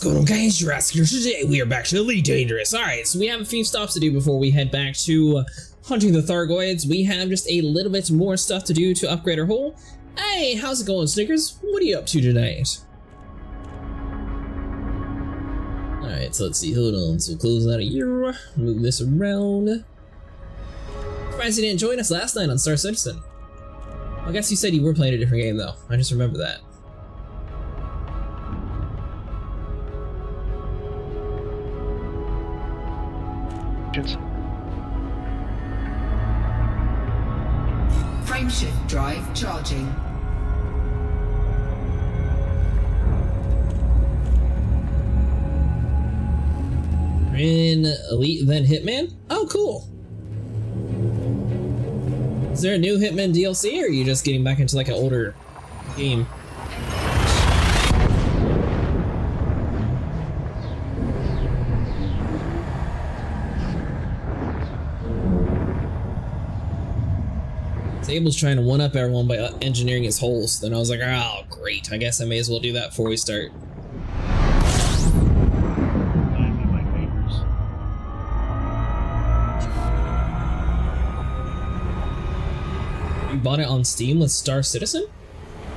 going on, guys? Jurassic here. Today we are back to Elite Dangerous. Alright, so we have a few stops to do before we head back to hunting the Thargoids. We have just a little bit more stuff to do to upgrade our hull. Hey, how's it going, Snickers? What are you up to tonight? Alright, so let's see. Hold on. So close out of here. Move this around. Surprised you didn't join us last night on Star Citizen. I guess you said you were playing a different game, though. I just remember that. Frameshift drive charging. We're in Elite, then Hitman? Oh, cool. Is there a new Hitman DLC, or are you just getting back into like an older game? Abel's trying to one-up everyone by engineering his holes. Then I was like, oh, great. I guess I may as well do that before we start. You bought it on Steam with Star Citizen?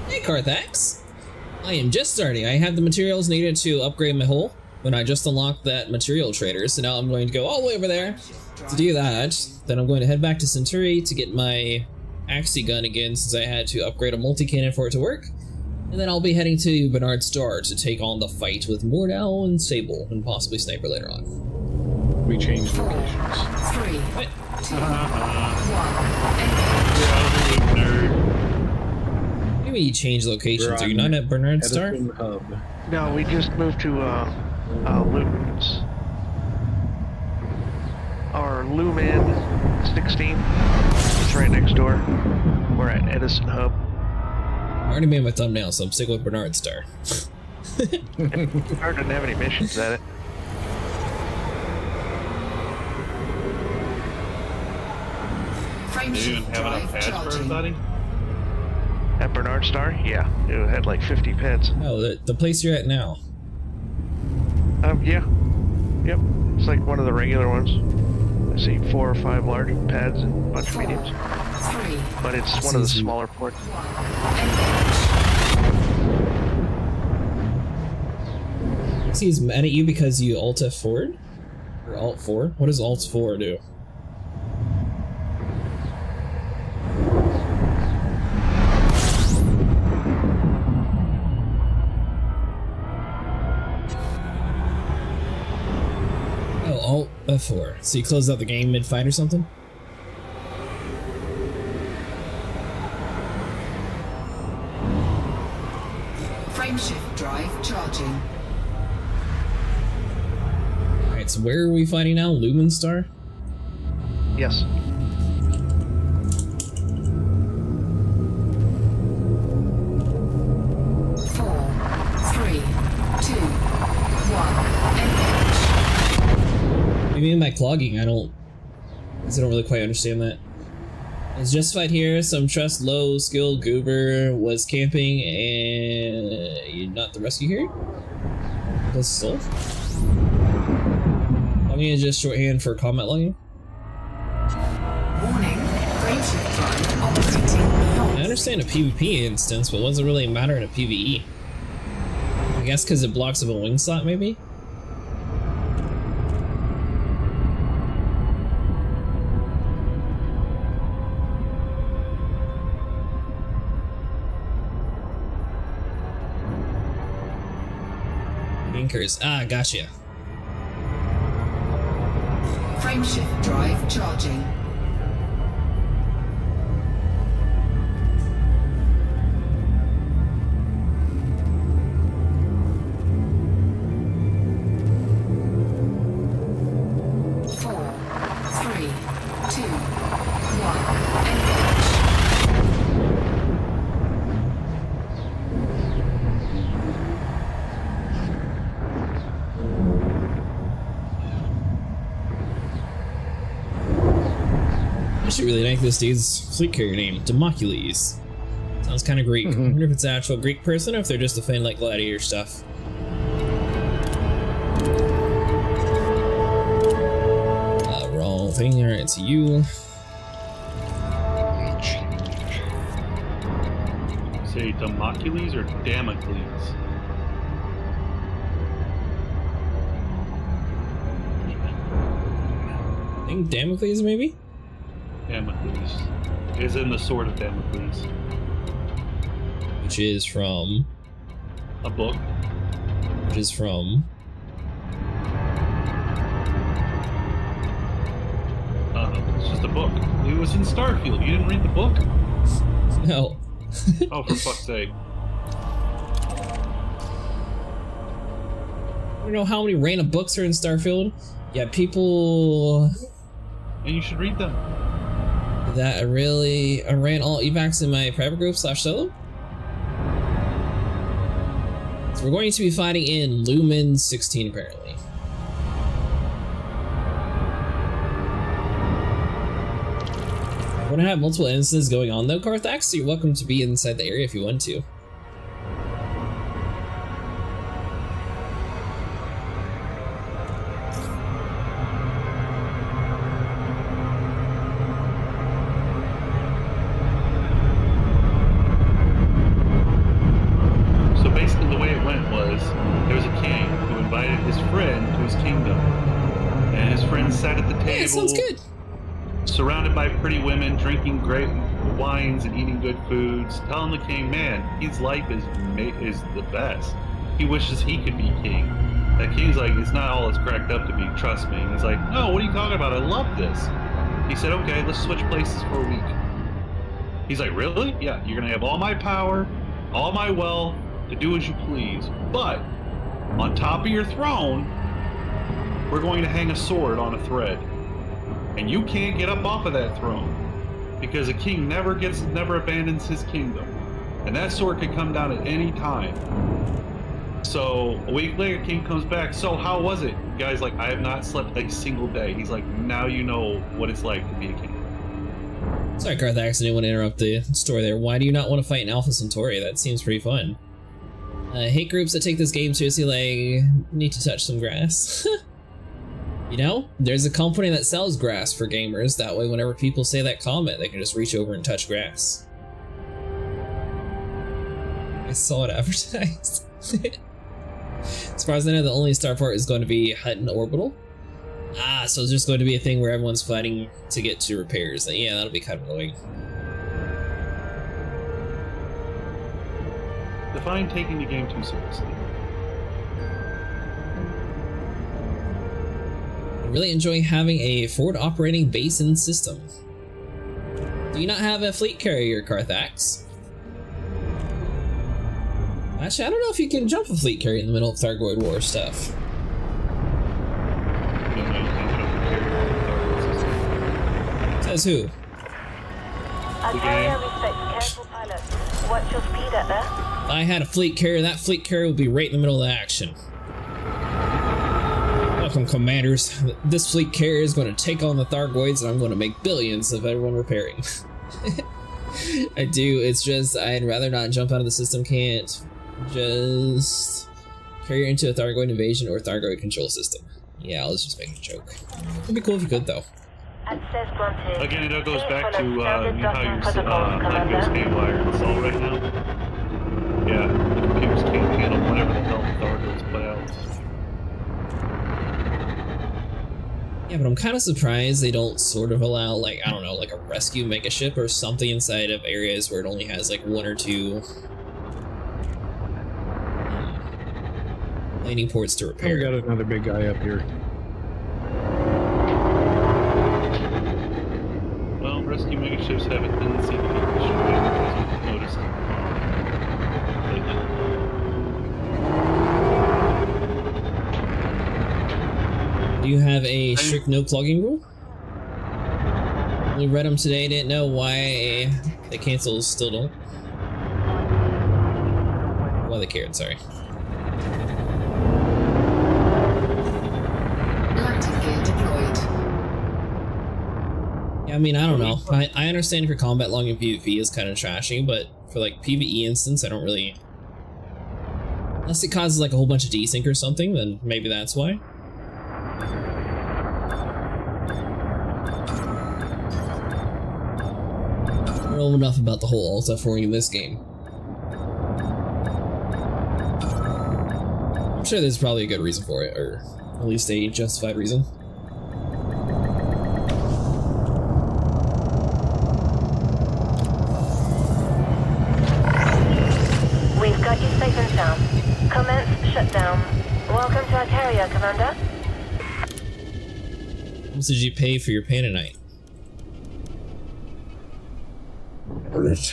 Hey, Carthax. I am just starting. I have the materials needed to upgrade my hull when I just unlocked that material trader. So now I'm going to go all the way over there to do that. Then I'm going to head back to Centauri to get my Axie gun again, since I had to upgrade a multi-cannon for it to work. And then I'll be heading to Bernard Star to take on the fight with Mordau and Sable, and possibly Sniper later on. We changed locations. 3, 2, 1. What do you mean you change locations? Are you not at Bernard Star? Hub. No, we just moved to Lumens. Our Lumen 16. It's right next door. We're at Edison Hub. I already made my thumbnail, so I'm sticking with Bernard Star. Bernard didn't have any missions at it. Do you even have enough pads for everybody? At Bernard Star? Yeah. It had like 50 pets. Oh, the place you're at now. Yeah. Yep. It's like one of the regular ones. I see 4 or 5 large pads and a bunch of mediums. 3. But it's one of the smaller ports. He's mad at you because you Alt F4'd? Or Alt 4? What does Alt 4 do? Alt F4. So you closed out the game mid-fight or something? Frameshift drive charging. Alright, so where are we fighting now? Lumen Star? Yes. What do you mean by clogging? I don't really quite understand that. It's justified here. Some trust low skill goober was camping and you're not the rescue here? Close soul? Logging is just shorthand for comment logging. Warning, frameshift drive operating beyond. I understand a PvP instance, but what does it really matter in a PvE? I guess because it blocks up a wing slot, maybe? Ah, gotcha. Frameshift drive charging. I actually really like this dude's fleet carrier name, Democules. Sounds kind of Greek. I wonder if it's an actual Greek person or if they're just a fan like gladiator stuff. thing. Alright, it's you. Say Damocles or Damocles? I think Damocles, maybe? Damocles. Is in the sword of Damocles. Which is from... A book. Which is from... It's just a book. It was in Starfield. You didn't read the book? No. Oh, for fuck's sake. I don't know how many random books are in Starfield. Yeah, people... And you should read them. That I ran all evacs in my private group / solo. So we're going to be fighting in Lumen 16 apparently. We're gonna have multiple instances going on though, Carthax, so you're welcome to be inside the area if you want to. So basically the way it went was, there was a king who invited his friend to his kingdom. And his friend sat at the table. Yeah, sounds good. Surrounded by pretty women, drinking great wines and eating good foods, telling the king, man, his life is the best. He wishes he could be king. That king's like, it's not all it's cracked up to be, trust me. And he's like, no, what are you talking about? I love this. He said, okay, let's switch places for a week. He's like, really? Yeah, you're gonna have all my power, all my wealth, to do as you please. But on top of your throne, we're going to hang a sword on a thread. And you can't get up off of that throne, because a king never abandons his kingdom, and that sword could come down at any time. So a week later, king comes back. So how was it? The guy's like, I have not slept a single day. He's like, now you know what it's like to be a king. Sorry, Carthax, I didn't want to interrupt the story there. Why do you not want to fight an Alpha Centauri? That seems pretty fun. I hate groups that take this game seriously, like, need to touch some grass. You know, there's a company that sells grass for gamers. That way, whenever people say that comment, they can just reach over and touch grass. I saw it advertised. As far as I know, the only starport is going to be Hutton Orbital. Ah, so it's just going to be a thing where everyone's fighting to get to repairs. Yeah, that'll be kind of annoying. Define taking the game too seriously. I'm really enjoying having a forward operating basin system. Do you not have a fleet carrier, Carthax? Actually, I don't know if you can jump a fleet carrier in the middle of Thargoid War stuff. Says who? Ontario respects careful pilots. Watch your speed at there. If I had a fleet carrier, that fleet carrier would be right in the middle of the action. Welcome, commanders. This fleet carrier is going to take on the Thargoids, and I'm going to make billions of everyone repairing. I do, it's just, I'd rather not jump out of the system, can't just carrier into a Thargoid invasion or Thargoid control system. Yeah, I was just making a joke. It'd be cool if you could, though. Access granted. Again, it all goes Please back to follow how standard your docking protocols, computer's Commander. haywire and all right now. Yeah, the computers can't handle whatever the hell the Thargoids put out. Yeah, but I'm kind of surprised they don't sort of allow, like, I don't know, like a rescue mega ship or something inside of areas where it only has like 1 or 2 landing ports to repair. We got another big guy up here. Well, rescue megaships have a tendency to be destroyed, as you've noticed lately. Do you have a strict no plugging rule? We read them today, didn't know why the cancels still don't. Why they cared, sorry. Landing gear deployed. Yeah, I mean, I don't know. I understand if your combat log in PvP is kind of trashy, but for like PvE instance, I don't really... Unless it causes like a whole bunch of desync or something, then maybe that's why. know enough about the whole Alta for you in this game. I'm sure there's probably a good reason for it, or at least a justified reason. We've got you safe and sound. Commence shutdown. Welcome to our carrier, Commander. How much did you pay for your Panonite?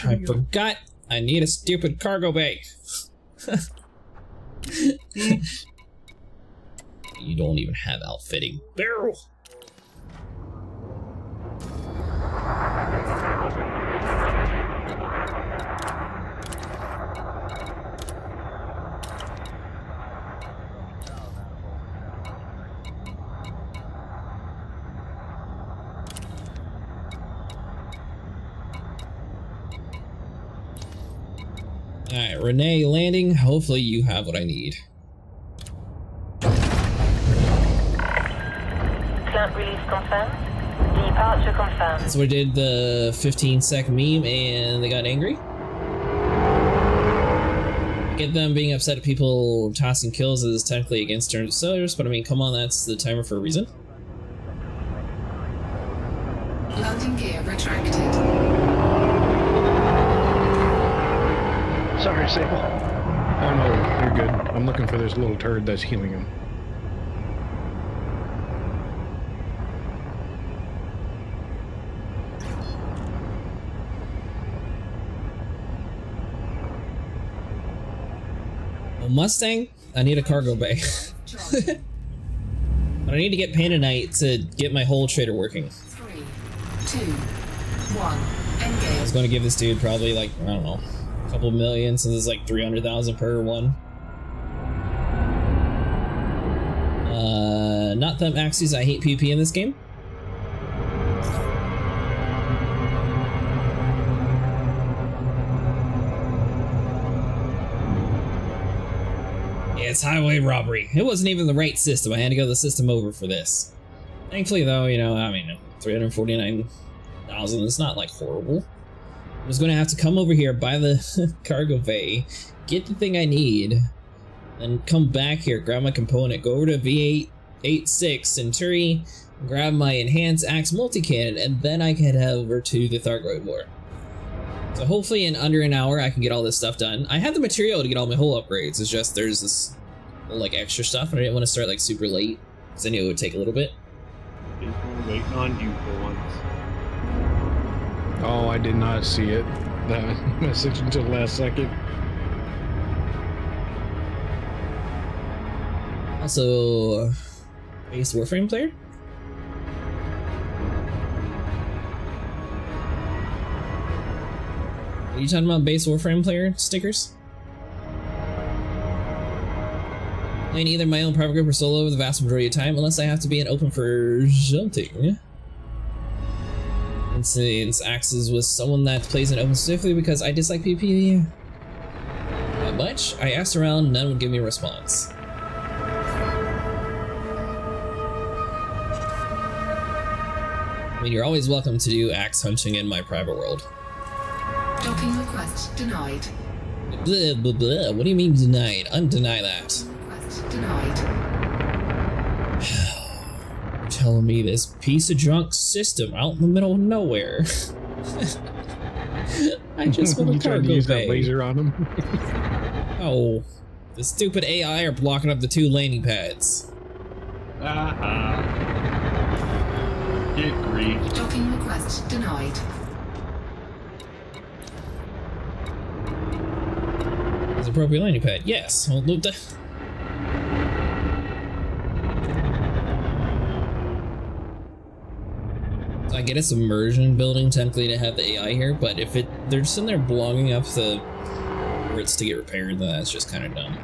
I forgot I need a stupid cargo bay. You don't even have outfitting. Barrel. Alright, Renee landing. Hopefully you have what I need. Plant release confirmed. Departure confirmed. So we did the 15-second meme and they got angry. Get them being upset at people tossing kills is technically against terms of sellers, but I mean, come on, that's the timer for a reason. Landing gear retracted. Sorry, Sable. Oh no, you're good. I'm looking for this little turd that's healing him. Well, Mustang, I need a cargo bay. But I need to get Panonite to get my whole trader working. 3, 2, 1. I Engage. was going to give this dude probably like, I don't know, a couple million, so this is like 300,000 per one. Not them axes, I hate PvP in this game. Yeah, it's highway robbery. It wasn't even the right system, I had to go the system over for this. Thankfully though, you know, I mean, 349,000 is not like horrible. I was going to have to come over here, buy the cargo bay, get the thing I need, then come back here, grab my component, go over to V886 Centuri, grab my enhanced axe multi-cannon, and then I can head over to the Thargoid War. So hopefully in under an hour I can get all this stuff done. I have the material to get all my whole upgrades, it's just there's this like extra stuff and I didn't want to start like super late, because I knew it would take a little bit. People waiting on you for once. Oh, I did not see it. That message until the last second. Also, base Warframe player? Are you talking about base Warframe player stickers? Playing either my own private group or solo the vast majority of time, unless I have to be an open for something. And since Axes was someone that plays in open specifically because I dislike PvP that much, I asked around, none would give me a response. I mean, you're always welcome to do axe hunting in my private world. Docking request denied. Blah, blah, blah. What do you mean denied? Undeny that. Request denied. You're telling me this piece of junk system out in the middle of nowhere. I just want a You tried to cargo use that bay. laser on him. Oh, the stupid AI are blocking up the 2 landing pads. Get grief. Docking request denied. Is appropriate landing pad? Yes. Well, look that. So I get it's immersion building technically to have the AI here, but if they're just in there blocking up the ports to get repaired, then that's just kind of dumb.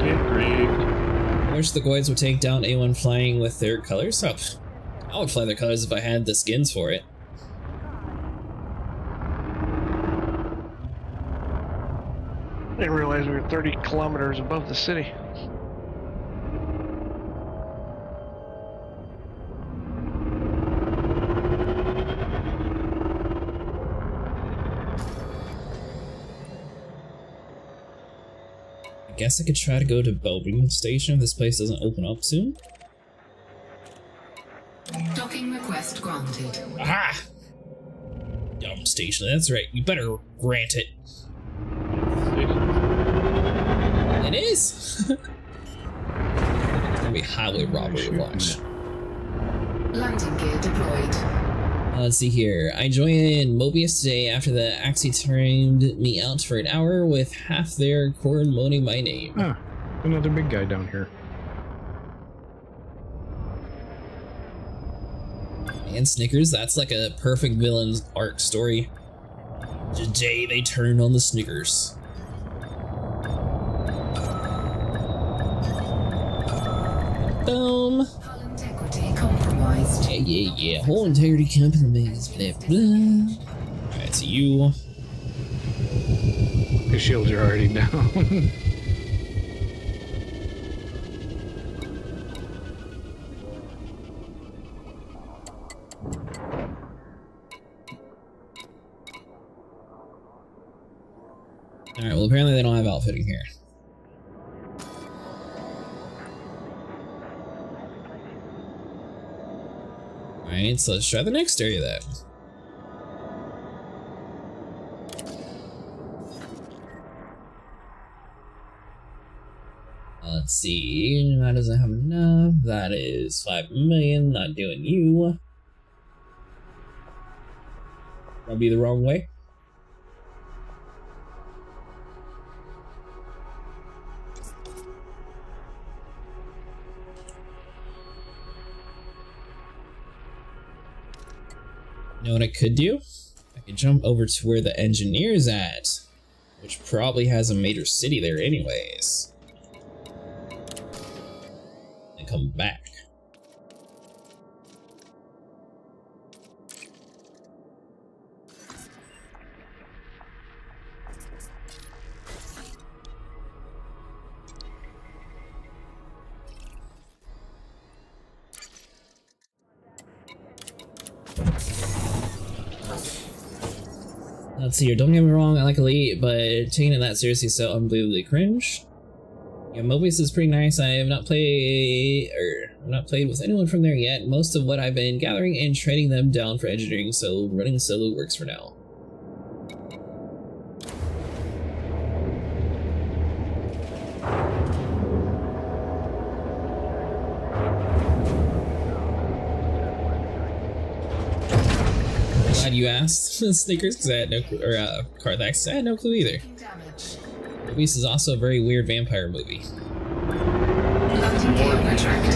Get grief. I wish the Goids would take down A1 flying with their colors. Oh, I would fly their colors if I had the skins for it. I didn't realize we were 30 kilometers above the city. Guess I could try to go to Belgium Station if this place doesn't open up soon. Docking request granted. Aha! Dumb station, that's right. You better grant it. It is! It's gonna be highway robbery, watch. Landing gear deployed. Let's see here. I joined Mobius today after the Axie turned me out for an hour with half their corn moaning my name. Ah, another big guy down here. And Snickers, that's like a perfect villain's arc story. Today they turned on the Snickers. Boom. Hull integrity compromised. Yeah. Whole integrity compromised. Blah, blah. Alright, so you. The shields are already down. Alright, well apparently they don't have outfitting here. Alright, so let's try the next area then. Let's see, that doesn't have enough. That is 5 million, not doing you. That'll be the wrong way. You know what I could do? I could jump over to where the engineer's at, which probably has a major city there anyways. And come back. Let's see here, don't get me wrong, I like Elite, but taking it that seriously is so unbelievably cringe. Yeah, Mobius is pretty nice. I have not played with anyone from there yet. Most of what I've been gathering and trading them down for engineering, so running solo works for now. Glad you asked, Snickers, because I had no clue, or Carthax, I had no clue either. Damage. Mobius is also a very weird vampire movie. Landing gear retracted.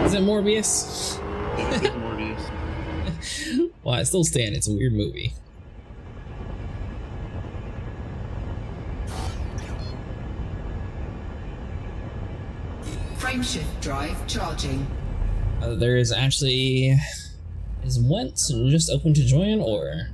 Is it Morbius? Morbius. Well, I still stand, it's a weird movie. Frameshift drive charging. There is actually... Is Went just open to join, or...?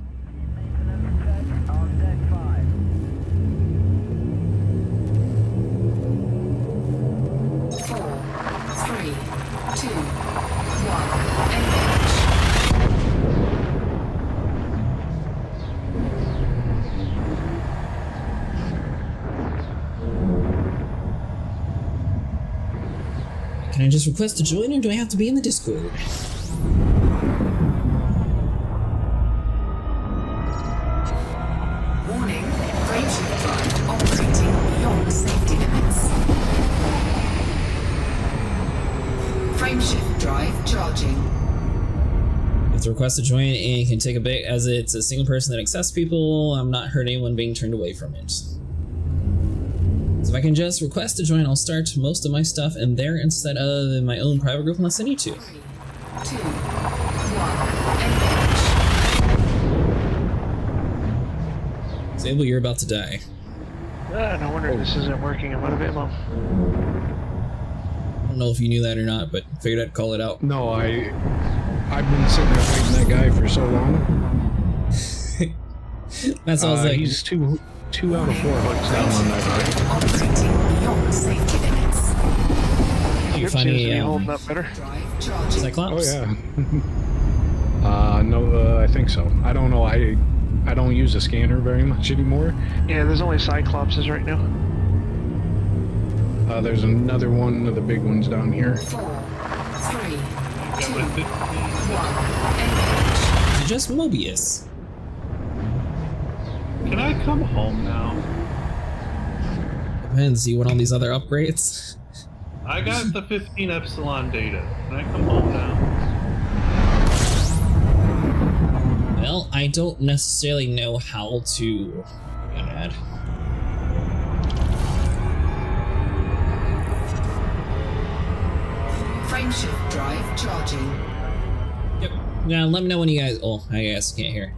Can I just request to join, or do I have to be in the Discord? Warning, frameshift drive operating beyond safety limits. Frameshift drive charging. It's a request to join and can take a bit as it's a single person that accepts people. I'm not hurt anyone being turned away from it. So if I can just request to join, I'll start most of my stuff in there instead of in my own private group unless I need to. 3, 2, 1, engage. Sable, you're about to die. No wonder this isn't working. I'm out of ammo. I don't know if you knew that or not, but figured I'd call it out. No, I've been sitting there fighting that guy for so long. That's all I was like. He's two out of 4 hooks down on that guy. Operating beyond safety limits. You Yep, find seems to be any holding up better. Drive charging. Cyclops? Oh yeah. No, I think so. I don't know. I don't use a scanner very much anymore. Yeah, there's only Cyclopses right now. There's another one of the big ones down here. 4, 3, 2, Got my 15. 1. Is it just Mobius? Can I come home now? Depends, you want all these other upgrades? I got the 15 epsilon data. Can I come home now? Well, I don't necessarily know how to... add. Frameshift drive charging. Yep. Now let me know when you guys... Oh, I guess I can't hear.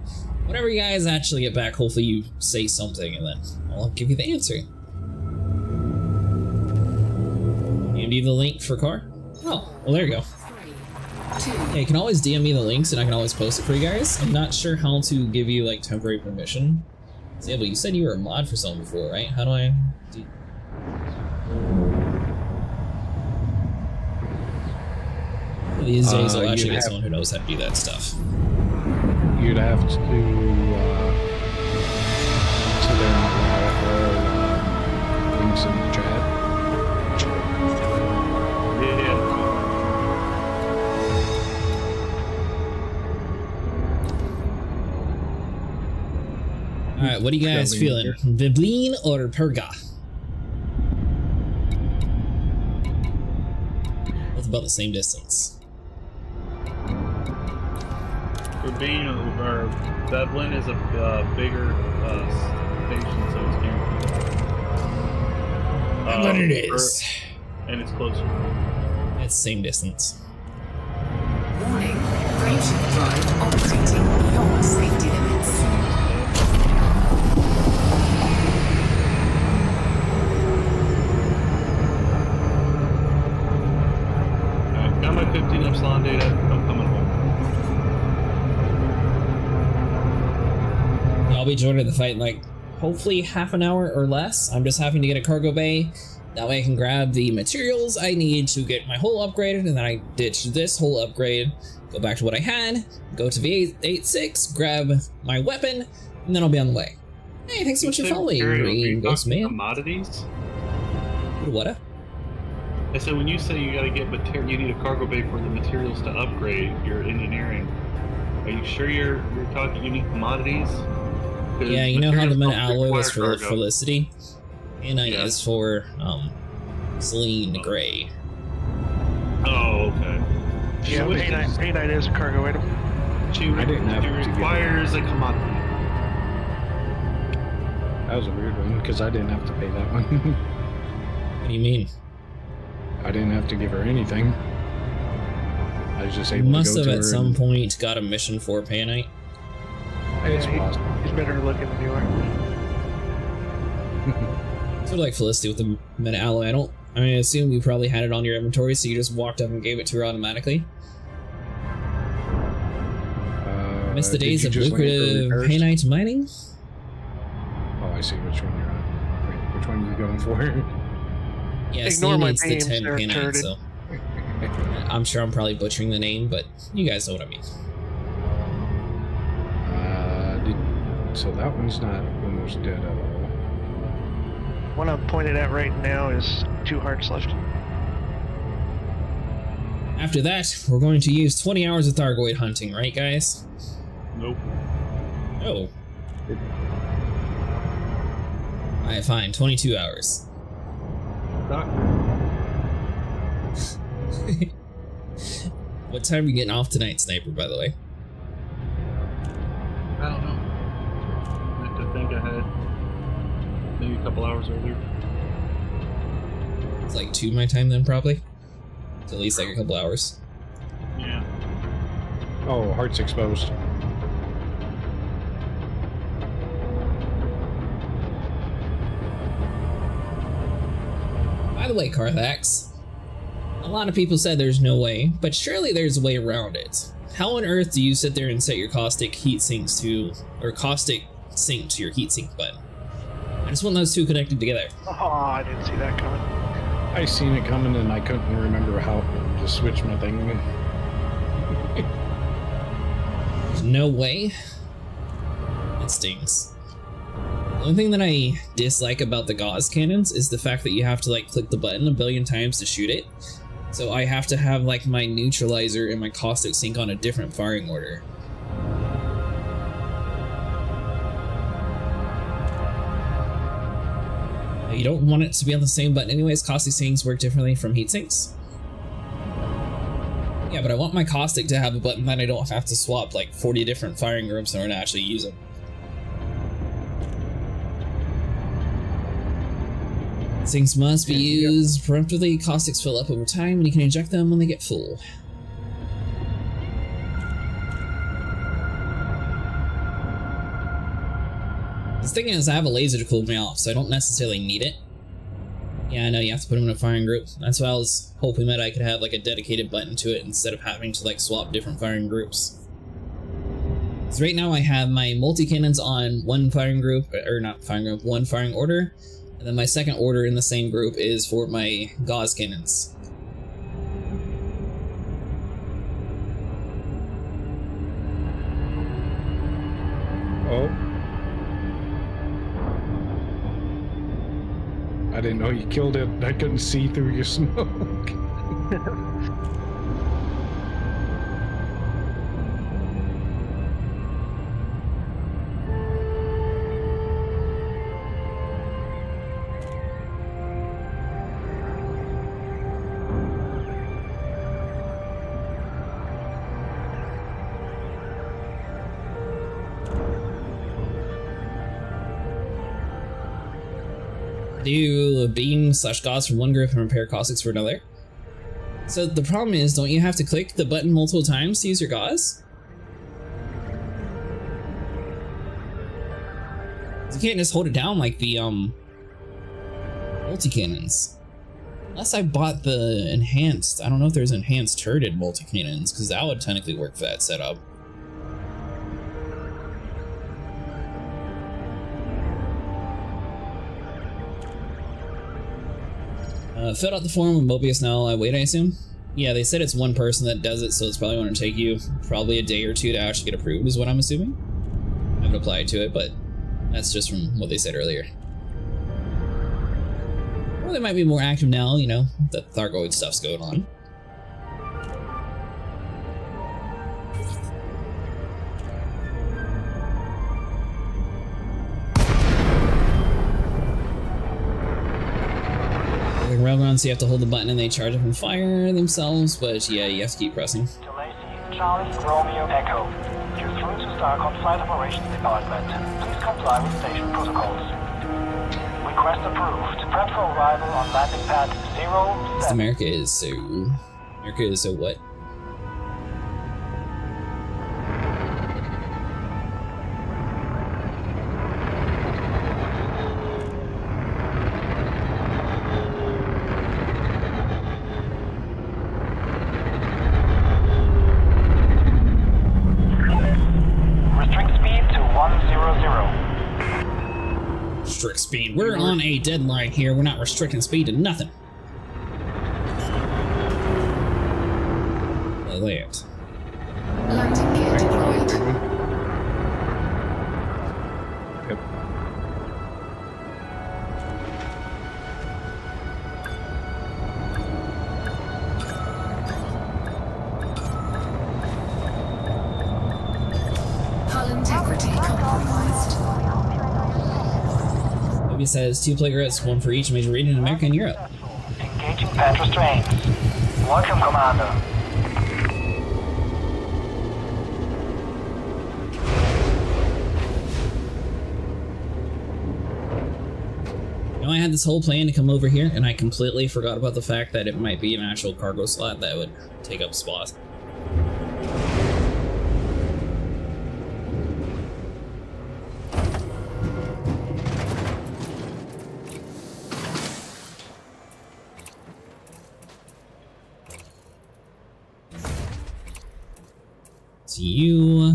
Whenever you guys actually get back, hopefully you say something and then I'll give you the answer. You need the link for car? Oh, well there you go. 3, 2, Yeah, you can always DM me the links and I can always post it for you guys. I'm not sure how to give you like temporary permission. So, yeah, but you said you were a mod for something before, right? How do I... These days I'll actually get someone who knows how to do that stuff. You'd have to sit there and allow all links in the chat. Yeah. Alright, what are you guys feeling? Vibleen or Perga? Both about the same distance. For being or Dublin is a bigger station, so it's here. But it is. And it's closer. It's the same distance. warning. Frameshift drive operating beyond safety limits. Alright, got my 15 epsilon data. I'm coming home. I'll be joining the fight in like hopefully half an hour or less. I'm just having to get a cargo bay. That way I can grab the materials I need to get my hull upgraded, and then I ditch this whole upgrade, go back to what I had, go to V86, grab my weapon, and then I'll be on the way. Hey, thanks so much for following, Green Ghost Man. Commodities? What? I said when you say you gotta get material, you need a cargo bay for the materials to upgrade your engineering. Are you sure you're talking? You need commodities? 'Cause Yeah, you know how the materials don't alloy is for require cargo. Felicity? Anite Yeah. is for Celine Gray. Oh, okay. Yeah, Painite is a cargo item. She I didn't have to get it. requires a commodity. That was a weird one, because I didn't have to pay that one. What do you mean? I didn't have to give her anything. I was just You able must to go have to at her some and- point got a mission for Painite. It's Yeah, possible. he's better looking than you are. Sort of like Felicity with the meta alloy. I assume you probably had it on your inventory, so you just walked up and gave it to her automatically. Miss the did days you of just leave her lucrative repairs? Painite mining? Oh, I see which one you're on. Wait, which one are you going for? Yeah, Ignore Celine my needs the names, 10 they're Painite, turd. so... I'm sure I'm probably butchering the name, but you guys know what I mean. So that one's not almost dead at all. One I'm pointed at right now is 2 hearts left. After that, we're going to use 20 hours of Thargoid hunting, right guys? Nope. Oh. Alright, fine, 22 hours. Doc. What time are you getting off tonight, Sniper, by the way? I don't know. I think I had maybe a couple hours earlier. It's like 2 my time then, probably? It's at least like a couple hours. Yeah. Oh, heart's exposed. By the way, Carthax, a lot of people said there's no way, but surely there's a way around it. How on earth do you sit there and set your caustic heat sinks to, or caustic sync to your heatsink button? I just want those two connected together. Oh, I didn't see that coming. I seen it coming and I couldn't remember how to switch my thing. There's no way. It stings. One thing that I dislike about the gauze cannons is the fact that you have to like click the button a billion times to shoot it. So I have to have like my neutralizer and my caustic sync on a different firing order. You don't want it to be on the same button anyways. Caustic sinks work differently from heat sinks. Yeah, but I want my caustic to have a button that I don't have to swap like 40 different firing groups in order to actually use them. Sinks must be used preemptively. Caustics fill up over time and you can inject them when they get full. The thing is, I have a laser to cool me off, so I don't necessarily need it. Yeah, I know you have to put them in a firing group. That's why I was hoping that I could have like a dedicated button to it instead of having to like swap different firing groups. Because right now I have my multi-cannons on one firing group, or not firing group, one firing order. And then my second order in the same group is for my gauze cannons. Oh. I didn't know you killed it. I couldn't see through your smoke. Do beam slash gauze from one group and repair caustics for another. So the problem is, don't you have to click the button multiple times to use your gauze? You can't just hold it down like the multi-cannons. Unless I bought the enhanced. I don't know if there's enhanced turreted multi-cannons, because that would technically work for that setup. Filled out the form with Mobius now. Wait, I assume? Yeah, they said it's one person that does it, so it's probably going to take you probably a day or two to actually get approved, is what I'm assuming. I haven't applied to it, but that's just from what they said earlier. Or they might be more active now, you know, the Thargoid stuff's going on. Railguns, so you have to hold the button and they charge up and fire themselves, but yeah, you have to keep pressing. To Lacey, Charlie, Romeo, Echo. You're through to Starcon Flight Operations Department. Please comply with station protocols. Request approved. Prep for arrival on landing pad 07. America is so what? Speed. We're on a deadline here. We're not restricting speed to nothing. Land. Landing gear deployed. Yep. Hull integrity compromised. Maybe says 2 plague routes, 1 for each major region in America and Europe. Engaging pad restraints. Welcome, Commander. You know, I had this whole plan to come over here, and I completely forgot about the fact that it might be an actual cargo slot that would take up spots. It's you.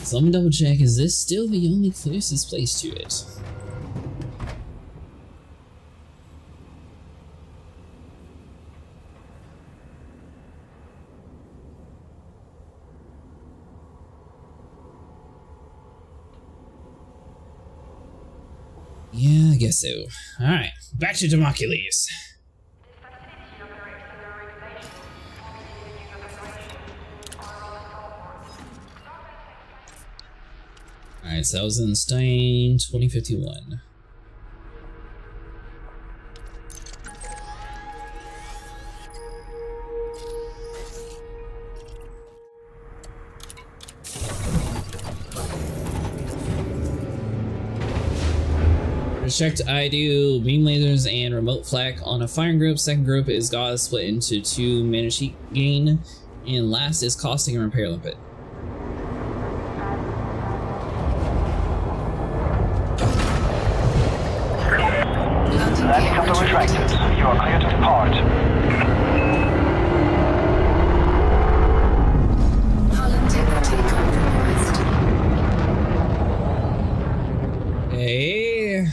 So I'm gonna double check, is this still the only closest place to it? Yeah, I guess so. Alright, back to Democules. Alright, so I was in Stein 2051. Checked I do beam lasers and remote flak on a firing group. Second group is Gauze split into 2 mana sheet gain, and last is costing and repair limpet. Landing after retracted. You are clear to depart. Hull integrity compromised. Hey,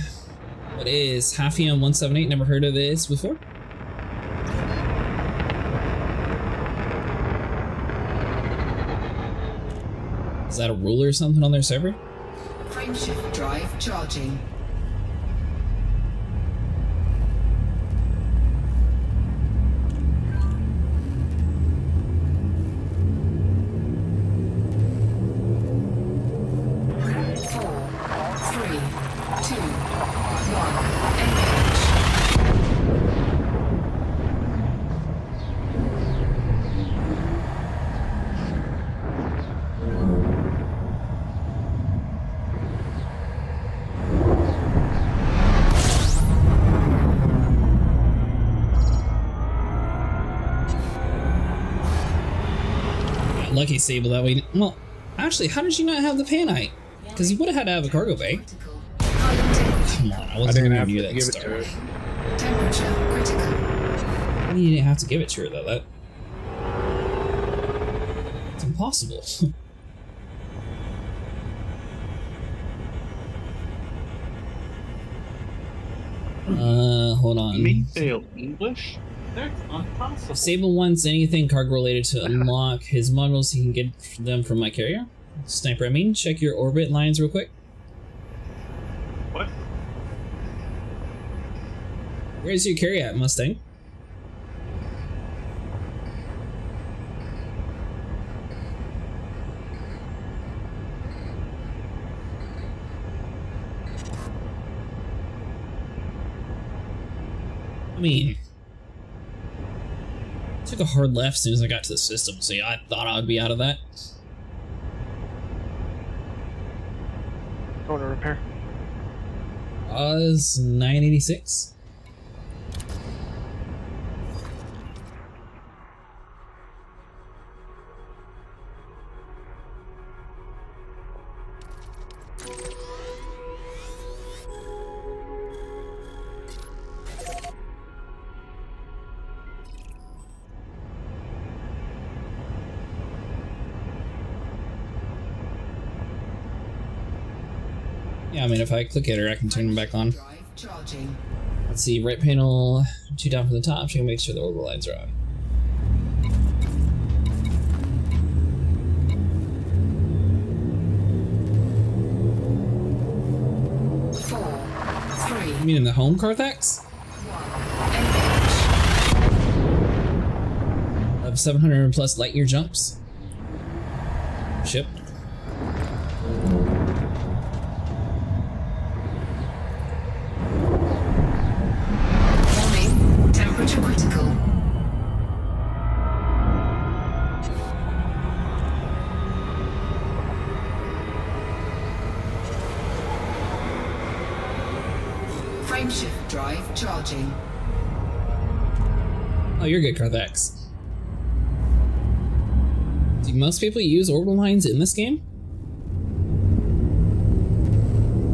what is Halfion 178? Never heard of this before. Is that a rule or something on their server? Frameshift drive charging. Lucky Sable that way. Well, actually, how did you not have the Panite? Because you would have had to have a cargo bay. Come on, I I wasn't didn't going have to do to that give to it to start. her. Temperature critical. Why do you didn't have to give it to her though? That it's impossible. Hold on. Me fail English? That's impossible. If Sable wants anything cargo related to unlock his modules, he can get them from my carrier. Sniper, I mean, check your orbit lines real quick. What? Where's your carrier at, Mustang? I mean, took a hard left as soon as I got to the system, so yeah, I thought I would be out of that. Going to repair. 986. Yeah, I mean, if I click it, or I can turn them back on. Drive charging. Let's see, right panel, 2 down from the top, so you can make sure the orbital lines are on. You mean in the home, Carthax? Of 700 plus light year jumps. Ship. Warning, temperature critical. Frameshift drive charging. Oh, you're good, Carthax. Do most people use orbital lines in this game?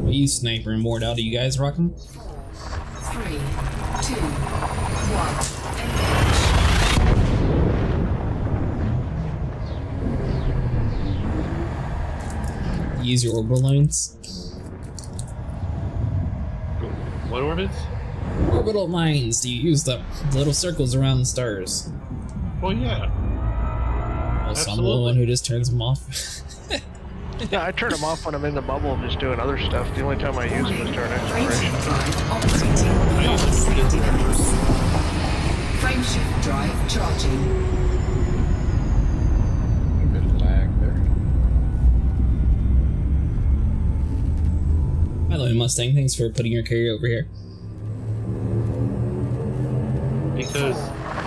I use Sniper and Ward Out. Do you guys rock them? 4, 3, 2, 1. Use your orbital lines? What orbits? Orbital lines. Do you use the little circles around the stars? Well, yeah. Oh, so I'm the Absolutely. one who just turns them off. Yeah, I turn them off when I'm in the bubble and just doing other stuff. The only time I use them is during exploration. Frameshift drive operating beyond safety limits. Frameshift drive charging. A bit of lag there. By the way, Mustang, thanks for putting your carrier over here. Because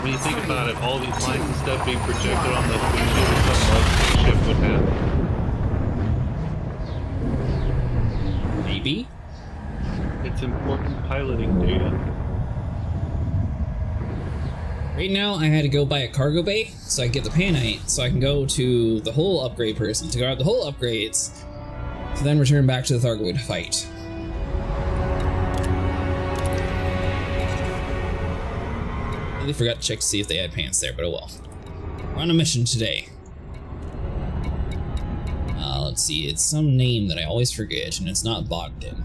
when you think about it, all these lines and stuff being projected on the windshield is something like the ship would have. Maybe? It's important piloting data. Right now, I had to go buy a cargo bay so I can get the panite, so I can go to the whole upgrade person to grab the whole upgrades, to then return back to the Thargoid to fight. I really forgot to check to see if they had pants there, but oh well. We're on a mission today. Let's see, it's some name that I always forget, and it's not Bogdan.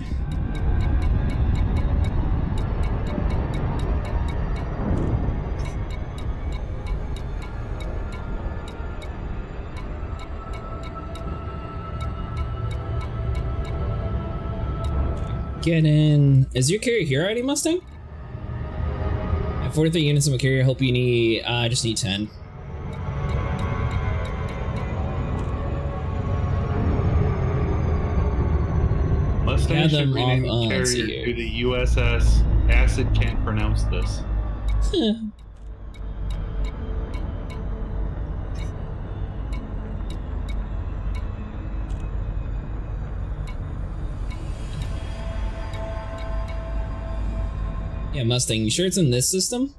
Get in. Is your carrier here already, Mustang? At 43 units of a carrier, hope you need. I just need 10. Mustang Add should them rename off, the let's see carrier here. to the USS Acid Can't Pronounce This. Yeah, Mustang, you sure it's in this system?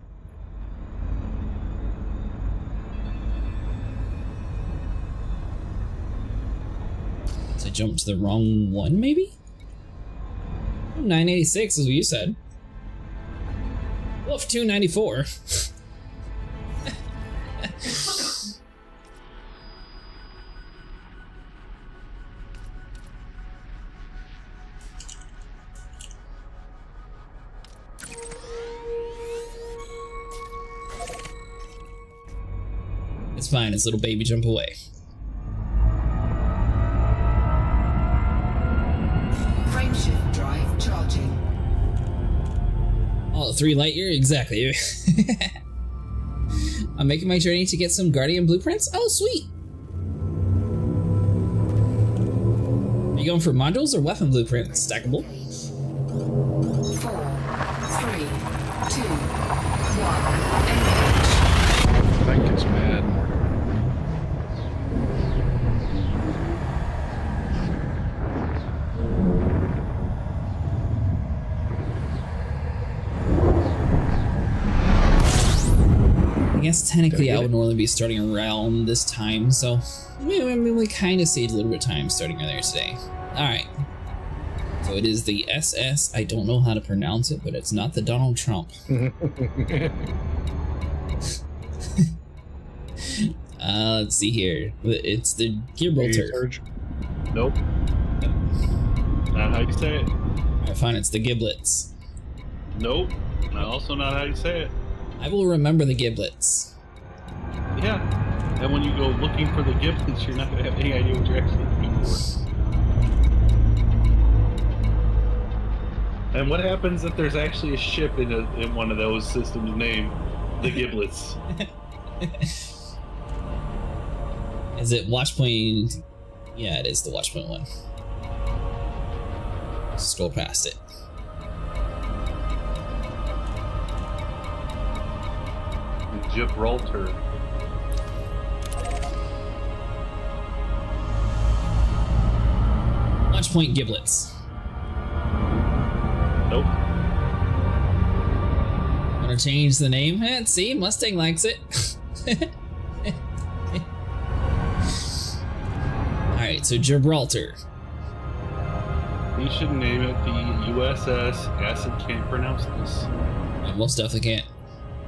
So I jumped to the wrong one, maybe? Oh, 986 is what you said. Wolf 294. It's fine, it's little baby jump away. Frameshift drive charging. Oh, 3 light year? Exactly. I'm making my journey to get some Guardian blueprints? Oh, sweet! Are you going for modules or weapon blueprints? Stackable? 4, 3, 2, 1. I think it's mad. I guess technically I would normally be starting around this time, so we kind of saved a little bit of time starting earlier today. Alright. So it is the SS. I don't know how to pronounce it, but it's not the Donald Trump. Let's see here. It's the Gibraltar. Nope. Not how you say it. Alright, fine, it's the Giblets. Nope. Also not how you say it. I will remember the Giblets. Yeah. And when you go looking for the giblets, you're not going to have any idea what you're actually looking for. And what happens if there's actually a ship in one of those systems named the Giblets? Is it Watchpoint? Yeah, it is the Watchpoint one. Scroll past it. Gibraltar. Watchpoint Giblets. Nope. Wanna change the name? See, Mustang likes it. Alright, so Gibraltar. We should name it the USS Acid Can't Pronounce This. I most definitely can't.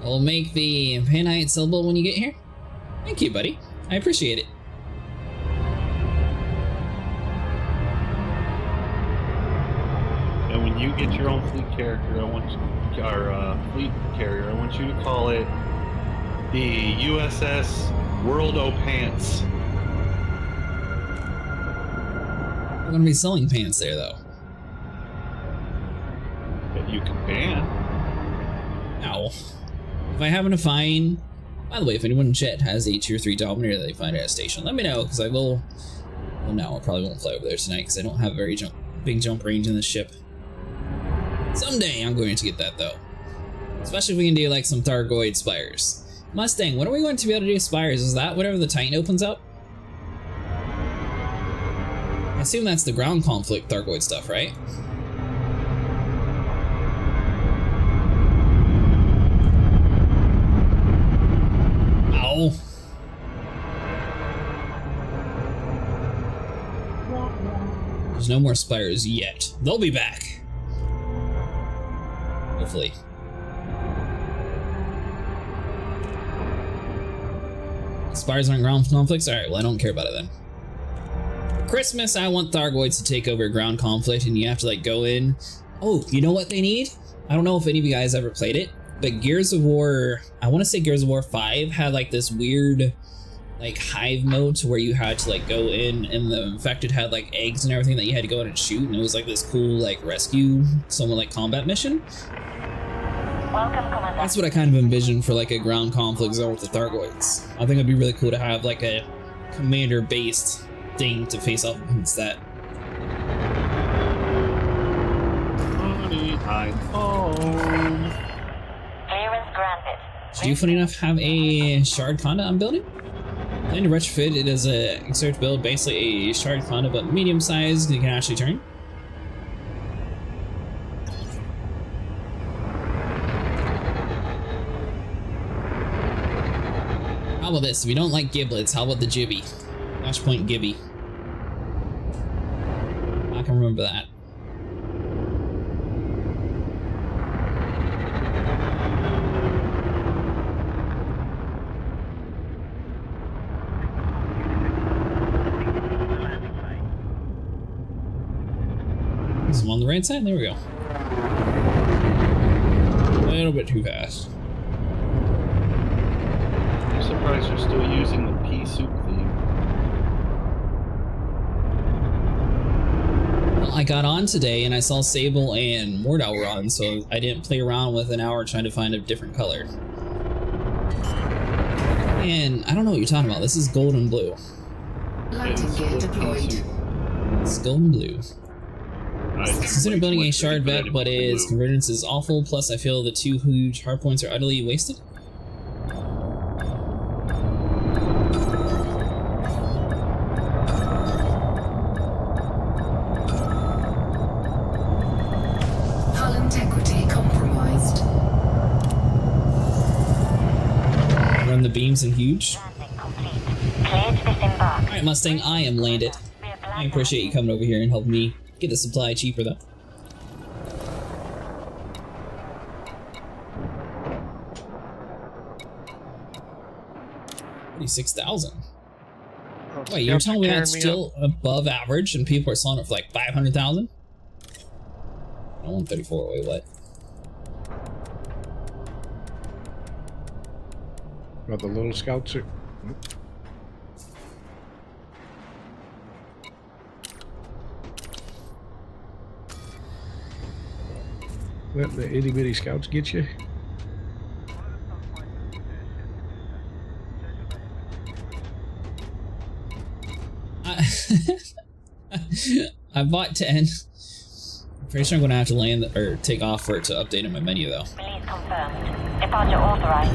I'll make the panite syllable when you get here. Thank you, buddy. I appreciate it. And when you get your own fleet character, I want you, our fleet carrier, I want you to call it the USS World O' Pants. We're gonna be selling pants there, though. That you can ban. Ow. If I happen to find... By the way, if anyone in chat has a tier 3 Dominator that they find at a station, let me know, because I will... Well, no, I probably won't fly over there tonight, because I don't have a very big jump range in the ship. Someday I'm going to get that, though. Especially if we can do, like, some Thargoid spires. Mustang, when are we going to be able to do spires? Is that whatever the Titan opens up? I assume that's the ground conflict Thargoid stuff, right? Ow. There's no more spires yet. They'll be back. Hopefully. Spires aren't ground conflicts? Alright, well I don't care about it then. For Christmas, I want Thargoids to take over ground conflict and you have to like go in. Oh, you know what they need? I don't know if any of you guys ever played it, but Gears of War, I want to say Gears of War 5 had like this weird like hive mode to where you had to like go in and the infected had like eggs and everything that you had to go in and shoot, and it was like this cool like rescue someone like combat mission. That's what I kind of envisioned for like a ground conflict zone with the Thargoids. I think it'd be really cool to have like a commander based thing to face off against that. Honey, I'm home. Clearance granted. Do you, funny enough, have a shard conda I'm building? Plan to retrofit it as a exert build, basically a shard conda but medium sized, you can actually turn. How about this? If you don't like giblets, how about the Gibby? Flashpoint Gibby. I can remember that. Is it on the right side? There we go. A little bit too fast. I'm surprised you're still using the pea soup theme. Well, I got on today and I saw Sable and Mordau were on, so I didn't play around with an hour trying to find a different color. And I don't know what you're talking about. This is gold and blue. Landing gear deployed. It's gold and blue. Consider building a shard vet, but its convergence is awful, plus I feel the two huge hardpoints are utterly wasted. Hull integrity compromised. Run the beams in huge. Landing complete. Clear to disembark. Alright, Mustang, I am landed. I appreciate you coming over here and helping me get the supply cheaper, though. $46,000. Wait, you're telling me that's still above average and people are selling it for like 500,000? I want 34. Wait, what? Got the little scouts are... Let the itty bitty scouts get you. I bought 10. I'm pretty sure I'm gonna have to land or take off for it to update in my menu though. Release confirmed. Departure authorized.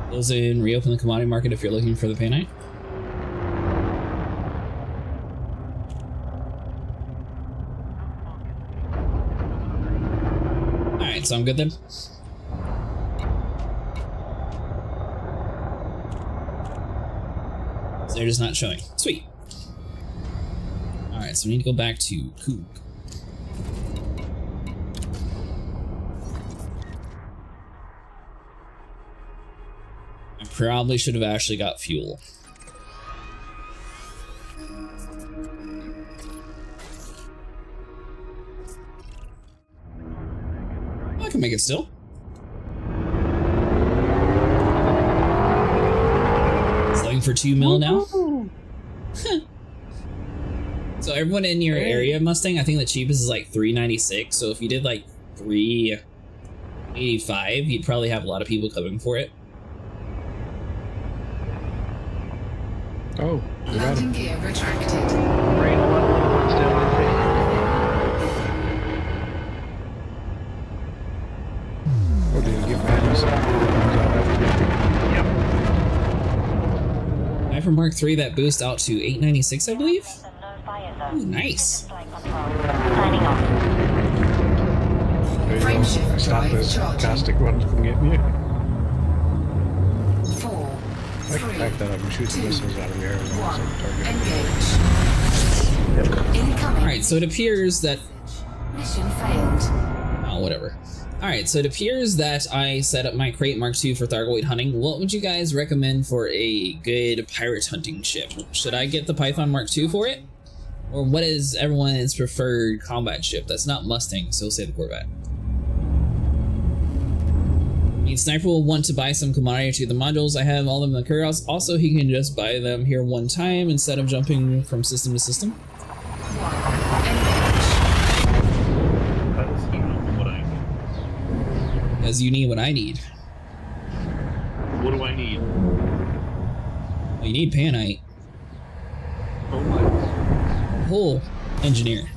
Close in, reopen the commodity market if you're looking for the Painite. Alright, so I'm good then. So they're just not showing. Sweet. Alright, so we need to go back to Kook. I probably should have actually got fuel. I can make it still. going for 2 mil now. So everyone in your area Mustang, I think the cheapest is like 396. So if you did like 385, you'd probably have a lot of people coming for it. Oh, you got Landing it. gear retracted. Rain one's down with me. Oh, did you get madness? Yep. Viper Mark III, that boost out to 896, I believe. Ooh, nice. Signing off. There you Frame go. shift Stop drive this charging. caustic one from getting you. 4, I like the 3, fact that I can shoot the 2, missiles out of the air as long as 1. I'm targeting. Engage. Incoming. Alright, so it appears that... Mission failed. Oh, whatever. Alright, so it appears that I set up my Crate Mark II for Thargoid hunting. What would you guys recommend for a good pirate hunting ship? Should I get the Python Mark II for it? Or what is everyone's preferred combat ship that's not Mustang, so say the Corvette? Sniper will want to buy some commodity to the modules. I have all of them in the couriers. Also, he can just buy them here one time instead of jumping from system to system. 1. Engage. That's what I need. Because you need what I need. What do I need? Well, you need Panite. Oh my. Whole engineer.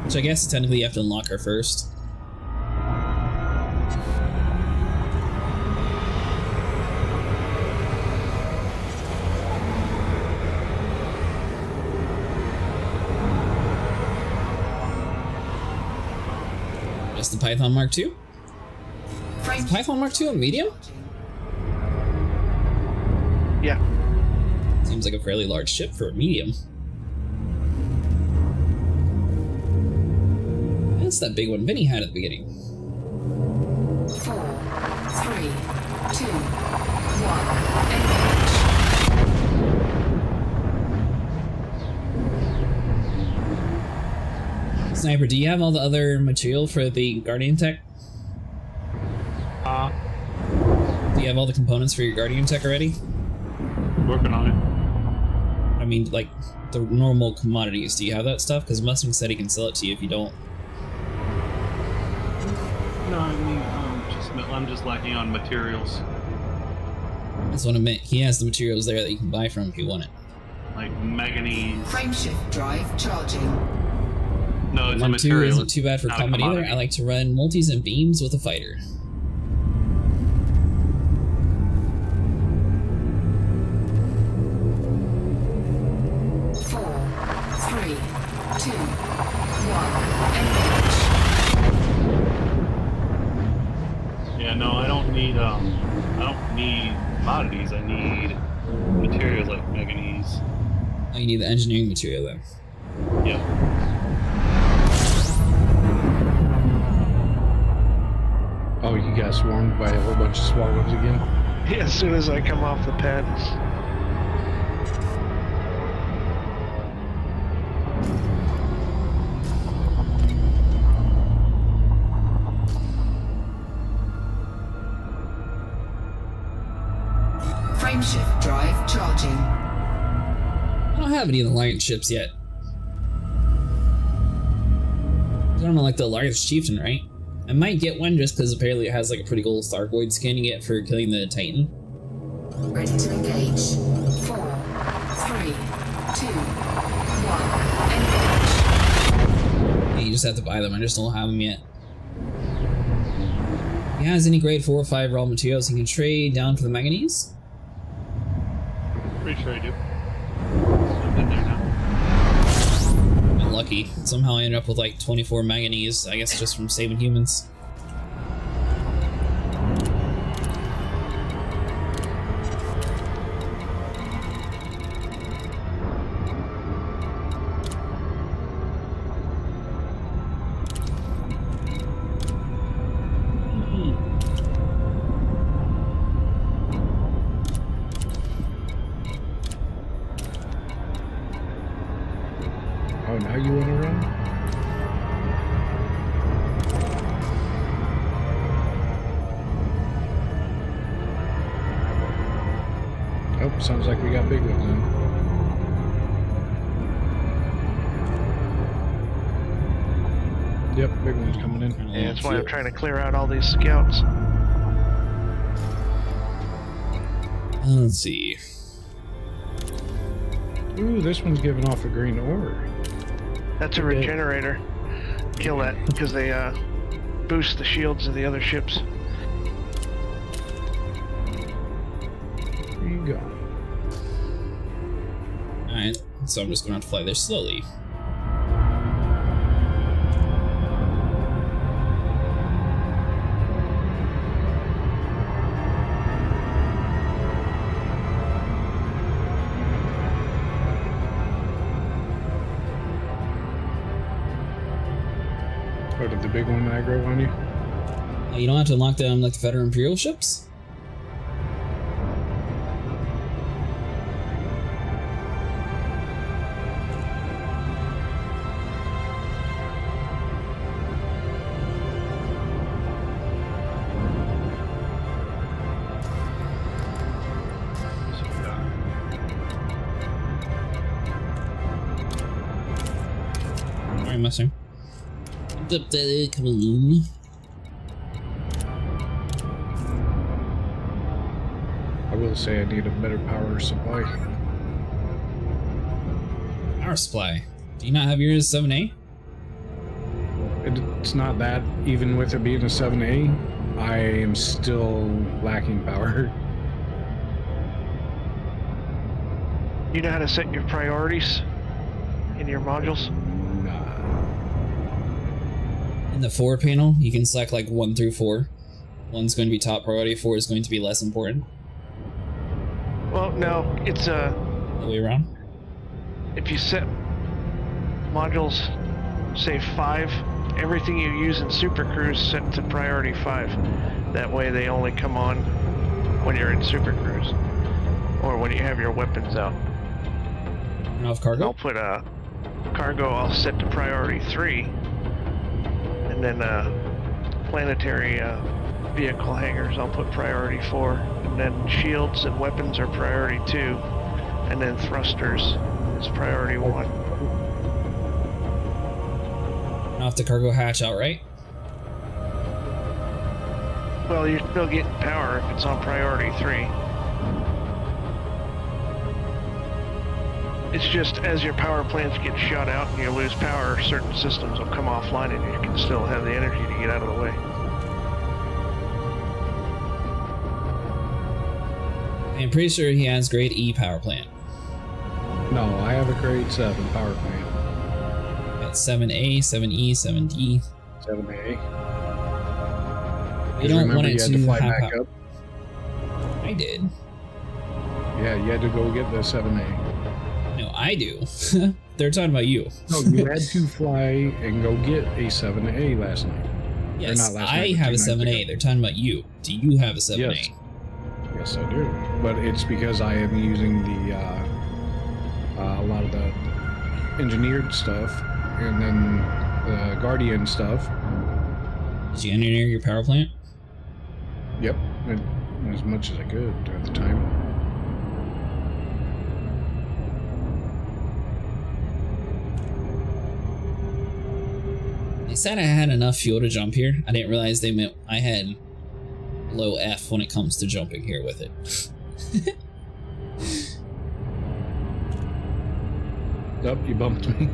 Which I guess technically you have to unlock her first. Just the Python Mark II? Frame Is Python Mark II a medium? Yeah. Seems like a fairly large ship for a medium. That's that big one Vinny had at the beginning. 4, 3, 2, 1. Engage. Sniper, do you have all the other material for the Guardian tech? Do you have all the components for your Guardian tech already? Working on it. I mean, like, the normal commodities. Do you have that stuff? Because Mustang said he can sell it to you if you don't. No, I mean, I'm just lacking on materials. That's what I meant. He has the materials there that you can buy from if you want it. Like manganese. Frame shift drive charging. No, it's a Mark II material. isn't too bad for not a combat either. commodity. I like to run multis and beams with a fighter. Four, 3, 2, 1. Engage. Yeah, no, I don't need commodities. I need materials like manganese. Oh, you need the engineering material then. Yeah. Oh, you got swarmed by a whole bunch of swallows again? Yeah, as soon as I come off the pads. Frame shift drive charging. I don't have any of the Alliance ships yet. I don't know, like the Alliance Chieftain, right? I might get one just because apparently it has like a pretty cool Thargoid skin you get for killing the Titan. Ready to engage. 4, 3, 2, 1. Engage. Yeah, you just have to buy them. I just don't have them yet. If he has any grade 4 or 5 raw materials he can trade down for the manganese. Pretty sure I do. I'm in there now. I'm lucky. Somehow I ended up with like 24 manganese, I guess just from saving humans. Oh, now you want to run? Oh, sounds like we got big ones then. Yep, big one's coming in. Yeah, that's why I'm trying to clear out all these scouts. Let's see. Ooh, this one's giving off a green ore. That's a regenerator. Kill that, because they boost the shields of the other ships. There you go. Alright, so I'm just gonna have to fly there slowly. Oh, did the big one aggro on you? You don't have to unlock them like the Federal Imperial ships? Alright, Mustang. Come on. I will say I need a better power supply. Power supply. Do you not have yours 7A? It's not that, even with it being a 7A, I am still lacking power. You know how to set your priorities in your modules? Nah. In the forward panel, you can select like 1 through 4. 1's going to be top priority, 4 is going to be less important. Well, no, it's The way around? if you set modules, say 5, everything you use in Super Cruise set to priority 5. That way they only come on when you're in Super Cruise, or when you have your weapons out. Turn off cargo? I'll put cargo, I'll set to priority 3, and then planetary vehicle hangars I'll put priority 4, and then shields and weapons are priority 2, and then thrusters is priority 1. Turn off the cargo hatch outright? Well, you're still getting power if it's on priority 3. It's just as your power plants get shut out and you lose power, certain systems will come offline and you can still have the energy to get out of the way. I'm pretty sure he has grade E power plant. No, I have a grade 7 power plant. Got 7A, 7E, 7D. 7A. You don't want you it had to to fly have back power. up. I did. Yeah, you had to go get the 7A. No, I do. They're talking about you. No, you had to fly and go get a 7A last night. Yes, not last I night, but have a 2 nights 7A. ago. They're talking about you. Do you have a 7A? Yes. Yes, I do. But it's because I am using the a lot of the engineered stuff, and then the Guardian stuff. Did you engineer your power plant? Yep, as much as I could at the time. They said I had enough fuel to jump here. I didn't realize they meant I had low F when it comes to jumping here with it. Nope, you bumped me.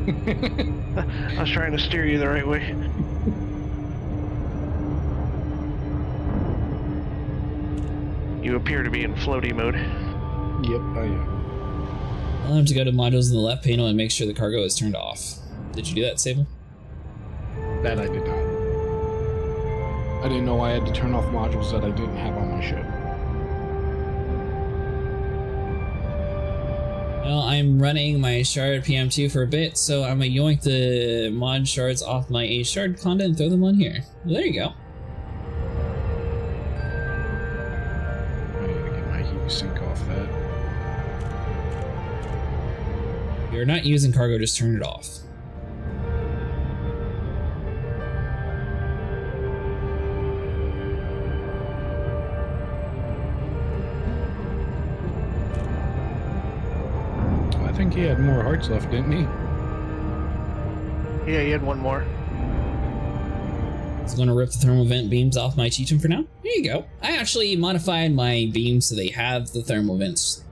I was trying to steer you the right way. You appear to be in floaty mode. Yep, I am. I'll have to go to modules in the left panel and make sure the cargo is turned off. Did you do that, Sable? That I did not. I didn't know I had to turn off modules that I didn't have on my ship. Well, I'm running my shard PM2 for a bit, so I'm gonna yoink the mod shards off my A shard content and throw them on here. Well, there you go. I need to get my heat sink off that. If you're not using cargo, just turn it off. think he had more hearts left, didn't he? Yeah, he had one more. So I'm gonna rip the thermal vent beams off my Cheecham for now. There you go. I actually modified my beams so they have the thermal vents.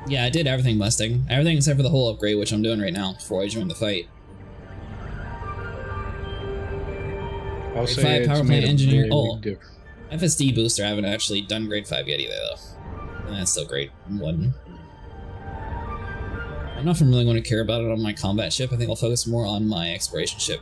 Yeah, I did everything Mustang. Everything except for the whole upgrade, which I'm doing right now before I join the fight. I'll Grade say 5 it's power made plant a engineer. very Oh, big difference. FSD booster. I haven't actually done grade 5 yet either, though. And that's still grade 1. I'm not really going to care about it on my combat ship. I think I'll focus more on my exploration ship.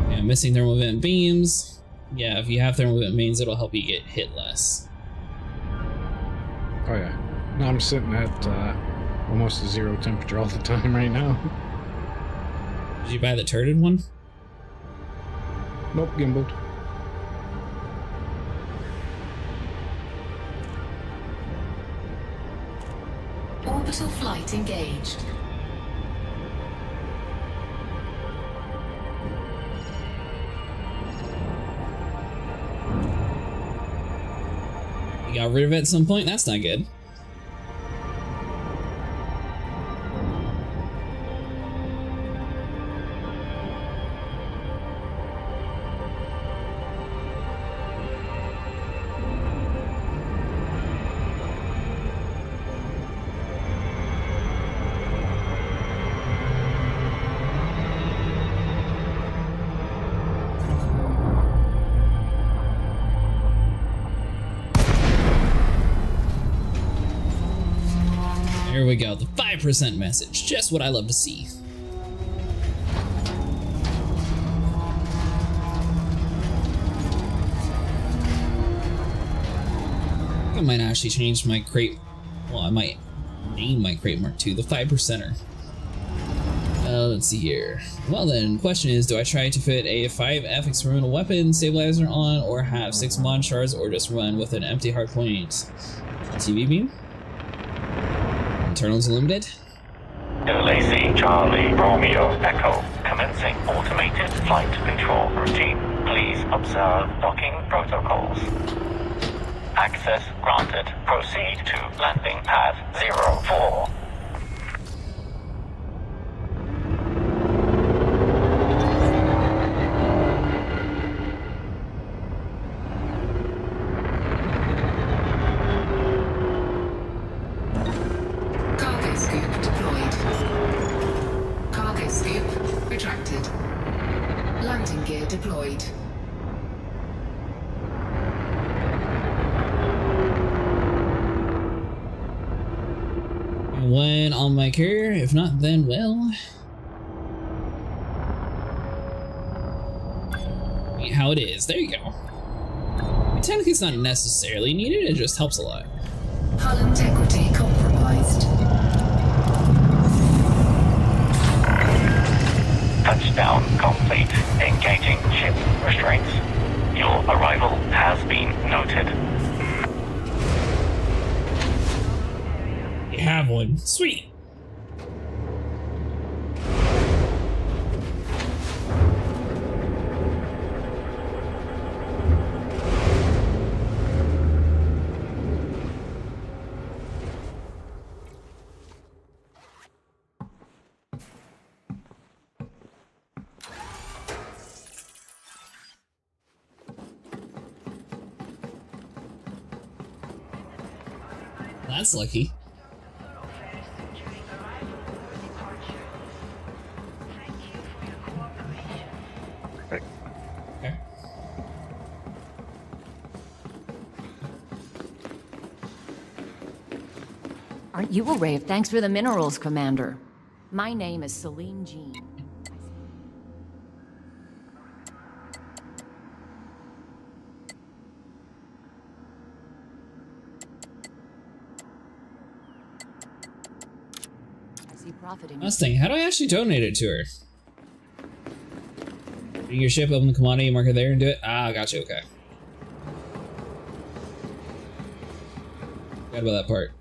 Yeah, missing thermal vent beams. Yeah, if you have thermal vent beams, it'll help you get hit less. Oh yeah. No, I'm sitting at almost a 0 temperature all the time right now. Did you buy the turreted one? Nope, gimbaled. Orbital flight engaged. You got rid of it at some point? That's not good. Here we go, the 5% message, just what I love to see. I might actually change my crate. Well, I might name my crate Mark II the 5%er. Let's see here. Well then, question is, do I try to fit a 5F experimental weapon stabilizer on, or have 6 mod shards, or just run with an empty hardpoint TV beam? Internals limited. Odyssey Charlie Romeo Echo commencing automated flight control routine. Please observe docking protocols. Access granted. Proceed to landing pad 04. Cargo scoop deployed. Cargo scoop retracted. Landing gear deployed. When on my carrier, if not, then well. How it is. There you go. Technically, it's not necessarily needed. It just helps a lot. Hull integrity compromised. Touchdown complete. Engaging ship restraints. Your arrival has been noted. You have one. Sweet. That's lucky. Okay. Aren't you a ray of thanks for the minerals, Commander? My name is Celine Jean. I see see profit in Mustang, how do I actually donate it to her? Bring your ship, open the commodity marker there and do it? Ah, gotcha, okay. Forgot about that part.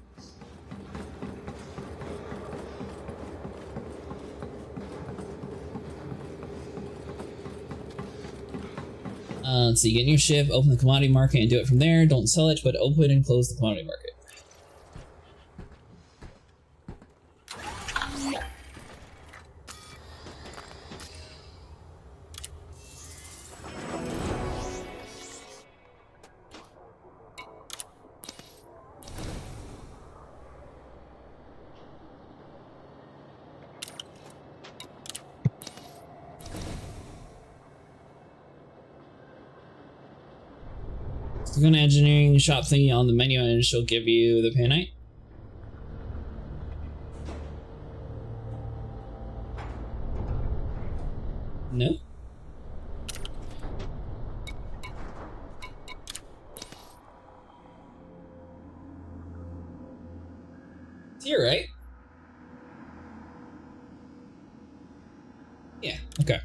Let's see, get in your ship, open the commodity market and do it from there. Don't sell it, but open and close the commodity market. So go to engineering shop thingy on the menu and she'll give you the panite. No? It's here, right? Yeah, okay.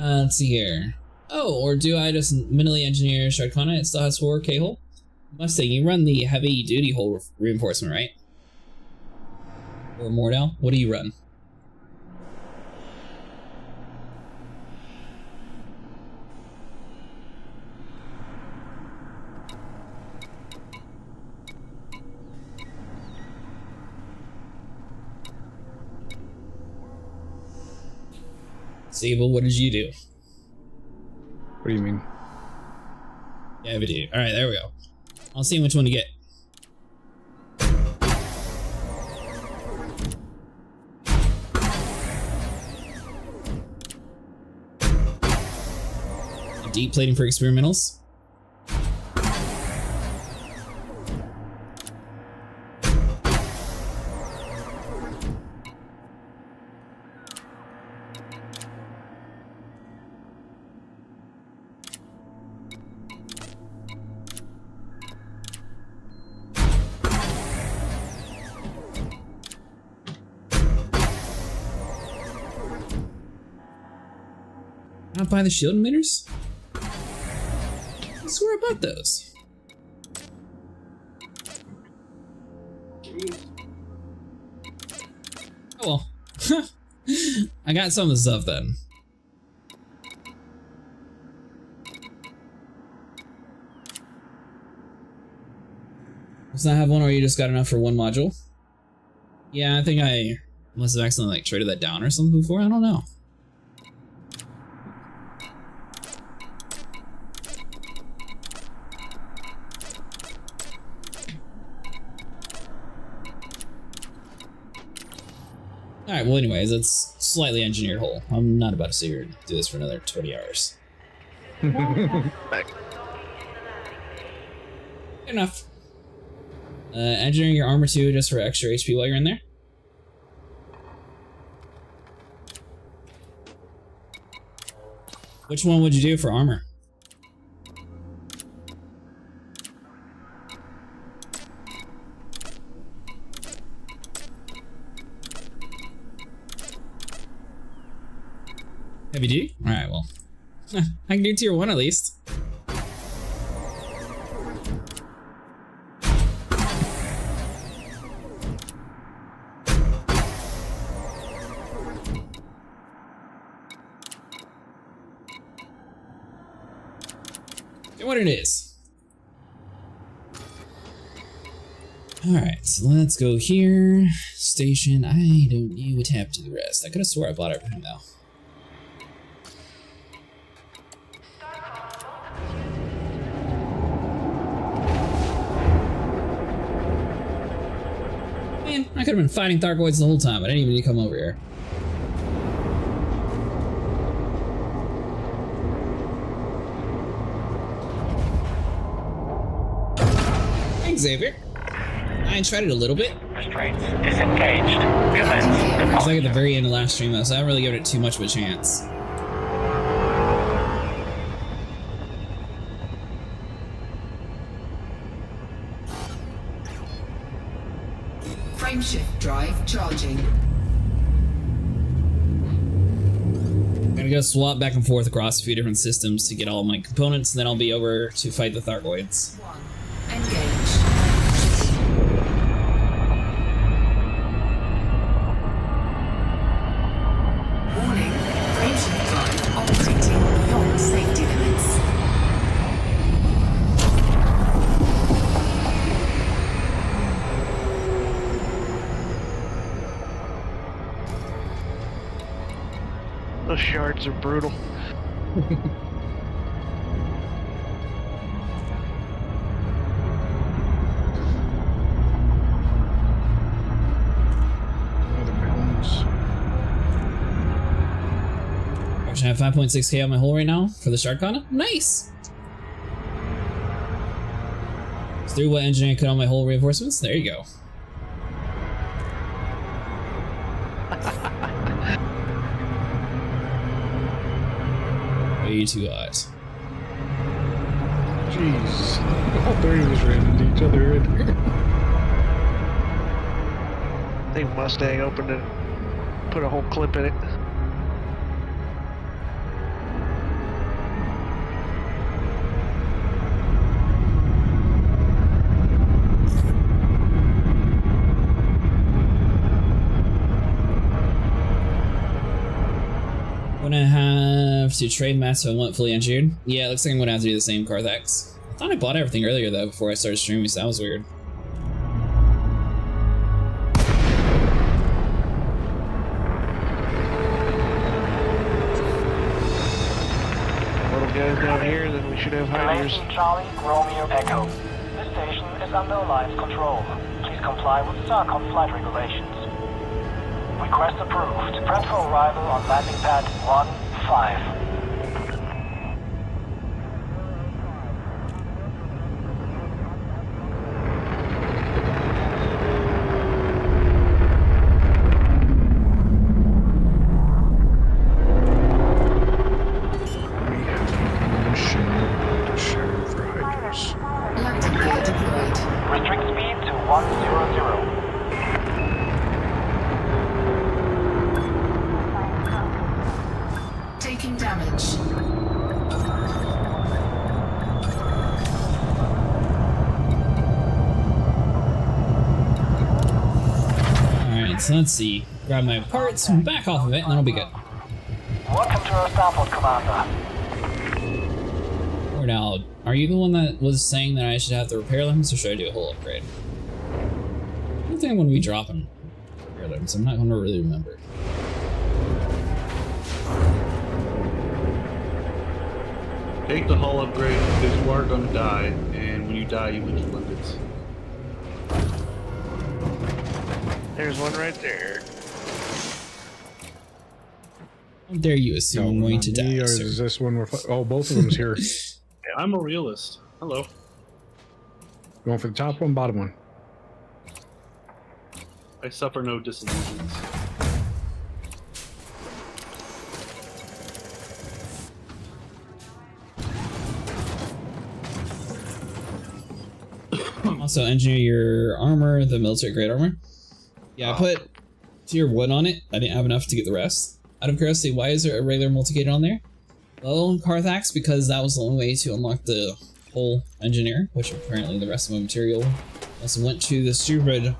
Let's see here. Oh, or do I just mentally engineer Shardkana? It still has 4 K-hole? Mustang, you run the heavy duty hull reinforcement, right? Or Mordell? What do you run? Sable, what did you do? What do you mean? Yeah, we do. Alright, there we go. I'll see which one to get. Deep plating for experimentals. Not buy the shield emitters? I swear about those. Oh well. I got some of the stuff then. Does that have one or you just got enough for one module? Yeah, I think I must have accidentally like traded that down or something before. I don't know. Alright, well anyways, it's slightly engineered hull. I'm not about to sit here and do this for another 20 hours. Back. Good enough. Engineering your armor too, just for extra HP while you're in there. Which one would you do for armor? Heavy duty? Alright, well. I can do tier 1 at least. Get what it is. Alright, so let's go here. Station. I don't know what happened to the rest. I could have swore I bought everything though. Man, I could have been fighting Thargoids the whole time. I didn't even need to come over here. Xavier. I tried it a little bit. Restraints disengaged. Commence. It's like at the very end of last stream though, so I haven't really given it too much of a chance. Frameshift drive charging. I'm gonna go swap back and forth across a few different systems to get all my components, and then I'll be over to fight the Thargoids. Engage. Warning. Frameshift drive operating beyond safety limits. Those shards are brutal. Other mountains. I have 5.6k on my hull right now for the shard kana. Nice! It's through what engineering could on my hull reinforcements. There you go. Way too hot. Jeez. All three of us ran into each other. I think Mustang opened it, put a whole clip in it. Gonna have to trade mats if I want fully engineered. Yeah, it looks like I'm gonna have to do the same, Carthax. I thought I bought everything earlier though before I started streaming, so that was weird. Little guys down here, then we should have hiders. Relation Charlie, Romeo, Echo. This station is under Alliance control. Please comply with SARCOM flight regulations. Request approved. Prep for arrival on landing pad 1-5. Landing gear deployed. Restrict speed to 100. Taking damage. Alright, so let's see. Grab my parts, back off of it, and then I'll be good. Welcome to our starport, Commander. Or now, are you the one that was saying that I should have to repair limbs, or should I do a whole upgrade? I don't think I'm going to be dropping repair limbs. I'm not going to really remember. Take the hull upgrade because you are going to die, and when you die, you lose your limbs. There's one right there. How dare you assume I'm going to die, Or sir? is this one we're oh, both of them's here. I'm a realist. Hello. Going for the top one, bottom one. I suffer no disillusions. Also, engineer your armor, the military grade armor. Yeah, I put tier 1 on it. I didn't have enough to get the rest. Out of curiosity, why is there a regular multicated on there? Well, Carthax, because that was the only way to unlock the whole engineer, which apparently the rest of my material also went to the stupid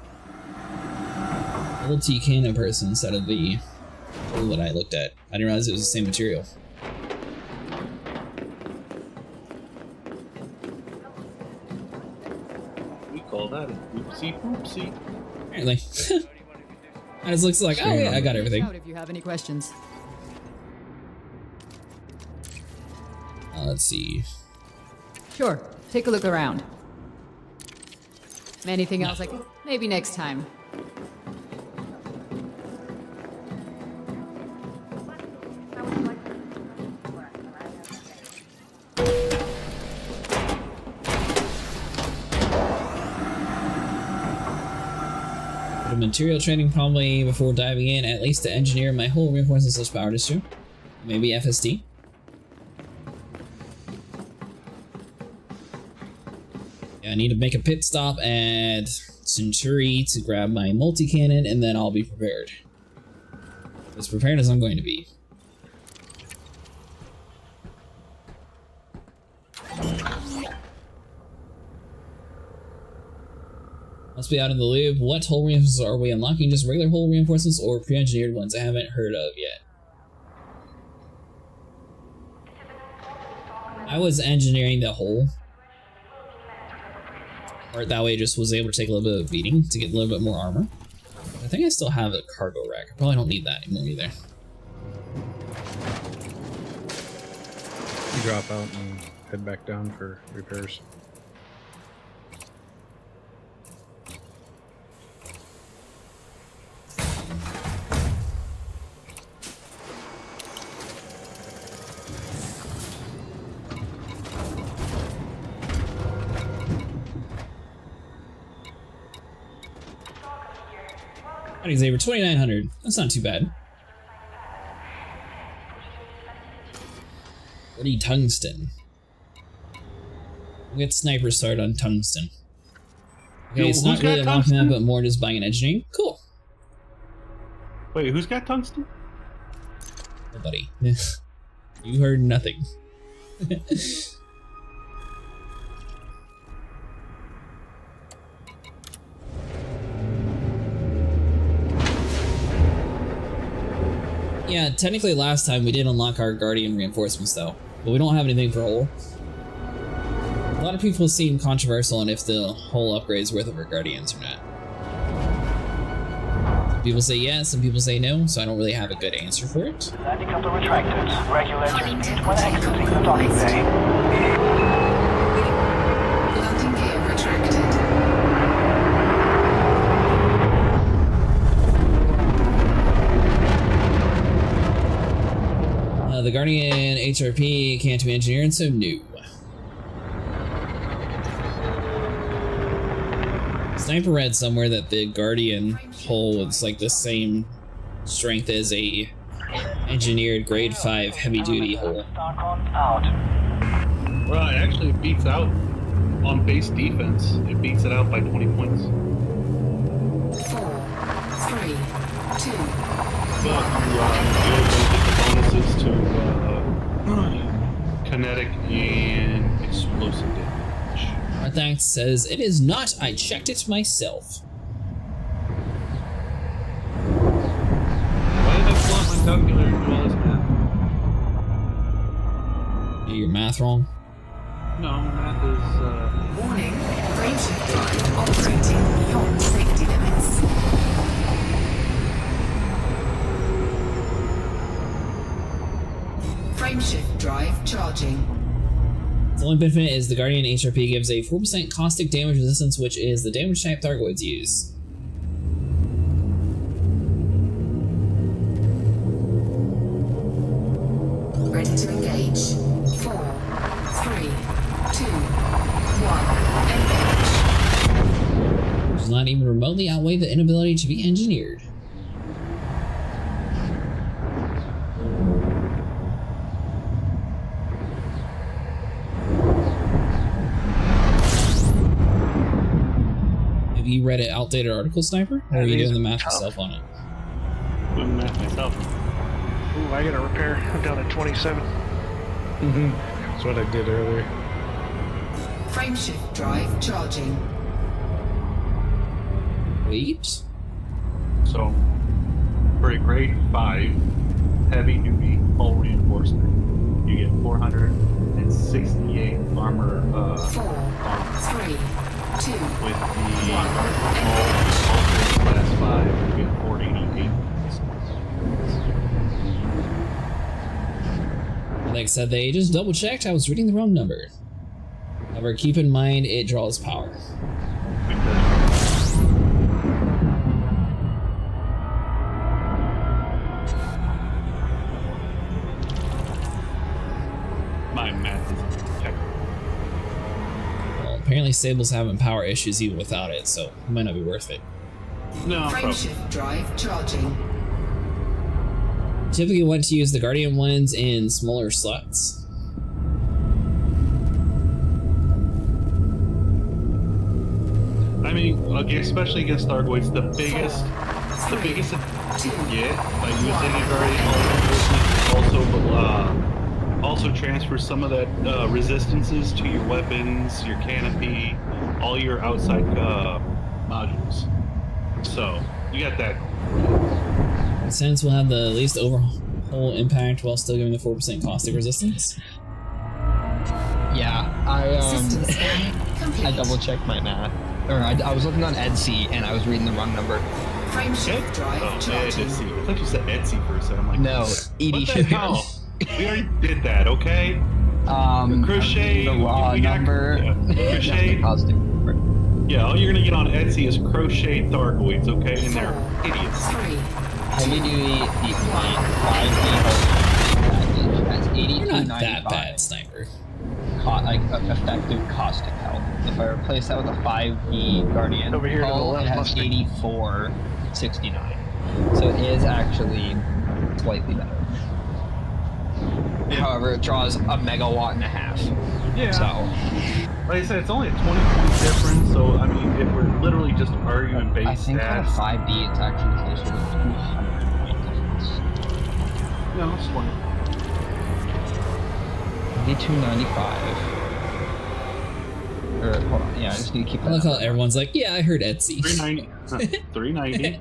old T-Kana person instead of the one that I looked at. I didn't realize it was the same material. We call that a oopsie poopsie. Apparently. It just looks like, oh yeah, I got everything. If you have any questions. Let's see. Sure, take a look around. Anything else? Like maybe next time. some material training probably before diving in, at least to engineer my whole reinforcement / power district. Maybe FSD. Yeah, I need to make a pit stop at Centuri to grab my multi-cannon, and then I'll be prepared. As prepared as I'm going to be. Must be out in the loop. What hull reinforcements are we unlocking? Just regular hull reinforcements or pre-engineered ones I haven't heard of yet? I was engineering the hull. Or that way I just was able to take a little bit of beating to get a little bit more armor. I think I still have a cargo rack. I probably don't need that anymore either. You drop out and head back down for repairs. Xavier, 2,900. That's not too bad. 40 tungsten. We'll get sniper started on tungsten. Okay, Yo, it's not really unlocking that, tungsten? but more just buying an engineering. Cool. Wait, who's got tungsten? Nobody. You heard nothing. Yeah, technically last time we did unlock our Guardian reinforcements though, but we don't have anything for hull. A lot of people seem controversial on if the hull upgrade is worth it for Guardians or not. Some people say yes, some people say no, so I don't really have a good answer for it. Landing coupler retracted. Regulate your speed when exiting the docking bay. Landing gear retracted. The Guardian HRP can't be engineered, so no. Sniper read somewhere that the Guardian hull was like the same strength as a engineered grade 5 heavy duty hull. Starcon out. Well, actually it beats out on base defense. It beats it out by 20 points. 4, 3, 2. But you get the bonuses to kinetic and explosive damage. Arthax says, "It is not, I checked it myself." Why did I pull out my calculator and do all this math? Do your math wrong? No, math is Warning, frameshift drive operating beyond safety limits. Frameshift drive charging. The only benefit is the Guardian HRP gives a 4% caustic damage resistance, which is the damage type Thargoids use. Ready to engage. 4, 3, 2, 1. Engage. Does not even remotely outweigh the inability to be engineered. You read an outdated article, Sniper? Or are you doing the math yourself on it? doing the math myself. Ooh, I gotta repair. I'm down at 27. That's what I did earlier. Frameshift drive charging. Wait. So, for a grade 5 heavy duty hull reinforcement, you get 468 armor 4, 3, 2, with the One. hull class 5, you get 488. Like I said, they just double checked. I was reading the wrong number. However, keep in mind it draws power. My math is technical. Well, apparently Sable's having power issues even without it, so it might not be worth it. No problem. Frameshift drive charging. Typically want to use the Guardian ones in smaller slots. I mean, okay, especially against Thargoids, the biggest you can get by using a Guardian also transfers some of that resistances to your weapons, your canopy, all your outside modules. So you got that. Since we'll have the least overhaul impact while still giving the 4% caustic resistance. Yeah, System scan complete. I double checked my math. Or I was looking on Etsy and I was reading the wrong number. Frameshift drive charging. Etsy. I thought you said Etsy for a second. I'm like, No, what Edie the should hell? We already did that, okay? The Crochet. raw we got- number. yeah, crochet. The caustic number. Yeah, all you're gonna get on Etsy is crochet Thargoids, okay? And they're 4, idiots. 3, Heavy duty deep plane 5D package has You're not that 8295 bad, Sniper. effective caustic health. If I replace that with a 5D Guardian Over here to the hull, left, it has Mustang. 8469. So it is actually slightly better. However, it draws a megawatt and a half. Yeah. So Like I said, it's only a 20-point difference, so I mean, if we're literally just arguing base I think on a stats, 5D it's actually closer to 200 point difference. no, it's 20. 8295. Or hold on, yeah, I just need to keep I that. like how everyone's like, yeah, I heard Etsy. 390, 390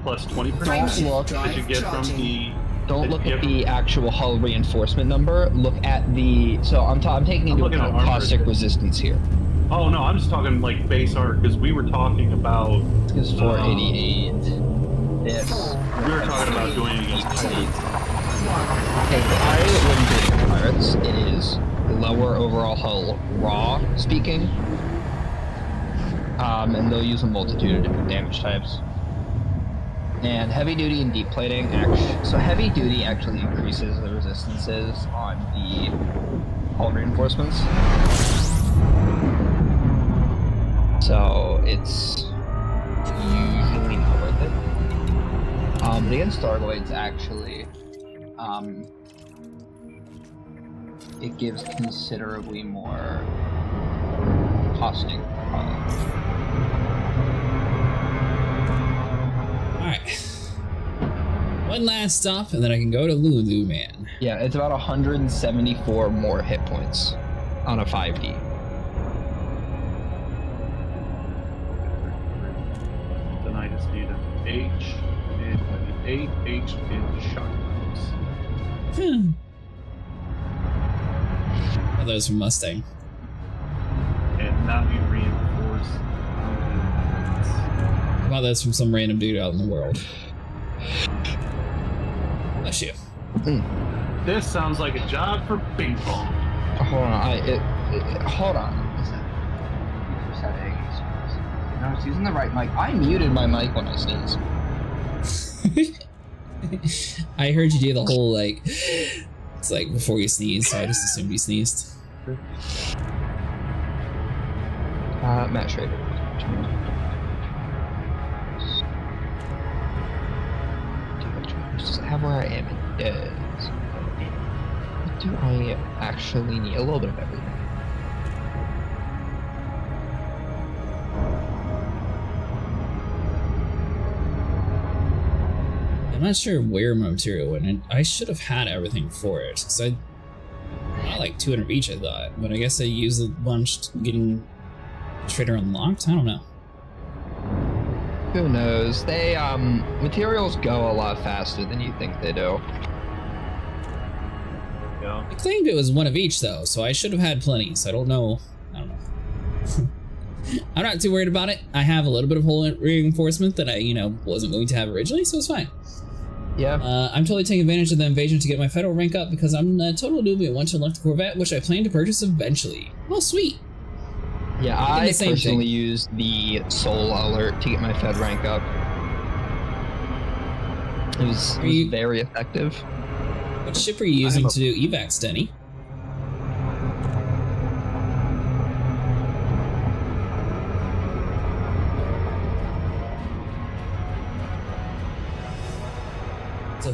plus 20%. Frameshift look, That you drive get from charging. the. Don't look at the actual hull reinforcement number. Look at the. So I'm taking into looking at account armor caustic resistance. resistance here. Oh no, I'm just talking like base art because we were talking about. It's 488. This. We were talking about doing it against pirates. Okay, I wouldn't do it against pirates. It is lower overall hull raw speaking. And they'll use a multitude of different damage types. And heavy duty and deep plating so heavy duty actually increases the resistances on the hull reinforcements. So it's usually not worth it. But against Thargoids actually, it gives considerably more caustic. Alright. One last stop, and then I can go to Lulu Man. Yeah, it's about 174 more hit points on a 5D. Then I just need an H and an 8H in shotguns. Oh, those from Mustang. And not be reinforced. How about those from some random dude out in the world? Bless you. This sounds like a job for ping pong. Hold on, hold on. Settings. No, it's using the right mic. I muted my mic when I sneezed. I heard you do the whole like, it's like before you sneeze, so I just assumed you sneezed. Matt Schrader. Does it have where I am? It does. What do I actually need? A little bit of everything. I'm not sure where my material went, and I should have had everything for it, because I got like 200 each, I thought, but I guess I used a bunch getting Trader unlocked? I don't know. Who knows? They, materials go a lot faster than you think they do. Yeah. I claimed it was one of each, though, so I should have had plenty, so I don't know. I'm not too worried about it. I have a little bit of hull reinforcement that I, wasn't going to have originally, so it's fine. Yeah. I'm totally taking advantage of the invasion to get my federal rank up because I'm a total newbie and want to unlock the Corvette, which I plan to purchase eventually. Oh, sweet. Yeah, I I did the same personally thing. used the soul alert to get my Fed rank up. It was very effective. What ship are you using to do evacs, Denny?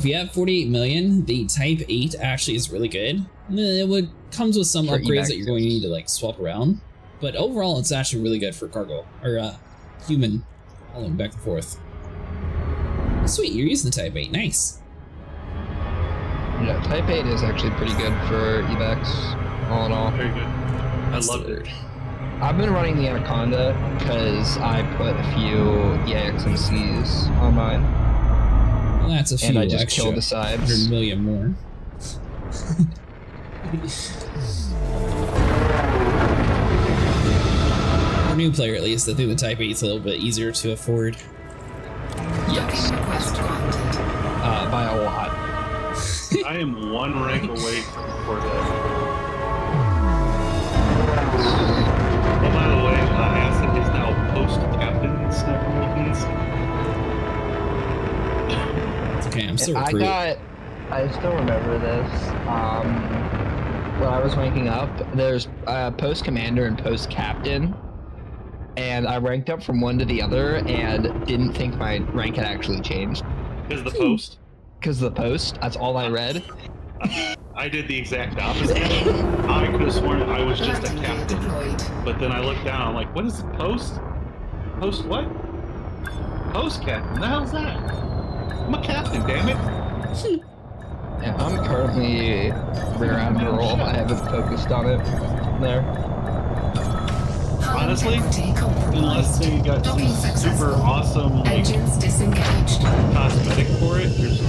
if you have 48 million, the Type 8 actually is really good. It comes with some For upgrades evac that you're going to need to like swap around. But overall, it's actually really good for cargo, or human hauling back and forth. Sweet, you're using the Type 8, nice. Yeah, Type 8 is actually pretty good for evacs, all in all. Very good. I loved it. I've been running the Anaconda because I put a few EXMCs on mine. Well, that's a few and I just extra, killed the sides. 100 million more. For a new player, at least, I think the Type 8 is a little bit easier to afford. Yes. Request granted. By a lot. I am one rank away for that. Oh, by the way, Acid is now post-captain in Sniper. It's okay, I'm still recruit. I still remember this. When I was ranking up, there's post-commander and post-captain. And I ranked up from one to the other and didn't think my rank had actually changed. Because of the post? Because of the post. That's all I read. I did the exact opposite. I could have sworn I was just a captain. But then I looked down, I'm like, what is it, post? Post what? Post captain? The hell's that? I'm a captain, damn it. Yeah, I'm currently Rear Admiral. I haven't focused on it there. Honestly, unless they got some super awesome like, Engines disengaged. cosmetic for it, there's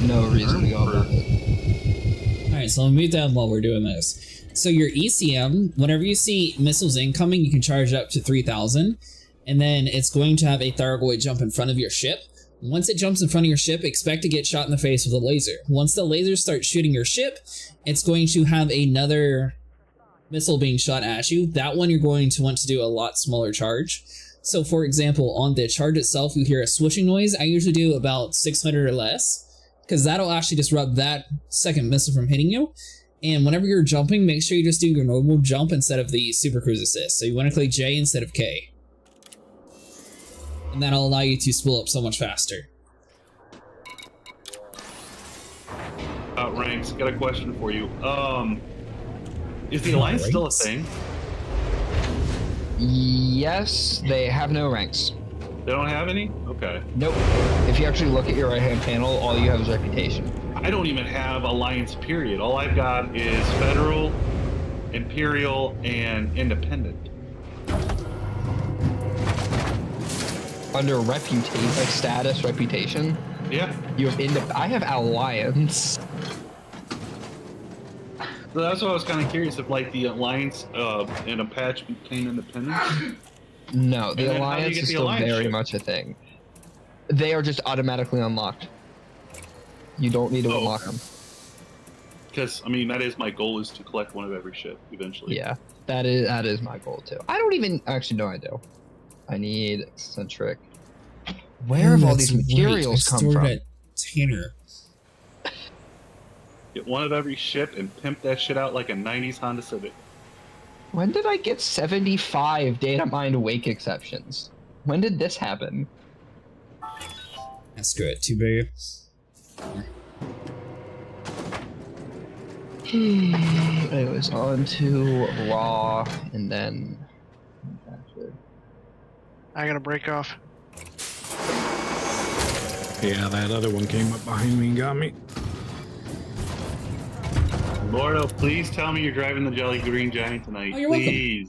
No reason to go about it. Alright, so I'll mute that while we're doing this. So your ECM, whenever you see missiles incoming, you can charge it up to 3,000. And then it's going to have a Thargoid jump in front of your ship. Once it jumps in front of your ship, expect to get shot in the face with a laser. Once the laser starts shooting your ship, it's going to have another missile being shot at you. That one you're going to want to do a lot smaller charge. So for example, on the charge itself, you hear a swishing noise. I usually do about 600 or less, because that'll actually disrupt that second missile from hitting you. And whenever you're jumping, make sure you just do your normal jump instead of the Super Cruise Assist. So you want to click J instead of K. And that'll allow you to spool up so much faster. Outranks, got a question for you. Is the Alliance still a thing? Yes, they have no ranks. They don't have any? Okay. Nope. If you actually look at your right-hand panel, all you have is reputation. I don't even have Alliance, period. All I've got is Federal, Imperial, and Independent. Under reputation, like status, reputation. Yeah. You have I have Alliance. So that's why I was kind of curious if, like, the Alliance in a patch became Independent. No, the And then how do you Alliance get is the still Alliance very ship? much a thing. They are just automatically unlocked. You don't need to unlock them. Because, I mean, that is my goal, is to collect one of every ship eventually. Yeah, that is my goal too. I don't even actually know I do. I need eccentric. Where have all these materials come from? At Tanner. Get one of every ship and pimp that shit out like a 90s Honda Civic. When did I get 75 data mined wake exceptions? When did this happen? That's good, too big. It was on to raw and then. I gotta break off. Yeah, that other one came up behind me and got me. Lordo, please tell me you're driving the Jelly Green Giant tonight. Oh, you're please.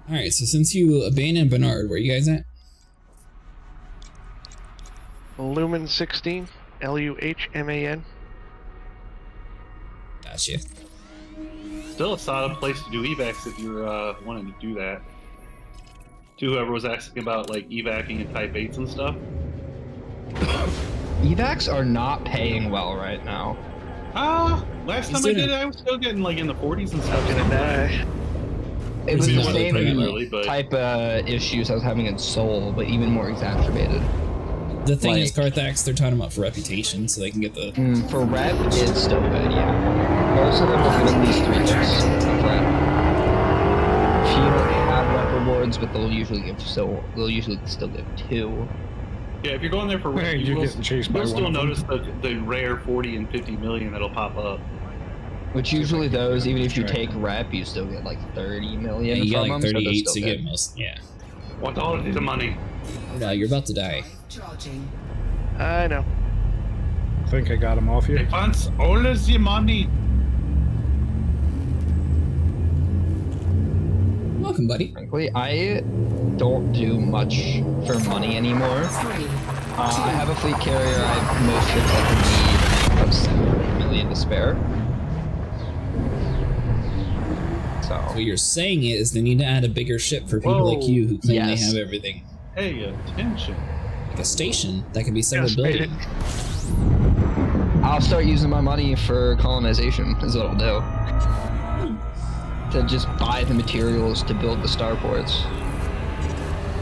Alright, so since you abandoned Bernard, where are you guys at? Lumen 16, Luhman. Gotcha. Still a solid place to do evacs if you're wanting to do that. To whoever was asking about like evacing and Type 8s and stuff. Evacs are not paying well right now. Last time I did it, I was still getting like in the 40s and stuff. Gonna die. It was I mean, the it wasn't same regularly, but- type issues I was having in Seoul, but even more exacerbated. The thing is, Like- Carthax, they're talking about for reputation, so they can get the... For rep, it's still good, yeah. Most of them will get at least 3 hits of rep. If you don't have rep rewards, but they'll usually still give 2. Yeah, if you're going there for Hey, rep, you're getting chased by you'll one still of them. notice the rare 40 and 50 million that'll pop up. Which usually those, even if you Distracted. take rep, you still get like 30 Yeah, million you get from like them, so they're 38 still to good. get most. Yeah. Want all of the money? No, you're about to die. Charging. I know. I think I got him off He you. wants all of the money. Welcome, buddy. Frankly, I don't do much for money anymore. 3, I have a fleet carrier. I have most ships I can need about 7 million to spare. So, What you're saying is they need to add a bigger ship for people Whoa. like you who claim Yes. they have everything. Hey, attention. Like a station that can be several Yes, made it. billion. I'll start using my money for colonization, is what I'll do. To just buy the materials to build the starports.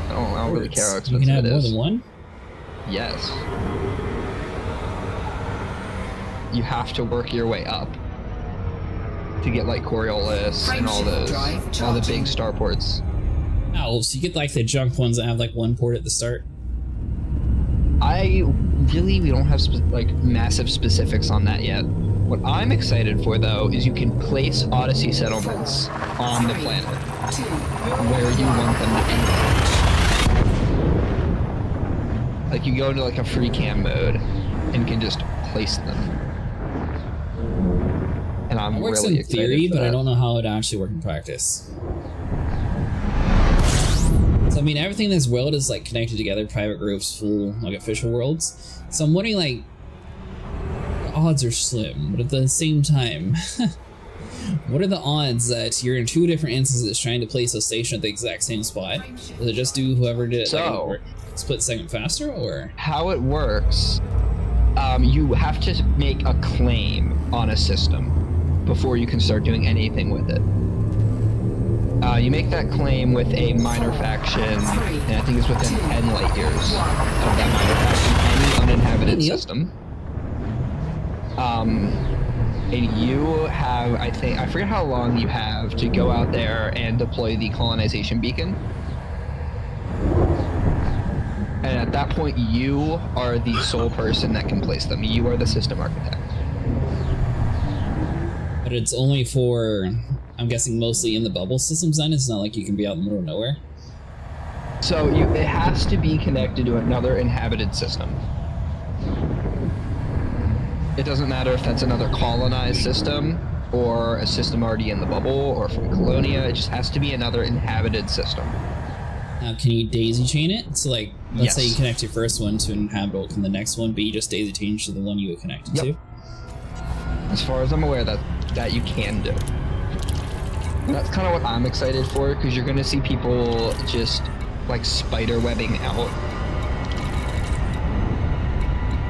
I don't really care how You expensive can have it more is. than one? Yes. You have to work your way up to get like Coriolis and all those, all the big starports. Oh, so you get like the junk ones that have like one port at the start? We don't have like massive specifics on that yet. What I'm excited for though is you can place Odyssey settlements on the planet 2, where you want them to be. Like you go into like a free cam mode and can just place them. And I'm It works really in excited theory, for but I that. don't know how it actually works in practice. So I mean, everything in this world is like connected together, private groups, full like official worlds. So I'm wondering like, the odds are slim, but at the same time, what are the odds that you're in 2 different instances trying to place a station at the exact same spot? Does it just do whoever did it So- like, split second faster, or? How it works, you have to make a claim on a system before you can start doing anything with it. You make that claim with a minor faction, and I think it's within 10 light years of that minor faction, any uninhabited system. And you have, I forget how long you have to go out there and deploy the colonization beacon. And at that point, you are the sole person that can place them. You are the system architect. But it's only for, I'm guessing, mostly in the bubble systems then? It's not like you can be out in the middle of nowhere? So it has to be connected to another inhabited system. It doesn't matter if that's another colonized system, or a system already in the bubble, or from Colonia. It just has to be another inhabited system. Now, can you daisy chain it? So, like, let's say Yes. you connect your first one to an inhabitable, can the next one be just daisy chained to the one you were connected Yep. to? As far as I'm aware, that you can do. And that's kind of what I'm excited for, because you're going to see people just, like, spider webbing out.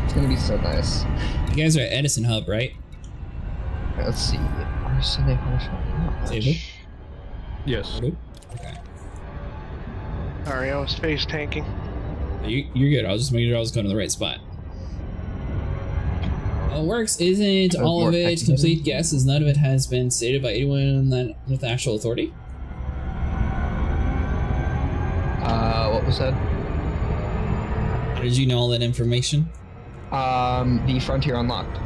It's going to be so nice. You guys are at Edison Hub, right? Let's see. Arsenic, Table? Yes. Okay. Sorry, I was face tanking. You're good. I was just making sure I was going to the right spot. How it works isn't all of it complete guesses. None of it has been stated by anyone with actual authority. What was that? How did you know all that information? The Frontier Unlocked.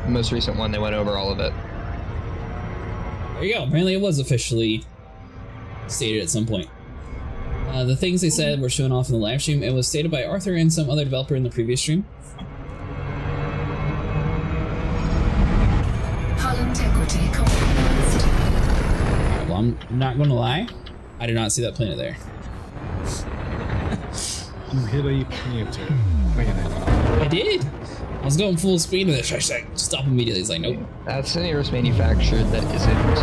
The most recent one, they went over all of it. There you go. Apparently it was officially stated at some point. The things they said were shown off in the live stream. It was stated by Arthur and some other developer in the previous stream. hull integrity compromised. Alright, well, I'm not going to lie. I did not see that planet there. You hit a planter. I did. I was going full speed with it. I stop immediately. He's like, nope. That's the nearest manufactured that isn't the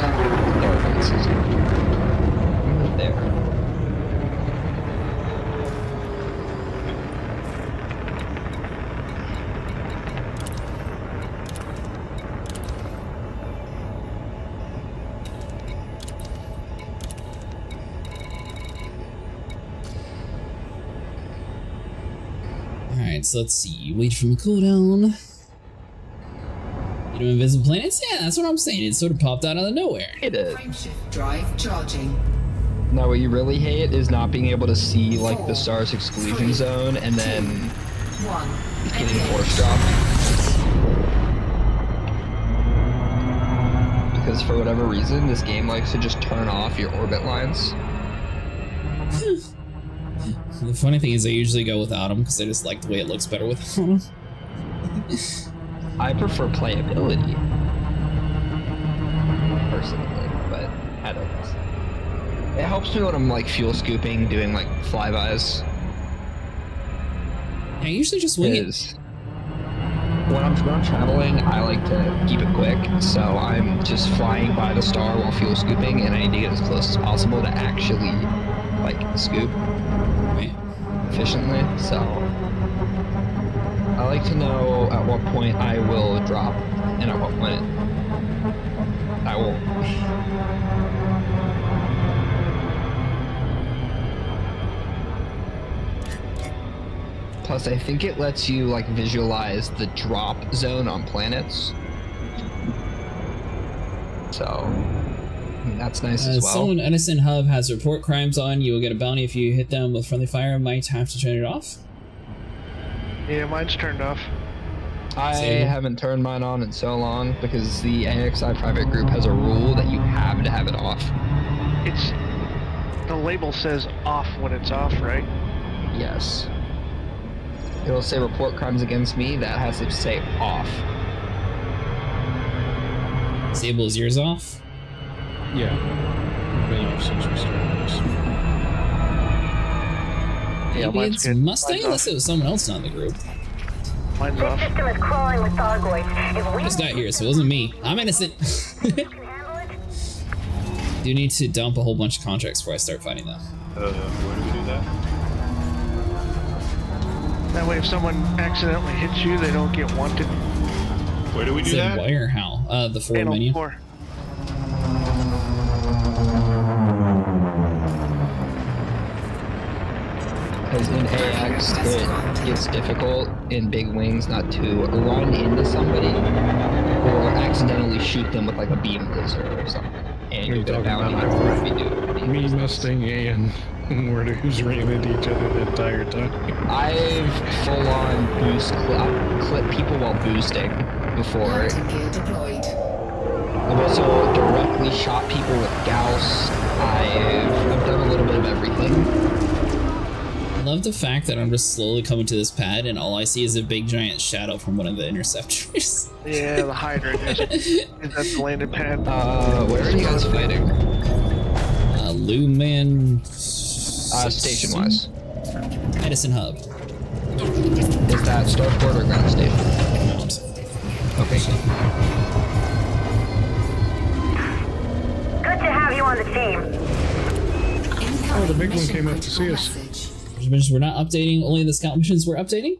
Darklight system. Right there. Alright, so let's see. Wait for my cooldown. You know, invisible planets? Yeah, that's what I'm saying. It sort of popped out of nowhere. It is. Frameshift drive charging. Now, what you really hate is not being able to see like the star's exclusion zone and then getting force dropped. Because for whatever reason, this game likes to just turn off your orbit lines. The funny thing is I usually go without them because I just like the way it looks better without them. I prefer playability. Personally, but I don't know. It helps me when I'm like fuel scooping, doing like flybys. I usually just wing it. When I'm traveling, I like to keep it quick, so I'm just flying by the star while fuel scooping, and I need to get as close as possible to actually like scoop efficiently. So I like to know at what point I will drop and at what point I won't. Plus, I think it lets you like visualize the drop zone on planets. So that's nice as well. Someone Edison Hub has report crimes on. You will get a bounty if you hit them with friendly fire. Might have to turn it off. Yeah, mine's turned off. I haven't turned mine on in so long because the AXI private group has a rule that you have to have it off. It's the label says off when it's off, right? Yes. It'll say report crimes against me. That has to say off. Sable, is yours off? Yeah. Been off since we started this. Yeah, maybe mine's it's good. Mustang, unless it was someone else not in the group. Mine's This off. system is crawling with Thargoids. If we Just got here, so it wasn't me. I'm innocent. can handle it, Do need to dump a whole bunch of contracts before I start fighting them. Where do we do that? That way, if someone accidentally hits you, they don't get wanted. Where do we do Said that? why or how? The forward Panel menu. 4. Because in AX, it gets difficult in big wings not to run into somebody or accidentally shoot them with like a beam laser or something. And What are you you get a talking bounty about? if you do. Me, Mustang, and who's ran into each other the entire time. I've full-on clip people while boosting before. Landing gear deployed. I've also directly shot people with Gauss. I've done a little bit of everything. I love the fact that I'm just slowly coming to this pad and all I see is a big giant shadow from one of the interceptors. Yeah, the Hydra. Is that the landing pad? Where are you guys fighting? Lumen... Station-wise. Edison Hub. Is that starport or ground station? Okay. good to have you on the team. Oh, the big one came up to see us. Missions we're not updating, only the scout missions we're updating.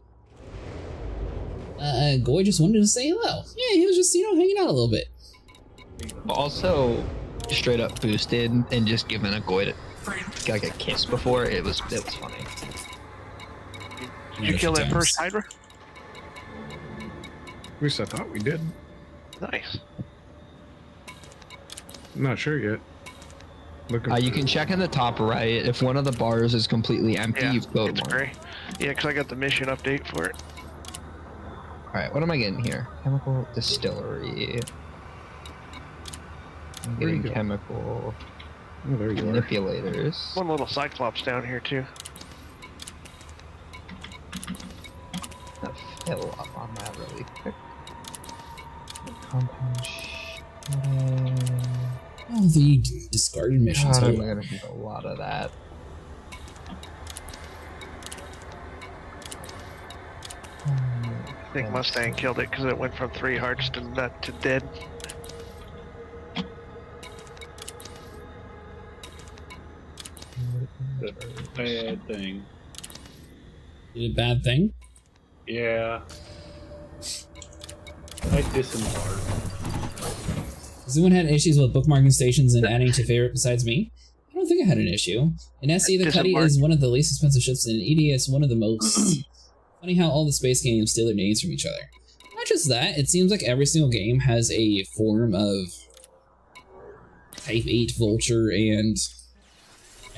Goy just wanted to say hello. Yeah, he was just, hanging out a little bit. Also, straight up boosted and just given a Goy like a kiss before. It was funny. Did you kill that first Hydra? At least I thought we did. Nice. I'm not sure yet. You can check in the top right. If one of the bars is completely empty, Yeah, you've killed it's one. gray. Yeah, because I got the mission update for it. Alright, what am I getting here? Chemical distillery. I'm Where you getting go? chemical Oh, there you are. manipulators. One little Cyclops down here, too. Gonna fill up on that really quick. Compound Oh, the discarded missions. God, I'm gonna need a lot of that. I think Mustang killed it because it went from 3 hearts to nut to dead. The bad thing. Did a bad thing? Yeah. I disembarked. Has anyone had issues with bookmarking stations and adding to favorite besides me? I don't think I had an issue. In SE, the Cuddy is one of the least expensive ships, and in ED is one of the most. Funny how all the space games steal their names from each other. Not just that, it seems like every single game has a form of Type 8 Vulture and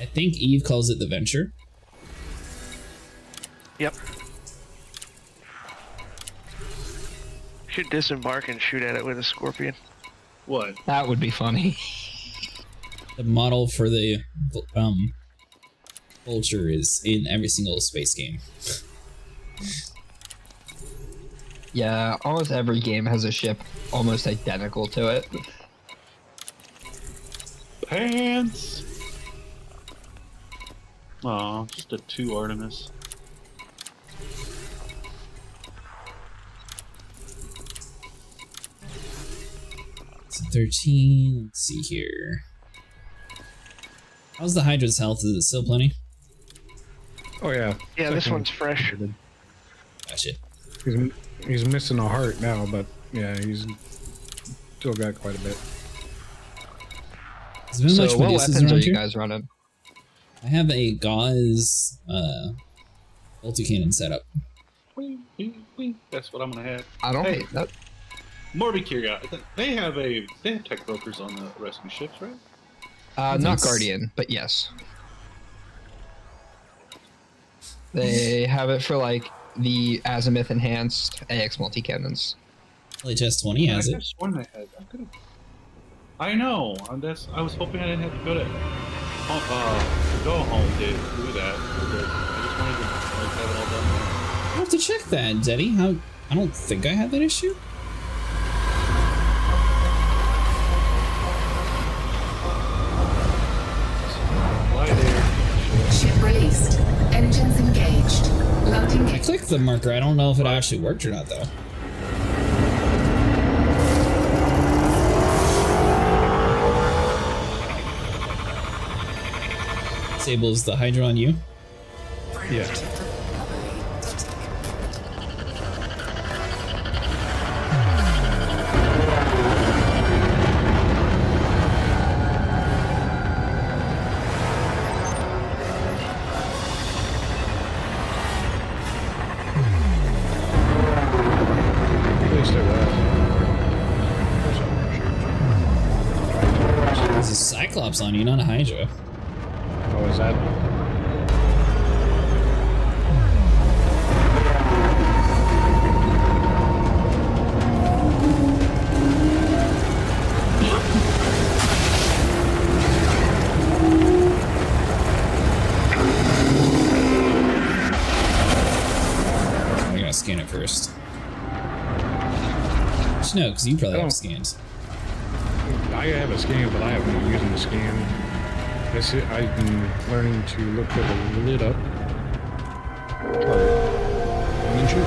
I think Eve calls it the Venture. Yep. Should disembark and shoot at it with a scorpion. What? That would be funny. The model for the Vulture is in every single space game. Yeah, almost every game has a ship almost identical to it. Pants! Aw, just a 2 Artemis. So 13, let's see here. How's the Hydra's health? Is it still plenty? Oh yeah. Yeah, this one's fresh. Gotcha. He's missing a heart now, but yeah, he's still got quite a bit. Has there been much So what Medusas weapons are around you here? guys running? I have a Gauze multi-cannon setup. Wing, wing, wing. That's what I'm gonna have. I don't Hey. hate that. Morbid Curiosity. They have tech brokers on the rescue ships, right? Not Thanks. Guardian, but yes. They have it for like the Azimuth enhanced AX multi-cannons. LHS 20 has I it. could have sworn they had. I know. I was hoping I didn't have to go to go home to do that. I just wanted to like, have it all done there. I'll have to check that, Zeddy. I don't think I had that issue. Why there? Ship released. Engines engaged. Loading. I clicked the marker. I don't know if it actually worked or not, though. Disables the Hydra on you. Yeah. At least it was. There's a Cyclops on you, not a Hydra. Oh, is that? I gotta scan it first. No, because you probably have scans. I have a scan, but I haven't been using the scan. I've been learning to look for the lid up. And then shoot.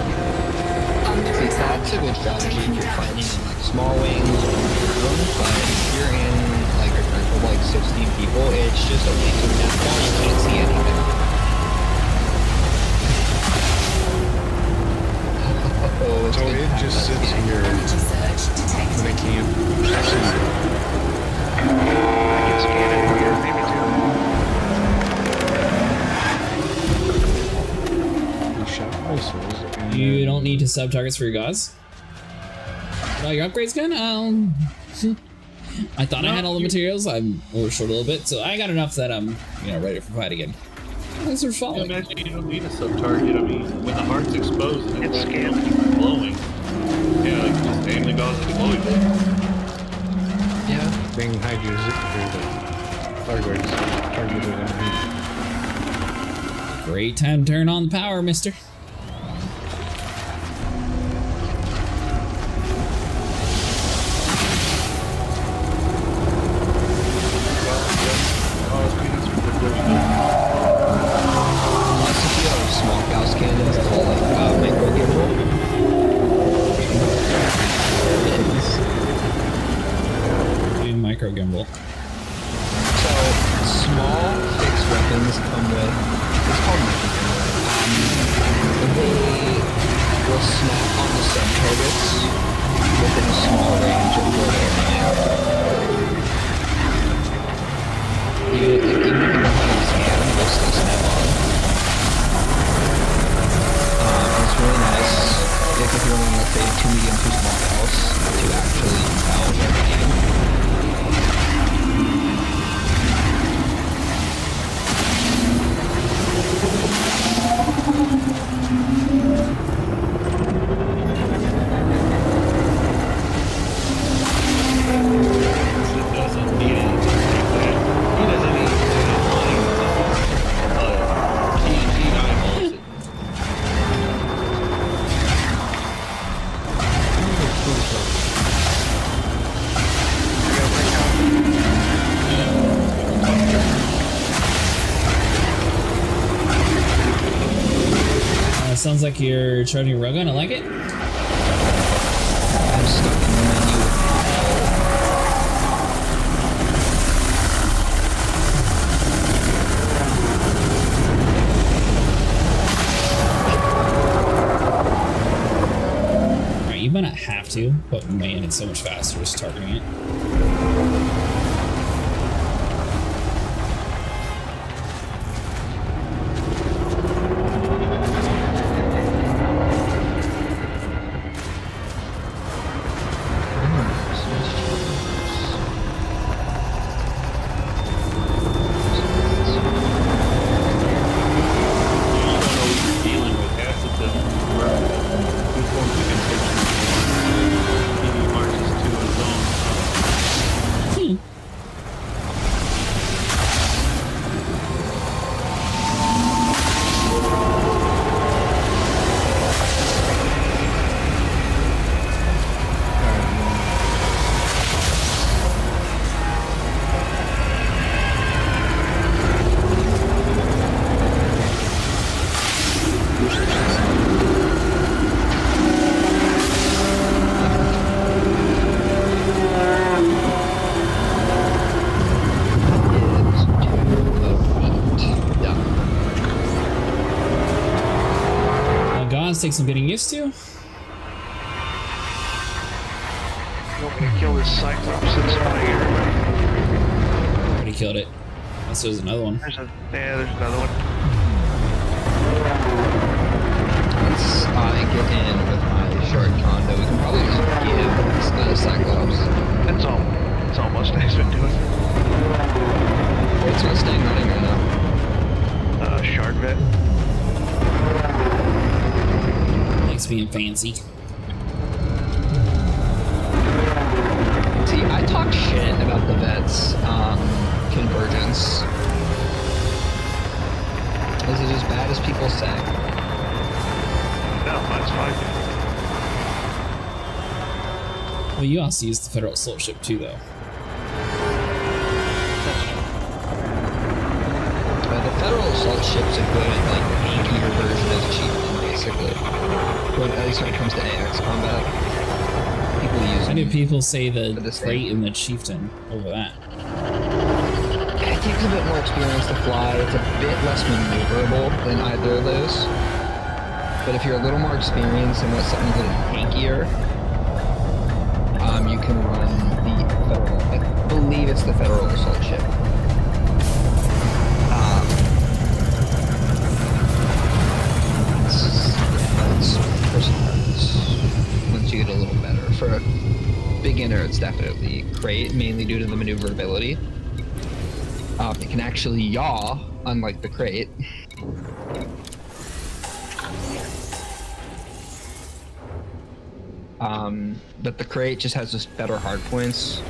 See, that's a good strategy if you're fighting in like small wings or rooms, but if you're in like a group of like 16 people, it's just a waste of that while you can't see anything. Oh, it's So good to it have just that sits scan. here Energy surge detected. and I can't see. I can scan it if you need me to. He shot missiles. And You then- don't need to sub targets for your gods. Well, your upgrades gun? I thought I had all the materials. I'm short a little bit, so I got enough that I'm, ready for fight again. Thanks for I following. imagine you don't need a sub-target. I mean, when the heart's exposed and It's it's scanned. glowing, yeah, like just aim the gauze at the glowing bit. Yeah. Being Hydra's targeted on him. Great time to turn on the power, mister. Unless if you have small Gauss cannons called like micro gimbal. Doing micro gimbal. So small fixed weapons come with it's called micro gimbal. They will snap on the sub targets within a small range of where they are. Even if you don't have a scan, they'll still snap on. It's really nice if you're running, let's say, 2 medium, 2 small house to actually tell where the game. Sounds like you're charging your railgun. I like it. I'm stuck in the menu. Alright, you might not have to, but man, it's so much faster just targeting it. Take some getting used to. You want me to kill this Cyclops that's spying everybody? Already killed it. Unless there's another one. There's another one. Let's get in with my short condo. We can probably just give the Cyclops. It's almost nice to do it. What's Mustang running right now? Shard vet. Likes being fancy. See, I talk shit about the vets convergence. Is it as bad as people say? No, that's fine. Well, you also use the Federal Assault Ship too, though. The Federal Assault Ship's a good, like, tankier version of Chieftain, basically. But at least when it comes to AX combat, people use. Why do people say the the Freight and the Chieftain over that? It takes a bit more experience to fly. It's a bit less maneuverable than either of those. But if you're a little more experienced and want something a little tankier, you can run the Federal. I believe it's the Federal Assault Ship. Once you get a little better. For a beginner, it's definitely great, mainly due to the maneuverability. It can actually yaw, unlike the crate. But the crate just has just better hard points.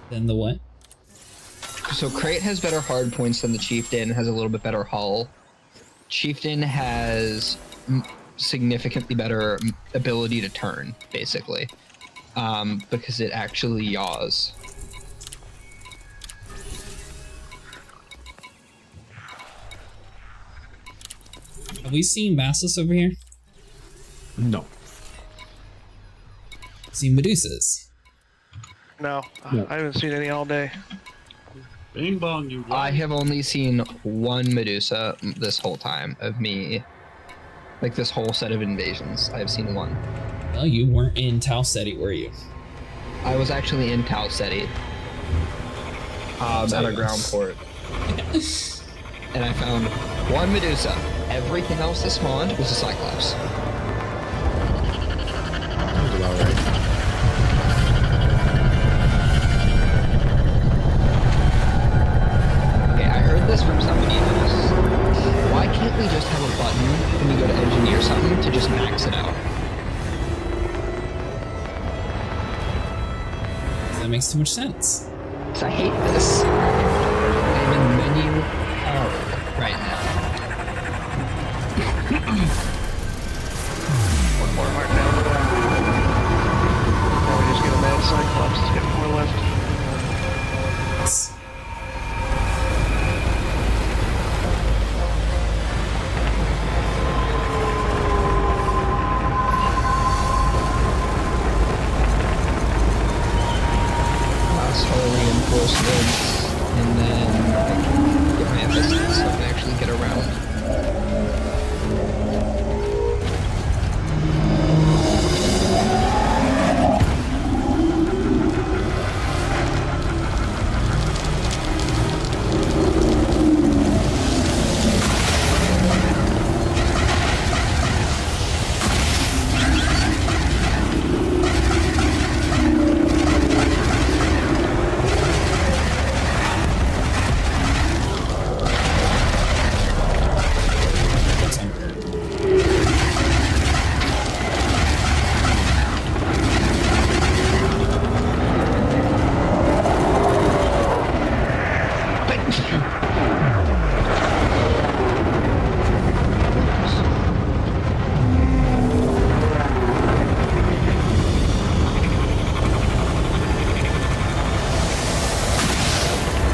Then the what? So crate has better hard points than the Chieftain, has a little bit better hull. Chieftain has significantly better ability to turn, basically, because it actually yaws. Have we seen Basilisk over here? No. Seen Medusas? No, I haven't seen any all day. Bing bong, you I have only seen one Medusa this whole time of me. Like this whole set of invasions, I've seen one. Well, you weren't in Tau Ceti, were you? I was actually in Tau Ceti. At a ground port. And I found one Medusa. Everything else that spawned was a Cyclops. Sounds about right. Okay, I heard this from somebody else. Why can't we just have a button when we go to engineer something to just max it out? That makes too much sense. Because I hate this. I'm in menu hell right now. One more heart now. Now we just get a mad Cyclops. Let's get 4 left. close woods, and then I can get my FSD so I can actually get around.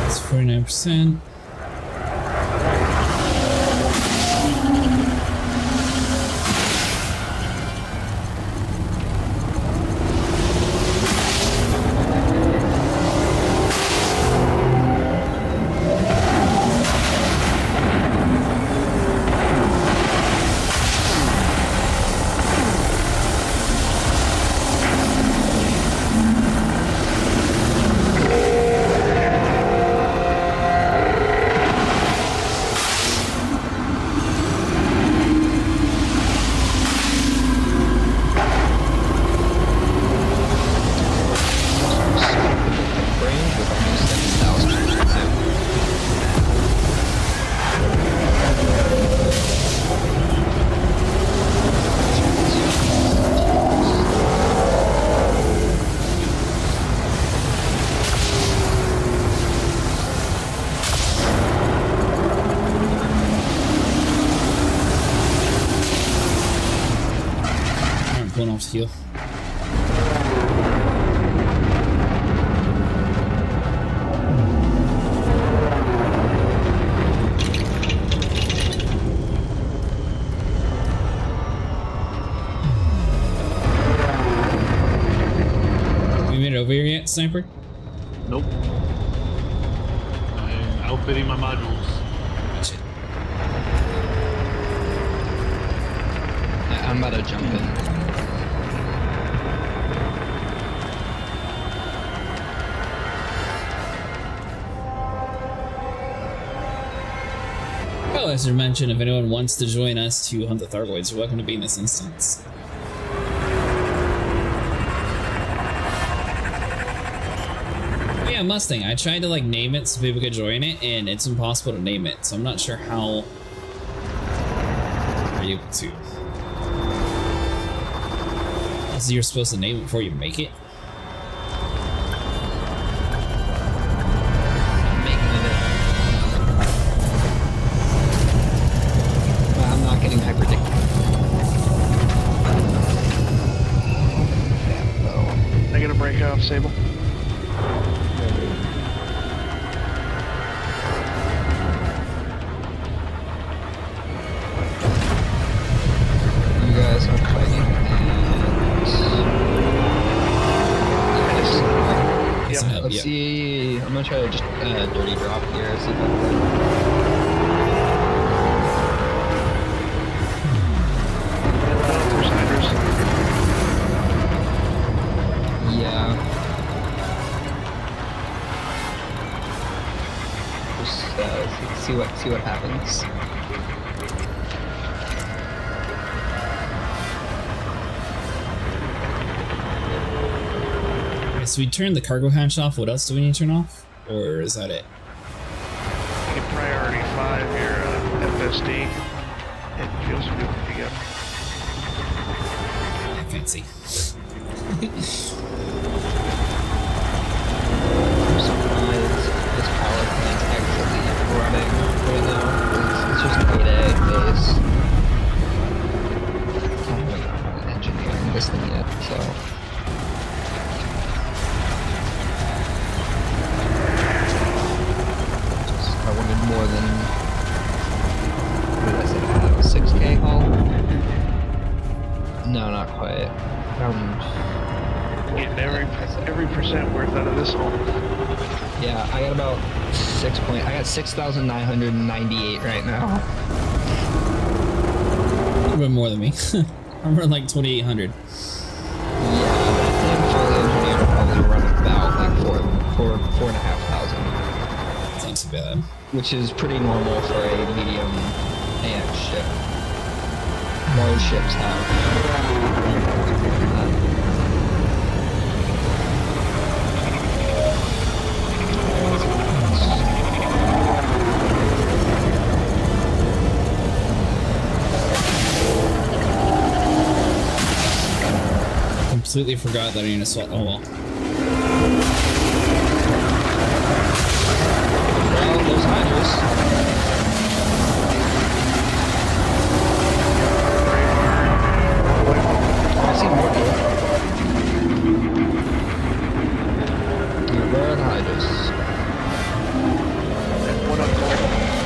It's 49%. Going off heal. We made it over here yet, Sniper? Nope. I'm outfitting my modules. Gotcha. Yeah, I'm about to jump in. Oh, as I mentioned, if anyone wants to join us to hunt the Thargoids, you're welcome to be in this instance. Yeah, Mustang. I tried to like name it so people could join it, and it's impossible to name it, so I'm not sure how are you able to. So you're supposed to name it before you make it? Sable. You guys are fighting and... Yep. Let's see. I'm gonna try to just dirty drop here. See if I can... Yeah. Just see what happens. Okay, so we turned the cargo hatch off. What else do we need to turn off? Or is that it? Get priority 5 here, FSD. It feels good to go. Fancy. I'm surprised this power plant's actually running right now. It's just an 8A base. I haven't engineered this thing yet, so. I wanted more than, what did I say, 6K hull? No, not quite. Getting every percent worth out of this hole. Yeah, I got about I got 6,998 right now. A little bit more than me. I'm running like 2,800. Yeah, that thing fully engineered will probably run about like 4,500. It's not too bad. Which is pretty normal for a medium AX ship. Most ships have. Completely forgot that I need to swap. Oh well. Well, there's hydras. I see more dude. Where are the hydras? What up,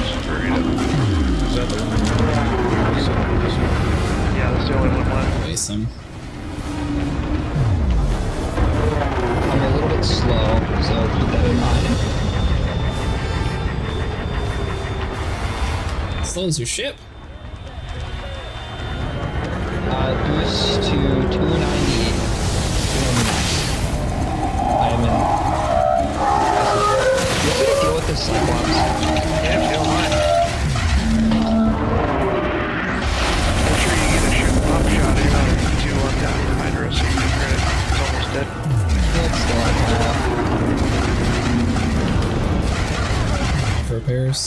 just hurried up. Is that the one? Yeah, that's the only one left. Waste some. I'm a little bit slow, so keep that in mind. Slows your ship. Boost to 298. I am in. You want me to deal with this Cyclops? Yeah, if you don't mind. Make sure you get a ship pop shot in on to on down the Hydra so you can credit. It's almost dead. It's still on top. For repairs.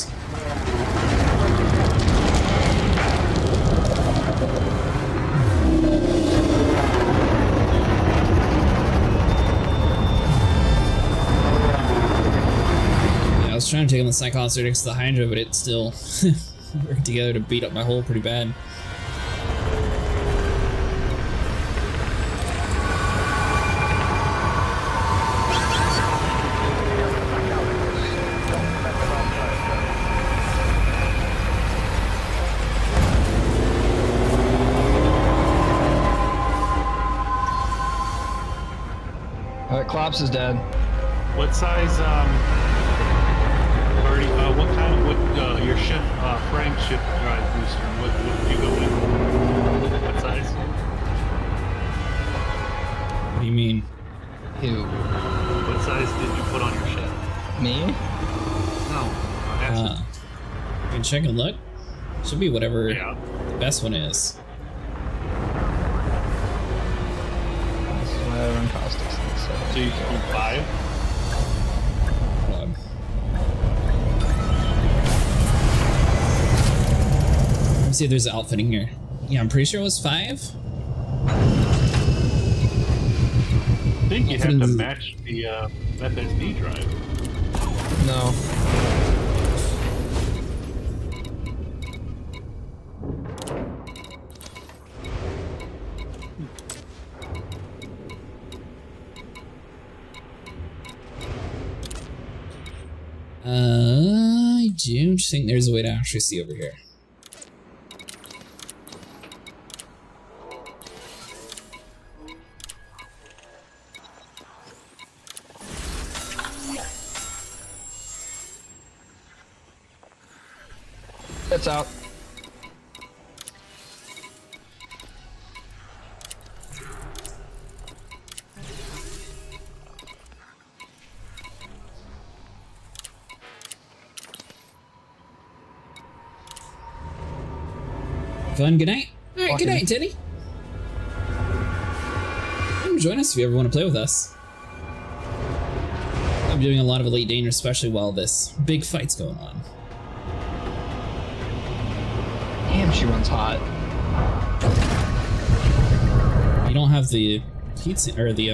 Yeah, I was trying to take on the Cyclops next to the Hydra, but it still worked together to beat up my hull pretty bad. Alright, Klops is dead. What size, Birdie, what kind of, your ship, frame ship drive booster, what did you go with? What size? What do you mean? Who? What size did you put on your ship? Me? No. You can check and look. Should be whatever Yeah. the best one is. This is why I run caustics. So you can do 5? Hold on. Let me see if there's an outfitting here. Yeah, I'm pretty sure it was 5. I think you have to Outfitting's- match the FSD drive. No. I do think there's a way to actually see over here. It's out. Fun, good night. Alright, Walking. good night, Teddy. Come join us if you ever want to play with us. I'm doing a lot of Elite Dangerous, especially while this big fight's going on. Damn, she runs hot. You don't have the heat or the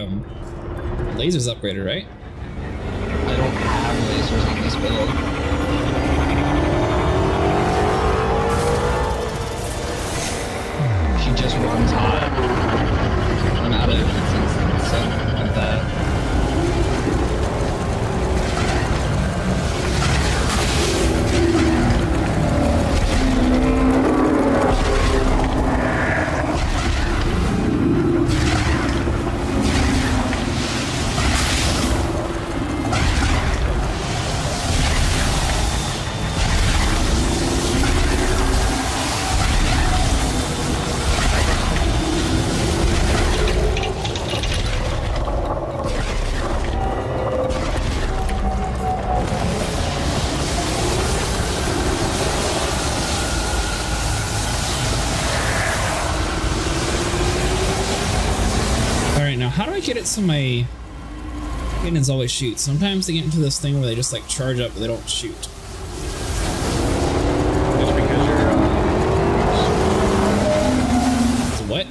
lasers upgraded, right? I don't have lasers on this build. She just runs hot. I'm out of instances, so like that. Now, how do I get it so my cannons always shoot? Sometimes they get into this thing where they just like charge up, but they don't shoot. It's because you're So what?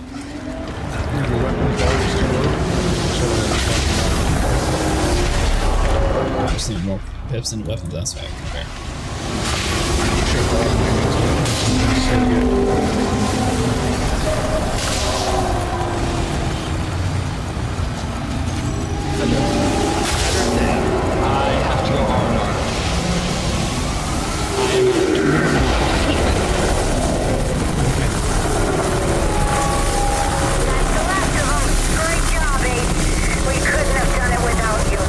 your weapon's always too low. I just need more pips and weapons aspect. Okay. I have to go R&R. Great job, Ace. We couldn't have done it without you.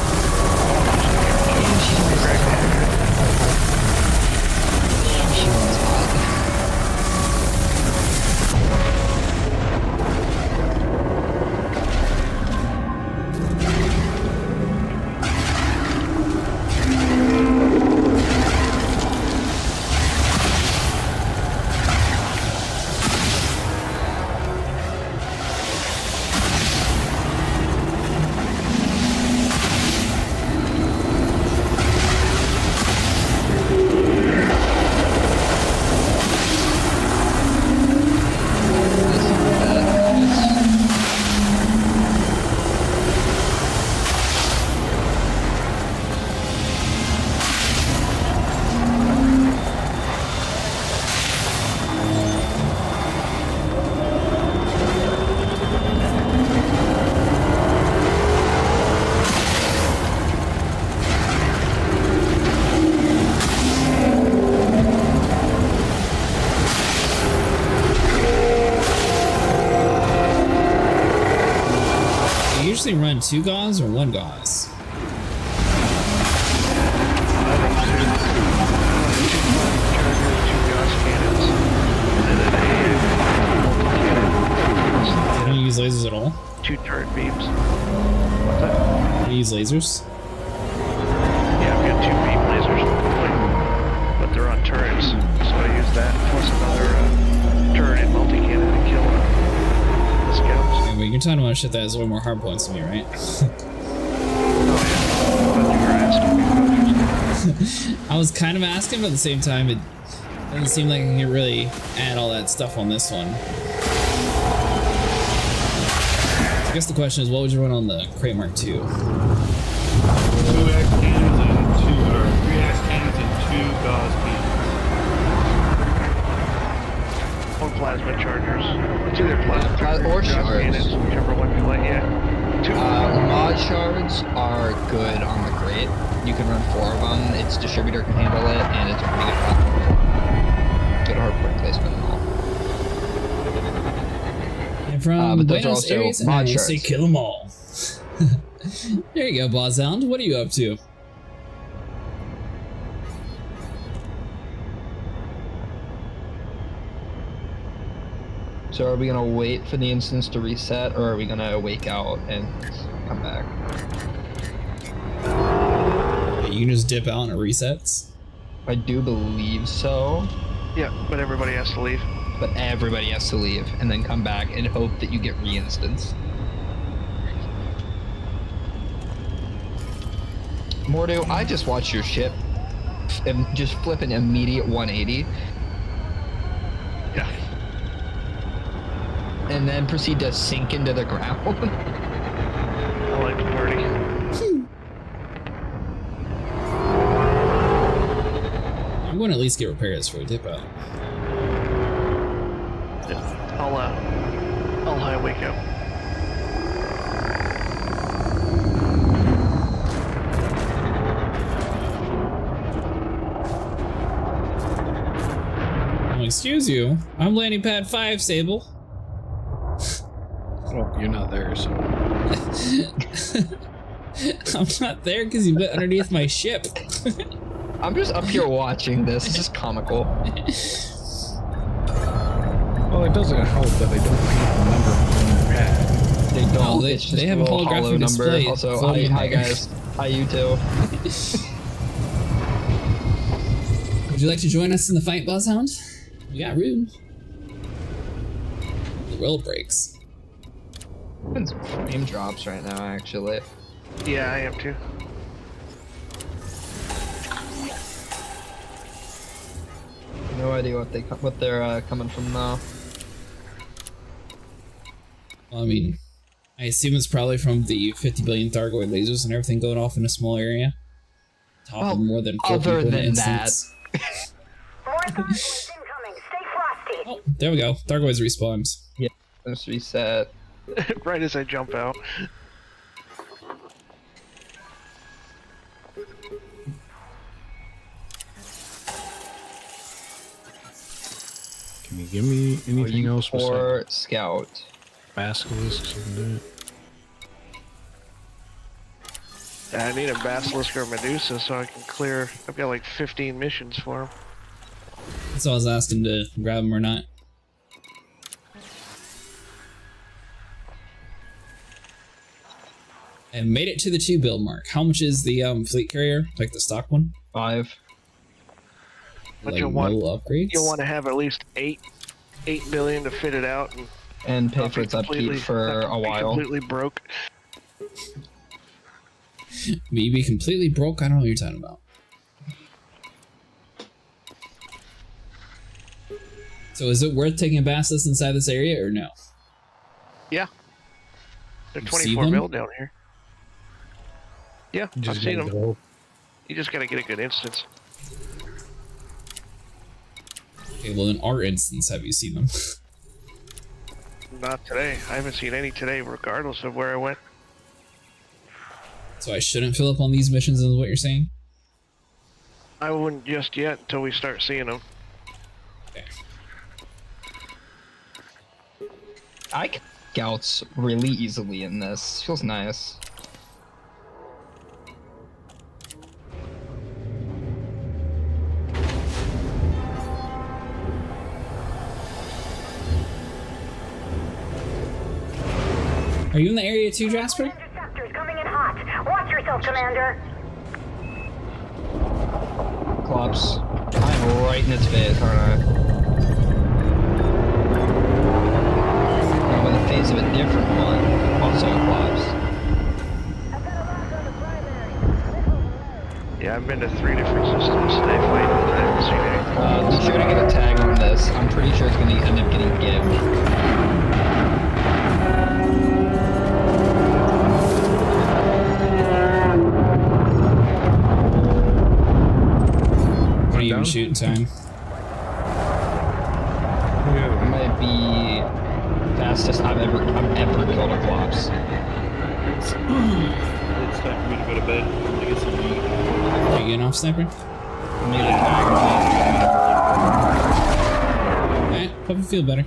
Usually run 2 gauze or 1 gauze. They don't use lasers at all? 2 turret beams. What's that? They use lasers? Yeah, I've got 2 beam lasers, but they're on turrets, so I use that plus another turret and multi-cannon to kill the scouts. Okay, but you're talking about shit that has way more hard points than me, right? I was kind of asking, but at the same time, it doesn't seem like I can really add all that stuff on this one. I guess the question is, what would you run on the Crate Mark II? 2x cannons and 3x cannons and 2 gauze beams. 1 plasma chargers. It's either plasma chargers or gauze shards. cannons, whichever one you like. Yeah. 2. Mod shards are good on the Crate. You can run 4 of them. Its distributor can handle it, and it's a pretty good platform. Good hardpoint placement and all. And from but those are Buenos also Aires, and mod I shards. say kill them all. There you go, Bozound. What are you up to? So are we gonna wait for the instance to reset, or are we gonna wake out and come back? You can just dip out and it resets? I do believe so. Yeah, but everybody has to leave. But everybody has to leave and then come back and hope that you get re-instanced. Mordo, I just watched your ship and just flip an immediate 180. Yeah. And then proceed to sink into the ground. I like to party. I'm going to at least get repairs before we dip out. I'll high wake up. Excuse you, I'm landing pad 5, Sable. Well, you're not there, so. I'm not there because you went underneath my ship. I'm just up here watching this. It's just comical. Well, it doesn't help that they don't paint the number on the pad. They don't. No, it's just they have a little holographic hollow display number. Also, floating in hi there. guys. Hi you too. Would you like to join us in the fight, Buzzhound? We got room. The road breaks. Having some frame drops right now, actually. Yeah, I am too. No idea what they're coming from though. Well, I mean, I assume it's probably from the 50 billion Thargoid lasers and everything going off in a small area. Top of more than 4 other people in an than that. instance. More Thargoids incoming. Stay frosty. Oh, there we go. Thargoids respawns. Yeah, let's reset. Right as I jump out. Can you give me anything else Or besides scout. basilisks and that? I need a basilisk or Medusa so I can clear. I've got like 15 missions for him. So I was asking to grab them or not. And made it to the 2 build mark. How much is the fleet carrier? Like the stock one? 5. But Like you'll want no upgrades? you'll want to have at least 8 billion to fit it out And pay not for be its upkeep completely- for not a be while. Completely broke. Me be completely broke? I don't know what you're talking about. So is it worth taking a basilisk inside this area or no? Yeah. They're You see 24 them? mil down here. Yeah, I've Just seen gotta them. go. You just gotta get a good instance. Okay, well in our instance, have you seen them? Not today. I haven't seen any today, regardless of where I went. So I shouldn't fill up on these missions is what you're saying? I wouldn't just yet until we start seeing them. Okay. I can scouts really easily in this. Feels nice. Are you in the area too, Jasper? Interceptors coming in hot. Watch yourself, Commander. Clops. I'm right in its face, aren't I? I'm in the face of a different one. Also Clops. Yeah, I've been to 3 different systems today fighting, and I haven't seen anything. Be sure to get a tag on this. I'm pretty sure it's gonna end up getting gibbed. What are you even shooting time? It might be fastest I've ever killed a Clops. It's time for me to go to bed. I get some meat. Are you getting off, Sniper? Maybe the tag. Alright, hope you feel better.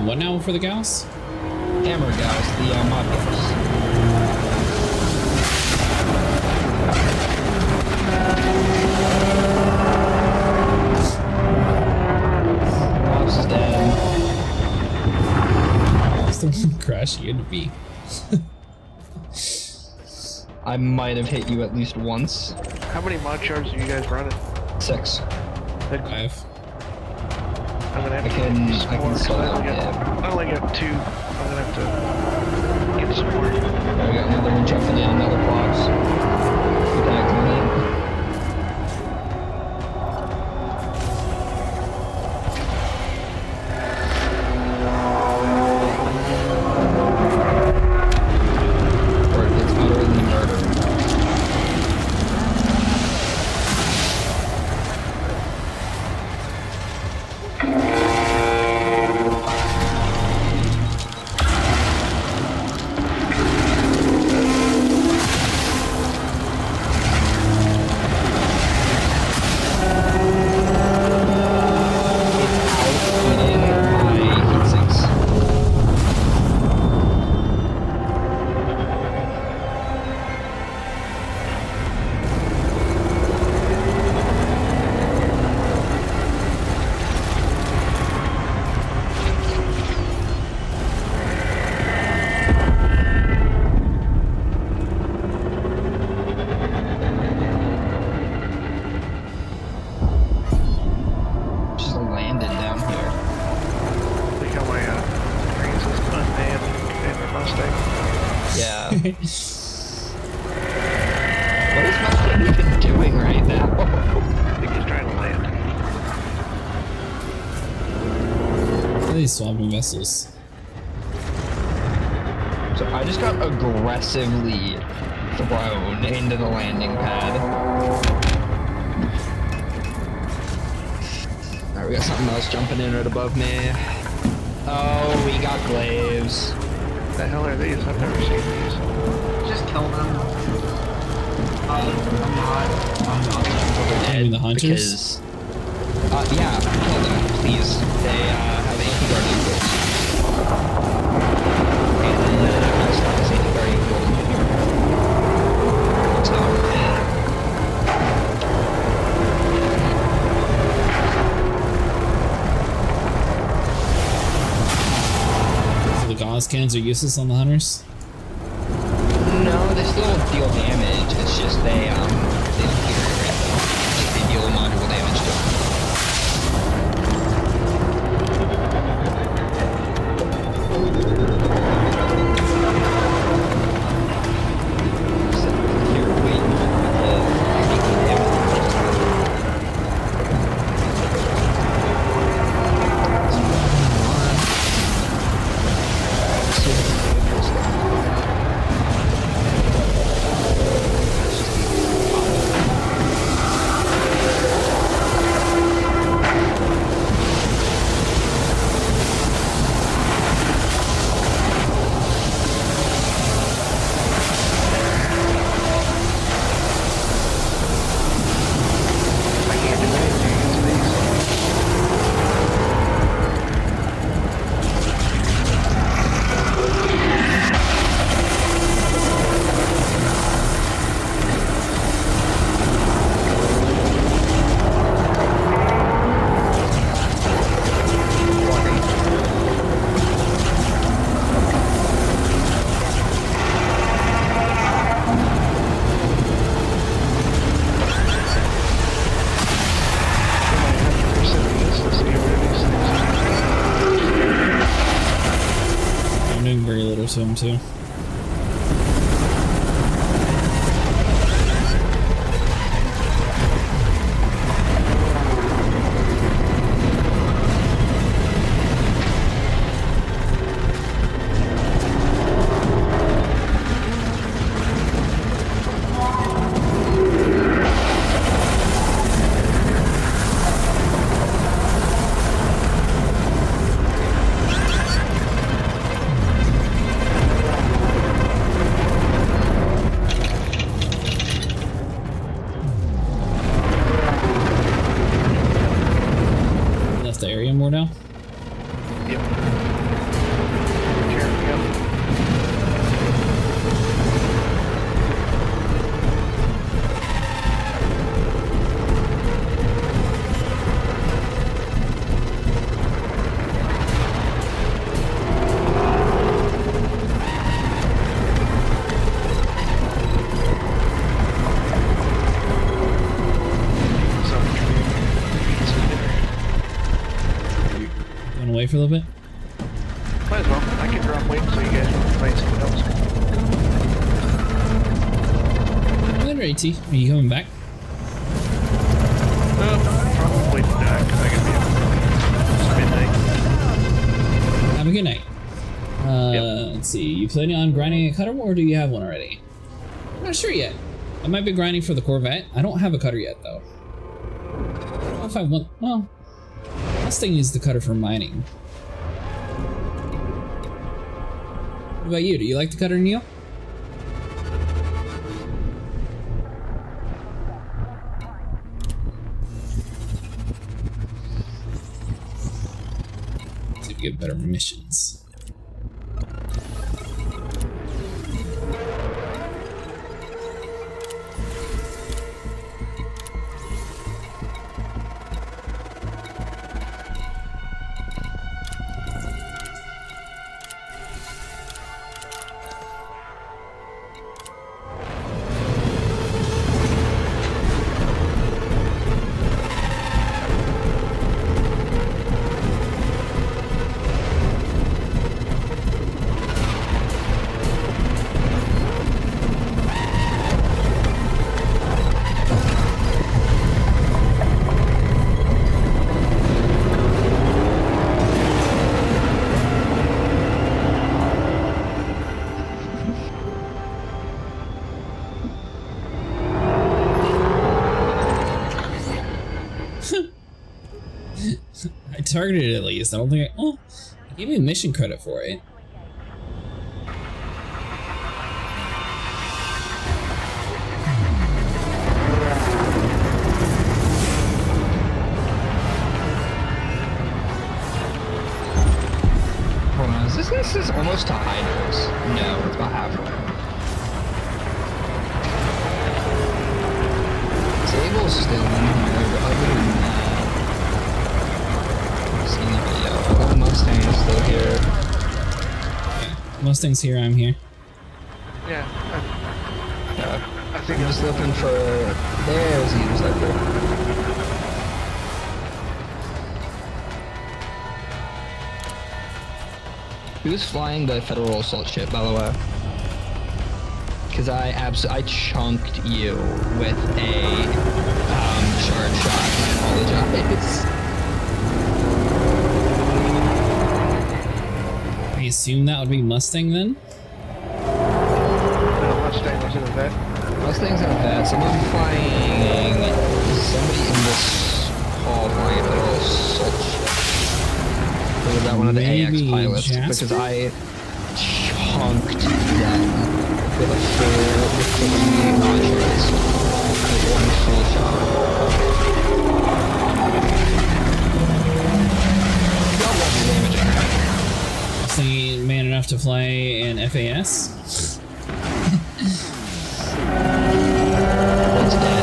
What now for the gals? Hammer Gals, the mod gals. Clops is dead. It's the one crash you had to be. I might have hit you at least once. How many mod charts are you guys running? 6. 5. I'm gonna have I to can- get some I can more, 'cause solo I only got 2. I'm gonna have to get some more. There we got another one jumping in, another Clops. Back to me. Or it's utterly murder. What is my thing even doing right now? I think he's trying to land. Look at these swapping vessels. So I just got aggressively thrown into the landing pad. Alright, we got something else jumping in right above me. Oh, we got glaives. What the hell are these? I've never seen these. Just kill them. I'm not. I mean the hunters? Because, yeah, kill them, please. They have anti-guardian goals. And then I start this anti-guardian goal. So the gauze cans are useless on the hunters? No, they still deal damage. It's just they don't deteriorate them. Like they deal module damage to them. To him too. More now? Yep. Cheering me up. Away for a little bit? Might as well. I can drop wings so you guys can find something else. Good, AT. Are you coming back? Probably not, because I can be up. It's midnight. Have a good night. Yep. Let's see. You planning on grinding a cutter, or do you have one already? I'm not sure yet. I might be grinding for the Corvette. I don't have a cutter yet, though. I don't know if I want... Well... This thing is the cutter for mining. What about you? Do you like the cutter, Neil? Let's see if we get better missions. targeted it at least. I don't think I... Oh, it gave me mission credit for it. Hold on, this is almost to Hydras. No, it's about halfway. Sable's still in here, but other than that, I've seen the video. The Mustang's still here. Yeah, Mustang's here, I'm here. Yeah. I think I'm just looking for... There's the interceptor. Who's flying the Federal assault ship, by the way? Because I chunked you with a shard shot. I apologize. I assume that would be Mustang then? No, Mustang was in the vet. Mustang's in the vet. Somebody in this hall flying a Federal assault ship. Or was that one of the AX pilots? Jasper? Because I chunked them with a full, with 3 launchers. With 1 full shot. Got 1 damage. Mustang man enough to fly an FAS? One's dead.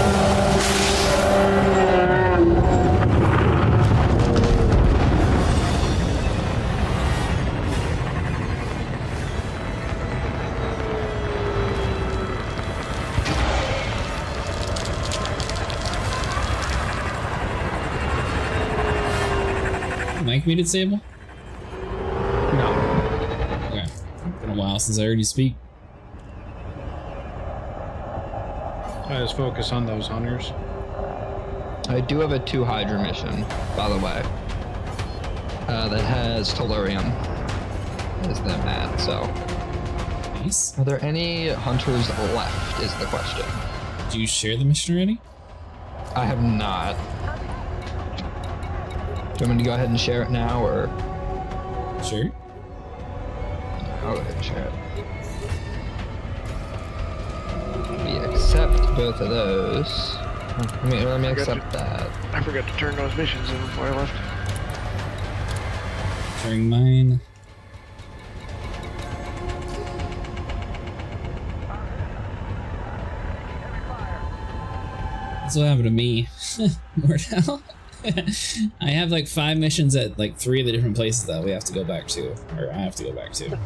Mike muted Sable? No. Okay. Been a while since I heard you speak. I just focus on those hunters. I do have a 2 Hydra mission, by the way. That has Tellurium as the mat, so. Nice. Are there any hunters left, is the question. Did you share the mission already? I have not. Do you want me to go ahead and share it now, or? Sure. I'll go ahead and share it. We accept both of those. Let me accept that. I forgot to turn those missions in before I left. Sharing mine. That's what happened to me. Mordell. I have like 5 missions at like 3 of the different places that we have to go back to, or I have to go back to. To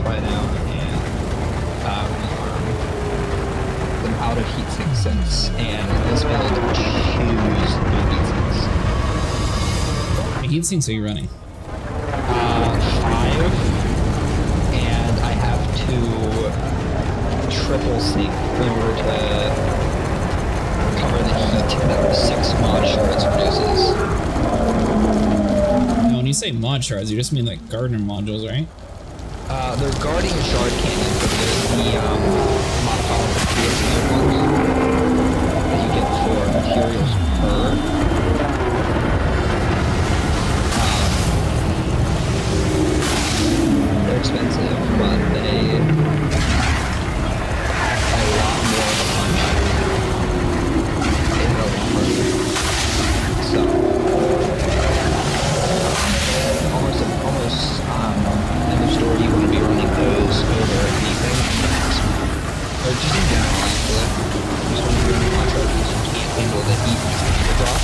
find out and rearm them out of heat sinks, and this build choose new heat sinks. How many heat sinks are you running? 5, and I have to triple sink in order to cover the heat that 6 mod shards produces. No, when you say mod shards, you just mean like gardener modules, right? They're guarding shard cannon, but there's the modifier ones that you get for materials per. They're expensive, but they have a lot more of a punch. They hit a lot harder. So, almost end of story, you want to be running those over anything. Or just in general, actually. You just want to be running contract because you can't handle the heat and the drop.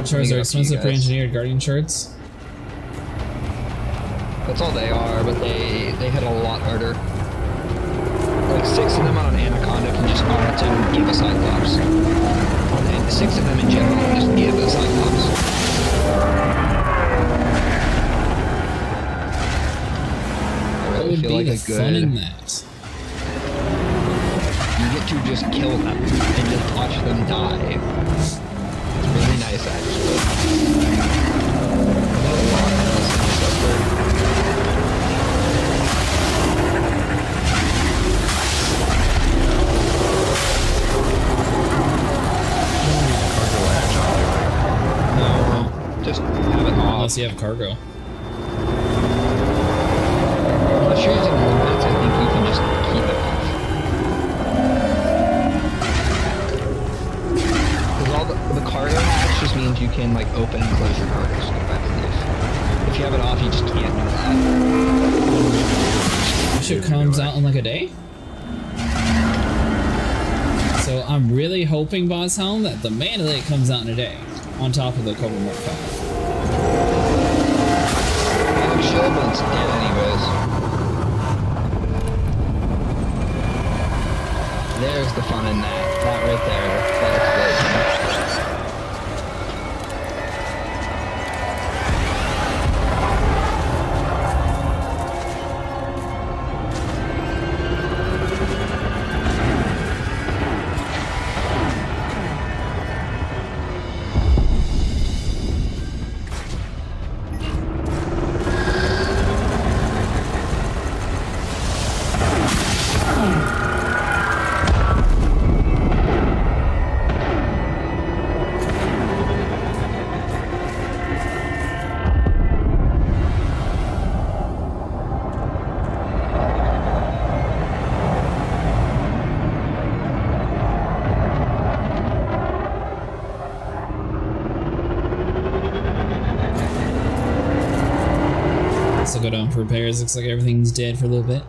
Shards are expensive for engineered guardian shards. That's all they are, but they hit a lot harder. Like 6 of them on an Anaconda can just auto give a Cyclops. And 6 of them in general can just give a Cyclops. I really feel like a good... fun in that? You get to just kill them and just watch them die. It's really nice, actually. A lot of this No, just have it off. Unless you have cargo. Unless you're using limbits, I think you can just keep it off. Because all the cargo hatch just means you can like open and close your cargo scoop, I believe. If you have it off, you just can't do that. This shit comes out in like a day? So I'm really hoping, Boss Helm, that the Mandalay comes out in a day, on top of the Cobra Mark 5. I'm sure, but it's dead anyways. There's the fun in that. That right there. That explosion. Go down for repairs. Looks like everything's dead for a little bit.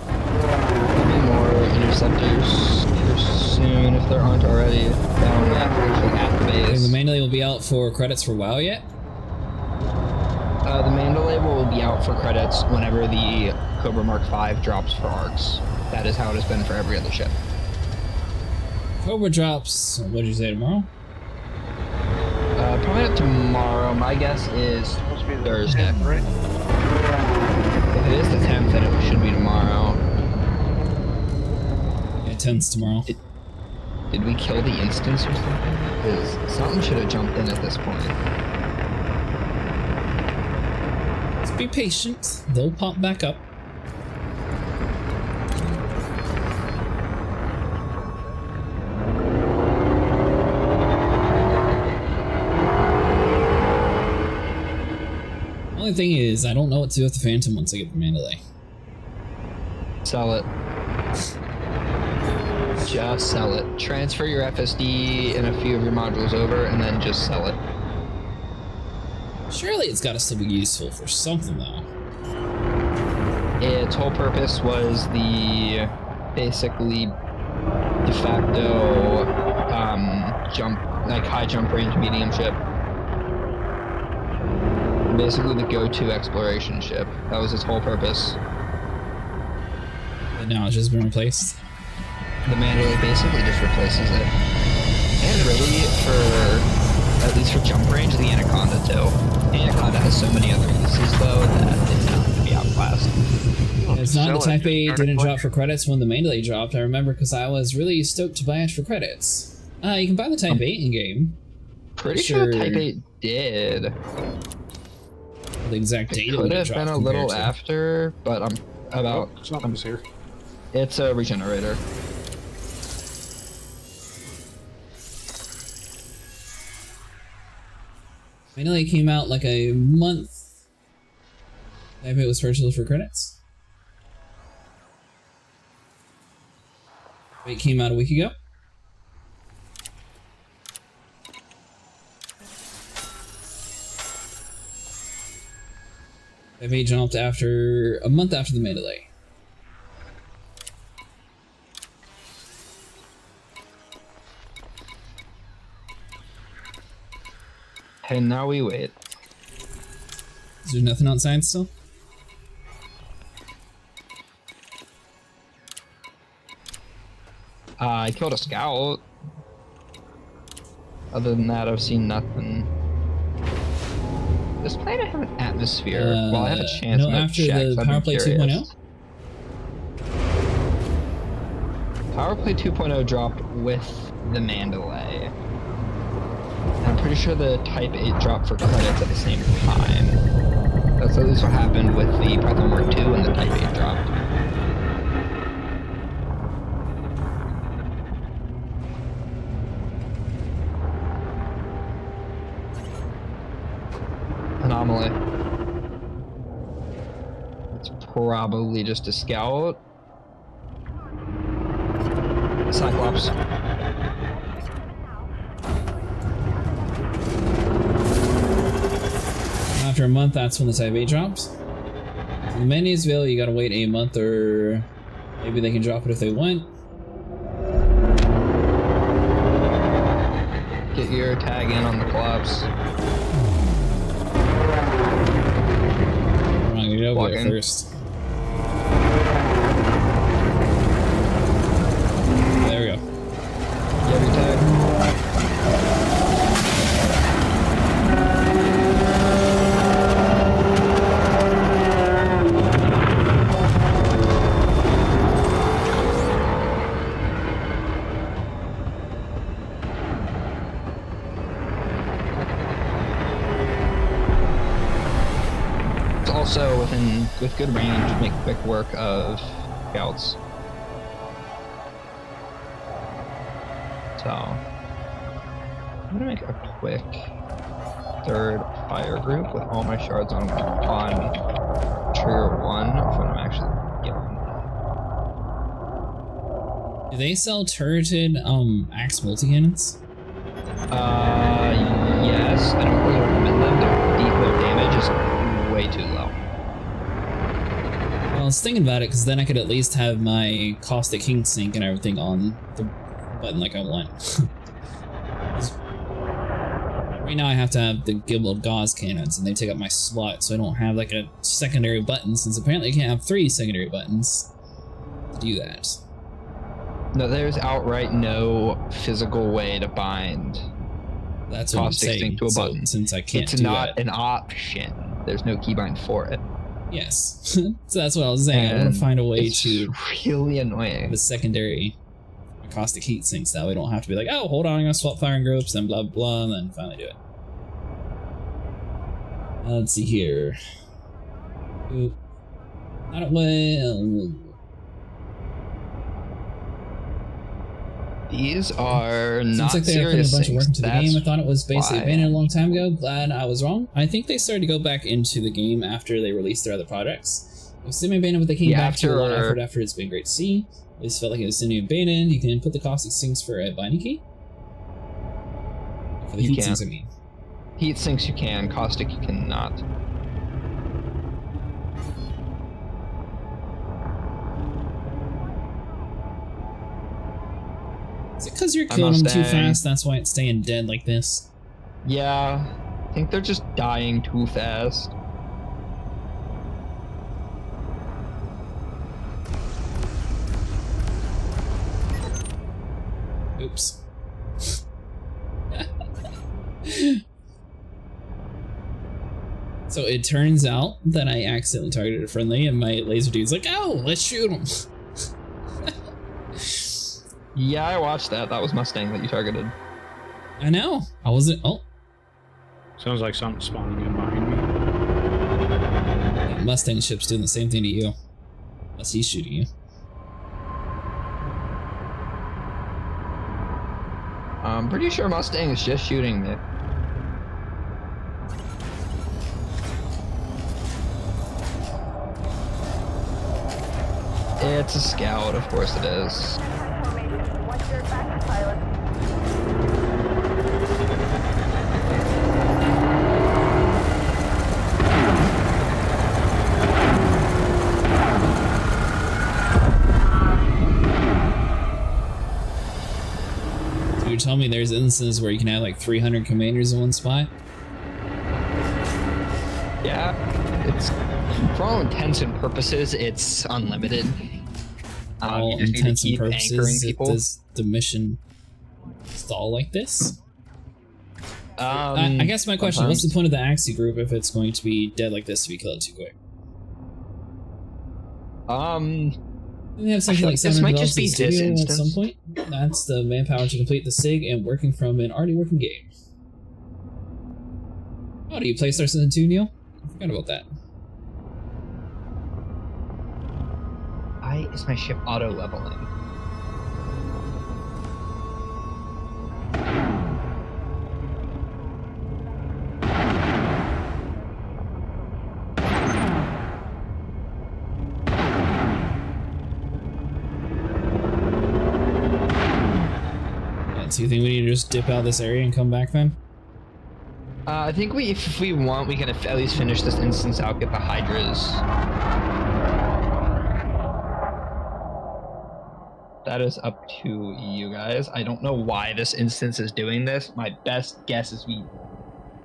Maybe more interceptors here soon if there aren't already down at the base. The Mandalay will be out for credits for WoW yet? The Mandalay will be out for credits whenever the Cobra Mark 5 drops for ARCs. That is how it has been for every other ship. Cobra drops, what did you say, tomorrow? Probably not tomorrow. My guess is Supposed to be Thursday. 10th, right? If it is the 10th, then it should be tomorrow. Yeah, 10th's tomorrow. Did we kill the instance or something? Because something should have jumped in at this point. Just be patient. They'll pop back up. Only thing is, I don't know what to do with the Phantom once I get the Mandalay. Sell it. Just sell it. Transfer your FSD and a few of your modules over, and then just sell it. Surely it's got to still be useful for something, though. Its whole purpose was the basically de facto high jump range medium ship. Basically the go-to exploration ship. That was its whole purpose. And now it's just been replaced. The Mandalay basically just replaces it. And really, for at least for jump range, the Anaconda too. Anaconda has so many other uses though that it's not going to be outclassed. It's not the Type 8 didn't drop for credits when the Mandalay dropped. I remember because I was really stoked to buy it for credits. You can buy the Type 8 in game. Pretty sure Type 8 did. The exact date could have been a little after, but I'm about. Oh, something's here. It's a regenerator. Mandalay came out like a month. Type 8 was purchased for credits. It came out a week ago. Type 8 jumped after a month after the Mandalay. And now we wait. Is there nothing outside still? I killed a scout. Other than that, I've seen nothing. Does planet have an atmosphere? Well, I have a chance. No, after the Power Play 2.0? Power Play 2.0 dropped with the Mandalay. I'm pretty sure the Type 8 dropped for credits at the same time. That's at least what happened with the Python Mark II when the Type 8 dropped. Anomaly. It's probably just a scout. Cyclops. After a month, that's when the Type 8 drops. The Manisville, you gotta wait a month, or maybe they can drop it if they want. Get your tag in on the collapse. I'm gonna go there first. There we go. Get your tag. Also, with good range, make quick work of scouts. So, I'm gonna make a quick third fire group with all my shards on trigger 1 of when I'm actually young. Do they sell turreted axe multi-cannons? Yes. I don't really recommend them. Their decoy damage is way too low. Well, I was thinking about it because then I could at least have my caustic heat sink and everything on the button like I want. Right now I have to have the Gibbled Gauze cannons and they take up my slot, so I don't have like a secondary button, since apparently I can't have 3 secondary buttons to do that. No, there's outright no physical way to bind that's what I'm saying, to a button. Since I can't it's do not that. An option. There's no keybind for it. Yes. So that's what I was saying. And I want to find a way to really annoying the secondary caustic heat sinks, that we don't have to be like, oh, hold on, I'm gonna swap firing groups, then blah blah, and then finally do it. Let's see here. Ooh. Not well. These are Seems not like they are putting a serious bunch of work things. into the game. I thought it was basically why. abandoned a long time ago. Glad I was wrong. I think they started to go back into the game after they released their other projects. It was semi-abandoned, but they came back to a lot of effort after. It's been great to see. At least felt like it was semi-abandoned. You can put the caustic sinks for a binding key. For the heat sinks, I mean. Heat sinks you can, caustic you cannot. Is it because you're killing them too fast? That's why it's staying dead like this? Yeah, I think they're just dying too fast. Oops. So it turns out that I accidentally targeted a friendly, and my laser dude's like, oh, let's shoot him. Yeah, I watched that. That was Mustang that you targeted. I know. I wasn't. Oh. Sounds like something spawning in behind me. That Mustang ship's doing the same thing to you. Unless he's shooting you. I'm pretty sure Mustang is just shooting me. It's a scout, of course it is. What's your backup pilot? So you're telling me there's instances where you can have like 300 commanders in one spot? Yeah, it's for all intents and purposes, it's unlimited. All you just intents need and to keep anchoring purposes, people. does the mission stall like this? I guess my question, what's the point of the Axie group if it's going to be dead like this to be killed too quick? We have something like this 700 might dollars just in be the studio this at some instance. point. That's the manpower to complete the SIG and working from an already working game. Oh, do you play Star Citizen 2, Neil? I forgot about that. Why is my ship auto leveling? So you think we need to just dip out of this area and come back then? I think if we want, we can at least finish this instance out, get the Hydras. That is up to you guys. I don't know why this instance is doing this. My best guess is we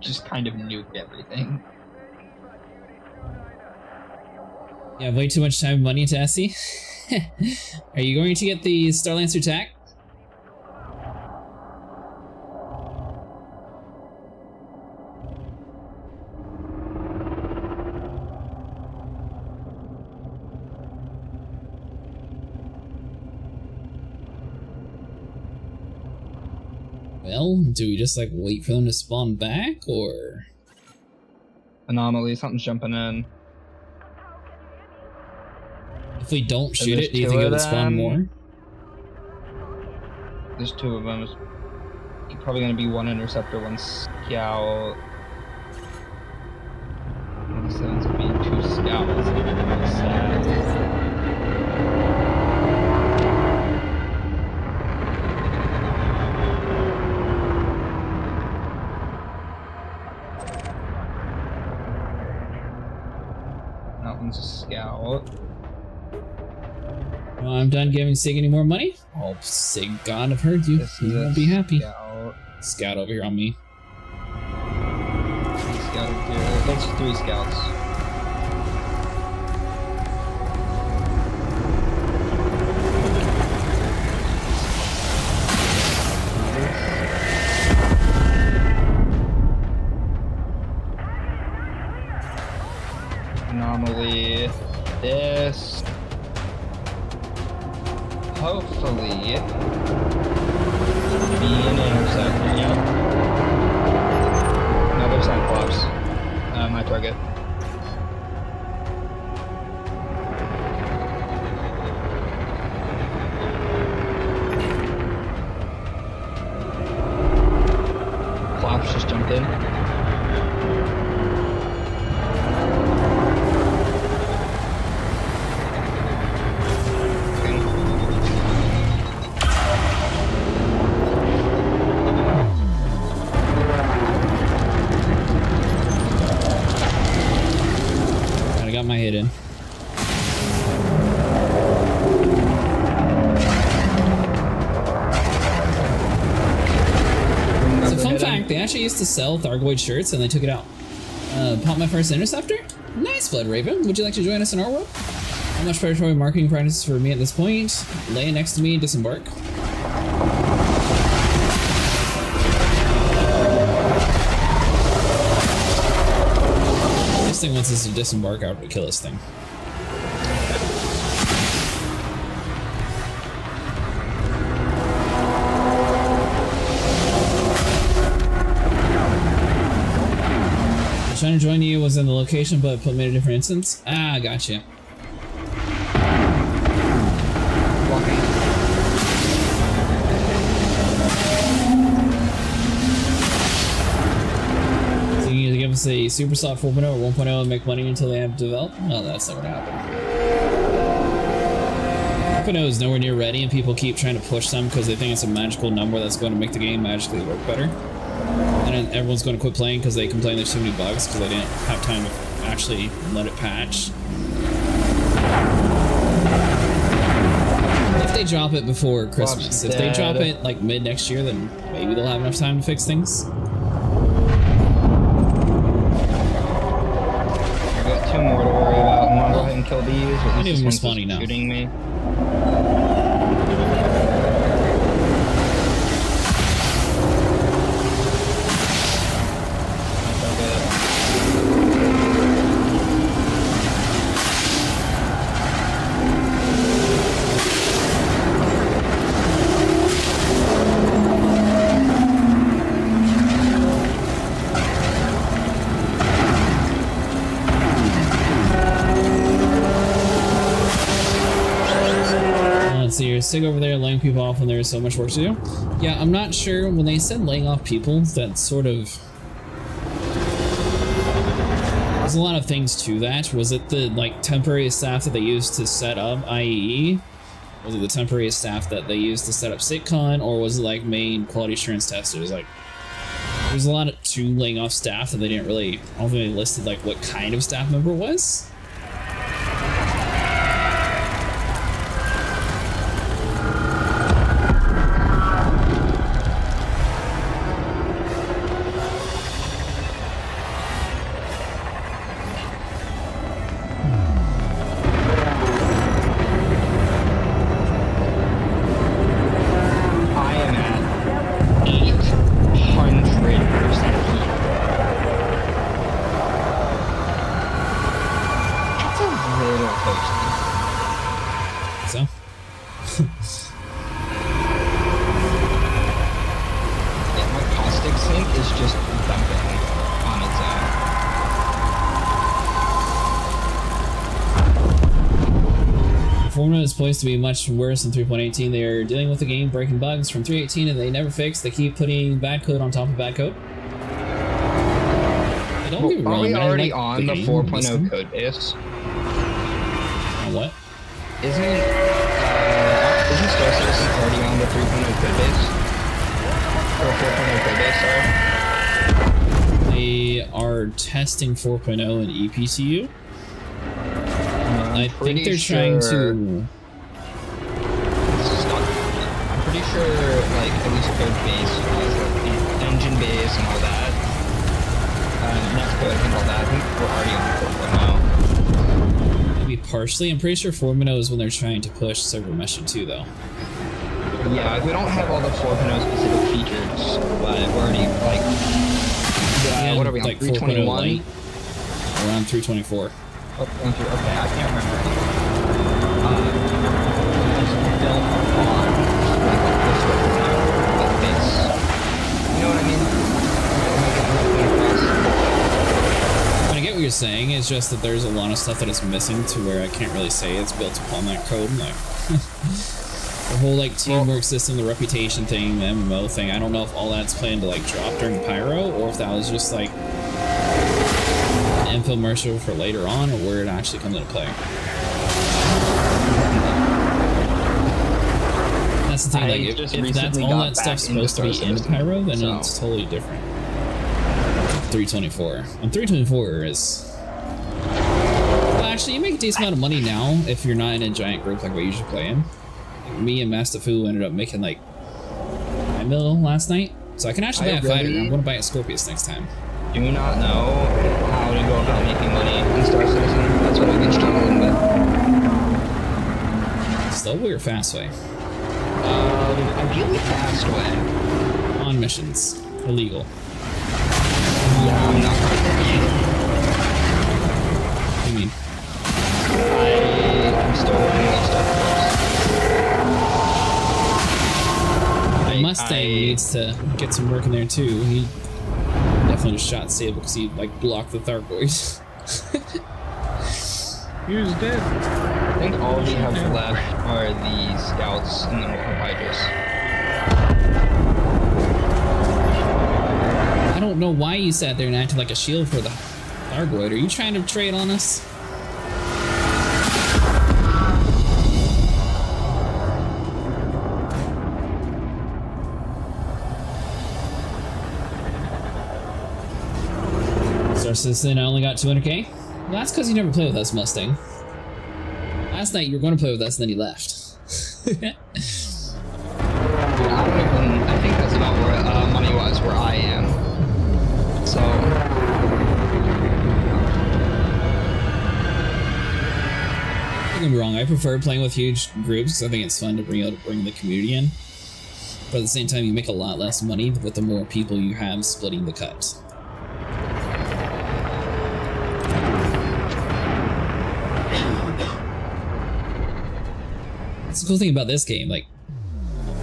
just kind of nuked everything. You have way too much time and money into Essie. Are you going to get the Starlancer attack? Well, do we just like wait for them to spawn back, or? Anomaly, something's jumping in. If we don't shoot it, do you think it would spawn more? There's two of them. There's probably gonna be one interceptor, one scout. So it's gonna be two scouts. That one's a scout. Well, I'm done giving Sig any more money. Oh, Sig, God, I've heard you. You won't be happy. Scout over here on me. Scout over here. That's 3 scouts. Anomaly. This. Hopefully be an interceptor, yeah. Another Cyclops. My target. Clops just jumped in. My hit in. So fun fact, they actually used to sell Thargoid shirts and they took it out. Pop my first interceptor? Nice, Blood Raven. Would you like to join us in our world? How much predatory marketing practice for me at this point? Lay next to me, disembark. This thing wants us to disembark out to kill this thing. Trying to join you was in the location, but put me in a different instance. Ah, gotcha. So you need to give us a Super Soft 4.0 or 1.0 and make money until they have developed? No, that's not gonna happen. 1.0 is nowhere near ready, and people keep trying to push them because they think it's a magical number that's going to make the game magically work better. And then everyone's going to quit playing because they complain there's too many bugs because they didn't have time to actually let it patch. If they drop it before Christmas, if they drop it like mid next year, then maybe they'll have enough time to fix things. I've got 2 more to worry about. I'm gonna go ahead and kill these. I knew them respawning now. Shooting me. take over there laying people off when there's so much work to do? Yeah, I'm not sure. When they said laying off people, that sort of... There's a lot of things to that. Was it the like temporary staff that they used to set up IEE? Was it the temporary staff that they used to set up SitCon? Or was it like main quality assurance testers? Like, there's a lot of laying off staff that they didn't really... I don't think they listed like what kind of staff member it was. Is poised to be much worse than 3.18. They are dealing with the game breaking bugs from 3.18 and they never fix. They keep putting bad code on top of bad code. Don't get me wrong, are we already like on the 4.0 code base? On what? Isn't Star Citizen already on the 3.0 code base? Or 4.0 code base, sorry? They are testing 4.0 in EPCU. I think they're trying to... I'm pretty sure, like, at least code base has like engine base and all that. Next code and all that. I think we're already on 4.0. Maybe partially. I'm pretty sure 4.0 is when they're trying to push server meshing too, though. Yeah, we don't have all the 4.0 specific features, but we're already, like... what are we on, like 321? We're on 324. Oh, okay, I can't remember. It's built on like this base. You know what I mean? I get what you're saying. It's just that there's a lot of stuff that is missing to where I can't really say it's built upon that code. Like the whole like teamwork system, the reputation thing, the MMO thing. I don't know if all that's planned to like drop during Pyro or if that was just like infomercial for later on, or where it actually comes into play. That's the thing, like if that's all that stuff's supposed to be in Pyro, then it's totally different. 324. And 324 is... Well, actually, you make a decent amount of money now if you're not in a giant group like we usually play in. Like me and Mastafu ended up making like 5 mil last night, so I can actually buy a fighter. I'm going to buy a Scorpius next time. Do you not know how to go about making money in Star Citizen? That's what I've been struggling with. Slow way or fast way? Ideally fast way. On missions. Illegal. Yeah, I'm not quite there yet. What do you mean? I'm still working on Star Wars. Mustang needs to get some work in there too. He definitely just shot Sable because he like blocked the Thargoid. He was dead. I think all we have left are the scouts and the Hydras. I don't know why you sat there and acted like a shield for the Thargoid. Are you trying to trade on us? Star Citizen, I only got 200k? Well, that's because you never played with us, Mustang. Last night you were going to play with us and then you left. I think that's about where, money-wise, where I am. So... Don't get me wrong, I prefer playing with huge groups because I think it's fun to bring the community in. But at the same time, you make a lot less money with the more people you have splitting the cut. That's the cool thing about this game, like,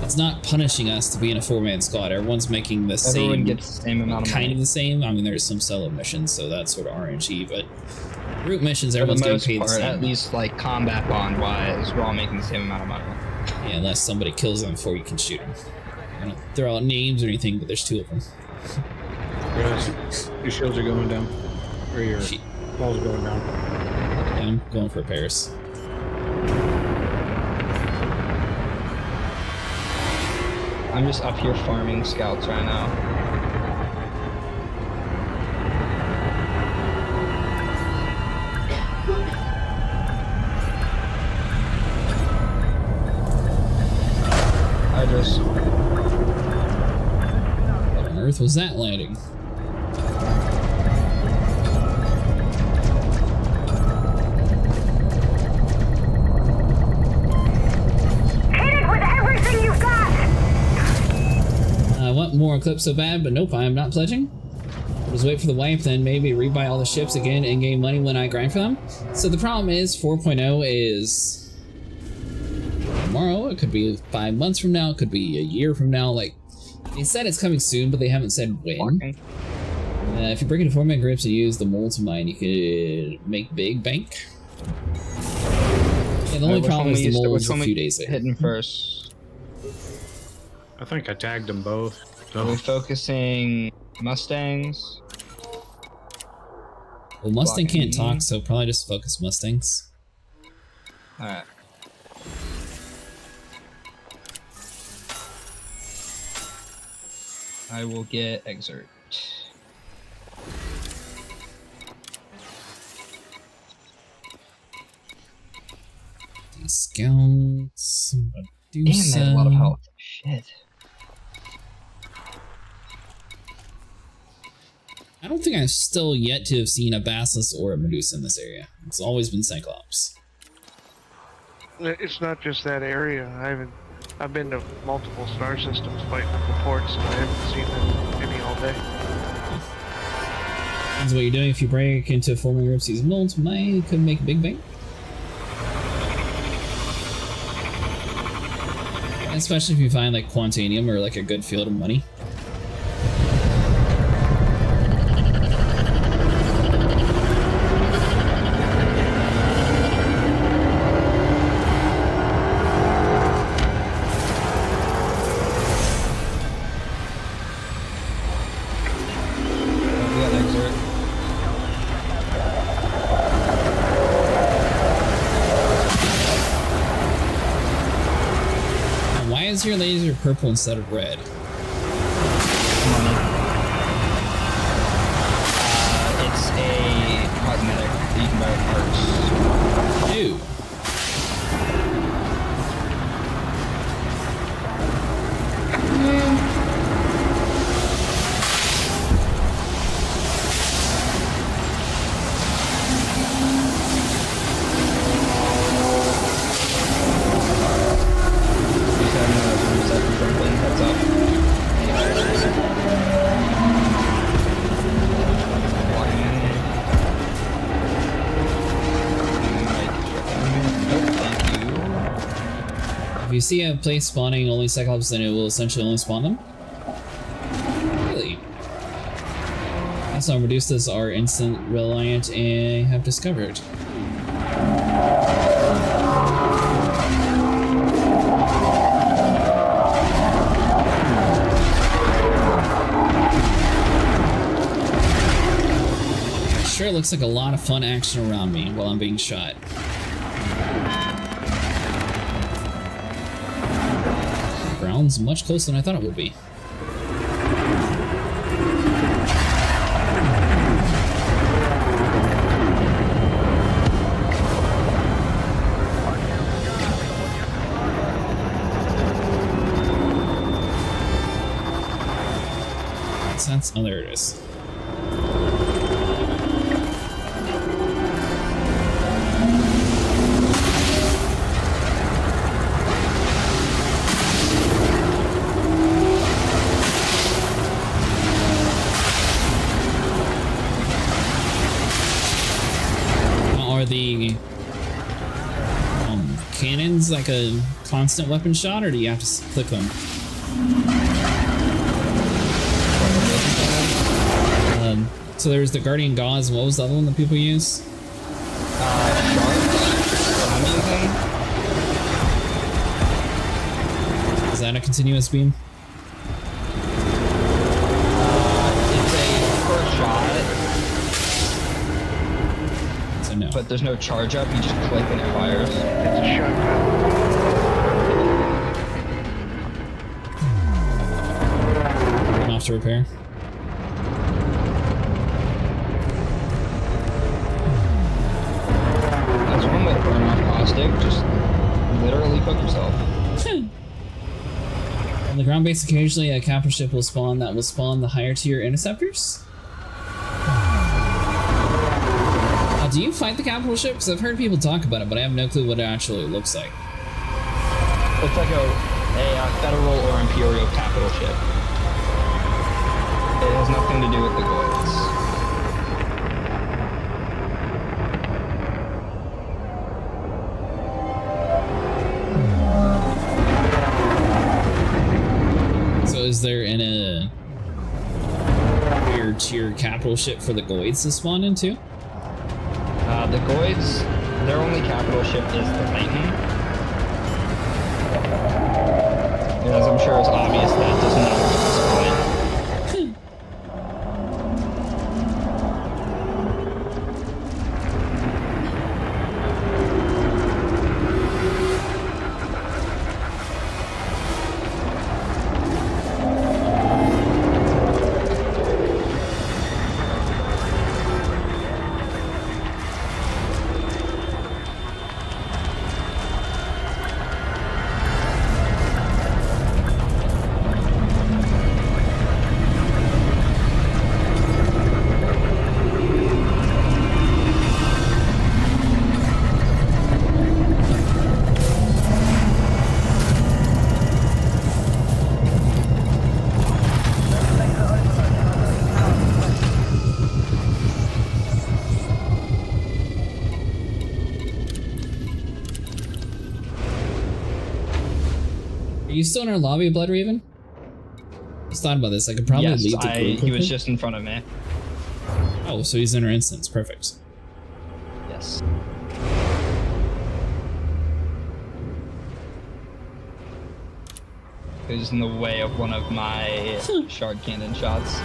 it's not punishing us to be in a 4-man squad. Everyone's making the same... Everyone gets the same amount of money. Kind of the same. I mean, there's some solo missions, so that's sort of RNG, but group missions, everyone's getting paid the same. At least, like, combat bond-wise, we're all making the same amount of money. Yeah, unless somebody kills them before you can shoot them. I don't throw out names or anything, but there's 2 of them. Your shields are going down. Or your walls are going down. Yeah, I'm going for repairs. I'm just up here farming scouts right now. I just... What on earth was that landing? I want more clips so bad, but nope, I am not pledging. I'll just wait for the wipe, then maybe rebuy all the ships again and gain money when I grind for them. So the problem is 4.0 is tomorrow, it could be 5 months from now, it could be a year from now. Like, they said it's coming soon, but they haven't said when. If you break into format grips and use the mold to mine, you could make big bank. Yeah, the only problem is the mold's a few days later. Hitting first. I think I tagged them both. Are we focusing Mustangs? Well, Mustang can't talk, so probably just focus Mustangs. Alright. I will get Exert. Scouts. Damn, they have a lot of health. Shit. I don't think I've still yet to have seen a Basilisk or a Medusa in this area. It's always been Cyclops. It's not just that area. I've been to multiple star systems fighting up the ports, and I haven't seen any all day. That's what you're doing if you break into forming groups using molds. Might could make a big bank. Especially if you find like Quantanium or like a good field of money. Why is your laser purple instead of red? It's a cosmetic that you can buy with parts. Ew. If you see a place spawning only Cyclops, then it will essentially only spawn them? Really? Also, Medusas are instant reliant and have discovered. Sure looks like a lot of fun action around me while I'm being shot. Ground's much closer than I thought it would be. Oh, there it is. Are the cannons like a constant weapon shot, or do you have to click them? So there's the Guardian Gauze. What was the other one that people use? Sharks. I'm using. that a continuous beam? It's a first shot, So no. but there's no charge up. You just click and it fires. It's a shotgun. Going off to repair. That's one way to burn off caustic. Just literally cook yourself. On the ground base, occasionally a capital ship will spawn that will spawn the higher tier interceptors. Do you fight the capital ship? Because I've heard people talk about it, but I have no clue what it actually looks like. It's like a federal or imperial capital ship. It has nothing to do with the goods. So is there a higher tier capital ship for the Goids to spawn into? The Goids, their only capital ship is the Titan. As I'm sure it's obvious that does not spawn. Are you still in our lobby, Blood Raven? I just thought about this. I could probably Yes, leave the group. he quickly. was just in front of me. Oh, so he's in our instance. Perfect. Yes. He was in the way of one of my shard cannon shots.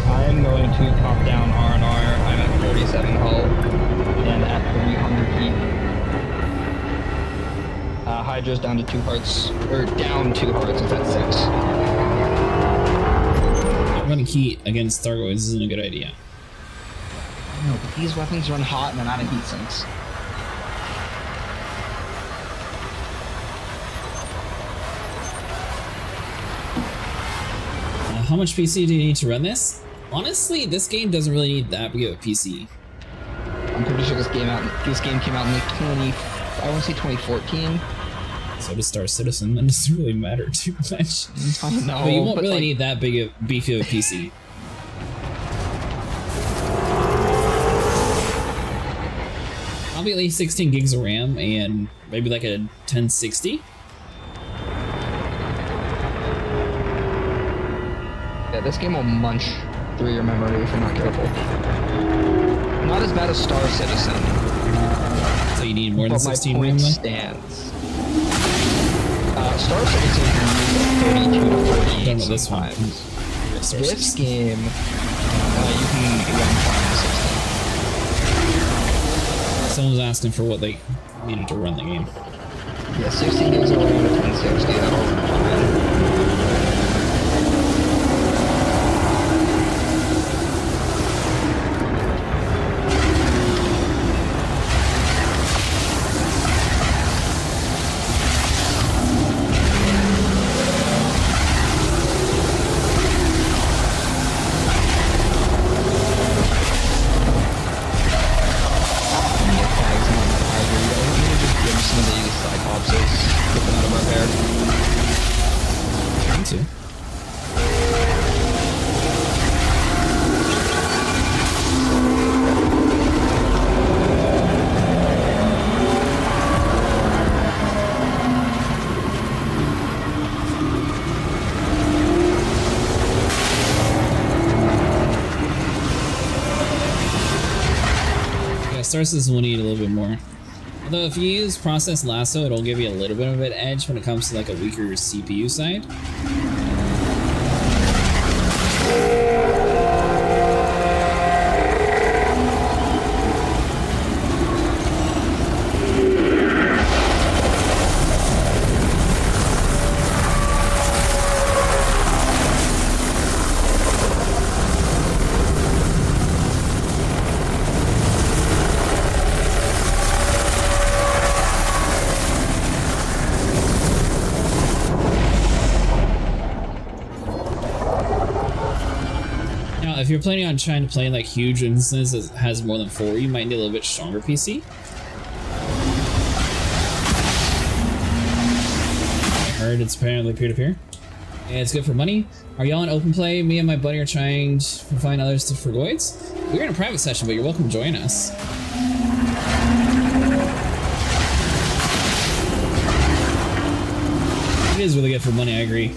I'm going to pop down R&R. I'm at 37 hull and at 300 heat. Hydra's down to 2 hearts, or down 2 hearts, it's at 6. Running heat against Thargoids isn't a good idea. No, but these weapons run hot and they're not in heat sinks. How much PC do you need to run this? Honestly, this game doesn't really need that big of a PC. I'm pretty sure this game came out in like I want to say 2014. So does Star Citizen, that doesn't really matter too much. I know, but you won't but really like, need that beefy of a PC. Probably at least 16 gigs of RAM and maybe like a 1060. Yeah, this game will munch through your memory if you're not careful. Not as bad as Star Citizen. So you need more than 16 RAM then? then? Stands. Star Citizen can use like 32 to 48 this sometimes. one. This game, you can run fine to 16. Someone was asking for what they needed to run the game. Yeah, 16 gigs of RAM to 1060, that'll run fine. Star Citizen will need a little bit more. Although if you use Process Lasso, it'll give you a little bit of an edge when it comes to like a weaker CPU side. If you're planning on trying to play like huge instances that has more than 4, you might need a little bit stronger PC. I heard it's apparently peer-to-peer. And it's good for money. Are y'all in open play? Me and my buddy are trying to find others for Goids. We're in a private session, but you're welcome to join us. It is really good for money, I agree.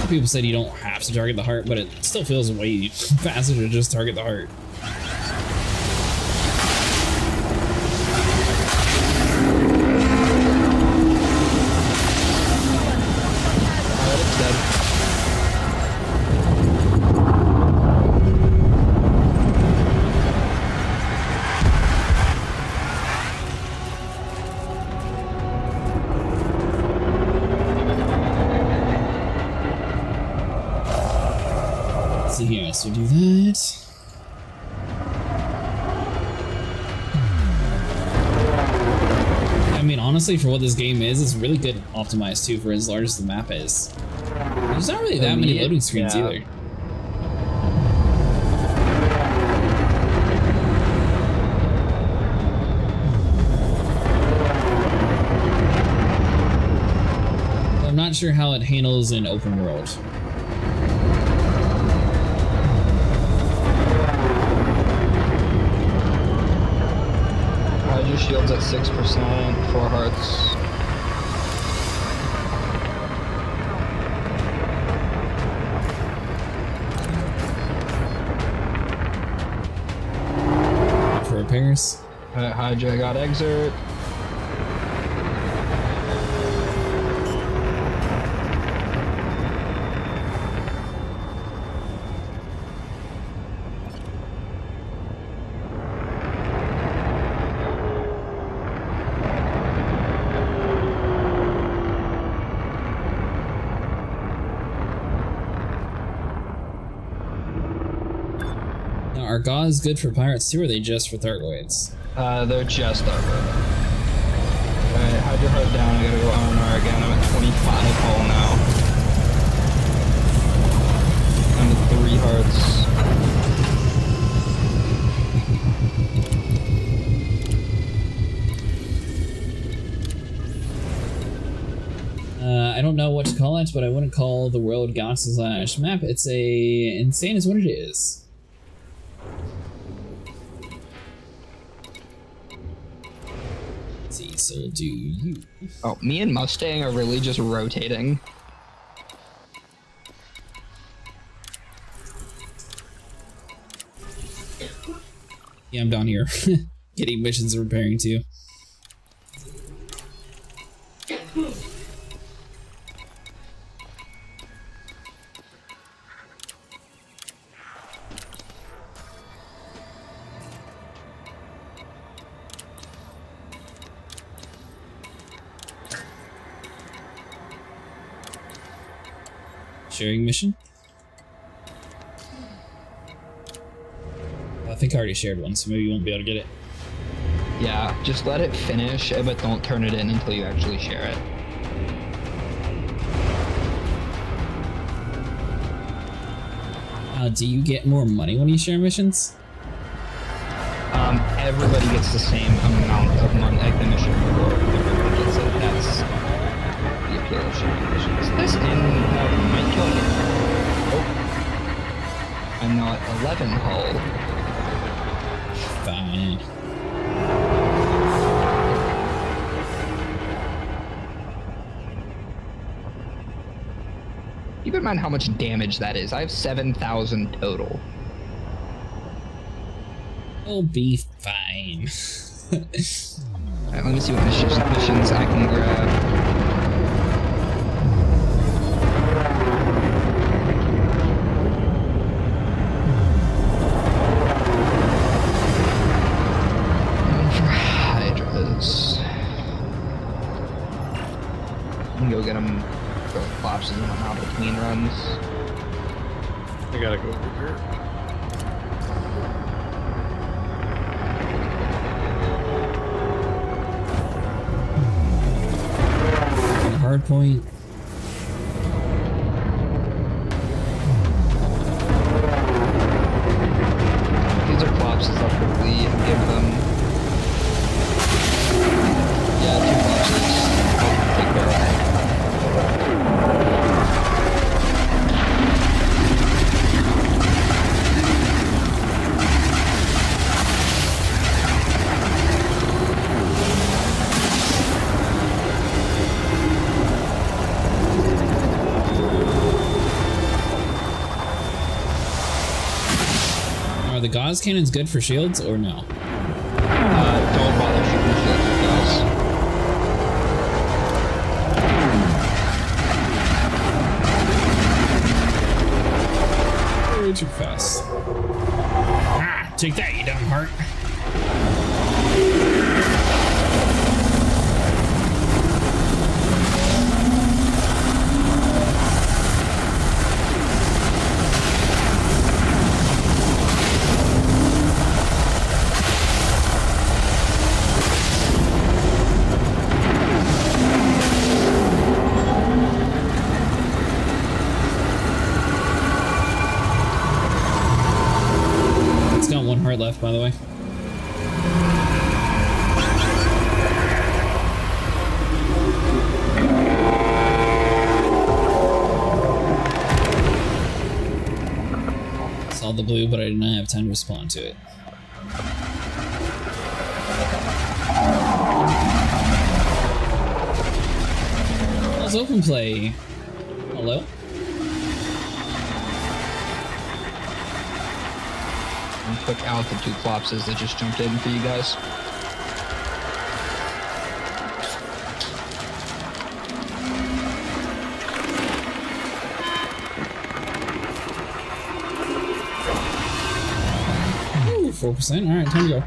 People said you don't have to target the heart, but it still feels way faster to just target the heart. Here, so do that. I mean, honestly, for what this game is, it's really good optimized too for as large as the map is. There's not really that many loading screens either. I'm not sure how it handles in open world. Your shield's at 6%, 4 hearts. For repairs. Hydra got exert. Are gauze good for pirates too, or are they just for Thargoids? They're just Thargoid. Alright, Hydra heart down, I gotta go R&R again. I'm at 25 hull now. I'm at 3 hearts. I don't know what to call it, but I wouldn't call the world Galaxy / map. It's a insane is what it is. So do you. Oh, me and Mustang are really just rotating. Yeah, I'm down here. Getting missions and repairing too. Sharing mission? I think I already shared one, so maybe you won't be able to get it. Yeah, just let it finish, but don't turn it in until you actually share it. Do you get more money when you share missions? Everybody gets the same amount of money, like the mission reward. Everybody gets it. That's the appeal of sharing missions. This game might kill me. Oh. I'm now at 11 hull. Fine. Keep in mind how much damage that is. I have 7,000 total. We'll be fine. Alright, let me see what missions I can grab. For Hydras. I can go get them for collapses and whatnot between runs. I gotta go over here. Hard point. These are collapses I'll quickly give them. Yeah, 2 collapses. I'll take care of that. Are the Gauss cannons good for shields or no? Don't bother shooting shields with Gauss. Way too fast. Ah, take that, you dumb heart. Heart left, by the way. Saw the blue, but I did not have time to respond to it. How's open play? Hello? Took out the 2 collapses that just jumped in for you guys. Ooh, 4%. Alright, time to go.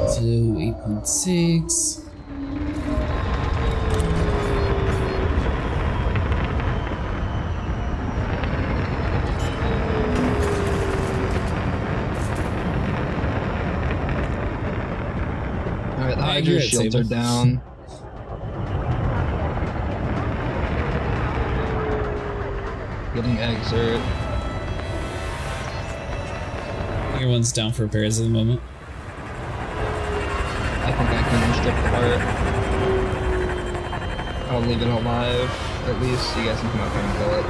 So 8.6. Alright, the Hydra shields are down. Getting exert. Everyone's down for repairs at the moment. I think I can strip the heart. I'll leave it alive, at least, so you guys can come up here and kill it.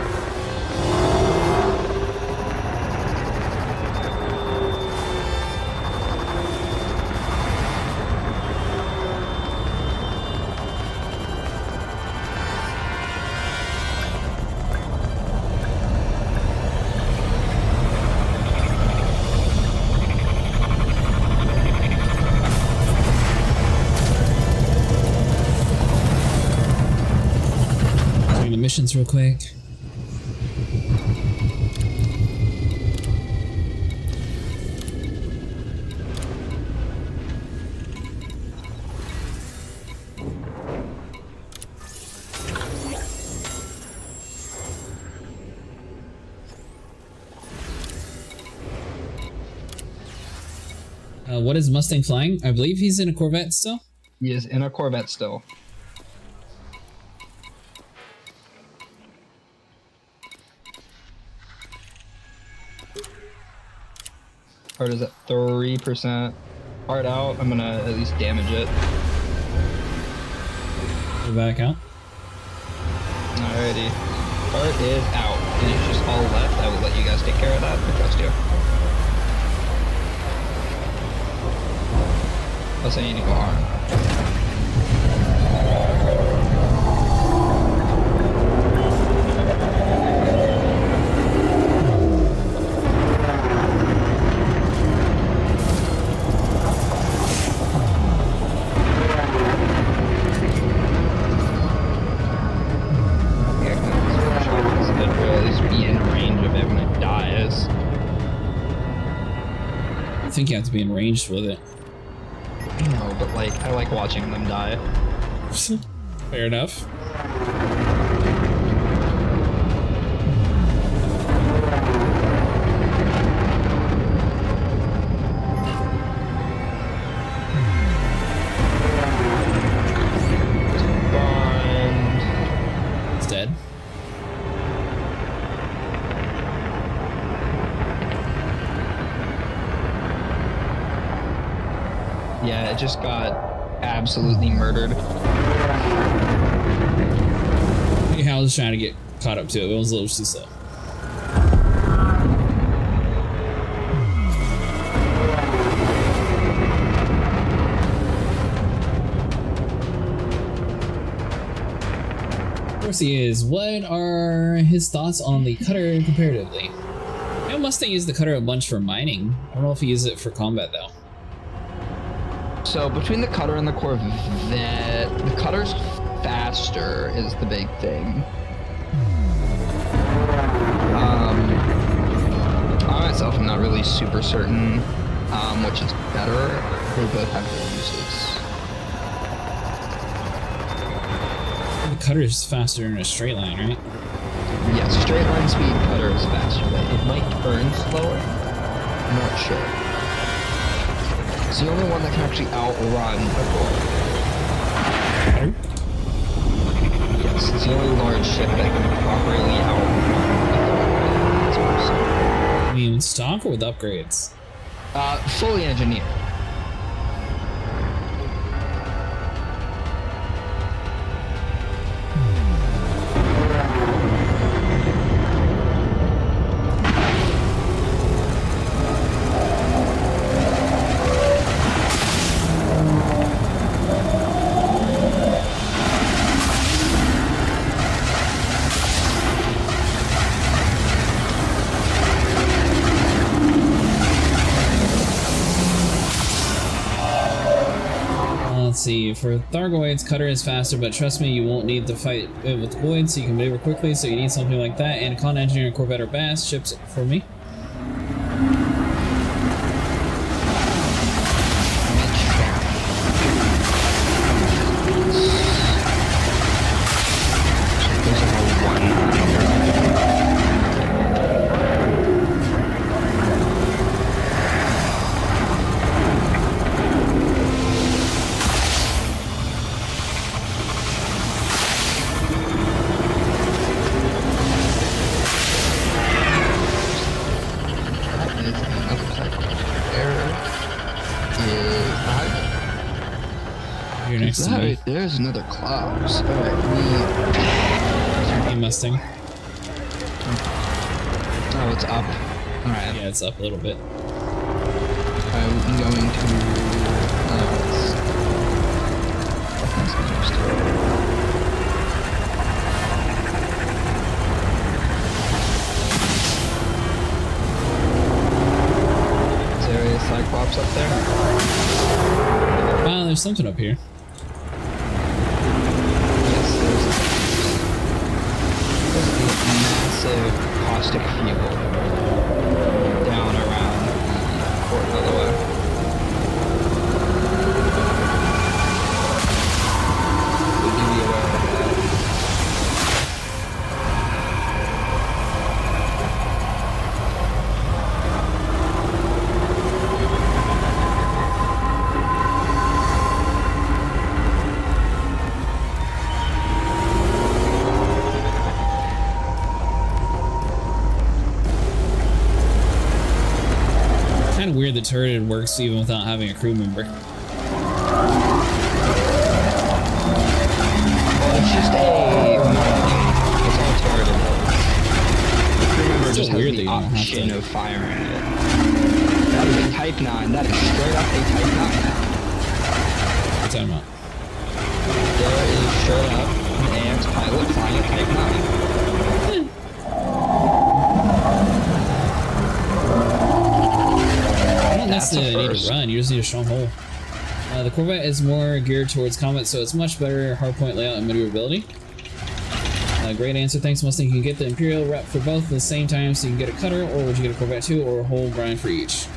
missions real quick. What is Mustang flying? I believe he's in a Corvette still. He is in a Corvette still. Heart is at 3%. Heart out. I'm gonna at least damage it. Go back out. Alrighty. Heart is out. And it's just all left. I will let you guys take care of that. I trust you. Plus I need to go arm. I think you have to be in range with it. No, but like, I like watching them die. Fair enough. It's dead. Yeah, it just got absolutely murdered. I think Hal was trying to get caught up to it, but it was a little too slow. Of course he is. What are his thoughts on the cutter comparatively? I know Mustang used the cutter a bunch for mining. I don't know if he uses it for combat though. So between the cutter and the Corvette, the cutter's faster is the big thing. I myself am not really super certain which is better. They both have their uses. The cutter is faster in a straight line, right? Yes, straight line speed cutter is faster, but it might turn slower. I'm not sure. It's the only one that can actually outrun a Corvette. Yes, it's the only large ship that can properly outrun. I mean, stock or with upgrades? Fully engineered. Let's see, for Thargoids, cutter is faster, but trust me, you won't need to fight it with Void, so you can maneuver quickly, so you need something like that. And Con Engineer, Corvette, or Bass ships for me. You're next to me. Right, there's another Klaus. Alright, Hey, Mustang. Oh, it's up. Alright. Yeah, it's up a little bit. I'm going to... Is there a Cyclops up there? There's something up here. Yes, there's caustic fuel down around Port Lillooet. We'll give you aware of that. Kind of weird the turret works even without having a crew member. Well, it's just a it's all turret. The crew member just has the option of firing it. That is a Type 9. That is straight up a Type 9. What's that about? There is straight up an AX pilot flying a Type 9. You don't necessarily need to run, you just need a strong hold. The Corvette is more geared towards combat, so it's much better hardpoint layout and maneuverability. Great answer, thanks Mustang. You can get the Imperial rep for both at the same time, so you can get a cutter, or would you get a Corvette too, or a whole grind for each?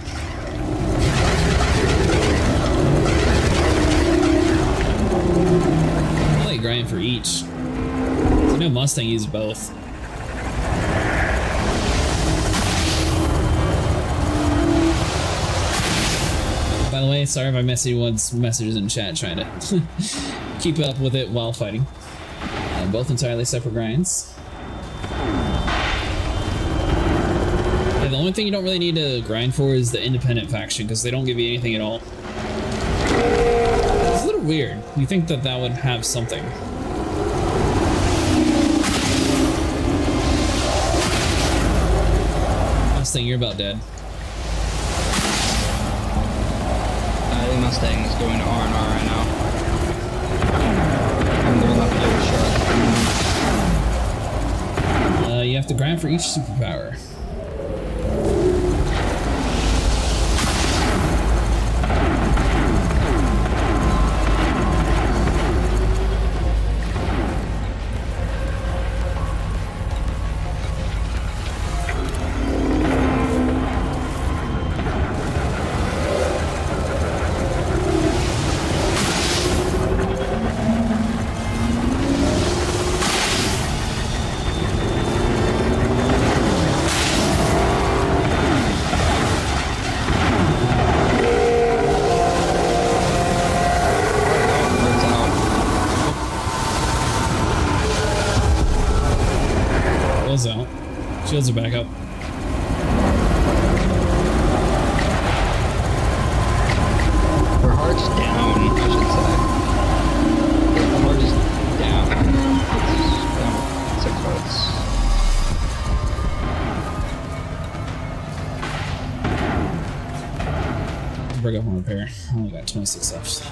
Probably grind for each. I know Mustang uses both. By the way, sorry if I missed anyone's messages in chat trying to keep up with it while fighting. Both entirely separate grinds. Yeah, the only thing you don't really need to grind for is the independent faction, because they don't give you anything at all. It's a little weird. You think that that would have something. Mustang, you're about dead. Mustang is going to R&R right now. And they're left over short. You have to grind for each superpower. Out. Shields are back up. Her heart's down, I should say. Her heart is down. It's down 6 hearts. Bring up one repair. I only got 26 left.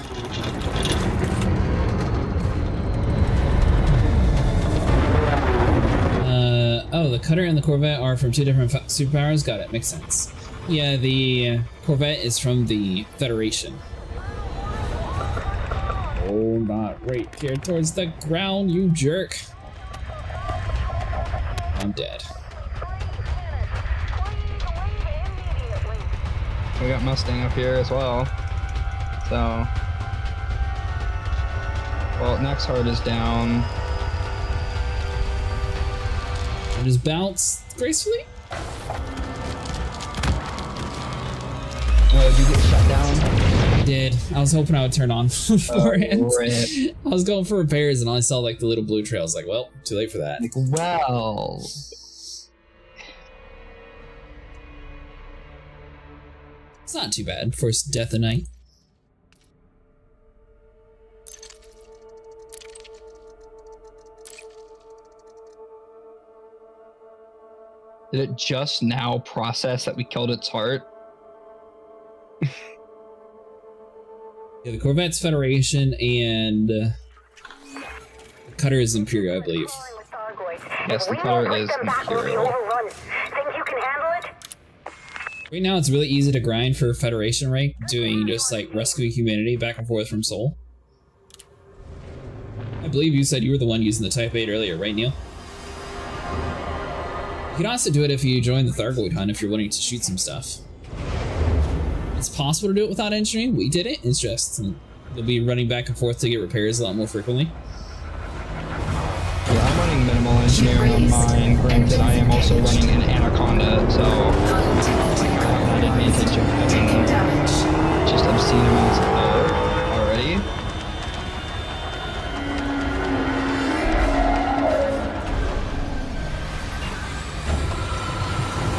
Oh, the cutter and the Corvette are from two different superpowers? Got it, makes sense. Yeah, the Corvette is from the Federation. Oh, not right here towards the ground, you jerk. I'm dead. We got Mustang up here as well. So, well, next heart is down. I just bounce gracefully. Oh, did you get shut down? I did. I was hoping I would turn on beforehand. Rip. I was going for repairs and I saw like the little blue trail. I was like, well, too late for that. Like, well. It's not too bad. First death of night. Did it just now process that we killed its heart? Yeah, the Corvette's Federation and the cutter is Imperial, I believe. Yes, the cutter is Imperial. Right now, it's really easy to grind for Federation rank, doing just like rescuing humanity back and forth from Sol. I believe you said you were the one using the Type 8 earlier, right, Neil? You can also do it if you join the Thargoid hunt if you're willing to shoot some stuff. It's possible to do it without engineering. We did it. It's just you'll be running back and forth to get repairs a lot more frequently. Yeah, I'm running minimal engineering on mine. Granted, I am also running an Anaconda, so I didn't mean to jump having just obscene amounts of power already.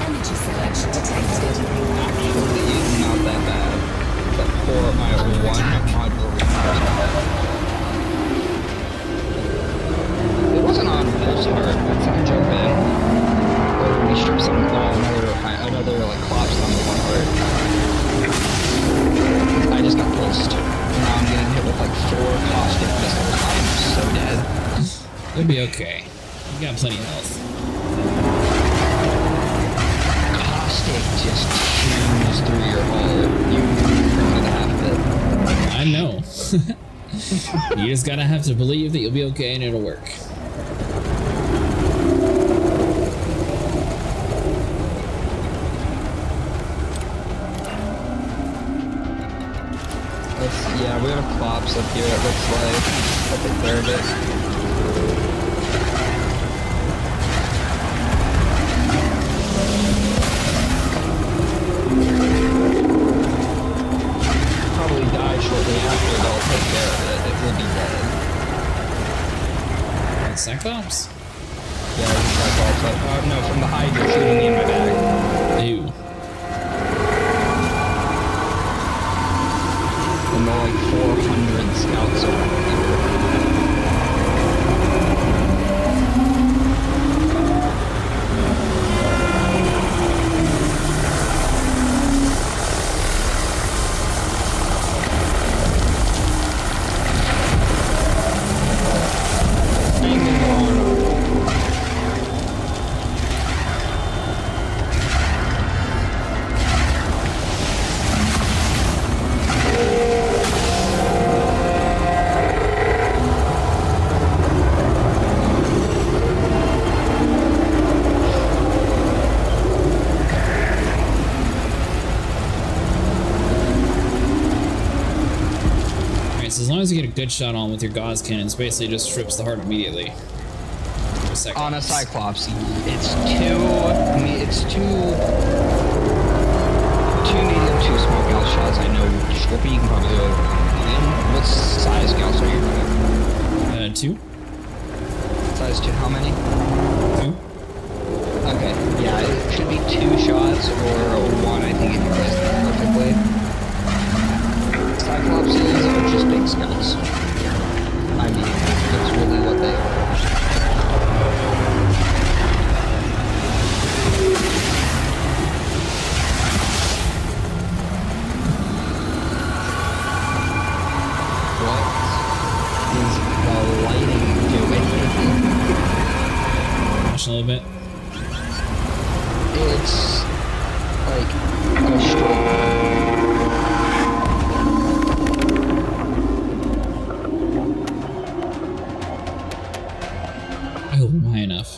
Energy selection detected. Actually, not that bad. But for my one modular research. It wasn't on full start, but someone jump in. Or we strip some another like clops on the one heart. I just got pulsed. Now I'm getting hit with like 4 caustic missiles. I'm so dead. You'll be okay. You got plenty of health. Caustic just chews through your hull. You from the half of it. I know. You just gotta have to believe that you'll be okay and it'll work. Yeah, we have clops up here, it looks like. But they cleared it. Probably die shortly after, but I'll take care of it. It will be dead. Cyclops? Yeah, there's a Cyclops. No, from the Hydra shooting me in my back. Ew. And the like 400 scouts around here. As long as you get a good shot on with your Gauss cannons, basically just strips the heart immediately. On a Cyclops, it's two medium, 2 small gauss shots. I know stripping, you can probably go medium. What size gauss are you running? 2. Size 2, how many? 2. Okay, yeah, it should be 2 shots or 1, I think, if you place them perfectly. Cyclopses are just big scouts. I mean, that's really what they are. What is the lighting doing? Push a little bit. It's like a stroke. Oh, high enough.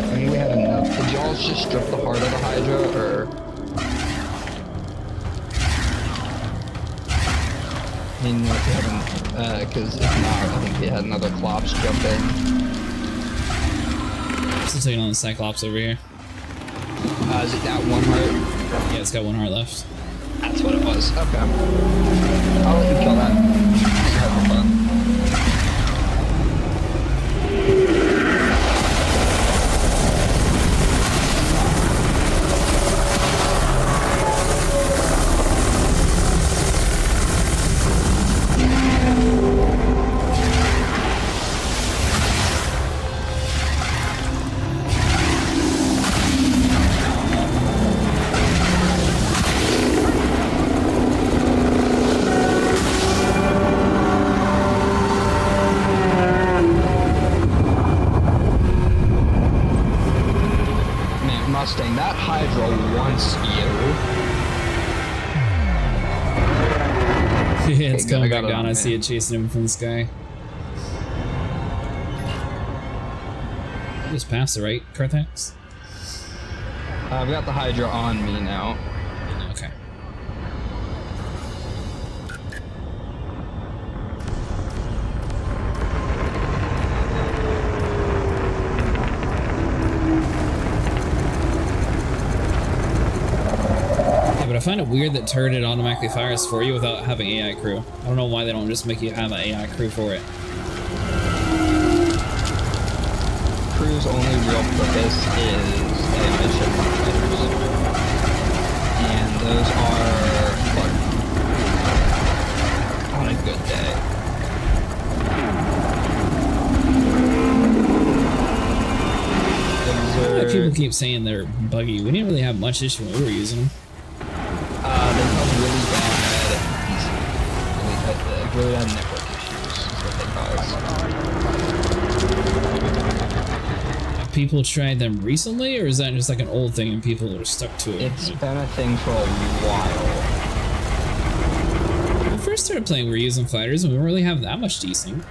I mean, we had enough. Did y'all just strip the heart of the Hydra, or? I mean, like, we haven't, because if not, I think we had another Clops jump in. Still taking on the Cyclops over here. Is it that one heart? Yeah, it's got 1 heart left. That's what it was. Okay. I'll let you kill that. Have fun. It's Okay, coming good, I back got it down. on I see it chasing him from the sky. Just past it, right, Carthax? I've got the Hydra on me now. Okay. Yeah, but I find it weird that turret it automatically fires for you without having AI crew. I don't know why they don't just make you have an AI crew for it. Crew's only real purpose is AI ship fighters. And those are fun. On a good day. People keep saying they're buggy. We didn't really have much issue when we were using them. They cause really bad really bad network issues is what they cause. Have people tried them recently, or is that just like an old thing and people are stuck to it? It's been a thing for a while. When we first started playing, we were using fighters and we didn't really have that much desync.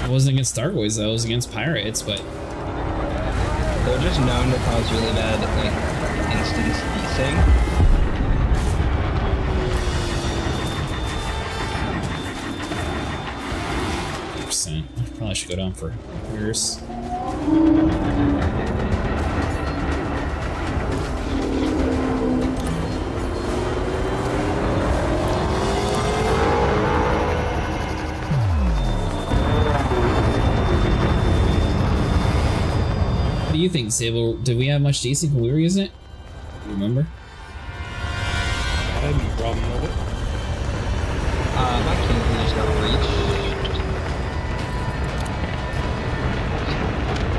It wasn't against Dark Boys though, it was against pirates, but they're just known to cause really bad, like, instance desync. 100%. Probably should go down for years. What do you think, Sable? Did we have much desync when we were using it? Do you remember? I had no problem with it. My king just got breached.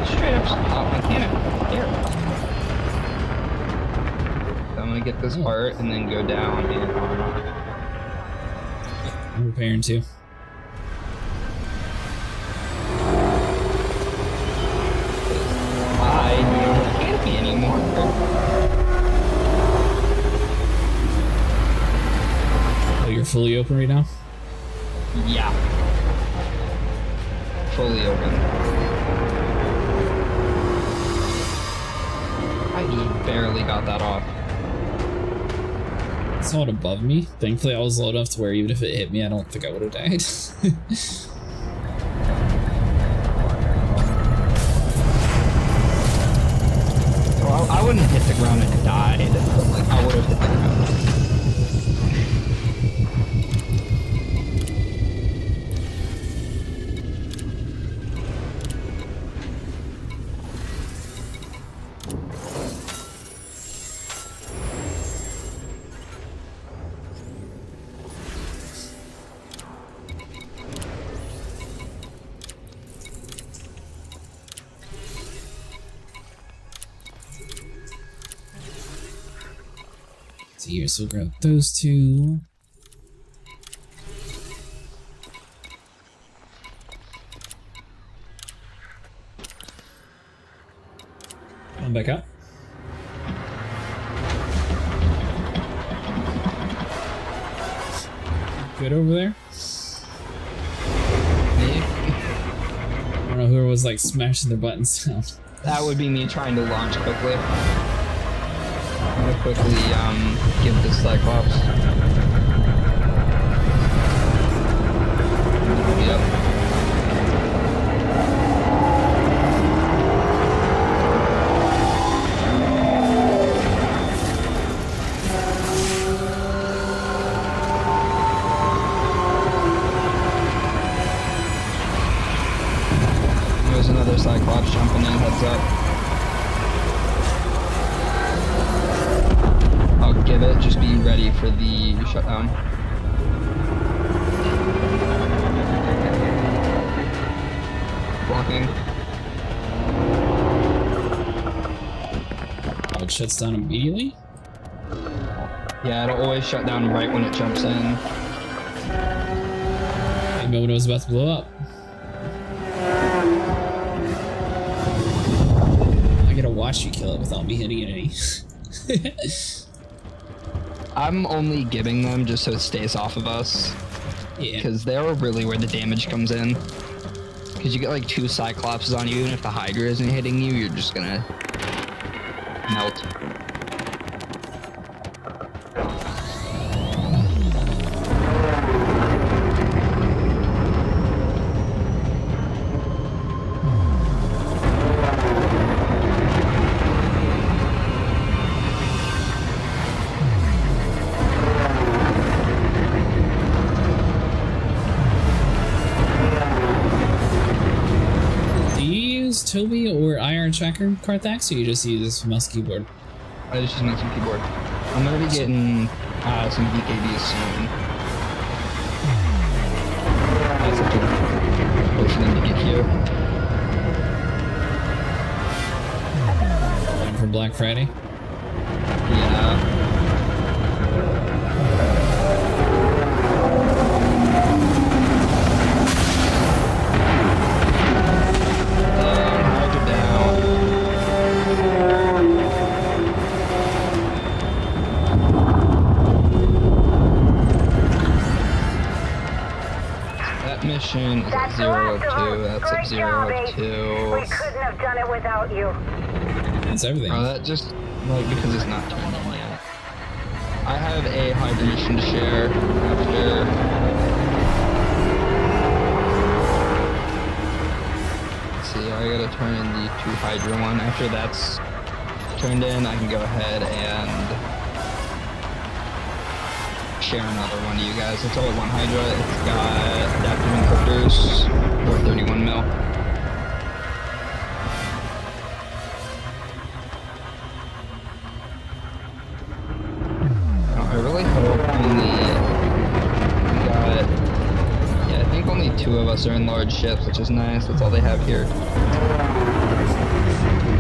Straight up stop my cannon. There. So I'm gonna get this part and then go down and on. I'm repairing too. I can't be anymore. Oh, you're fully open right now? Yeah. Fully open. I just barely got that off. It's not above me. Thankfully, I was low enough to where even if it hit me, I don't think I would have died. Well, I wouldn't hit the ground and died, but like I would have hit the ground. Here, so we'll grab those two. Come back up. Good over there. Me? I don't know who was like smashing their buttons down. That would be me trying to launch quickly. I'm gonna quickly give this Cyclops. Yep. There's another Cyclops jumping in, heads up. I'll give it, just be ready for the shutdown. Blocking. Oh, it shuts down immediately? Yeah, it'll always shut down right when it jumps in. Maybe when it was about to blow up. I gotta watch you kill it without me hitting it any. I'm only giving them just so it stays off of us. Yeah. Because they're really where the damage comes in. Because you get like 2 Cyclopses on you, and if the Hydra isn't hitting you, you're just gonna melt. Toby or IR tracker Carthax, or you just use mouse keyboard? I just use mouse and keyboard. I'm gonna be getting some BKBs soon. That's a good way for them to get here. Waiting for Black Friday? Yeah. Mission is at 002, that's at 002. We couldn't have done it without you. It's everything. Oh, that just, like, because it's not turned in yet. I have a Hydra mission to share after. Let's see, I gotta turn in the 2 Hydra one. After that's turned in, I can go ahead and share another one to you guys. It's only 1 Hydra. It's got adaptive encryptors or 31 mil. I really hope I think only 2 of us are in large ships, which is nice. That's all they have here.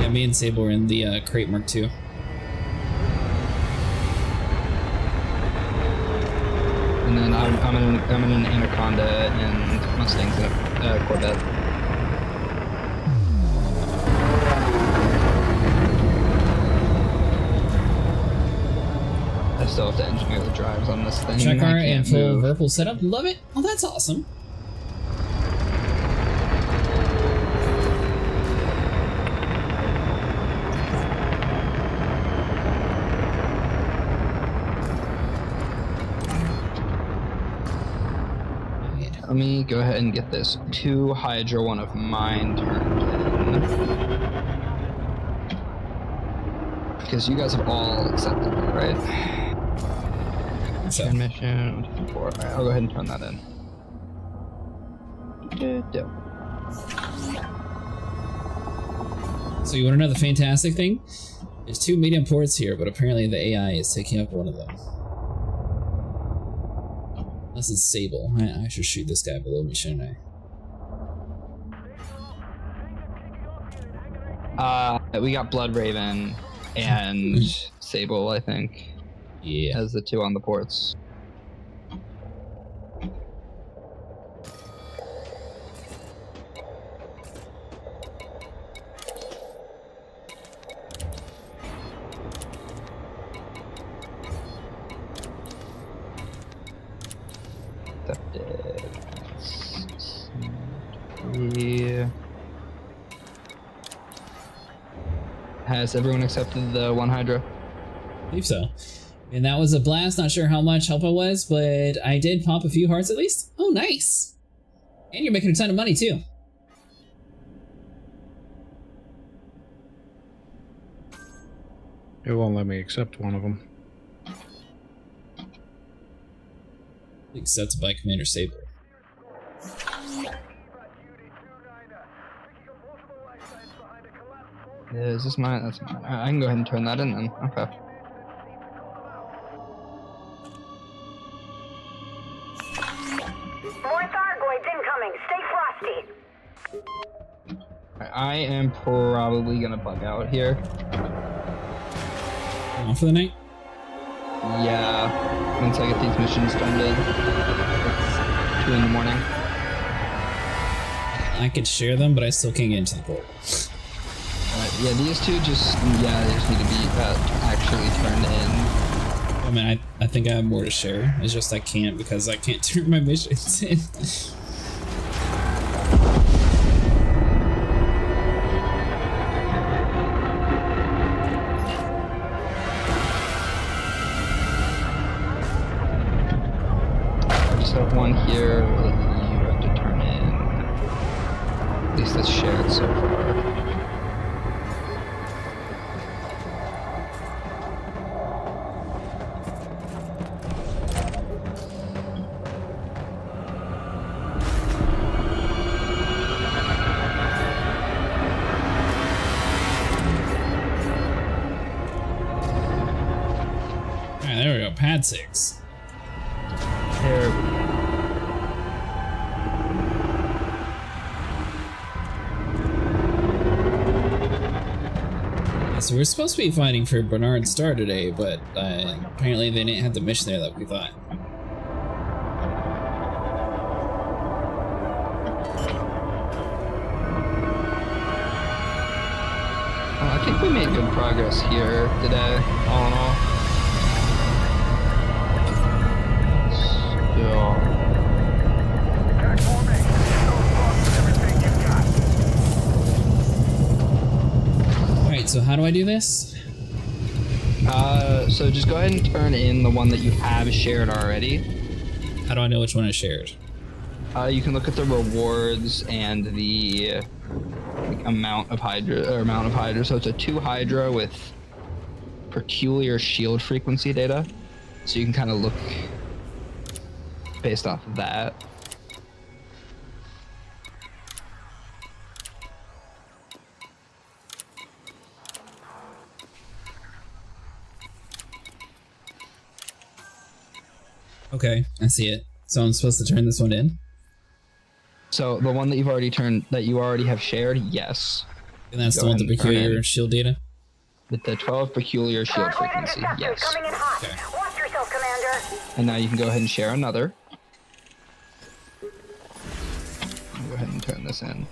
Yeah, me and Sable are in the Crate Mark II. And then I'm in an Anaconda and Mustang's in a Corvette. I still have to engineer the drives on this thing. Check art and full Verpal setup. Love it. Oh, that's awesome. Let me go ahead and get this 2 Hydra one of mine turned in. Because you guys have all accepted it, right? So. Mission 4. Alright, I'll go ahead and turn that in. So you want to know the fantastic thing? There's 2 medium ports here, but apparently the AI is taking up one of them. This is Sable. I should shoot this guy below me, shouldn't I? We got Blood Raven and Sable, I think. Yeah. As the 2 on the ports. Has everyone accepted the 1 Hydra? I believe so. And that was a blast. Not sure how much help it was, but I did pop a few hearts at least. Oh, nice. And you're making a ton of money too. It won't let me accept one of them. Accepted by Commander Sable. Yeah, is this mine? That's mine. I can go ahead and turn that in then. Okay. More Thargoids incoming. Stay frosty. I am probably gonna bug out here. Off for the night? Yeah. Once I get these missions turned in. It's 2 in the morning. I could share them, but I still can't get into the port. Yeah, these 2 just, they just need to be actually turned in. I mean, I think I have more to share. It's just I can't because I can't turn my missions in. I just have one here that you have to turn in. At least that's shared so far. Alright, there we go. Pad 6. There we go. So we're supposed to be fighting for Bernard Star today, but apparently they didn't have the mission there that we thought. I think we made good progress here today, all in all. Still. Alright, so how do I do this? So just go ahead and turn in the one that you have shared already. How do I know which one is shared? You can look at the rewards and the amount of Hydra. So it's a 2 Hydra with peculiar shield frequency data. So you can kind of look based off of that. Okay, I see it. So I'm supposed to turn this one in? So the one that you've already turned, that you already have shared, yes. And that's Go the one ahead with the and turn peculiar in. shield data? With the 12 peculiar shield frequency, yes. Coming in hot. Okay. Watch yourself, Commander. And now you can go ahead and share another. Go ahead and turn this in.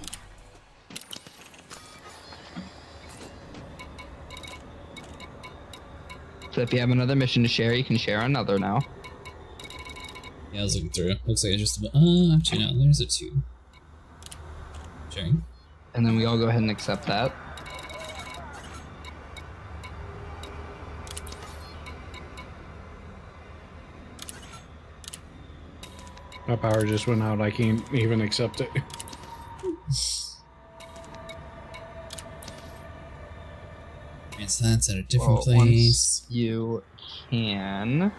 So if you have another mission to share, you can share another now. Yeah, I was looking through it. Looks like it's just actually no, there's a 2. Sharing. And then we all go ahead and accept that. My power just went out. I can't even accept it. Okay, so that's at a different Well, place. once you can.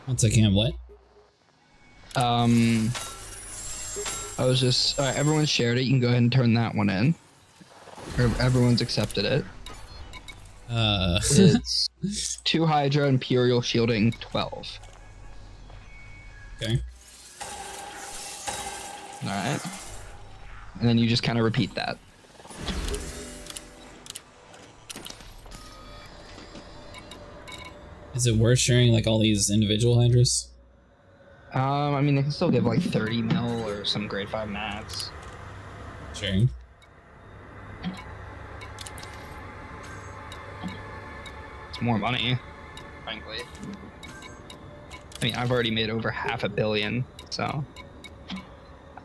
Once I can, what? I was just, alright, everyone's shared it. You can go ahead and turn that one in. Or everyone's accepted it. It's 2 Hydra Imperial Shielding 12. Okay. Alright. And then you just kind of repeat that. Is it worth sharing like all these individual hydras? I mean, they can still give like 30 mil or some grade 5 mats. Sharing. It's more money, frankly. I mean, I've already made over $500 million, so I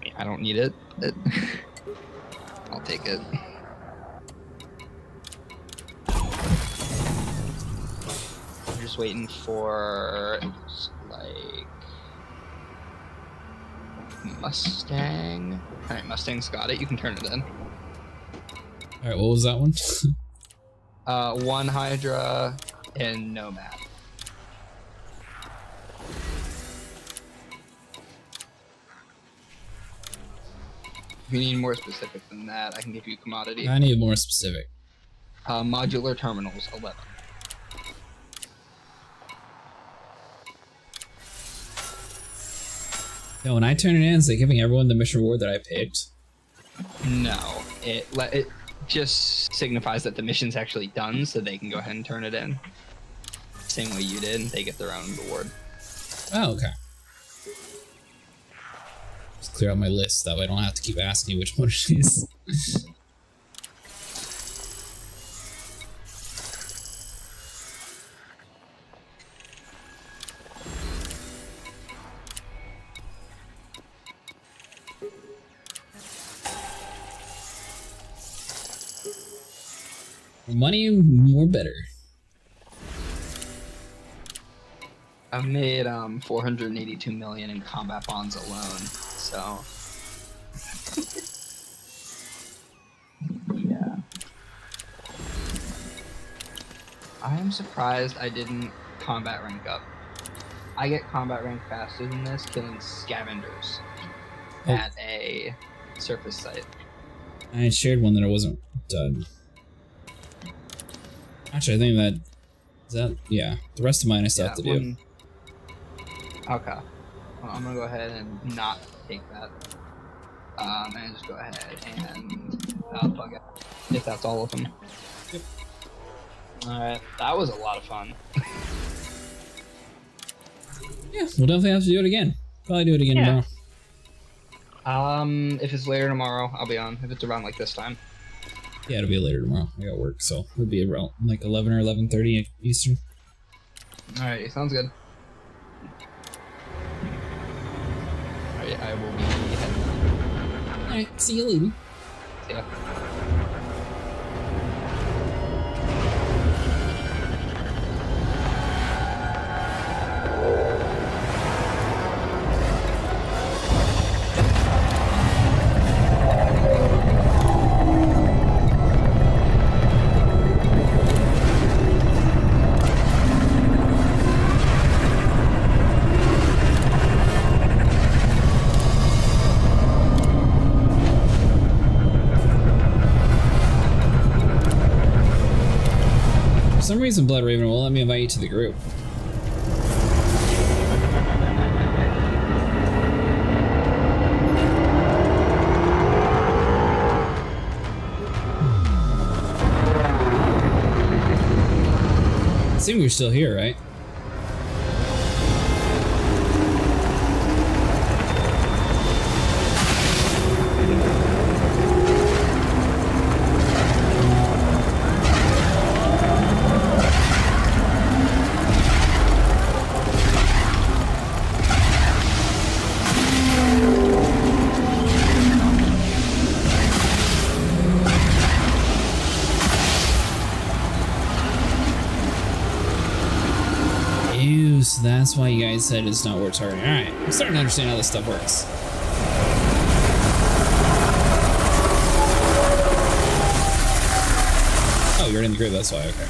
mean, I don't need it, but I'll take it. I'm just waiting for, it looks like, Mustang. All right, Mustang's got it. You can turn it in. All right, what was that one? 1 Hydra and Nomad. If you need more specific than that, I can give you commodity. I need more specific. Modular terminals, 11. No, when I turn it in, is it giving everyone the mission reward that I picked? No, it just signifies that the mission's actually done, so they can go ahead and turn it in. Same way you did, they get their own reward. Oh, okay. Just clear out my list, that way I don't have to keep asking you which one it is. More money, more better. I've made 482 million in combat bonds alone, so yeah. I am surprised I didn't combat rank up. I get combat rank faster than this killing scavengers at a surface site. I had shared one that I wasn't done. Actually, I think that is that. Yeah, the rest of mine I still have to do. Okay. Well, I'm gonna go ahead and not take that. And just go ahead and plug it. If that's all of them. Yep. Alright, that was a lot of fun. Yeah, we'll definitely have to do it again. Probably do it again tomorrow. If it's later tomorrow, I'll be on. If it's around like this time. Yeah, it'll be later tomorrow. I got work, so it'll be around like 11 or 11:30 Eastern. Alright, sounds good. Alright, I will be heading. Alright, see you later. See ya. For some reason, Blood Raven won't let me invite you to the group. I think we're still here, right? So that's why you guys said it's not worth targeting. Alright, I'm starting to understand how this stuff works. Oh, you're in the grid, that's why, okay.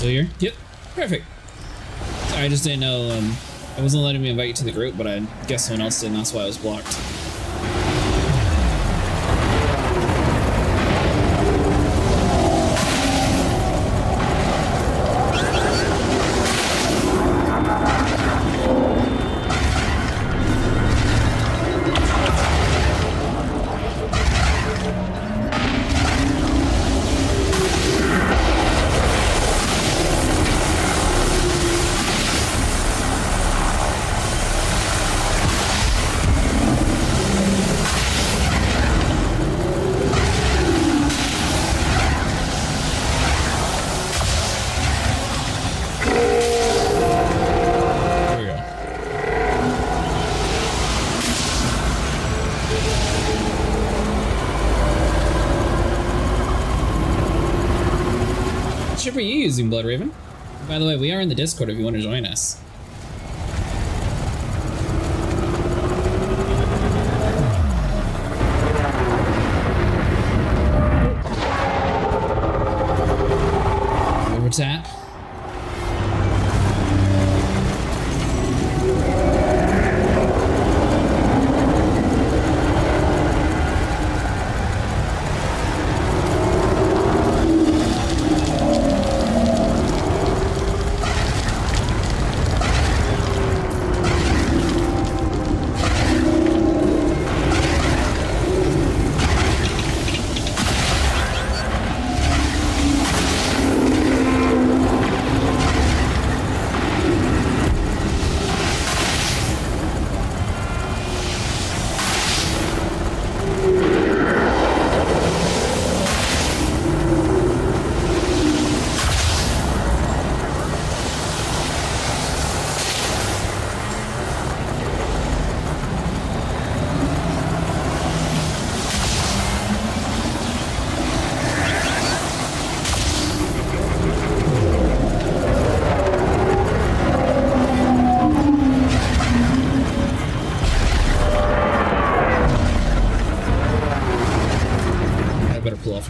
Here? Yep, perfect. Sorry, I just didn't know, it wasn't letting me invite you to the group, but I guess someone else did, and that's why I was blocked. ship are you using, Blood Raven? By the way, we are in the Discord if you want to join us. Over tap.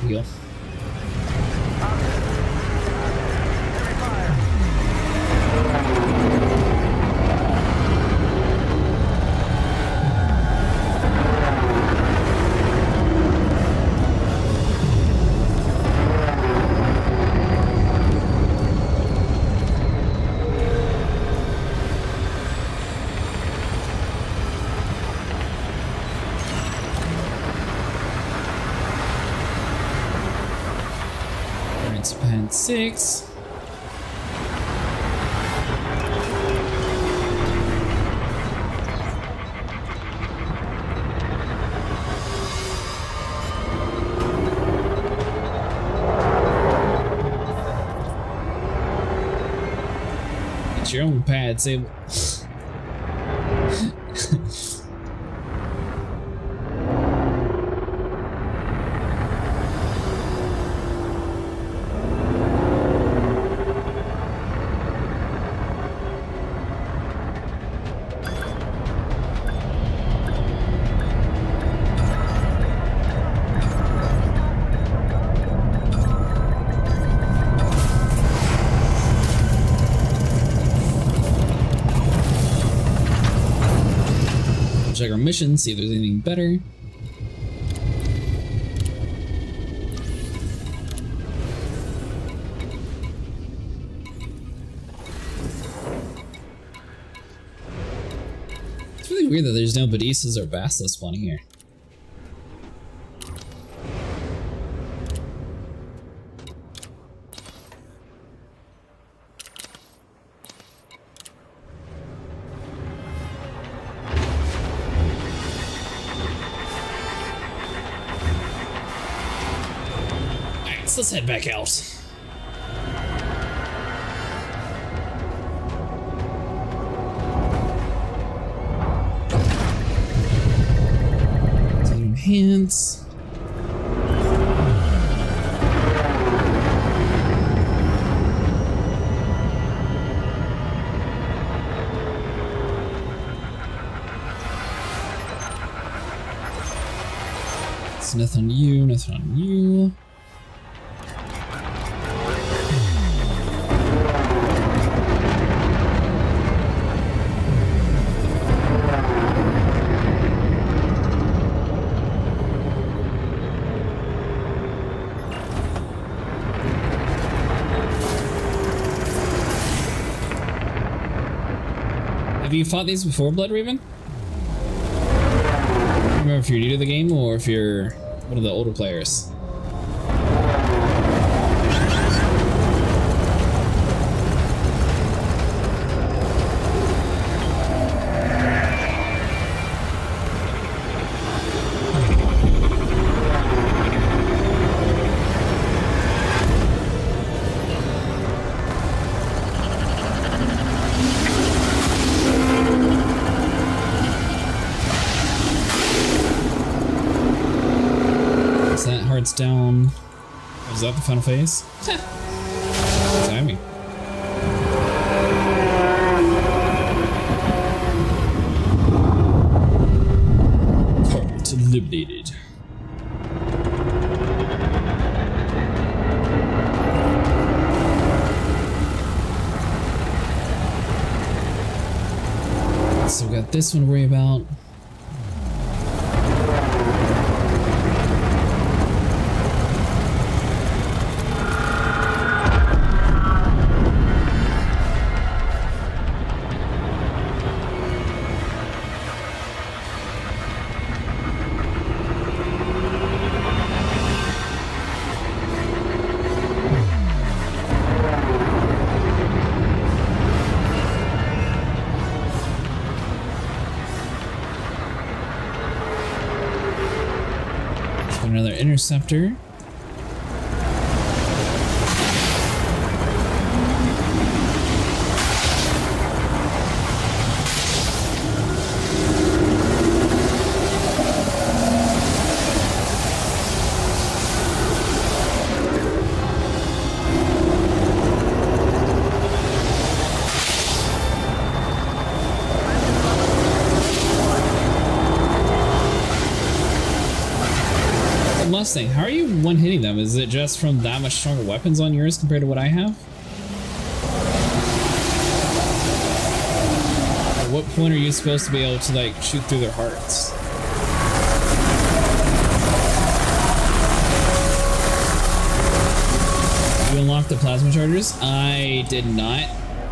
Heal. Pad 6. Get your own pad, Sable. Check our mission, see if there's anything better. It's really weird that there's no Badistas or Basilisks spawning here. Let's head back out. Hands. It's nothing on you, nothing on you. Have you fought these before, Blood Raven? I don't remember if you're new to the game or if you're one of the older players. Down. Is that the final phase? eliminated. So we got this one to worry about. Another interceptor. Mustang, how are you one-hitting them? Is it just from that much stronger weapons on yours compared to what I have? At what point are you supposed to be able to like shoot through their hearts? You unlocked the plasma chargers? I did not.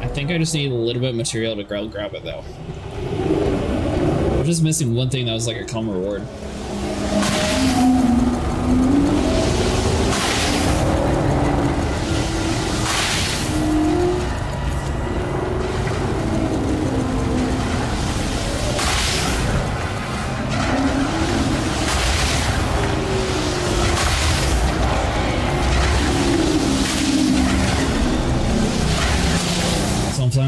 I think I just need a little bit of material to grab it though. I'm just missing one thing that was like a common reward.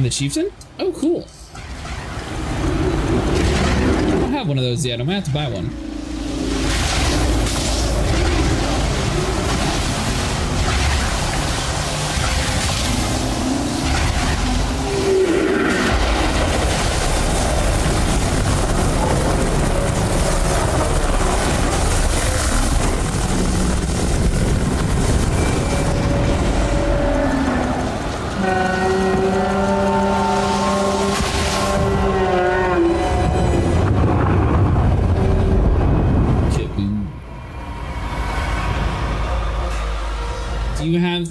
The Chieftain? Oh, cool. I don't have one of those yet. I'm gonna have to buy one.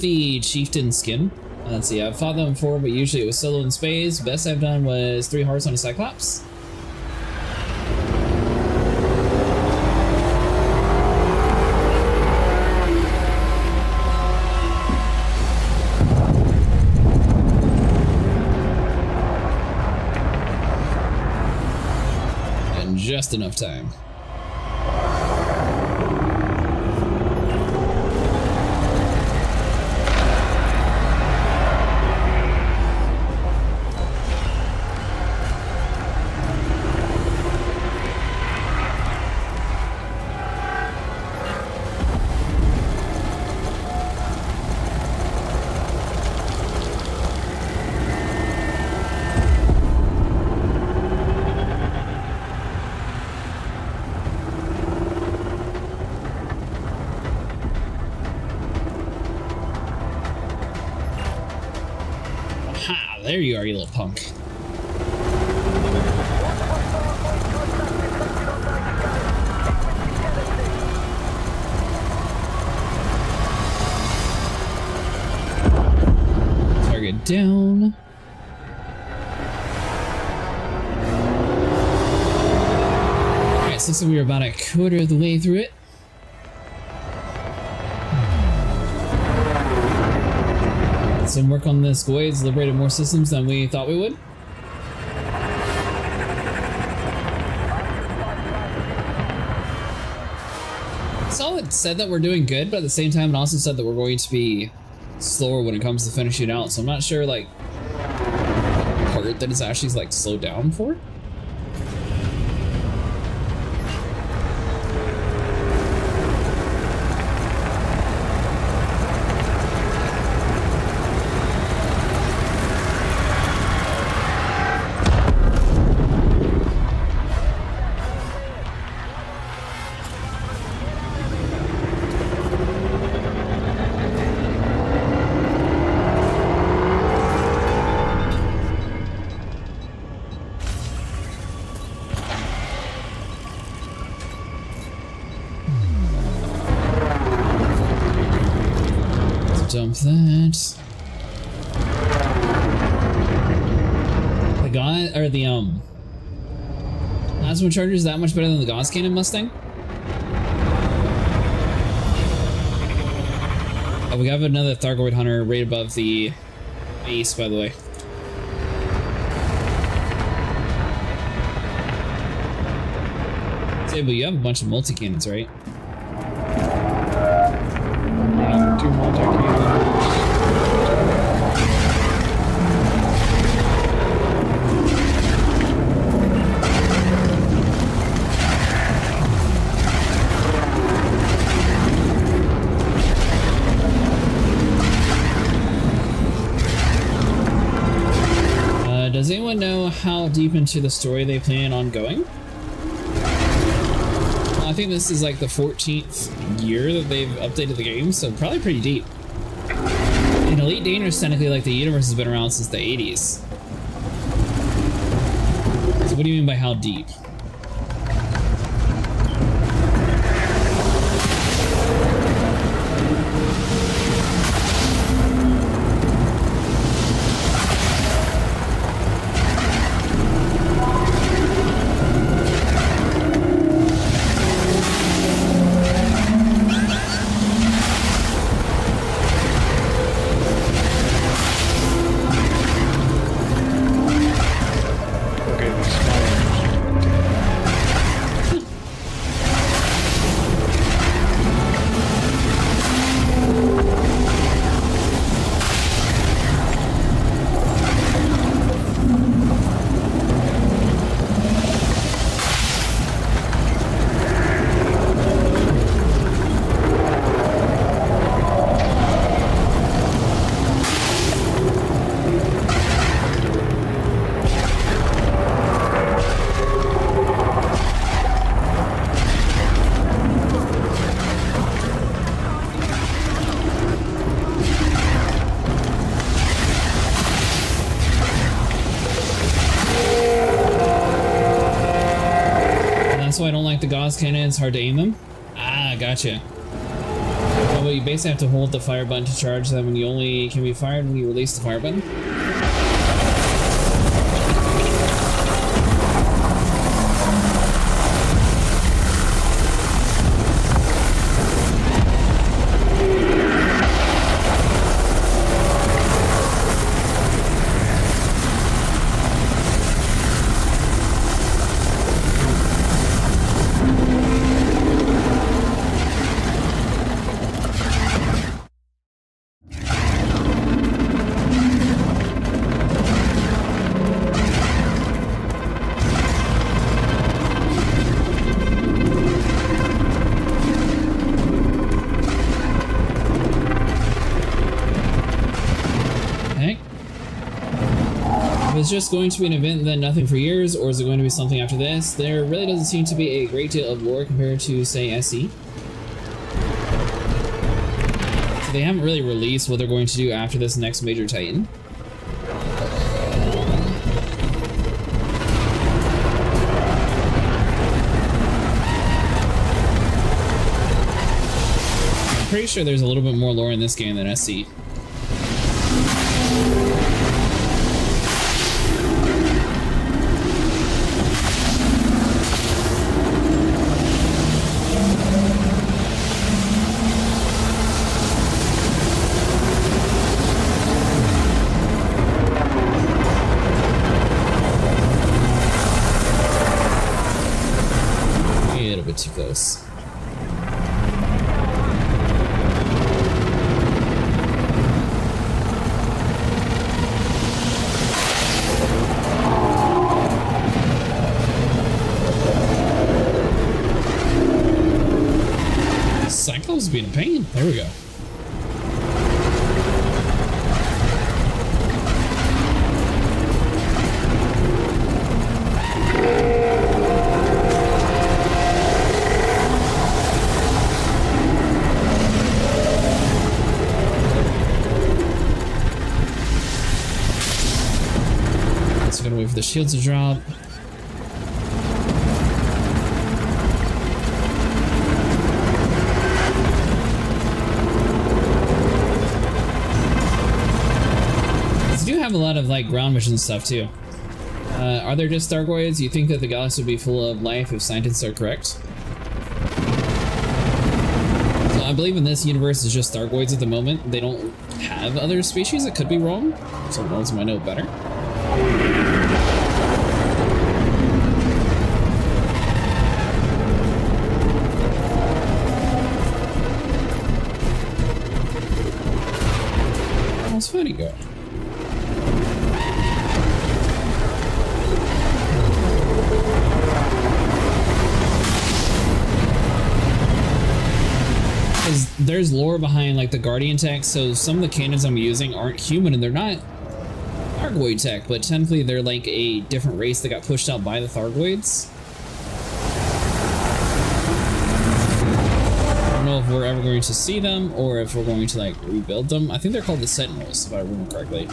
The Chieftain skin. Let's see, I've fought them before, but usually it was solo in space. Best I've done was 3 hearts on a Cyclops. And just enough time. There you are, you little punk. Target down. Alright, so looks like we were about a quarter of the way through it. Some work on this void's liberated more systems than we thought we would. Solid said that we're doing good, but at the same time it also said that we're going to be slower when it comes to finishing out, so I'm not sure like what part that it's actually like slowed down for. that. The God or the plasma charger is that much better than the Gauss cannon Mustang? Oh, we have another Thargoid Hunter right above the base, by the way. Say, but you have a bunch of multi-cannons, right? I'm running 2 multi-cannons. Does anyone know how deep into the story they plan on going? Well, I think this is like the 14th year that they've updated the game, so probably pretty deep. And Elite Dangerous, technically, like the universe has been around since the 80s. So what do you mean by how deep? That's why I don't like the Gauss cannon, it's hard to aim them. Ah, gotcha. Well, you basically have to hold the fire button to charge them, and you only can be fired when you release the fire button. Is just going to be an event and then nothing for years, or is it going to be something after this? There really doesn't seem to be a great deal of lore compared to, say, SE. So they haven't really released what they're going to do after this next major Titan. I'm pretty sure there's a little bit more lore in this game than SE. Too close. Cyclone's being a pain. There we go. Gonna wait for the shields to drop. a lot of like ground mission stuff too. Are there just Thargoids? You think that the galaxy would be full of life if scientists are correct? So I believe in this universe is just Thargoids at the moment. They don't have other species. It could be wrong. Someone else might know better. How's Funny go? There's lore behind like the Guardian tech, so some of the cannons I'm using aren't human and they're not Thargoid tech, but technically they're like a different race that got pushed out by the Thargoids. I don't know if we're ever going to see them or if we're going to like rebuild them. I think they're called the Sentinels, if I remember correctly.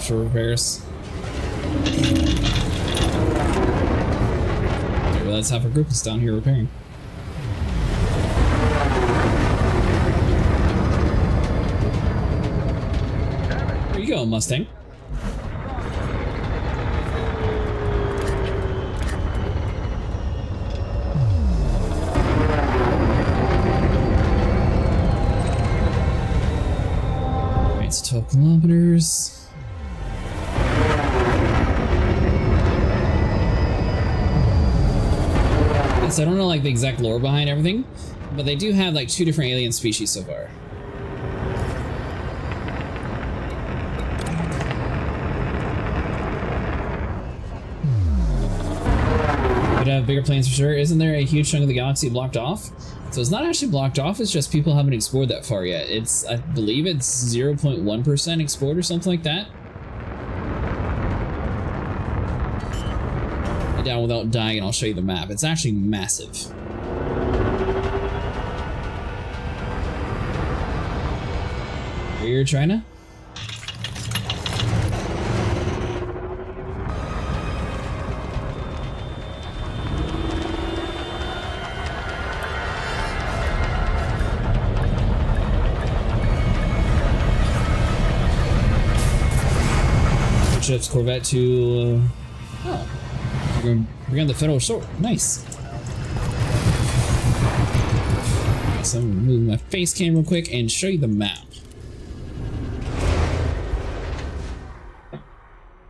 For repairs. Maybe let's have a group that's down here repairing. Where you going, Mustang? It's 12 kilometers. So I don't know like the exact lore behind everything, but they do have like 2 different alien species so far. Could have bigger plans for sure. Isn't there a huge chunk of the galaxy blocked off? So it's not actually blocked off, it's just people haven't explored that far yet. It's, I believe it's 0.1% explored or something like that. Down without dying and I'll show you the map. It's actually massive. You're China? Ship's Corvette to oh. We're on the Federal Shore. Nice. So I'm gonna move my face cam real quick and show you the map.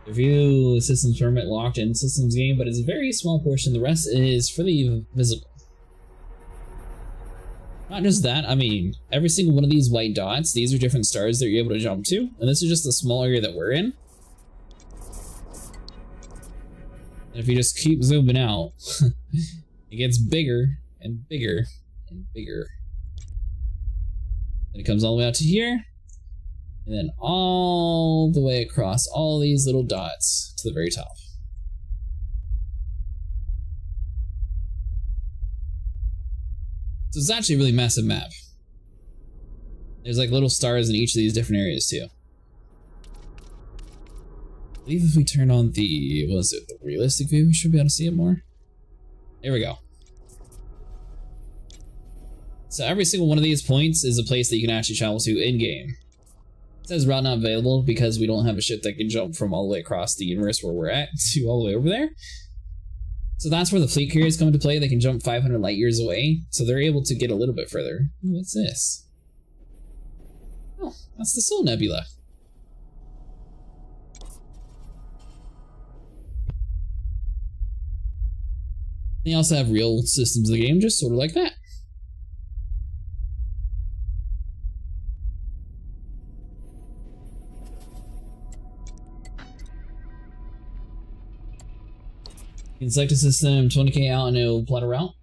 Review systems permit locked in systems game, but it's a very small portion. The rest is freely visible. Not just that, I mean, every single one of these white dots, these are different stars that you're able to jump to, and this is just the small area that we're in. And if you just keep zooming out, it gets bigger and bigger and bigger. And it comes all the way out to here, and then all the way across all these little dots to the very top. So it's actually a really massive map. There's like little stars in each of these different areas too. I believe if we turn on the, what was it, the realistic view, we should be able to see it more. There we go. So every single one of these points is a place that you can actually travel to in-game. It says route not available because we don't have a ship that can jump from all the way across the universe where we're at to all the way over there. So that's where the fleet carriers come into play. They can jump 500 light years away, so they're able to get a little bit further. What's this? Oh, that's the Soul Nebula. They also have real systems of the game, just sort of like that. You can select a system 20k out and it'll plot a route.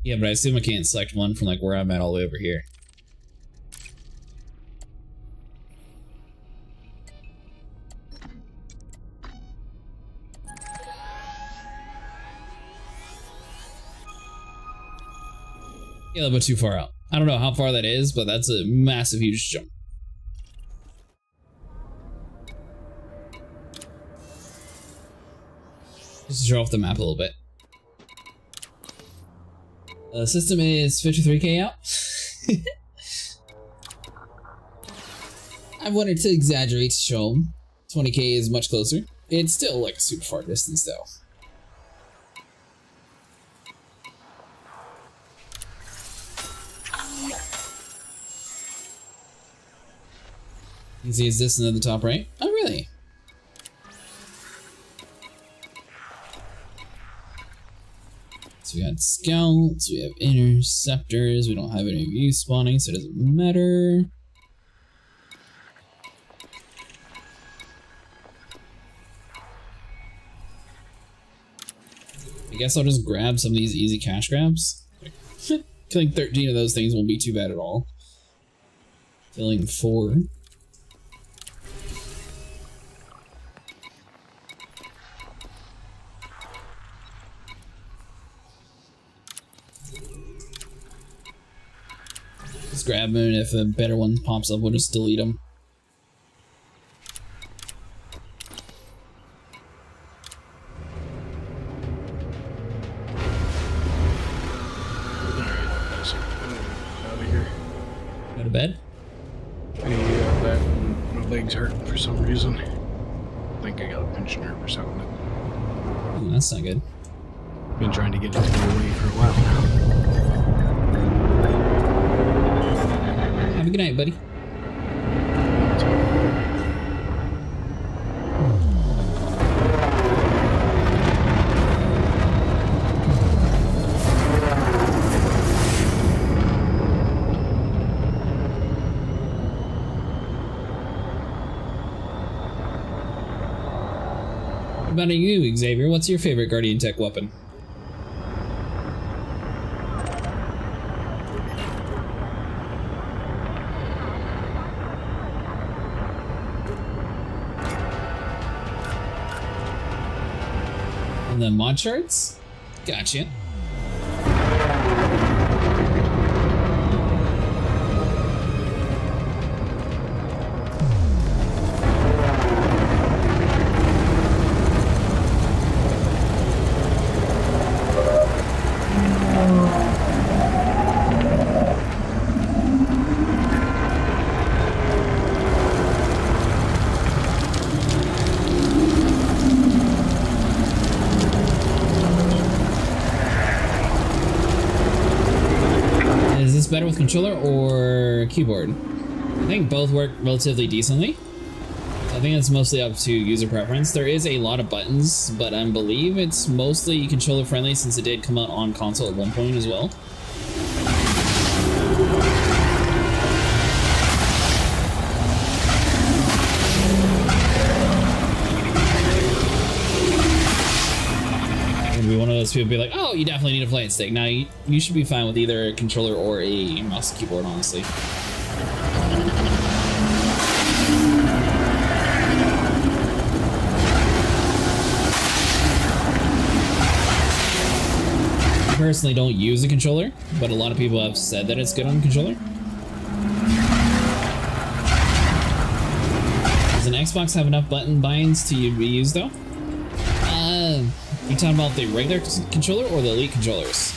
Yeah, but I assume I can't select one from like where I'm at all the way over here. Yeah, a little bit too far out. I don't know how far that is, but that's a massive, huge jump. Just to show off the map a little bit. The system is 53k out. I wanted to exaggerate to show them. 20k is much closer. It's still like a super far distance though. You can see it's this at the top right. Oh, really? So we got scouts, we have interceptors, we don't have any of you spawning, so it doesn't matter. I guess I'll just grab some of these easy cash grabs. Killing 13 of those things won't be too bad at all. Killing 4. Just grab them, and if a better one pops up, we'll just delete them. Out of here. Go to bed? That my leg's hurting for some reason. I think I got a pinched nerve or something. Ooh, that's not good. Been trying to get it to go away for a while now. Have a good night, buddy. What about you, Xavier? What's your favorite Guardian Tech weapon? And the mod charts? Gotcha. Better with controller or keyboard? I think both work relatively decently. I think it's mostly up to user preference. There is a lot of buttons, but I believe it's mostly controller friendly since it did come out on console at one point as well. Be one of those people be like, oh, you definitely need a flight stick. Now you should be fine with either a controller or a mouse and keyboard, honestly. I personally don't use a controller, but a lot of people have said that it's good on the controller. Does an Xbox have enough button binds to be used though? You talking about the regular controller or the Elite controllers?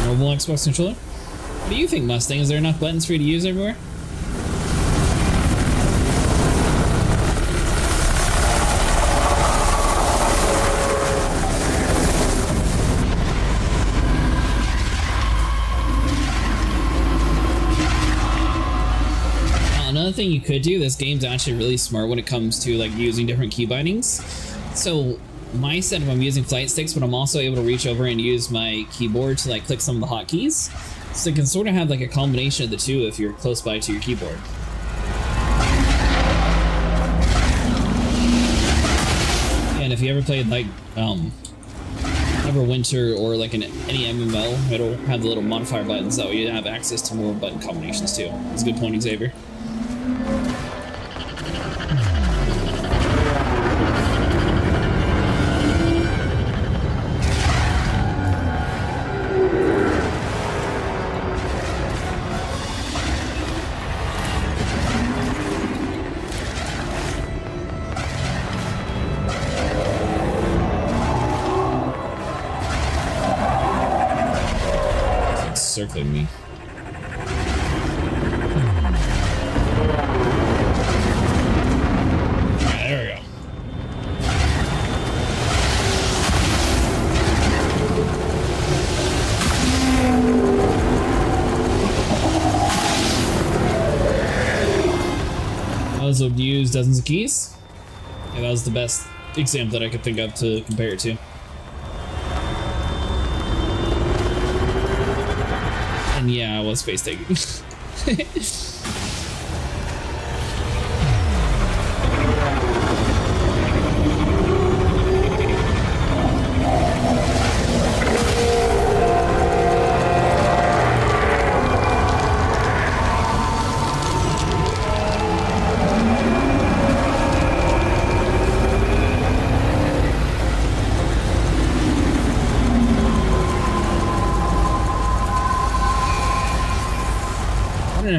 Normal Xbox controller? What do you think, Mustang? Is there enough buttons for you to use everywhere? one thing you could do, this game's actually really smart when it comes to like using different key bindings. So my setup, I'm using flight sticks, but I'm also able to reach over and use my keyboard to like click some of the hotkeys. So you can sort of have like a combination of the two if you're close by to your keyboard. And if you ever played like Neverwinter or like any MMO, it'll have the little modifier buttons, so you have access to more button combinations too. It's a good point, Xavier. Circling me. Yeah, there we go. I also used dozens of keys. Yeah, that was the best example that I could think of to compare it to. And yeah, I was space taking.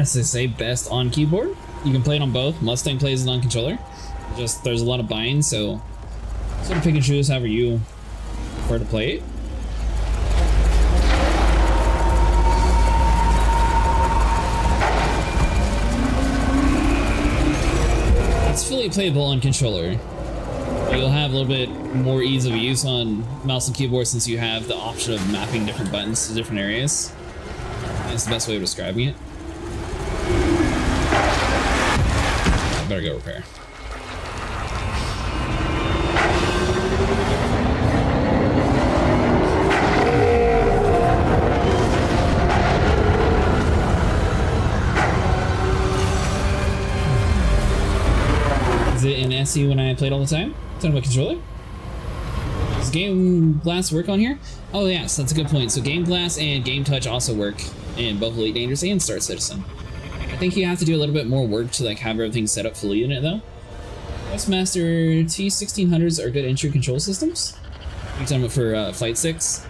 To say best on keyboard. You can play it on both. Mustang plays it on controller. Just there's a lot of buy-ins, so sort of pick and choose however you prefer to play it. It's fully playable on controller. You'll have a little bit more ease of use on mouse and keyboard since you have the option of mapping different buttons to different areas. That's the best way of describing it. I better go repair. Is it in SE when I played all the time? Talking about controller? Does Game Glass work on here? Oh yes, that's a good point. So Game Glass and Game Touch also work in both Elite Dangerous and Star Citizen. I think you have to do a little bit more work to like have everything set up fully in it though. Westmaster T1600s are good entry control systems. You're talking about for Flight 6.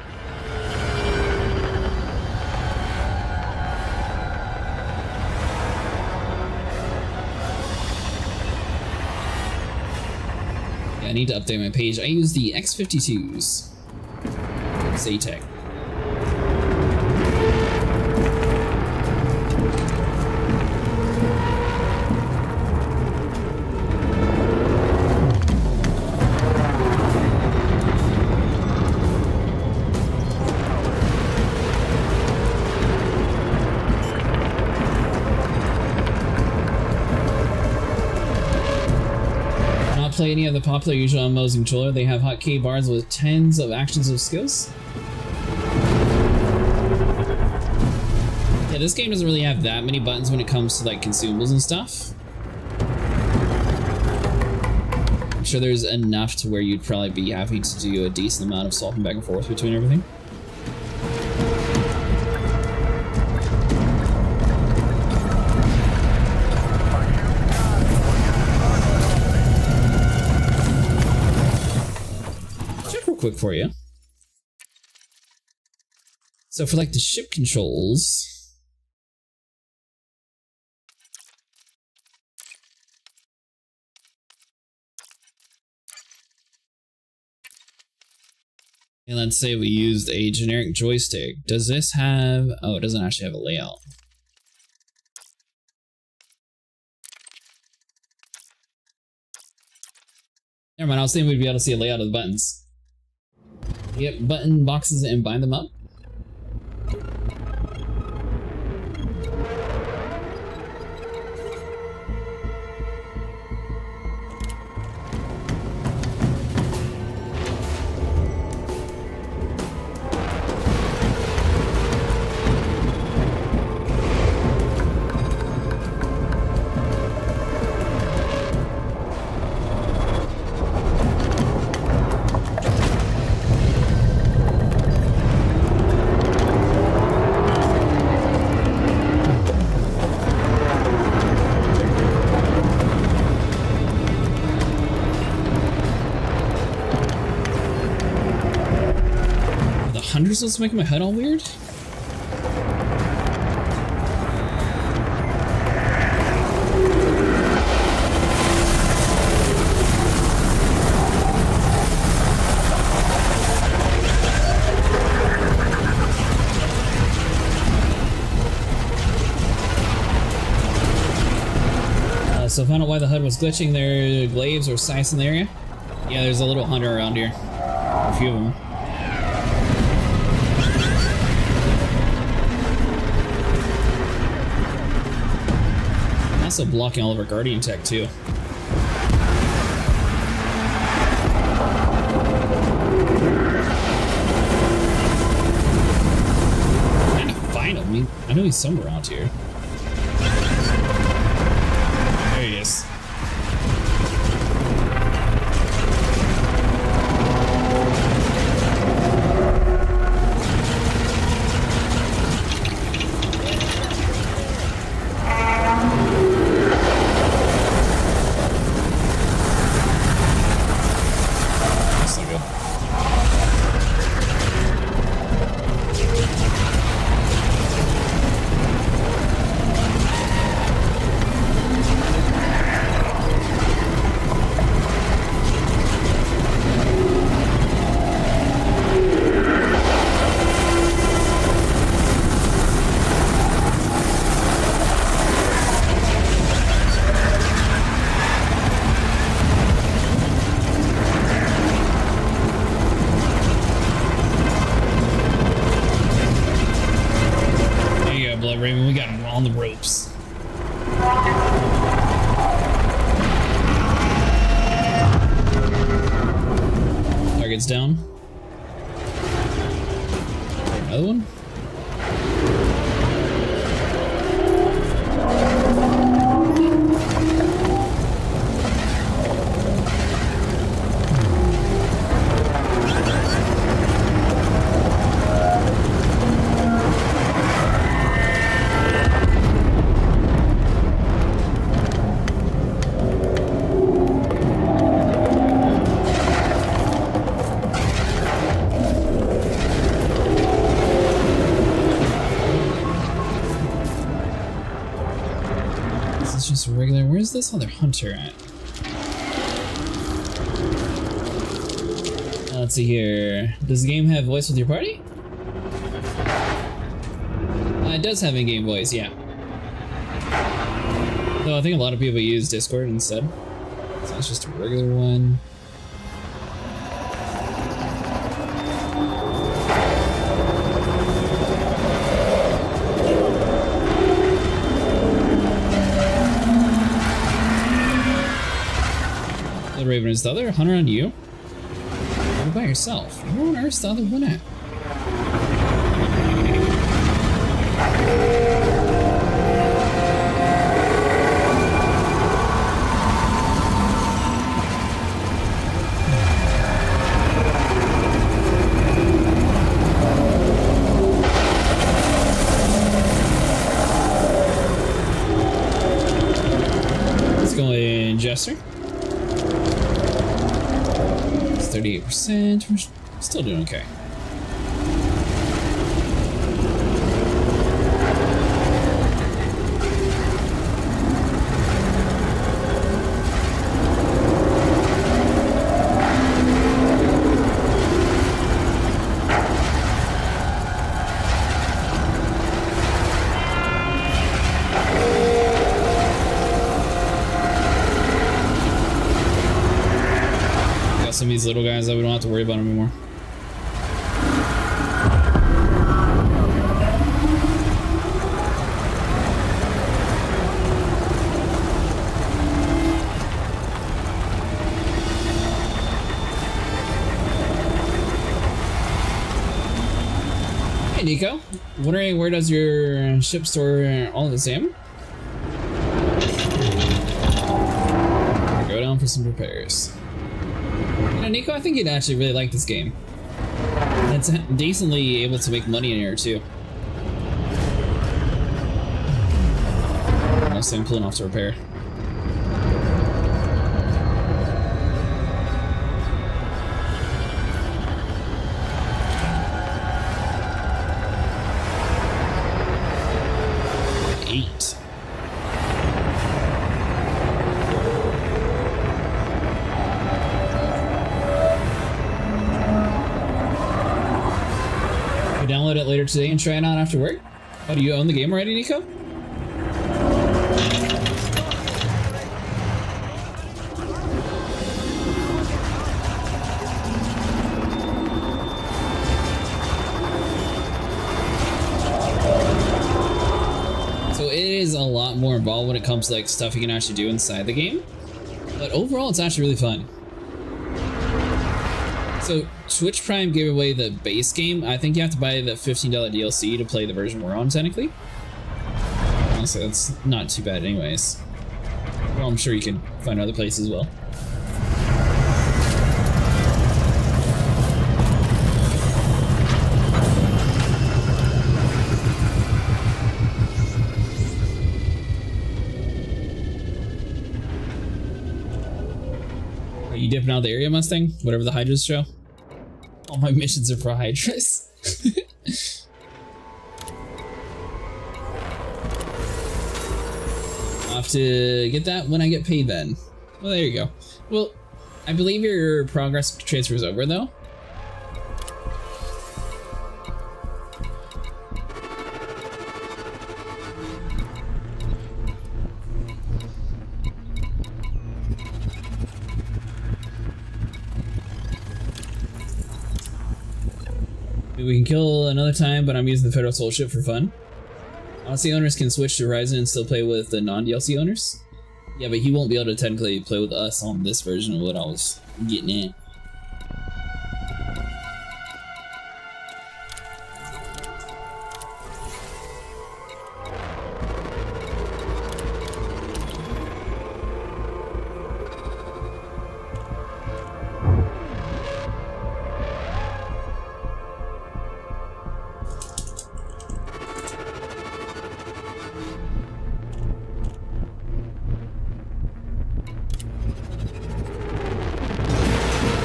Yeah, I need to update my page. I use the X52s. Zaytech. Play any of the popular usual MMOs in controller. They have hotkey bars with tens of actions of skills. Yeah, this game doesn't really have that many buttons when it comes to like consumables and stuff. I'm sure there's enough to where you'd probably be happy to do a decent amount of swapping back and forth between everything. Quick for you. So for like the ship controls, and let's say we used a generic joystick. Does this have, oh, it doesn't actually have a layout. Never mind, I was thinking we'd be able to see a layout of the buttons. Get button boxes and bind them up. crystals making my HUD all weird? So I found out why the HUD was glitching. There are glaives or scythes in the area. Yeah, there's a little hunter around here. A few of them. Also blocking all of our guardian tech too. I'm trying to find him. I know he's somewhere around here. There he is. That's not good. Raven, we got him on the ropes. Target's down. Another one? Just regular. Where's this other hunter at? Let's see here. Does the game have voice with your party? It does have in-game voice, yeah. Though I think a lot of people use Discord instead. So it's just a regular one. Raven, is the other hunter on you? You're by yourself. Where on earth's the other one at? Let's go in Jester. 38%. We're still doing okay. Some of these little guys that we don't have to worry about anymore. Hey Nico, wondering where does your ship store all of this ammo? Go down for some repairs. You know, Nico, I think you'd actually really like this game. It's decently able to make money in here too. Mostly I'm pulling off to repair. 8. We download it later today and try it out after work. Oh, do you own the game already, Nico? So it is a lot more involved when it comes to like stuff you can actually do inside the game, but overall it's actually really fun. So Twitch Prime gave away the base game. I think you have to buy the $15 DLC to play the version we're on technically. Honestly, that's not too bad anyways. Well, I'm sure you can find other places as well. Are you dipping out of the area, Mustang? Whatever the Hydras show? All my missions are for Hydras. I'll have to get that when I get paid then. Well, there you go. Well, I believe your progress transfer is over though. We can kill another time, but I'm using the Federal Soul Ship for fun. Odyssey owners can switch to Horizon and still play with the non-DLC owners. Yeah, but he won't be able to technically play with us on this version of what I was getting at.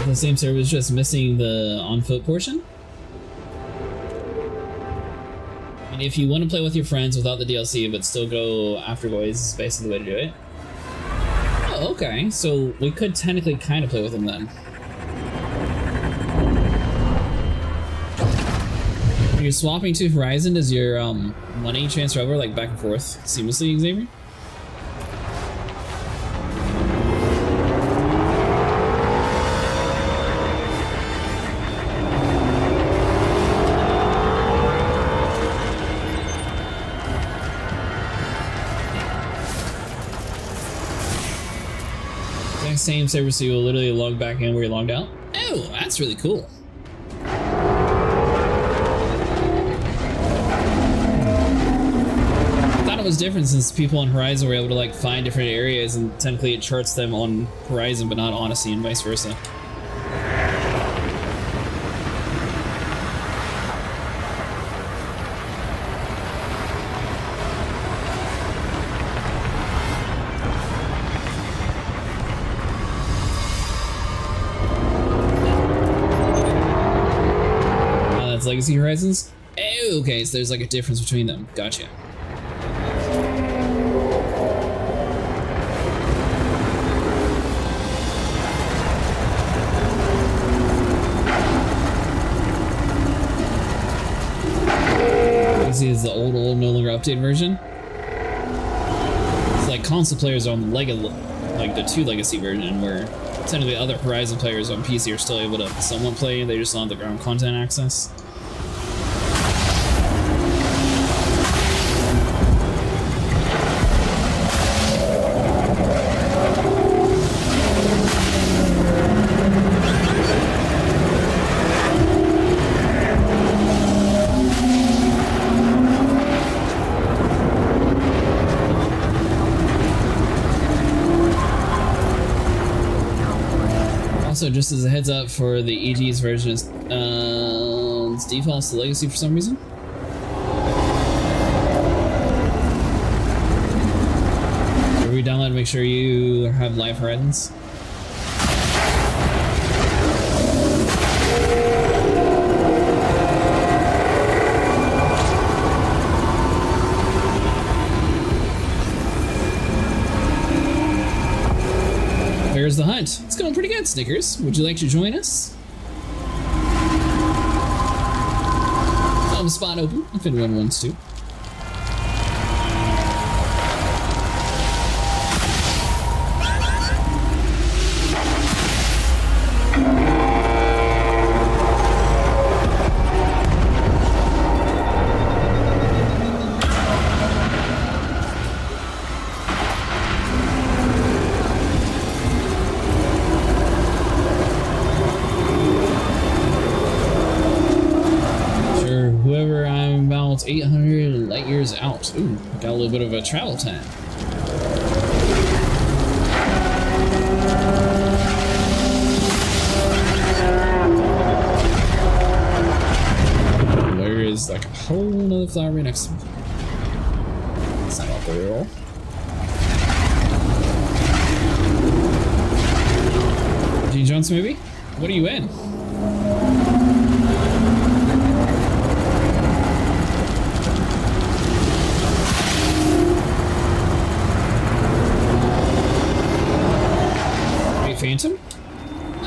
The same server, just missing the on foot portion. And if you want to play with your friends without the DLC but still go afterwards, is basically the way to do it. Oh, okay. So we could technically kind of play with them then. When you're swapping to Horizon, does your money transfer over like back and forth seamlessly, Xavier? Same server, so you will literally log back in where you logged out. Oh, that's really cool. I thought it was different since people on Horizon were able to like find different areas and technically it charts them on Horizon but not Odyssey and vice versa. Legacy Horizons? Oh, okay, so there's like a difference between them. Gotcha. Legacy is the old, no longer updated version. It's like console players on like the 2 Legacy version, where technically other Horizon players on PC are still able to somewhat play, they just don't have the ground content access. Also, just as a heads up for the EG's version, it's defaults to Legacy for some reason. So re-download, make sure you have live Horizons. the hunt? It's going pretty good, Snickers. Would you like to join us? I'll have a spot open if anyone wants to. Whoever I'm about 800 light years out. Ooh, got a little bit of a travel time. There is like a whole nother flower right next to me. It's not off the roll. Gene Jones movie? What are you in? Phantom?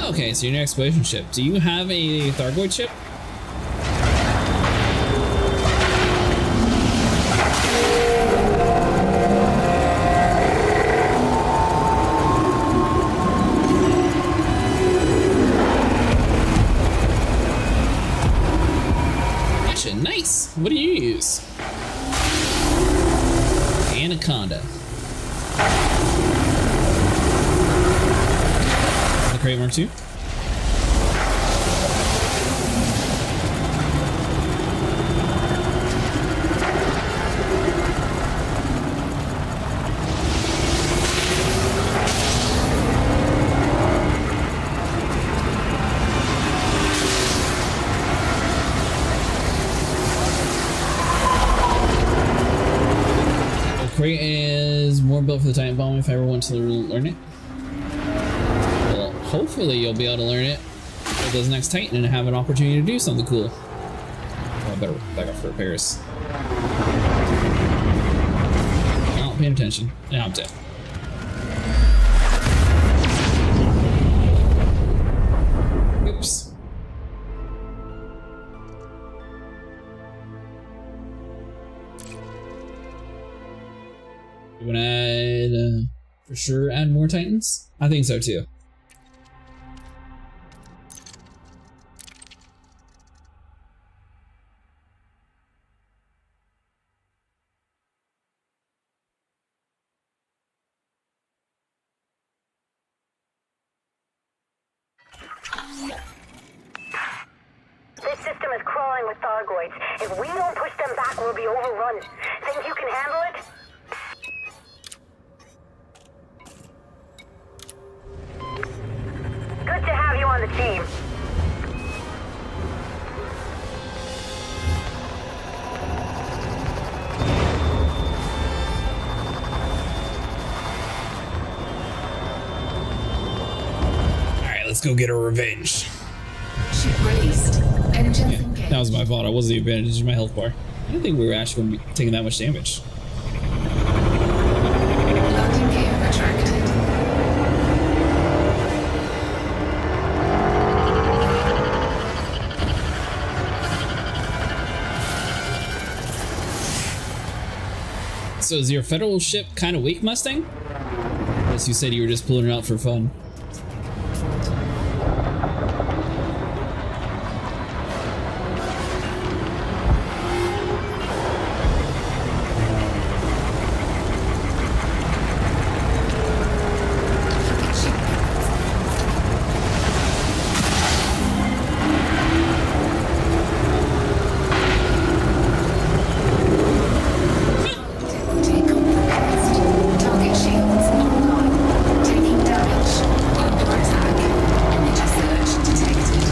Okay, so your next exploration ship. Do you have a Thargoid ship? Gotcha, nice! What do you use? Anaconda. Crate Mark II. The crate is more built for the Titan Bomb if I ever want to learn it. Hopefully you'll be able to learn it for this next Titan and have an opportunity to do something cool. Oh, I better back up for repairs. Not paying attention. Now I'm dead. Oops. You wanna add, for sure add more Titans? I think so too. This system is crawling with Thargoids. If we don't push them back, we'll be overrun. Think you can handle it? Good to have you on the team. Alright, let's go get our revenge. Ship released. Engines Yeah, engaged. that was my fault. I wasn't even managing my health bar. I didn't think we were actually going to be taking that much damage. Landing gear retracted. So is your federal ship kind of weak, Mustang? Unless you said you were just pulling it out for fun. Target shields online. Taking damage. Under attack. Energy surge detected.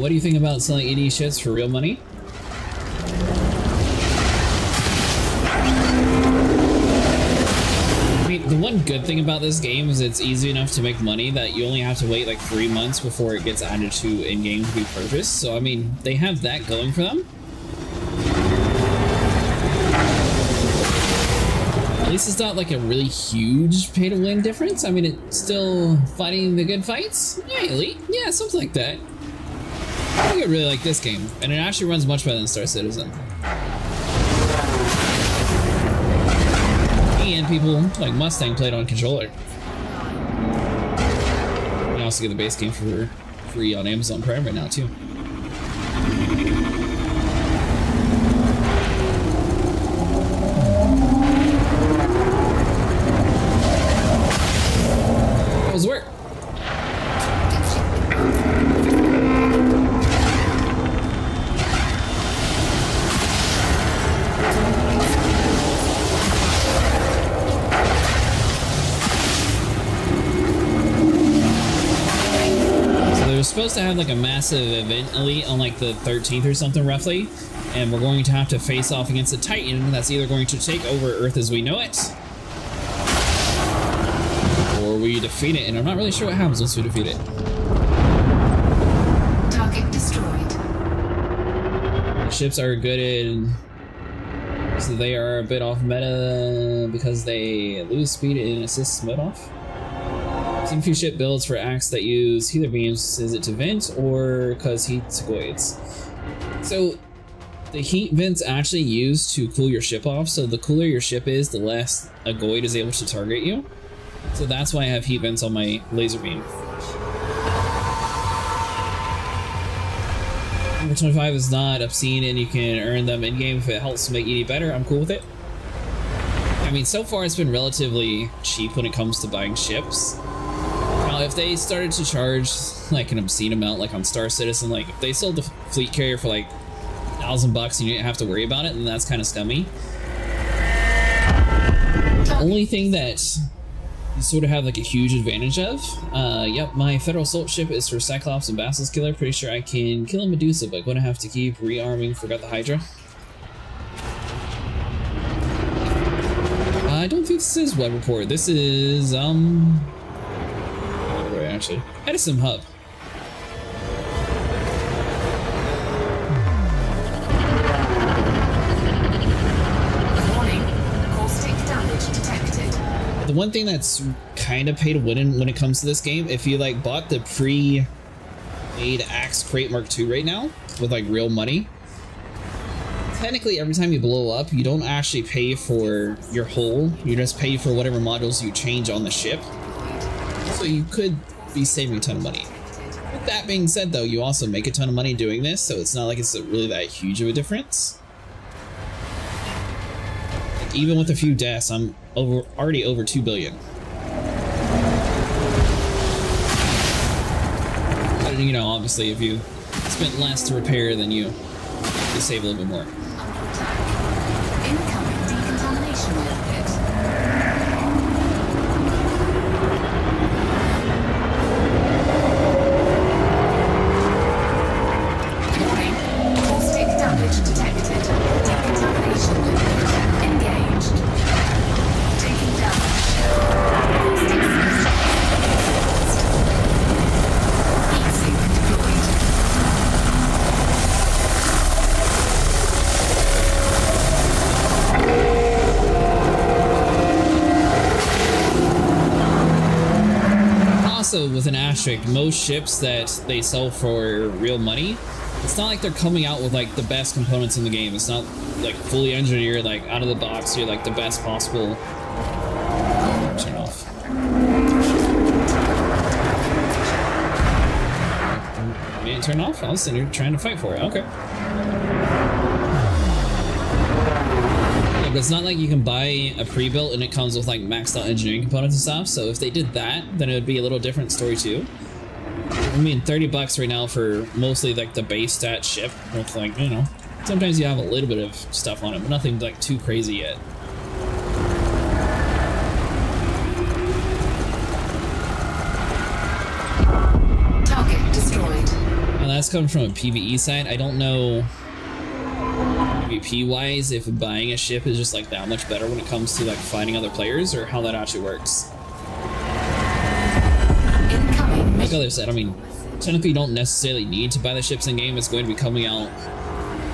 What do you think about selling ED shits for real money? I mean, The one good thing about this game is it's easy enough to make money that you only have to wait like 3 months before it gets added to in-game to be purchased. So I mean, they have that going for them. At least it's not like a really huge pay-to-win difference. I mean, it's still fighting the good fights. Yeah, Elite. Yeah, something like that. I think I really like this game, and it actually runs much better than Star Citizen. And people like Mustang played on controller. You can also get the base game for free on Amazon Prime right now too. How was work? Supposed to have like a massive event Elite on like the 13th or something roughly, and we're going to have to face off against a Titan that's either going to take over Earth as we know it, or we defeat it, and I'm not really sure what happens once we defeat it. Target destroyed. The ships are good, so they are a bit off meta because they lose speed and assist mode off. Seen a few ship builds for acts that use healer beams. Is it to vent or cause heat sequoids? So the heat vents actually used to cool your ship off. So the cooler your ship is, the less a Goid is able to target you. So that's why I have heat vents on my laser beam. Number 25 is not obscene and you can earn them in game if it helps make ED better. I'm cool with it. I mean, so far it's been relatively cheap when it comes to buying ships. If they started to charge like an obscene amount, like on Star Citizen, like if they sold the fleet carrier for like $1,000 and you didn't have to worry about it, then that's kind of scummy. The only thing that you sort of have like a huge advantage of, yep, my Federal Assault ship is for Cyclops and Basilisk Killer. Pretty sure I can kill a Medusa, but gonna have to keep rearming. Forgot the Hydra. I don't think this is web report. This is actually Edison Hub. Warning, caustic damage detected. The one thing that's kind of pay to win when it comes to this game, if you like bought the pre-made Axe Crate Mark II right now with like real money, technically every time you blow up, you don't actually pay for your hull. You just pay for whatever modules you change on the ship. So you could be saving a ton of money. With that being said though, you also make a ton of money doing this, so it's not like it's really that huge of a difference. Like, even with a few deaths, I'm already over 2 billion. But you know, obviously if you spent less to repair, then you save a little bit more. Incoming decontamination method. Warning, caustic damage detected. Decontamination method engaged. Taking damage. Caustic heat sink deployed. Also, with an asterisk, most ships that they sell for real money, it's not like they're coming out with like the best components in the game. It's not like fully engineered, like out of the box, you're like the best possible. Turn off. You didn't turn off? I was sitting here trying to fight for it. Okay. But it's not like you can buy a pre-built and it comes with like maxed out engineering components and stuff. So if they did that, then it would be a little different story too. I mean, $30 right now for mostly like the base stat ship with like, you know, sometimes you have a little bit of stuff on it, but nothing like too crazy yet. Target destroyed. Now that's coming from a PvE site. I don't know PvP wise, if buying a ship is just like that much better when it comes to like fighting other players, or how that actually works. Like others said, I mean, technically you don't necessarily need to buy the ships in game. It's going to be coming out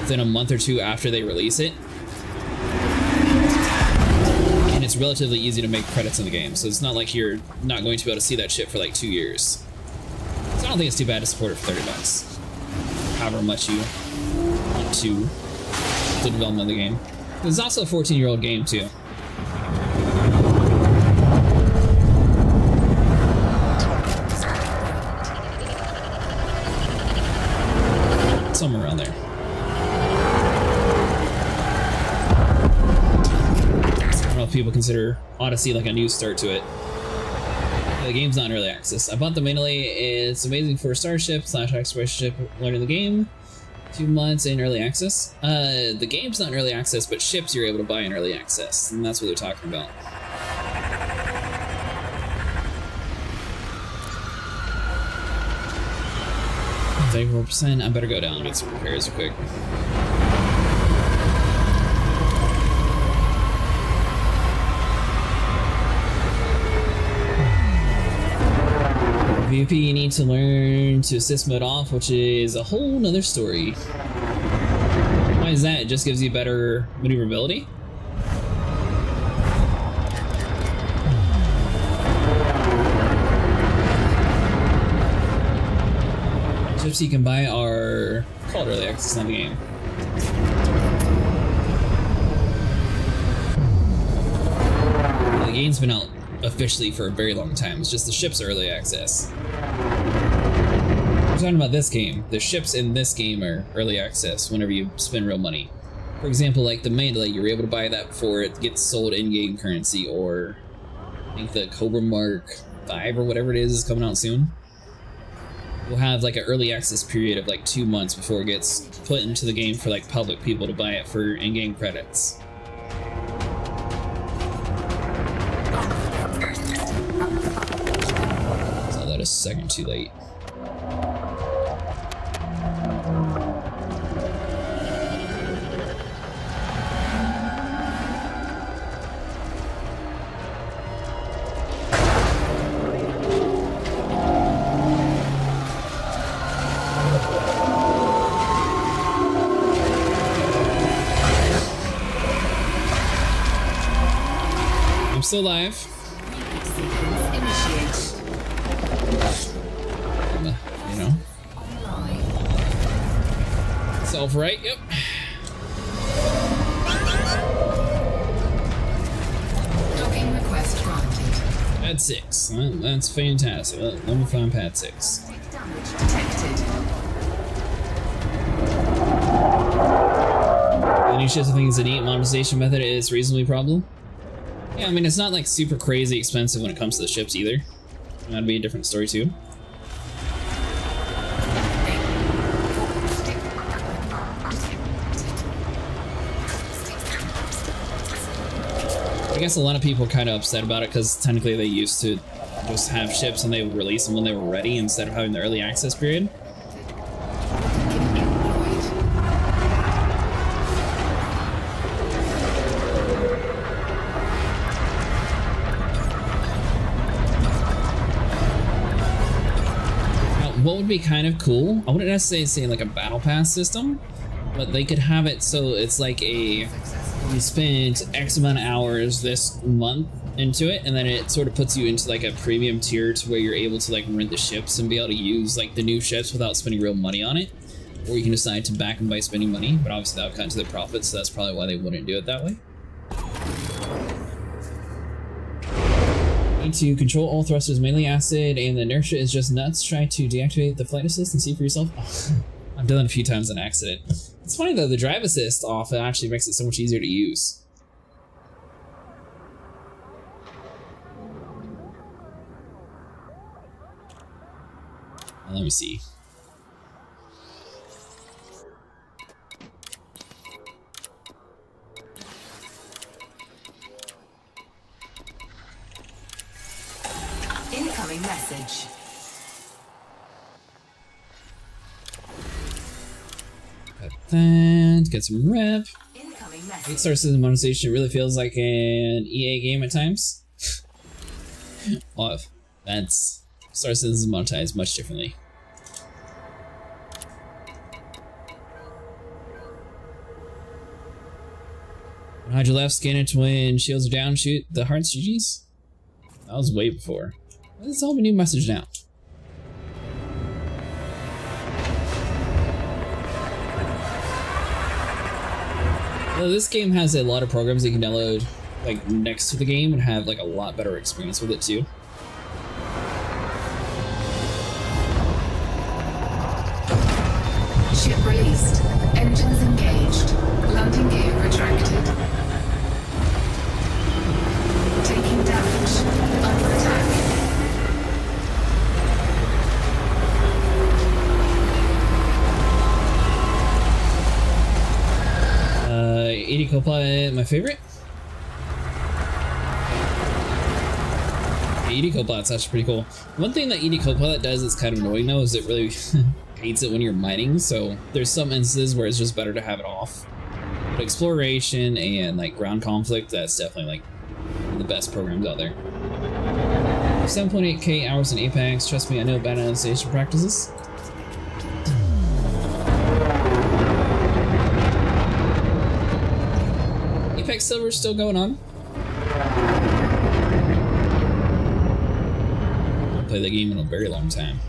within a month or two after they release it. And it's relatively easy to make credits in the game, so it's not like you're not going to be able to see that ship for like 2 years. So I don't think it's too bad to support it for $30. However much you want to the development of the game. It's also a 14-year-old game too. Somewhere around there. I don't know if people consider Odyssey like a new start to it. The game's not in early access. I bought the mainly. It's amazing for a starship / exploration ship learning the game. 2 months in early access. The game's not in early access, but ships you're able to buy in early access, and that's what they're talking about. Favorable percent. I better go down and get some repairs real quick. PvP, you need to learn to assist mode off, which is a whole nother story. Why is that? It just gives you better maneuverability? Ships you can buy are called early access in the game. The game's been out officially for a very long time. It's just the ships are early access. I'm talking about this game. The ships in this game are early access whenever you spend real money. For example, like the Mandalay, you're able to buy that before it gets sold in-game currency, or I think the Cobra Mark 5 or whatever it is coming out soon. We'll have like an early access period of like 2 months before it gets put into the game for like public people to buy it for in-game credits. So that is a second too late. I'm still alive. You know. Self right, yep. Docking request granted. Pad 6. That's fantastic. Let me find pad 6. Damage detected. The new ships, I think, is a neat monetization method. Is reasonably probable. Yeah, I mean, it's not like super crazy expensive when it comes to the ships either. That'd be a different story too. I guess a lot of people are kind of upset about it because technically they used to just have ships and they would release them when they were ready instead of having the early access period. What would be kind of cool, I wouldn't necessarily say like a battle pass system, but they could have it so it's like you spend X amount of hours this month into it, and then it sort of puts you into like a premium tier to where you're able to like rent the ships and be able to use like the new ships without spending real money on it. Or you can decide to back them by spending money, but obviously that would cut into their profits, so that's probably why they wouldn't do it that way. Need to control all thrusters, mainly acid, and the inertia is just nuts. Try to deactivate the flight assist and see for yourself. I've done it a few times on accident. It's funny though, the drive assist off, it actually makes it so much easier to use. Let me see. Incoming message. Got that. Get some rep. 8-star system monetization really feels like an EA game at times. Well, that's Star Citizen monetized much differently. Hide your left, scan it when shields are down, shoot the hearts, GG's. That was way before. Let's all have a new message now. Well, this game has a lot of programs that you can download like next to the game and have like a lot better experience with it too. Ship released. Engines engaged. Landing gear retracted. Taking damage. Under attack. 80 Copilot, my favorite. 80 Copilot's actually pretty cool. One thing that 80 Copilot does that's kind of annoying though is it really hates it when you're mining, so there's some instances where it's just better to have it off. But exploration and like ground conflict, that's definitely like the best programs out there. 7.8k hours in Apex, trust me, I know bad annotation practices. Apex Silver's still going on. I've played that game in a very long time.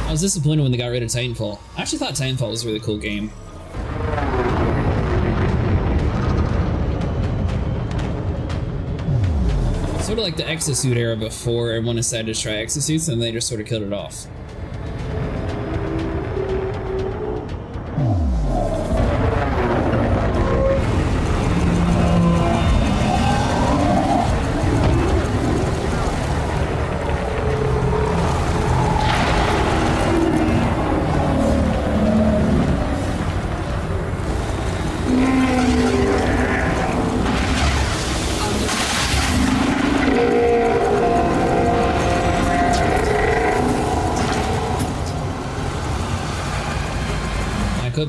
I was disappointed when they got rid of Titanfall. I actually thought Titanfall was a really cool game. Sort of like the Exosuit era before everyone decided to try Exosuits and they just sort of killed it off.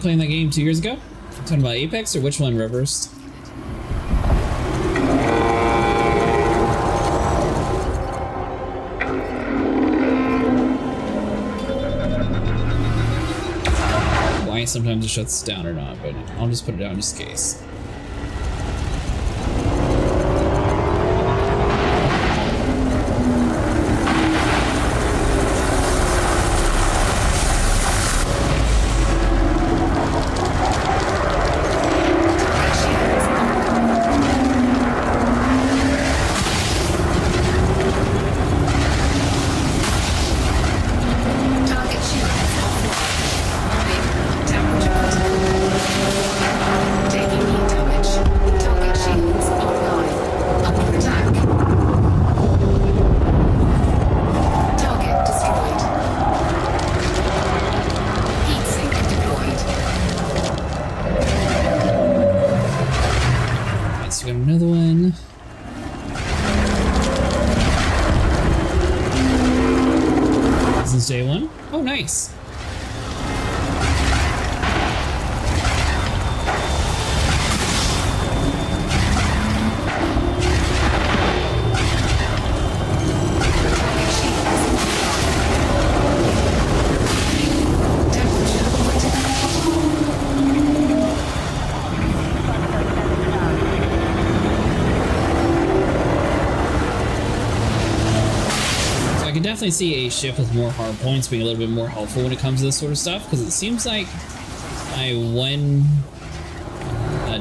Playing that game 2 years ago? I'm talking about Apex or which one, Reversed? Why sometimes it shuts down or not, but I'll just put it down just in case. Day one? Oh, nice. Definitely see a ship with more hard points being a little bit more helpful when it comes to this sort of stuff, because it seems like my one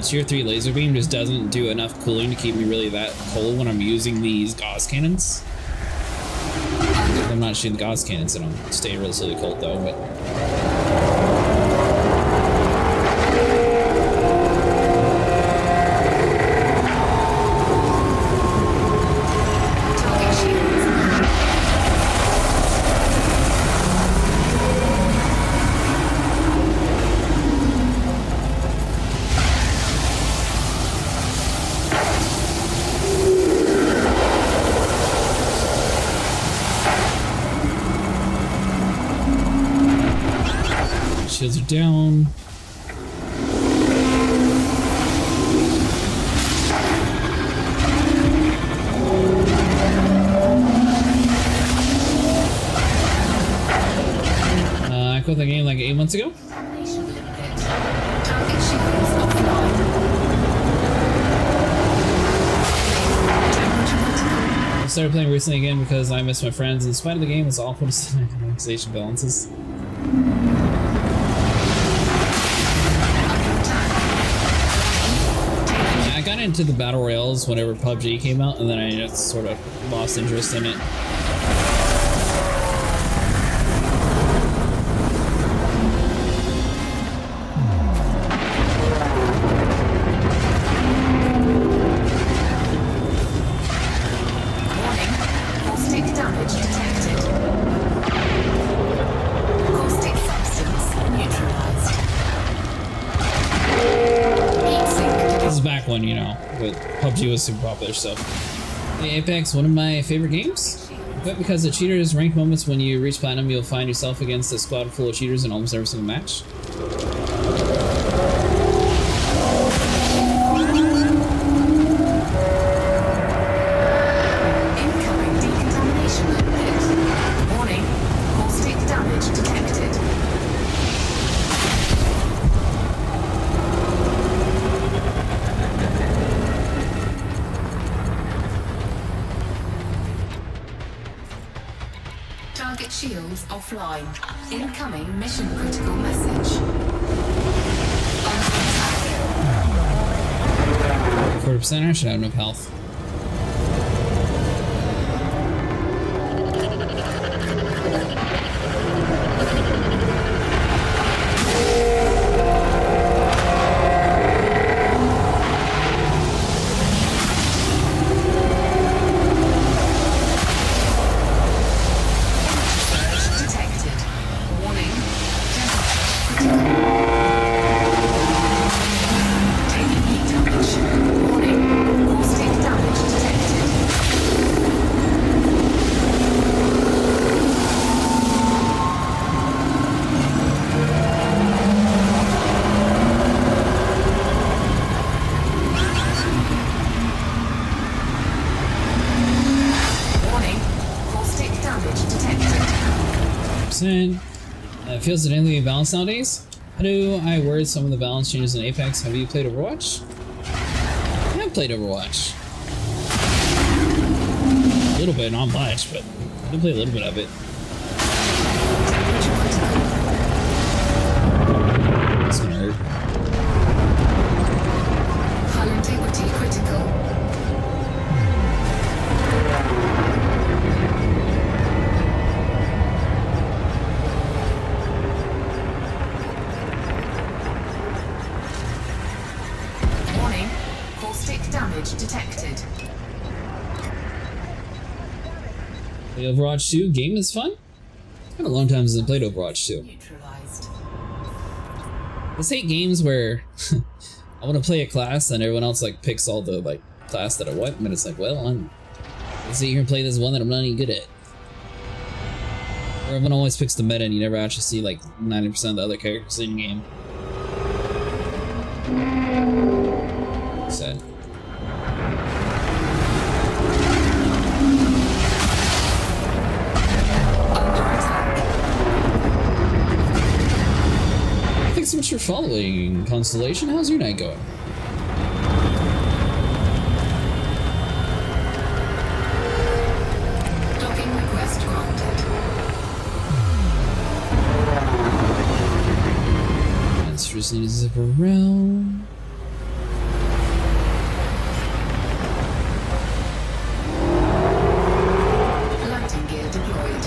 tier 3 laser beam just doesn't do enough cooling to keep me really that cold when I'm using these Gauss cannons. I'm not shooting the Gauss cannons, and I'm staying relatively cold though, but shields are down. 8 months ago. Contamination limit. Target shields offline. Temperature critical. I started playing recently again because I miss my friends. In spite of the game, it's awful to see organization balances. Yeah, I got into the battle royales whenever PUBG came out, and then I just sort of lost interest in it. When, you know, but PUBG was super popular, so. Hey, Apex, one of my favorite games. But because the cheaters rank moments when you reach platinum, you'll find yourself against a squad full of cheaters in almost every single match. Incoming decontamination limit. Warning, caustic damage detected. Target shields offline. Incoming mission critical message. Under attack. 40%, I should have enough health. It feels dynamically balanced nowadays. How do I word some of the balance changes in Apex? Have you played Overwatch? I have played Overwatch. A little bit, not much, but I did play a little bit of it. It's gonna hurt. Hull integrity critical. Detected. The Overwatch 2 game is fun. It's been a long time since I played Overwatch 2. Neutralized. I just hate games where I want to play a class and everyone else like picks all the like class that I want, and it's like, well, I'm gonna sit here and play this one that I'm not any good at. Or everyone always picks the meta and you never actually see like 90% of the other characters in the game. Sad. Thanks so much for following, Constellation. How's your night going? Docking request granted. Monsters need to zip around. Lighting gear deployed.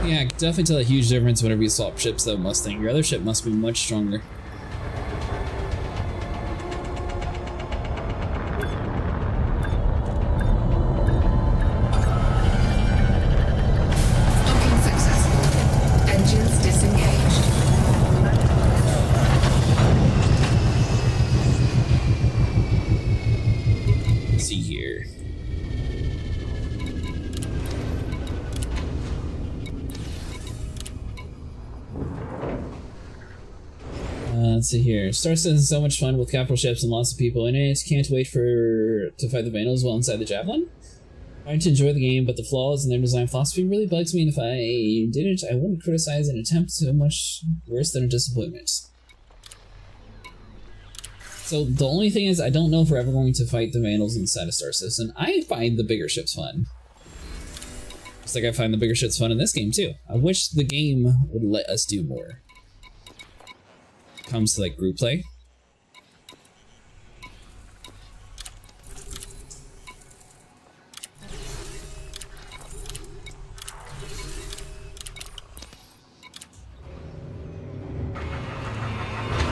Yeah, definitely tell a huge difference whenever you swap ships though, Mustang. Your other ship must be much stronger. Docking successful. Engines disengaged. Let's see here. Let's see here. Star Citizen is so much fun with capital ships and lots of people in it. Can't wait to fight the Vandals while inside the Javelin. Trying to enjoy the game, but the flaws in their design philosophy really bugs me, and if I did it, I wouldn't criticize an attempt so much worse than a disappointment. So the only thing is, I don't know if we're ever going to fight the Vandals inside of Star Citizen. I find the bigger ships fun. Just like I find the bigger ships fun in this game too. I wish the game would let us do more. Comes to like group play.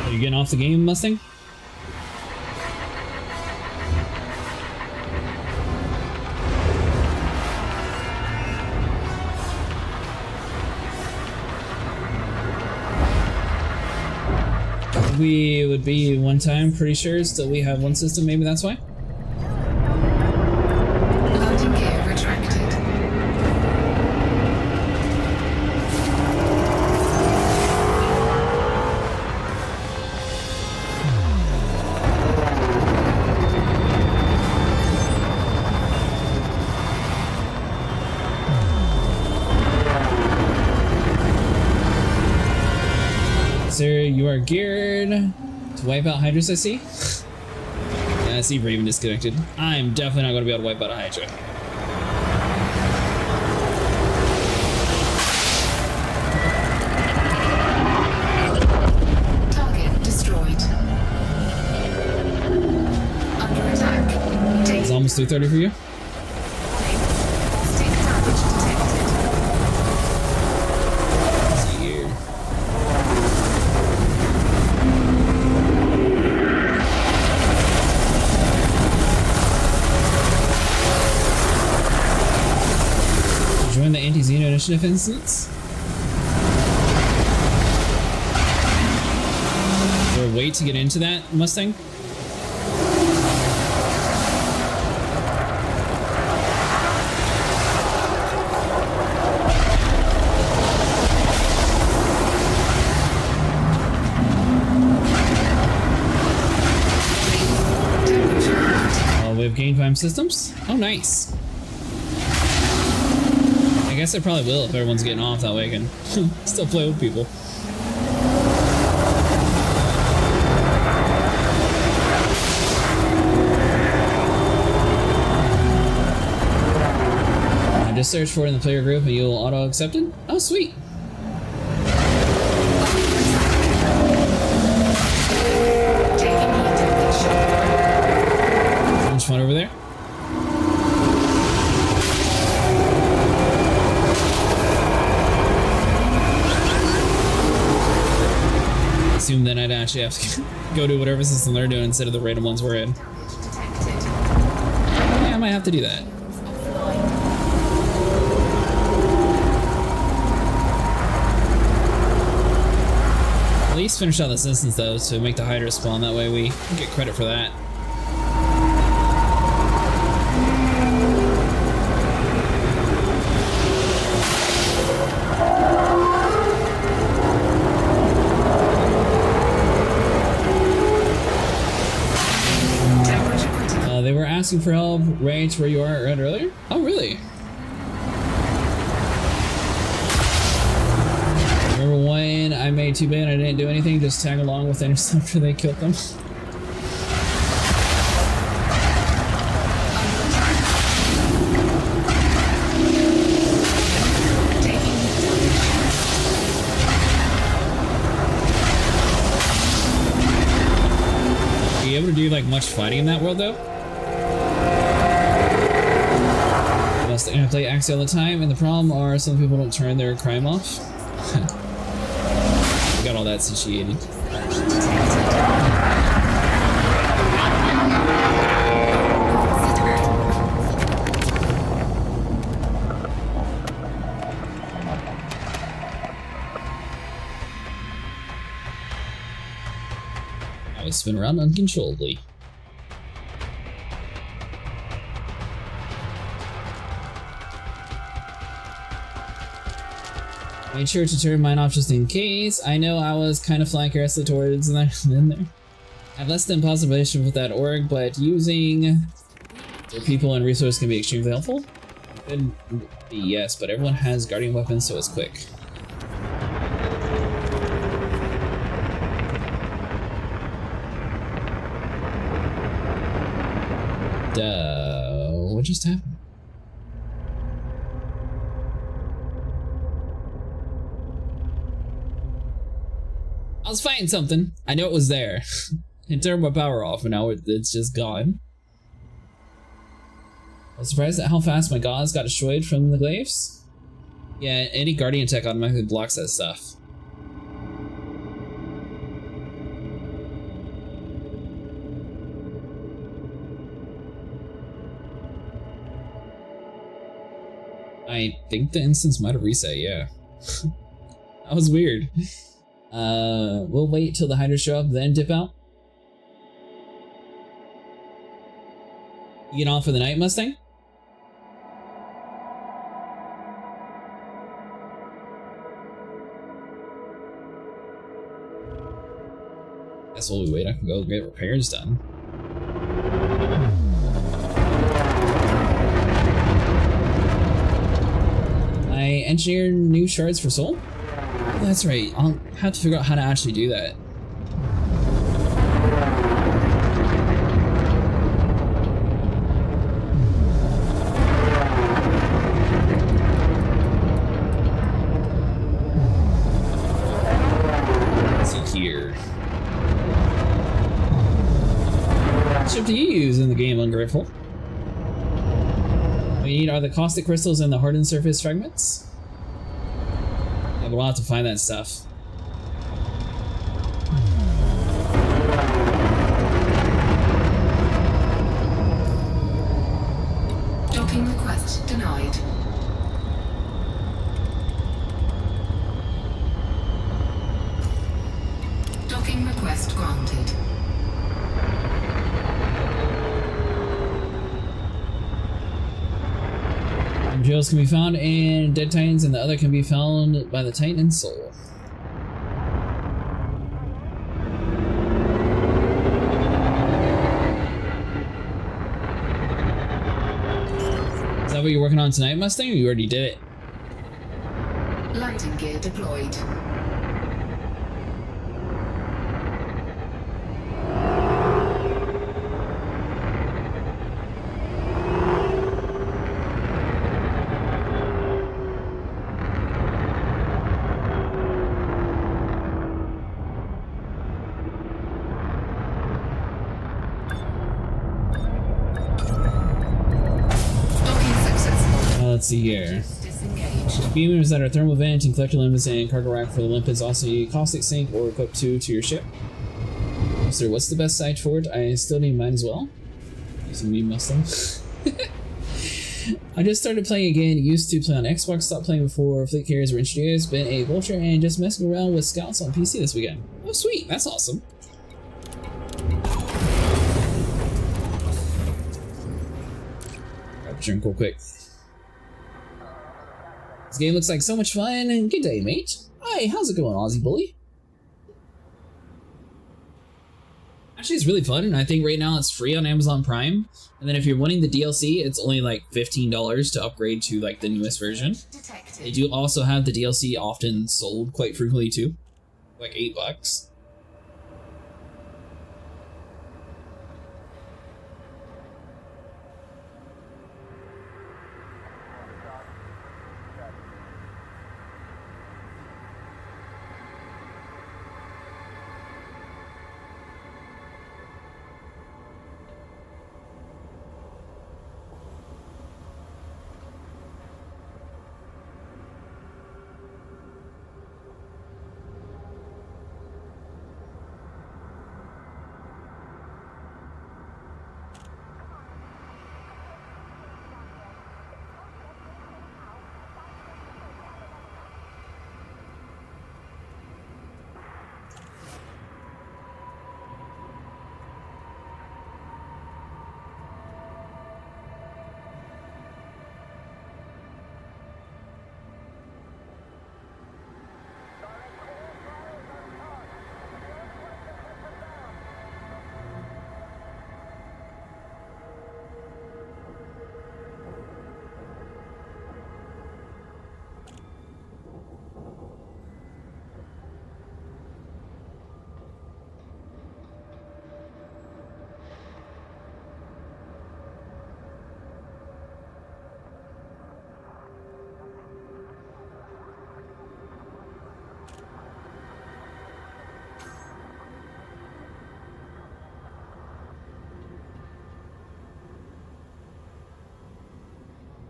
Are you getting off the game, Mustang? We would be one time, pretty sure, still we have one system, maybe that's why? Landing gear retracted. Sir, you are geared to wipe out Hydras, I see. Yeah, I see Raven disconnected. I'm definitely not going to be able to wipe out a Hydra. Target destroyed. Under attack. It's almost 3:30 for you. Stick damage detected. Let's see here. Join the anti-Xeno initiative instance. Is there a way to get into that, Mustang? We have gain time systems. Oh, nice. I guess I probably will if everyone's getting off, that way I can still play with people. I just searched for it in the player group and you'll auto-accept it? Oh, sweet. So much fun over there. Assume then I'd actually have to go to whatever system they're doing instead of the random ones we're in. Yeah, I might have to do that. At least finish out this instance though to make the Hydra spawn, that way we get credit for that. They were asking for help right where you are right earlier? Oh, really? Remember when I made 2 billion and I didn't do anything, just tag along with Intercept after they killed them? Are you able to do like much fighting in that world though? I play Axie all the time, and the problem are some people don't turn their crime off. I got all that satiated. I spin around uncontrollably. Made sure to turn mine off just in case. I know I was kind of flying carelessly towards them there. I have less than possibility with that org, but using their people and resources can be extremely helpful. Could be yes, but everyone has guardian weapons, so it's quick. What just happened? I was fighting something. I know it was there. It turned my power off, and now it's just gone. I was surprised at how fast my gods got destroyed from the glaives. Yeah, any guardian tech automatically blocks that stuff. I think the instance might have reset, yeah. That was weird. We'll wait till the hydras show up, then dip out. You get on for the night, Mustang? Guess while we wait, I can go get repairs done. I engineered new shards for Soul? Oh, that's right. I'll have to figure out how to actually do that. Let's see here. What ship do you use in the game, Ungrateful? What you need are the caustic crystals and the hardened surface fragments. Yeah, but we'll have to find that stuff. Docking request denied. Docking request granted. Materials can be found in Dead Titans, and the other can be found by the Titan and Soul. Is that what you're working on tonight, Mustang, or you already did it? Landing gear deployed. Let's see here. Beamers that are thermal vent and collector limits and cargo rack for the limpets. Also, a caustic sink or equip 2 to your ship. Sir, what's the best site for it? I still need mine as well. Using me Mustang. I just started playing again. Used to play on Xbox, stopped playing before fleet carriers were introduced. Been a vulture and just messing around with scouts on PC this weekend. Oh, sweet. That's awesome. Grab a drink real quick. This game looks like so much fun, and good day, mate. Hi, how's it going, Aussie Bully? Actually, it's really fun, and I think right now it's free on Amazon Prime. And then if you're wanting the DLC, it's only like $15 to upgrade to like the newest version. They do also have the DLC often sold quite frequently too, like $8.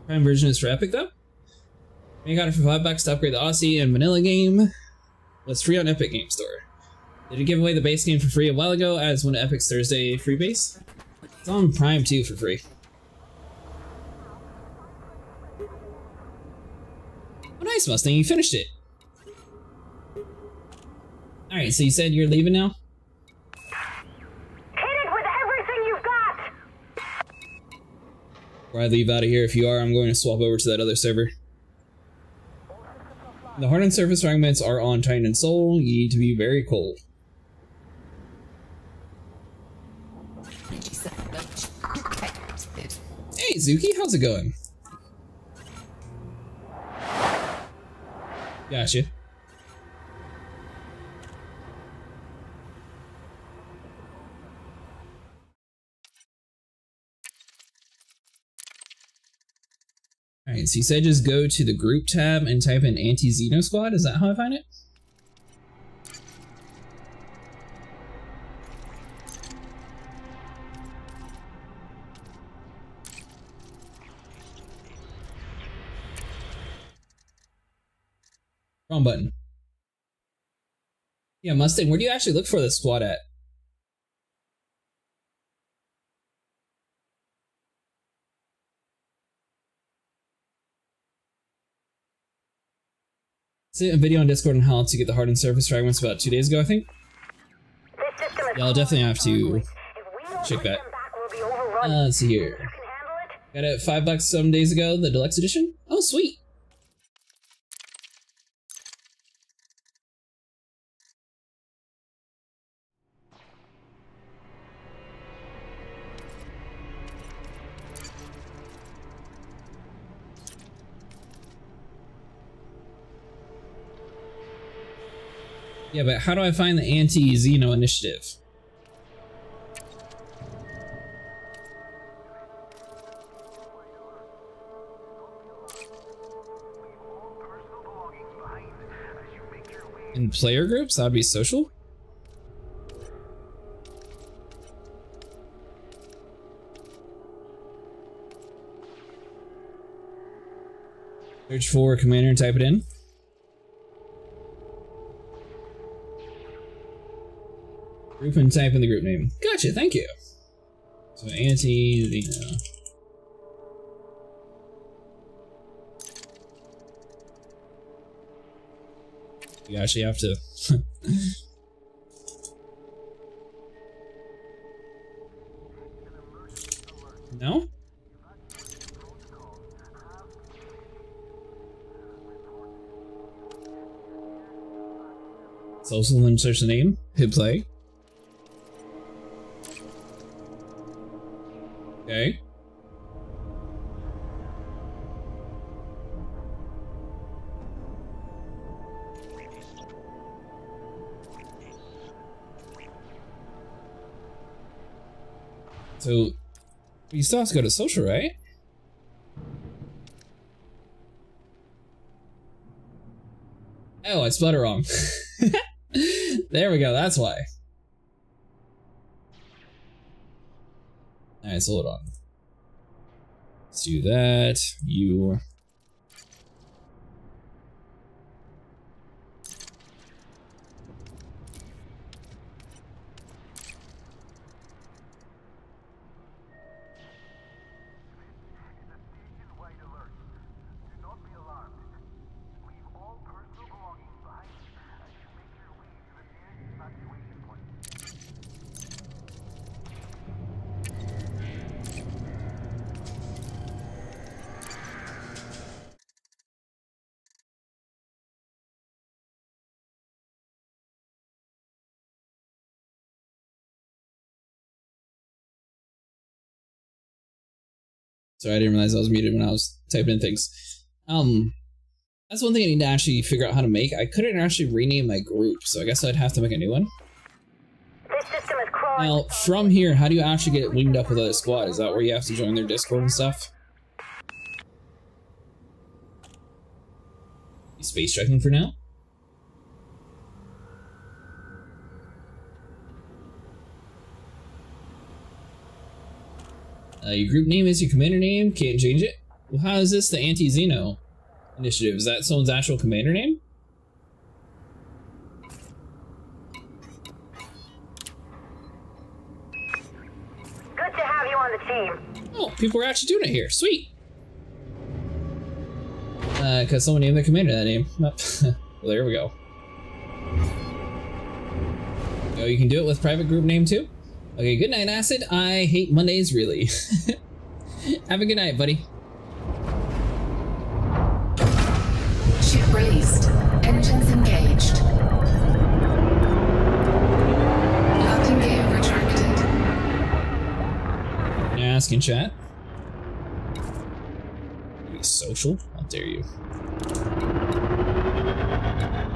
Prime version is for Epic though. You got it for $5 to upgrade the Odyssey and vanilla game. It's free on Epic Game Store. Did it give away the base game for free a while ago as one of Epic's Thursday free base? It's on Prime too for free. Oh nice, Mustang, you finished it. Alright, so you said you're leaving now? Hit it with everything you've got! Before I leave out of here, if you are, I'm going to swap over to that other server. The hardened surface fragments are on Titan and Soul. You need to be very cold. Hey Zuki, how's it going? Gotcha. Alright, so you said just go to the group tab and type in Anti-Xeno Squad, is that how I find it? Wrong button. Yeah, Mustang, where do you actually look for this squad at? See a video on Discord on how to get the hardened surface fragments about 2 days ago, I think. Yeah, I'll definitely have to check that. Let's see here. Got it $5 some days ago, the deluxe edition. Oh, sweet. Yeah, but how do I find the anti-Xeno initiative? In player groups? That'd be social? Search for commander and type it in. Group and type in the group name. Gotcha, thank you. So anti-Xeno. You actually have to. No? Social and search the name. Hit play. Okay. So, you still have to go to social, right? Oh, I spelled it wrong. There we go, that's why. Alright, so hold on. Let's do that. You. Sorry, I didn't realize I was muted when I was typing in things. That's one thing I need to actually figure out how to make. I couldn't actually rename my group, so I guess I'd have to make a new one. Now, from here, how do you actually get linked up with other squad? Is that where you have to join their Discord and stuff? You space checking for now? Your group name is your commander name, can't change it. Well, how is this the anti-Xeno initiative? Is that someone's actual commander name? Good to have you on the team. Oh, people are actually doing it here. Sweet. Because someone named their commander that name. Well, there we go. Oh, you can do it with private group name too? Okay, good night, Acid. I hate Mondays, really. Have a good night, buddy. Ship released. Engines engaged. Landing gear retracted. Ask in chat. Be social? How dare you?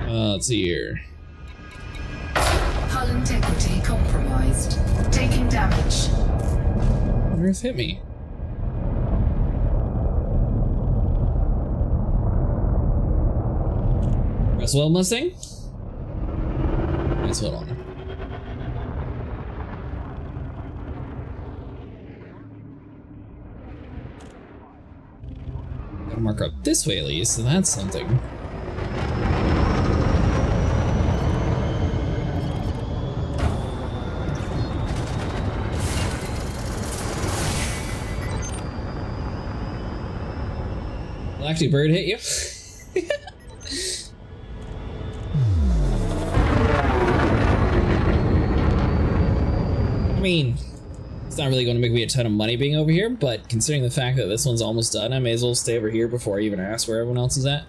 Let's see here. Hull integrity compromised. Taking damage. Earth hit me. Press well, Mustang. Let's hold on. Gotta mark up this way at least, so that's something. Galactic Bird hit you? I mean, it's not really going to make me a ton of money being over here, but considering the fact that this one's almost done, I may as well stay over here before I even ask where everyone else is at.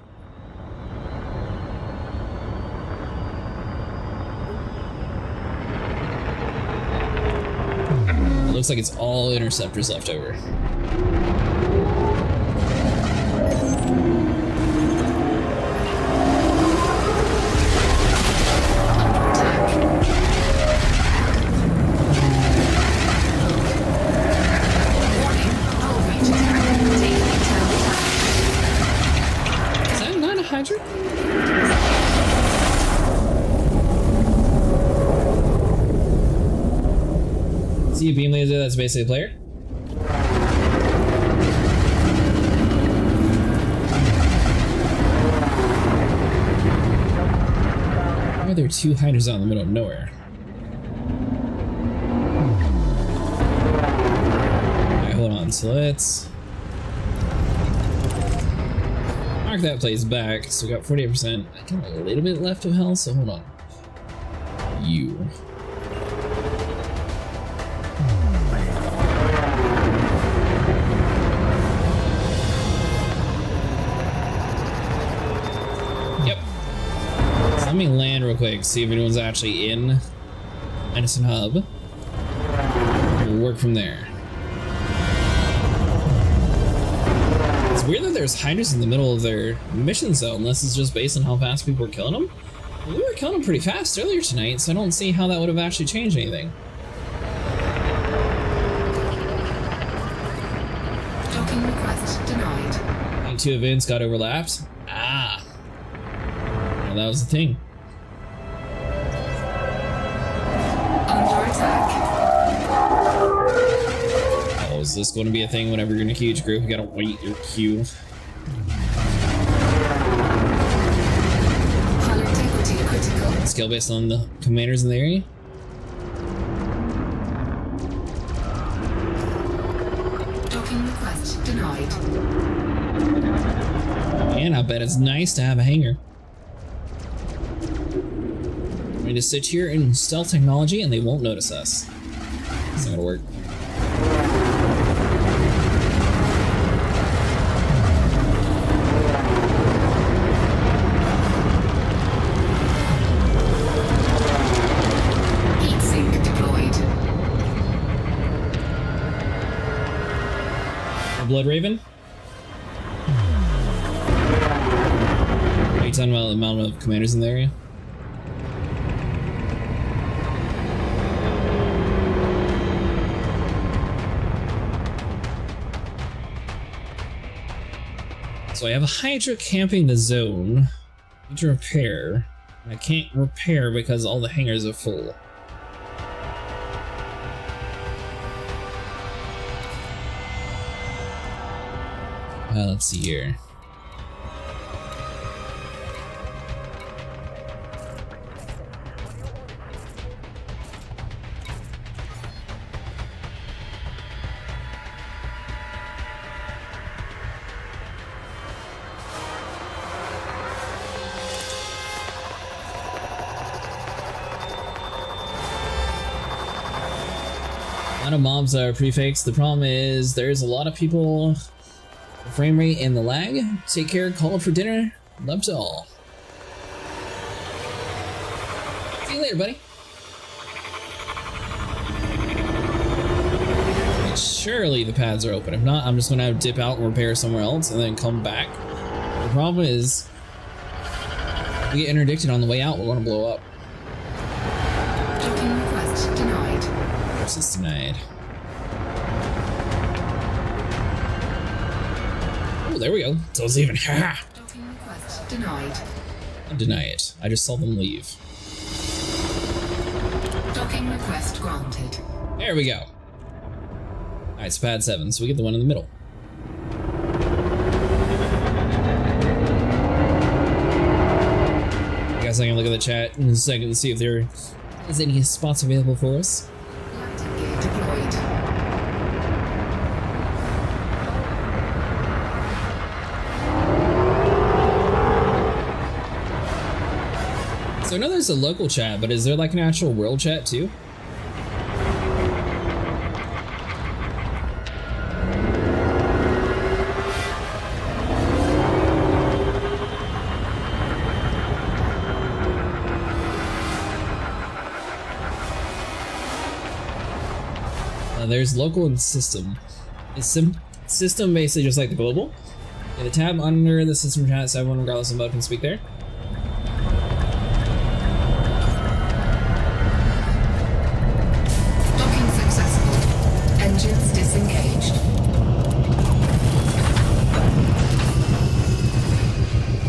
It looks like it's all interceptors left over. See a beam laser that's basically a player? Why are there two hiders out in the middle of nowhere? Alright, hold on. So let's mark that place back. So we got 48%. I got a little bit left of health, so hold on. You. Let me land real quick, see if anyone's actually in Edison Hub. We'll work from there. It's weird that there's hiders in the middle of their mission zone, unless it's just based on how fast people were killing them. We were killing them pretty fast earlier tonight, so I don't see how that would have actually changed anything. Docking request denied. I think two events got overlapped. Ah. Well, that was the thing. Under attack. Oh, is this going to be a thing whenever you're in a huge group? You gotta wait your queue. Hull integrity critical. Skill based on the commanders in the area. Docking request denied. And I bet it's nice to have a hangar. We just sit here in stealth technology and they won't notice us. It's not gonna work. Heat sink deployed. A Blood Raven? Are you talking about the amount of commanders in the area? So I have a Hydra camping the zone. I need to repair. I can't repair because all the hangars are full. Let's see here. A lot of mobs are prefix. The problem is there's a lot of people. The frame rate and the lag. Take care, called for dinner. Love to all. See you later, buddy. And surely the pads are open. If not, I'm just gonna have to dip out and repair somewhere else and then come back. The problem is we get interdicted on the way out, we're gonna blow up. Docking request denied. It's denied. Oh, there we go. So it's even. Ha! Docking request denied. I deny it. I just saw them leave. Docking request granted. There we go. Alright, it's pad 7, so we get the one in the middle. I guess I can look at the chat in a second to see if there is any spots available for us. Landing gear deployed. So I know there's a local chat, but is there like an actual world chat too? There's local and system. Is system basically just like the global? Yeah, the tab under the system chat, so everyone regardless of mode can speak there. Docking successful. Engines disengaged.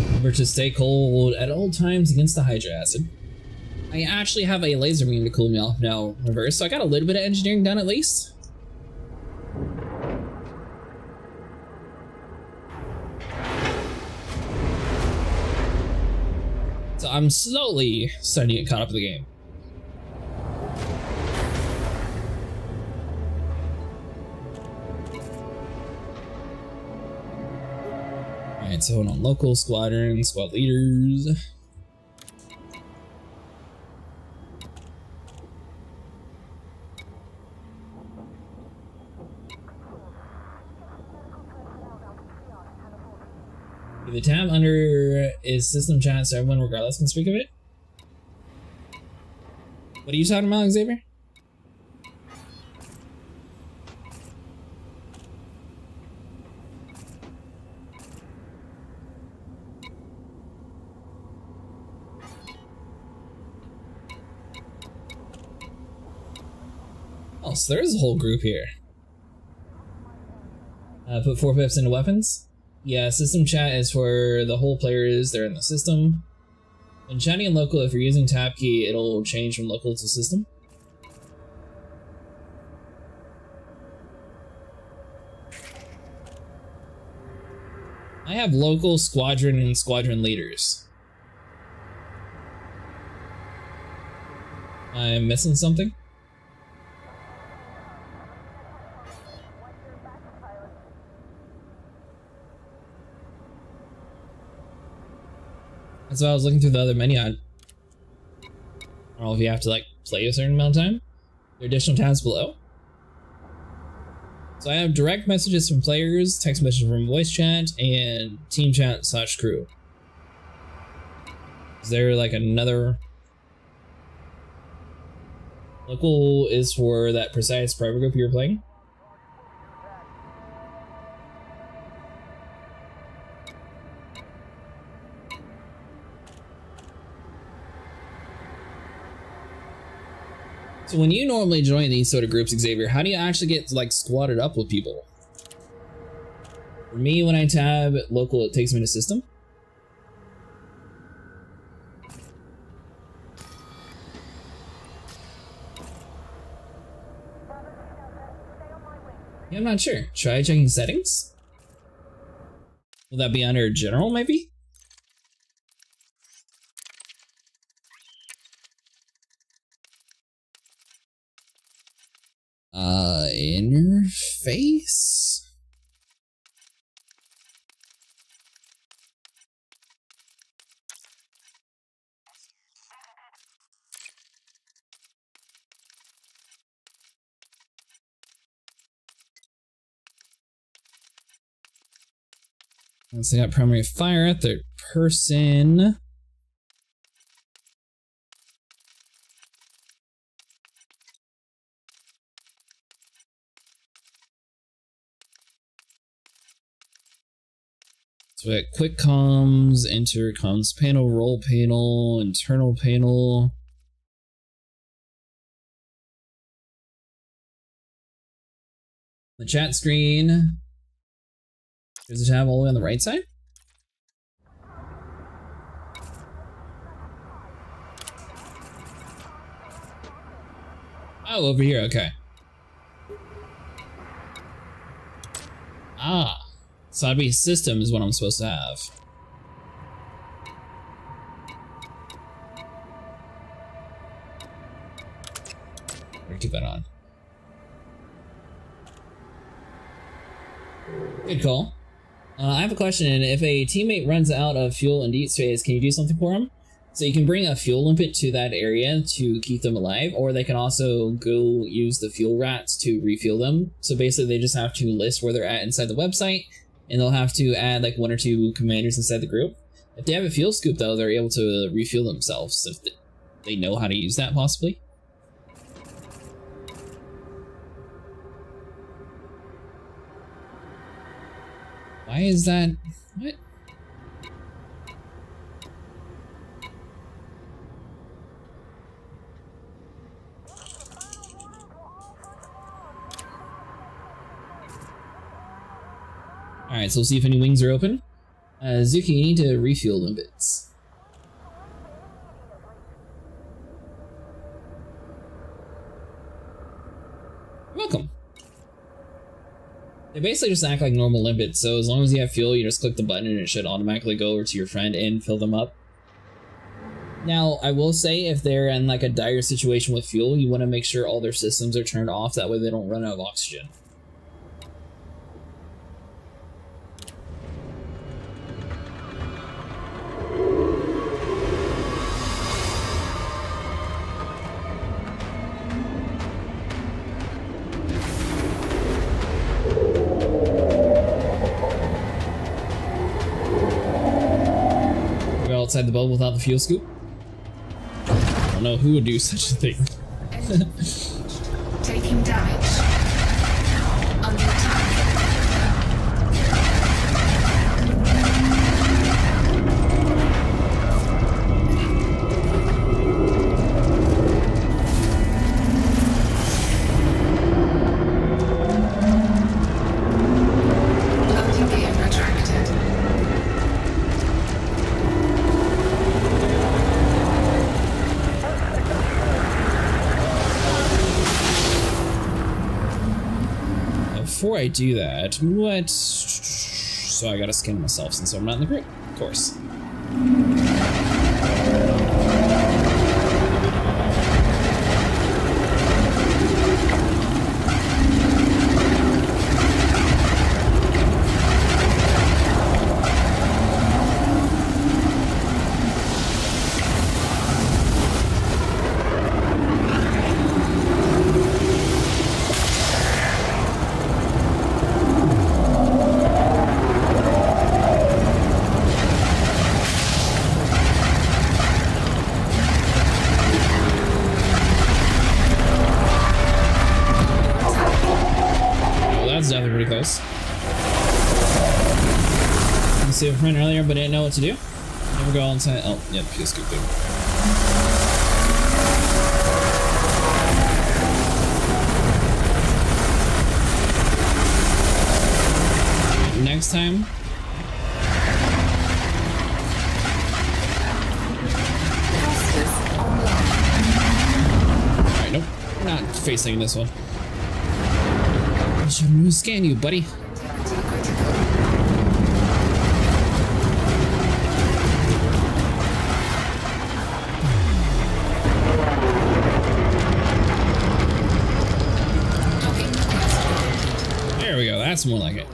Remember to stay cold at all times against the Hydra acid. I actually have a laser beam to cool me off now, reverse, so I got a little bit of engineering done at least. So I'm slowly starting to get caught up with the game. Alright, so on local squadron, squad leaders. The tab under is system chat, so everyone regardless can speak of it. What are you talking about, Xavier? Oh, so there is a whole group here. Put 4/5 into weapons. Yeah, system chat is for the whole players. They're in the system. When chatting in local, if you're using tab key, it'll change from local to system. I have local, squadron, and squadron leaders. I'm missing something? That's why I was looking through the other menu. I don't know if you have to like play a certain amount of time. There are additional tabs below. So I have direct messages from players, text messages from voice chat, and team chat / crew. Is there like another? Local is for that precise private group you're playing. So when you normally join these sort of groups, Xavier, how do you actually get like squatted up with people? For me, when I tab local, it takes me to system. Yeah, I'm not sure. Try checking settings. Will that be under general, maybe? Interface? Once they got primary fire, third person. So we got quick comms, intercoms panel, roll panel, internal panel. The chat screen. Does it have all the way on the right side? Oh, over here, okay. Ah, so that'd be system is what I'm supposed to have. Or keep that on. Good call. I have a question. If a teammate runs out of fuel in deep space, can you do something for them? So you can bring a fuel limpet to that area to keep them alive, or they can also go use the fuel rats to refuel them. So basically they just have to list where they're at inside the website, and they'll have to add like 1 or 2 commanders inside the group. If they have a fuel scoop though, they're able to refuel themselves if they know how to use that possibly. Why is that? What? Alright, so we'll see if any wings are open. Zuki, you need to refuel limbits. Welcome. They basically just act like normal limbits, so as long as you have fuel, you just click the button and it should automatically go over to your friend and fill them up. Now, I will say if they're in like a dire situation with fuel, you want to make sure all their systems are turned off, that way they don't run out of oxygen. Outside the bubble without the fuel scoop? I don't know who would do such a thing. Taking damage. Under attack. Landing gear retracted. Before I do that, what? So I gotta skin myself since I'm not in the group, of course. Pretty close. I saved a friend earlier, but didn't know what to do. Never go inside. Oh, yeah, fuel scoop thing. Next time. Alright, nope. Not facing this one. I should scan you, buddy. Looks more like it.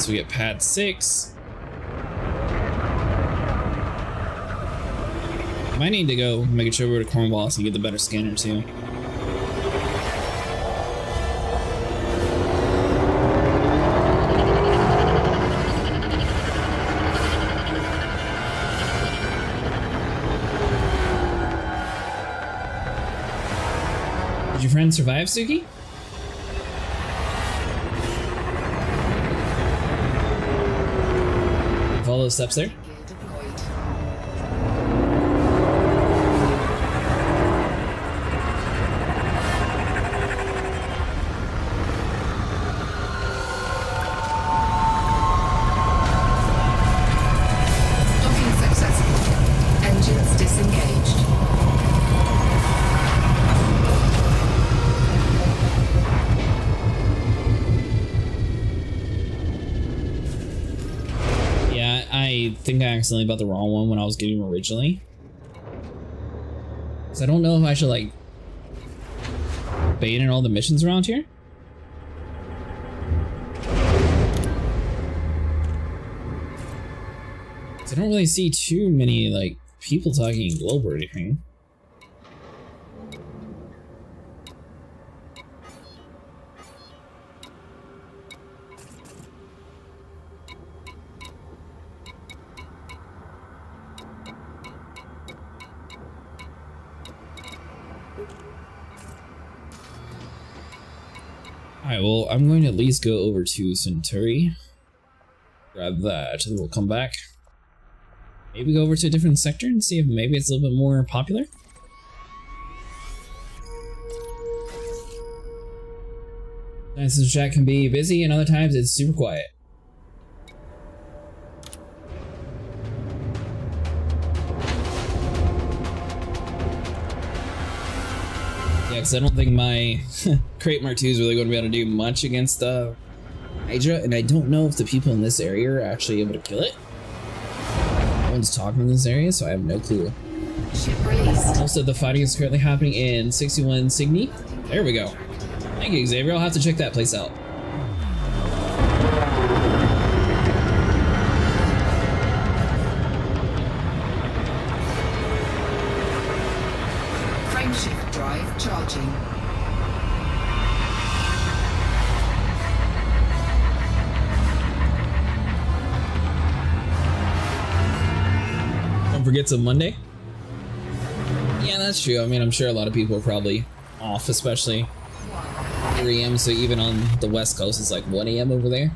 So we get pad 6. Might need to go make a trip over to Cornwall to get the better scanner too. Did your friend survive, Suki? Follow the steps there. Docking successful. Engines disengaged. Yeah, I think I accidentally bought the wrong one when I was getting them originally. So I don't know if I should like bait in all the missions around here. I don't really see too many like people talking in Globe or anything. Alright, well, I'm going to at least go over to Centauri. Grab that, and we'll come back. Maybe go over to a different sector and see if maybe it's a little bit more popular. Sometimes the chat can be busy, and other times it's super quiet. Yeah, because I don't think my Crate Mark II is really going to be able to do much against the Hydra, and I don't know if the people in this area are actually able to kill it. No one's talking in this area, so I have no clue. Ship released. Most of the fighting is currently happening in 61 Cygni. There we go. Thank you, Xavier. I'll have to check that place out. Frameshift drive charging. Don't forget it's a Monday. Yeah, that's true. I mean, I'm sure a lot of people are probably off, especially 3 a.m. So even on the West Coast, it's like 1 a.m. over there.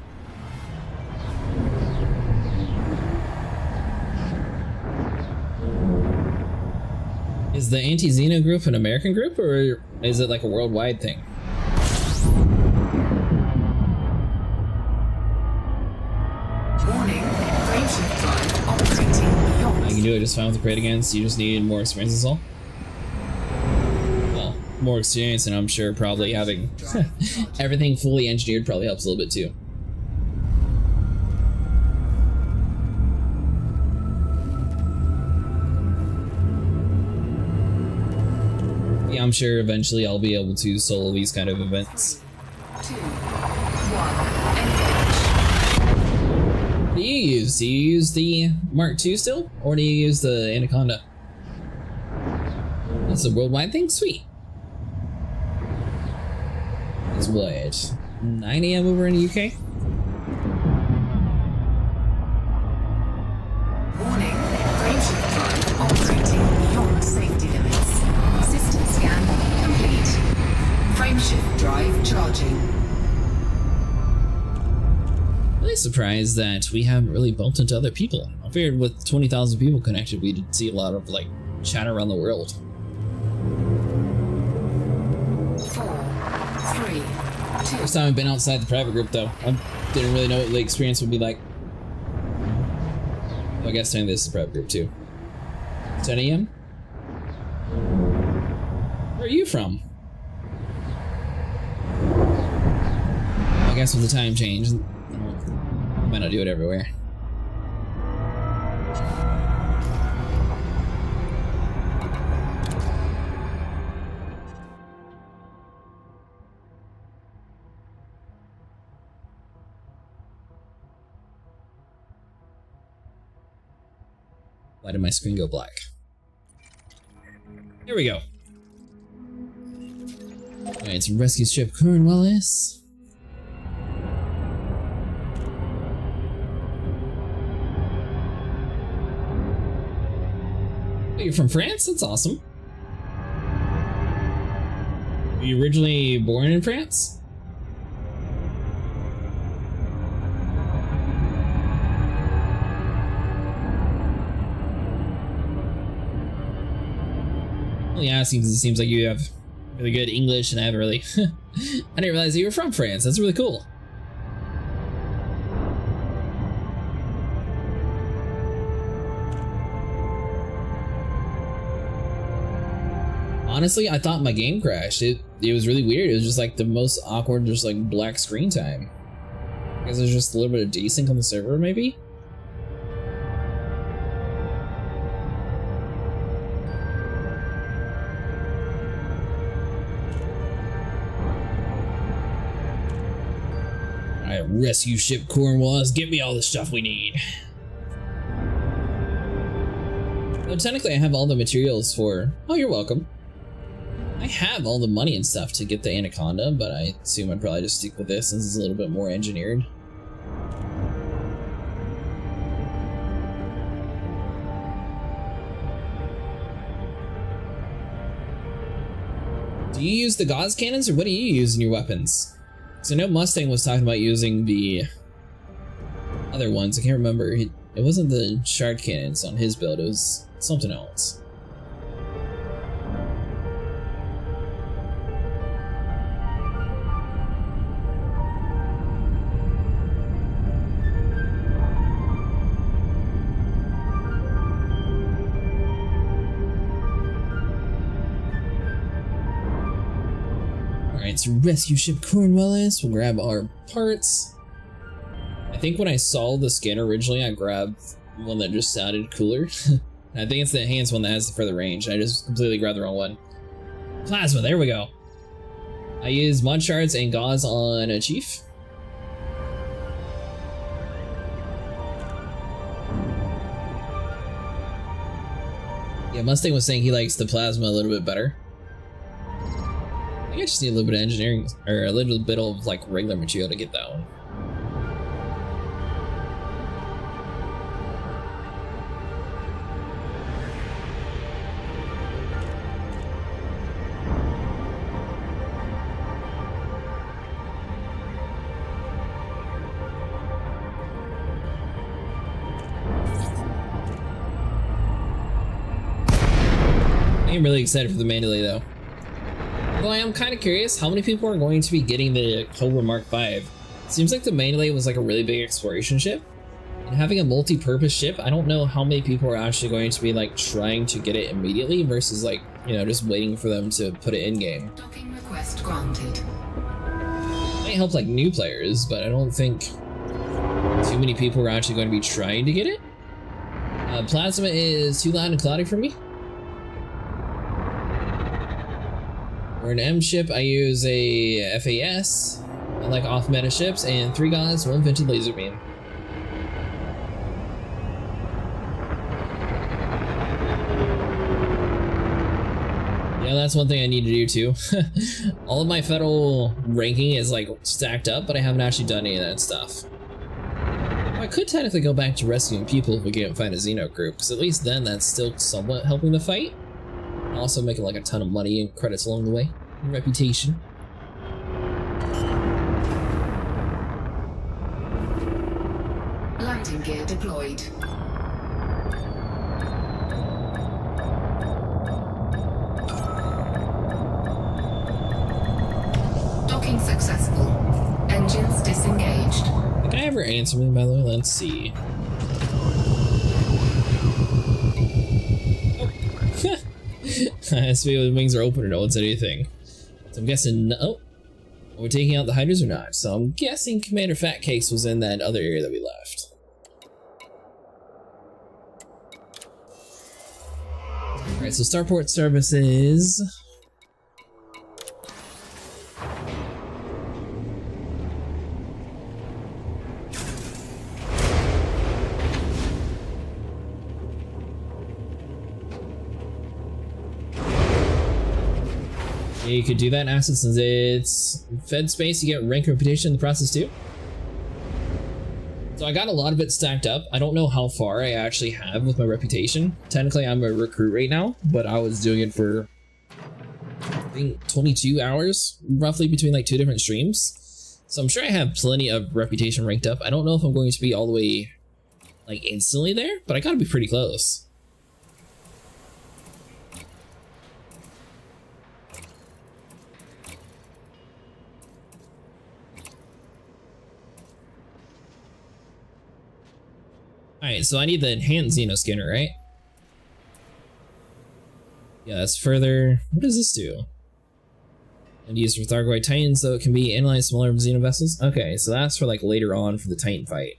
Is the Anti-Xeno group an American group, or is it like a worldwide thing? Warning. Frameshift drive operating beyond. I can do it just fine with the crate again, so you just need more experience is all. Well, more experience, and I'm sure probably having everything fully engineered probably helps a little bit too. Yeah, I'm sure eventually I'll be able to solo these kind of events. 2, 1, engage. What do you use? Do you use the Mark II still? Or do you use the Anaconda? That's a worldwide thing? Sweet. It's what? 9 a.m. over in the UK? Warning. Frameshift drive operating beyond safety limits. System scan complete. Frameshift drive charging. Really surprised that we haven't really bumped into other people. I figured with 20,000 people connected, we'd see a lot of like chat around the world. 4, 3, 2. First time I've been outside the private group though. I didn't really know what the experience would be like. Well, I guess saying this is the private group too. 10 a.m. Where are you from? I guess with the time change, I might not do it everywhere. Why did my screen go black? Here we go. Alright, so rescue ship Cornwallis. Oh, you're from France? That's awesome. Were you originally born in France? Only asking because it seems like you have really good English and I haven't really... I didn't realize that you were from France. That's really cool. Honestly, I thought my game crashed. It was really weird. It was just like the most awkward, just like black screen time. I guess there's just a little bit of desync on the server, maybe? Alright, rescue ship Cornwallis, get me all the stuff we need. Though technically I have all the materials for... Oh, you're welcome. I have all the money and stuff to get the Anaconda, but I assume I'd probably just stick with this since it's a little bit more engineered. Do you use the Gauss cannons, or what do you use in your weapons? Because I know Mustang was talking about using the other ones. I can't remember. It wasn't the shard cannons on his build, it was something else. Alright, so rescue ship Cornwallis, we'll grab our parts. I think when I saw the scanner originally, I grabbed one that just sounded cooler. I think it's the enhanced one that has the further range. I just completely grabbed the wrong one. Plasma, there we go. I use mod shards and gauze on a chief. Yeah, Mustang was saying he likes the plasma a little bit better. I just need a little bit of engineering, or a little bit of like regular material to get that one. I'm really excited for the Mandalay though. Well, I am kind of curious how many people are going to be getting the Cobra Mark V. Seems like the Mandalay was like a really big exploration ship. And having a multi-purpose ship, I don't know how many people are actually going to be like trying to get it immediately versus like, you know, just waiting for them to put it in game. Docking request granted. Might help like new players, but I don't think too many people are actually going to be trying to get it. Plasma is too loud and cloudy for me. For an M ship, I use a FAS. I like off-meta ships, and 3 gauze, 1 vented laser beam. Yeah, that's one thing I need to do too. All of my federal ranking is like stacked up, but I haven't actually done any of that stuff. I could technically go back to rescuing people if we can't find a Xeno group, because at least then that's still somewhat helping the fight. Also making like a ton of money and credits along the way. And reputation. Landing gear deployed. Docking successful. Engines disengaged. Did I ever answer me, by the way? Let's see. SV with wings are open or no one said anything. So I'm guessing no. We're taking out the hydras or not. So I'm guessing Commander Fat Cakes was in that other area that we left. Alright, so starport services. Yeah, you could do that in Acid since it's fed space. You get rank reputation in the process too. So I got a lot of it stacked up. I don't know how far I actually have with my reputation. Technically, I'm a recruit right now, but I was doing it for, I think, 22 hours, roughly between like 2 different streams. So I'm sure I have plenty of reputation ranked up. I don't know if I'm going to be all the way like instantly there, but I gotta be pretty close. Alright, so I need the enhanced Xeno scanner, right? Yeah, that's further. What does this do? And used for Thargoid Titans, so it can be analyzed smaller Xeno vessels. Okay, so that's for like later on for the Titan fight.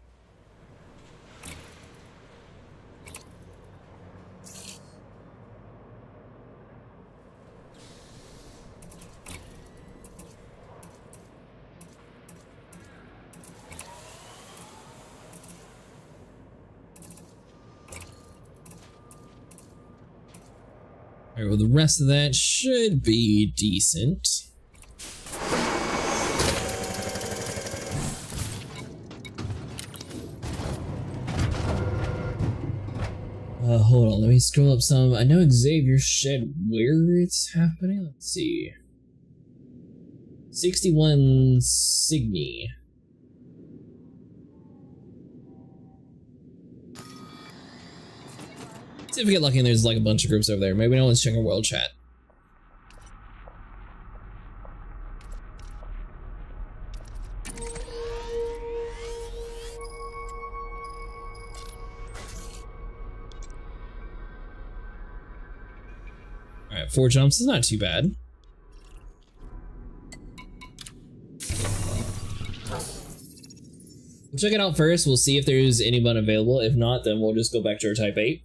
Alright, well the rest of that should be decent. Hold on, let me scroll up some. I know Xavier said where it's happening. Let's see. 61 Signy. See if we get lucky and there's like a bunch of groups over there. Maybe no one's checking world chat. Alright, 4 jumps is not too bad. We'll check it out first. We'll see if there's anyone available. If not, then we'll just go back to our Type 8.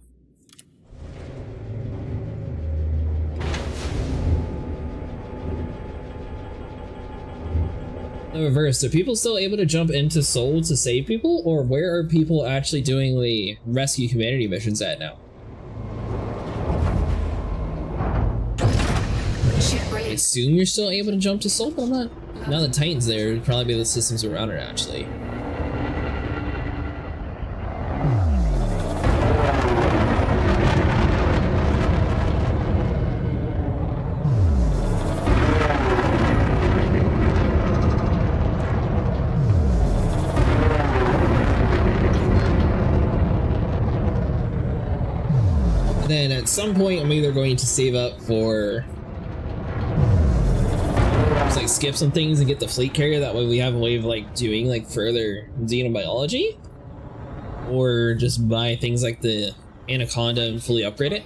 The reverse, are people still able to jump into Seoul to save people? Or where are people actually doing the rescue humanity missions at now? I assume you're still able to jump to Seoul, but I'm not. Now the Titan's there, it'd probably be the systems around it actually. Then at some point I'm either going to save up for just like skip some things and get the fleet carrier, that way we have a way of like doing like further xenobiology, or just buy things like the Anaconda and fully upgrade it.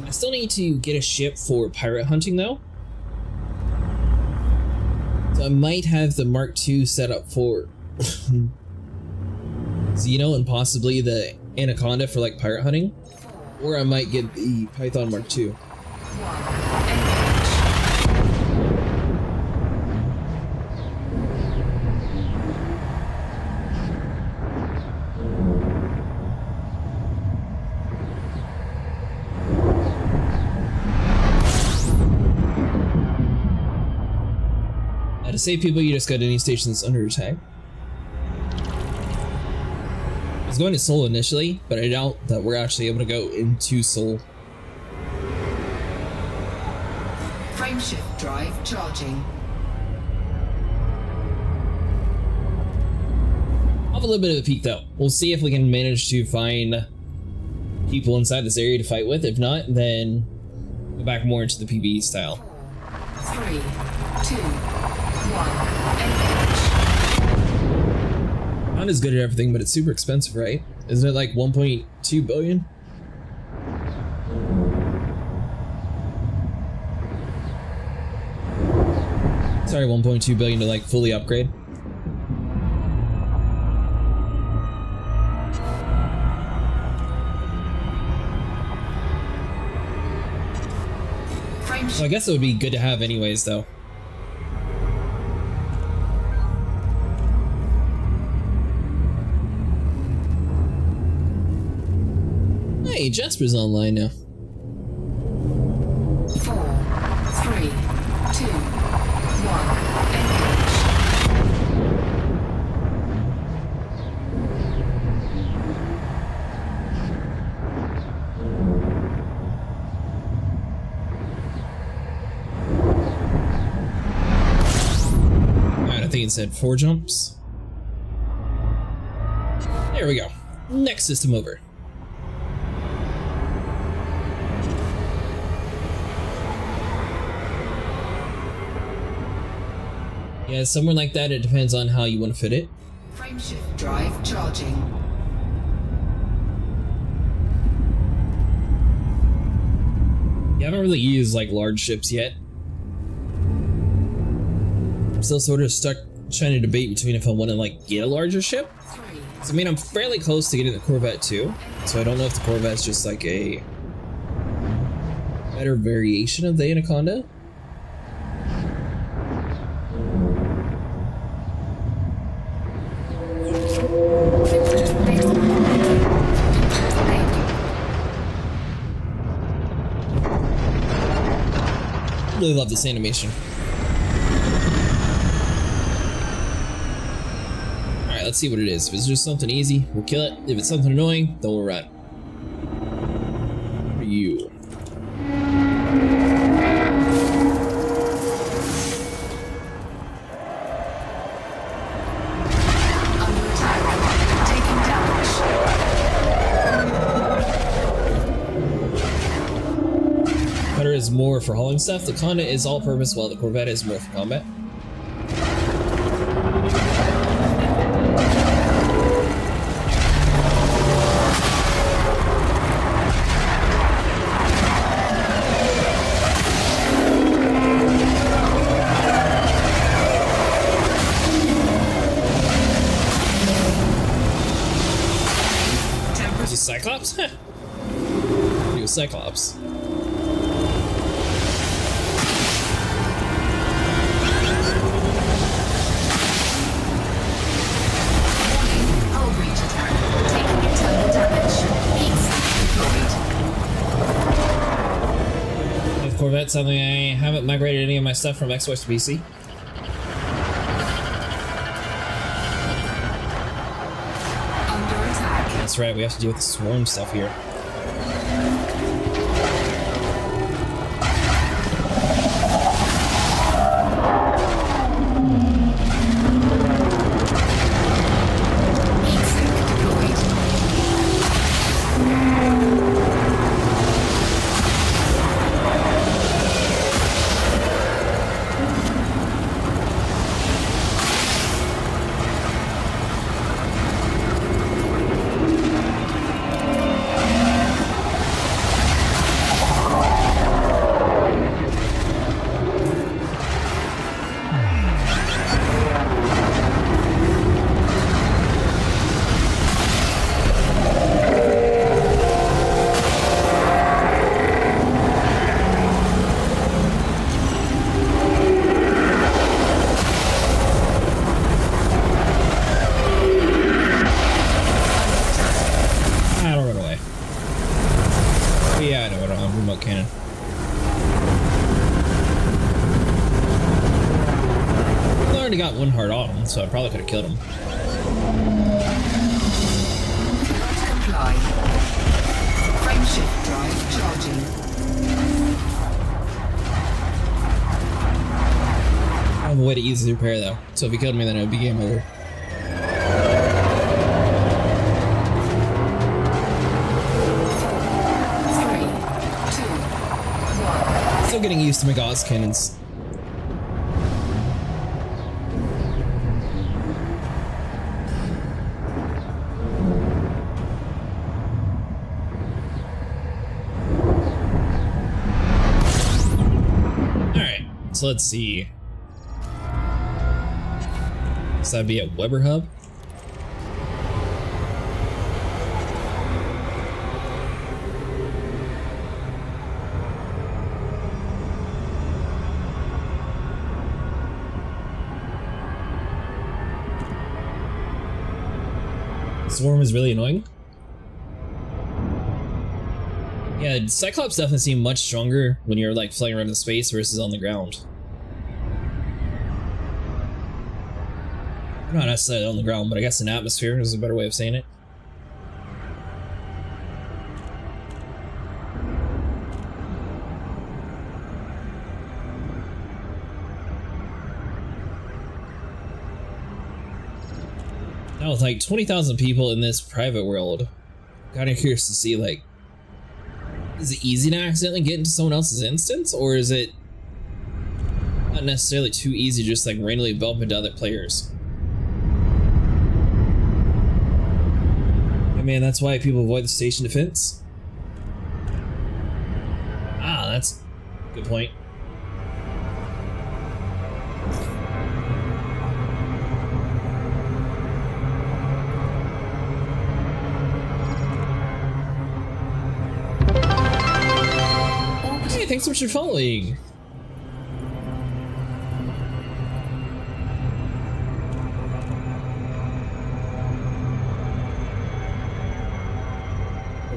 I still need to get a ship for pirate hunting though, so I might have the Mark II set up for Xeno and possibly the Anaconda for like pirate hunting. Or I might get the Python Mark II. To save people, you just go to any station that's under attack. I was going to Seoul initially, but I doubt that we're actually able to go into Seoul. Frameshift drive charging. I'll have a little bit of a peek though. We'll see if we can manage to find people inside this area to fight with. If not, then go back more into the PvE style. 3, 2, 1. Not as good at everything, but it's super expensive, right? Isn't it like 1.2 billion? Sorry, 1.2 billion to like fully upgrade. So I guess it would be good to have anyways, though. Hey, Jasper's online now. 4, 3, 2, said 4 jumps. There we go. Next system over. Yeah, somewhere like that, it depends on how you want to fit it. Frameshift drive charging. Yeah, I haven't really used like large ships yet. I'm still sort of stuck trying to debate between if I want to like get a larger ship. So, I mean, I'm fairly close to getting the Corvette too, so I don't know if the Corvette's just like a better variation of the Anaconda. Really love this animation. Alright, let's see what it is. If it's just something easy, we'll kill it. If it's something annoying, then we'll run. For you. Under attack. Taking damage. Cutter is more for hauling stuff. The Conda is all-purpose, while the Corvette is more for combat. Is it Cyclops? Heh. New Cyclops. Hull breach attack. Taking internal damage. Heat sink deployed. With Corvette, something I haven't migrated any of my stuff from Xbox to PC. Under attack. That's right, we have to deal with the swarm stuff here. Heat sink deployed. Ah, don't run away. Oh, yeah, I know, I don't have a remote cannon. I already got one heart on him, so I probably could have killed him. Cannot comply. Frameshift drive charging. I have a way to easily repair though, so if he killed me, then it would be game over. Still getting used to my Gauss cannons. Alright, so let's see. So that'd be at Weber Hub. Swarm is really annoying. Yeah, Cyclops definitely seem much stronger when you're like flying around in space versus on the ground. Not necessarily on the ground, but I guess in atmosphere is a better way of saying it. Now with like 20,000 people in this private world, kind of curious to see, like, is it easy to accidentally get into someone else's instance, or is it not necessarily too easy to just like randomly bump into other players? I mean, that's why people avoid the station defense. Ah, that's a good point. Hey, thanks so much for following.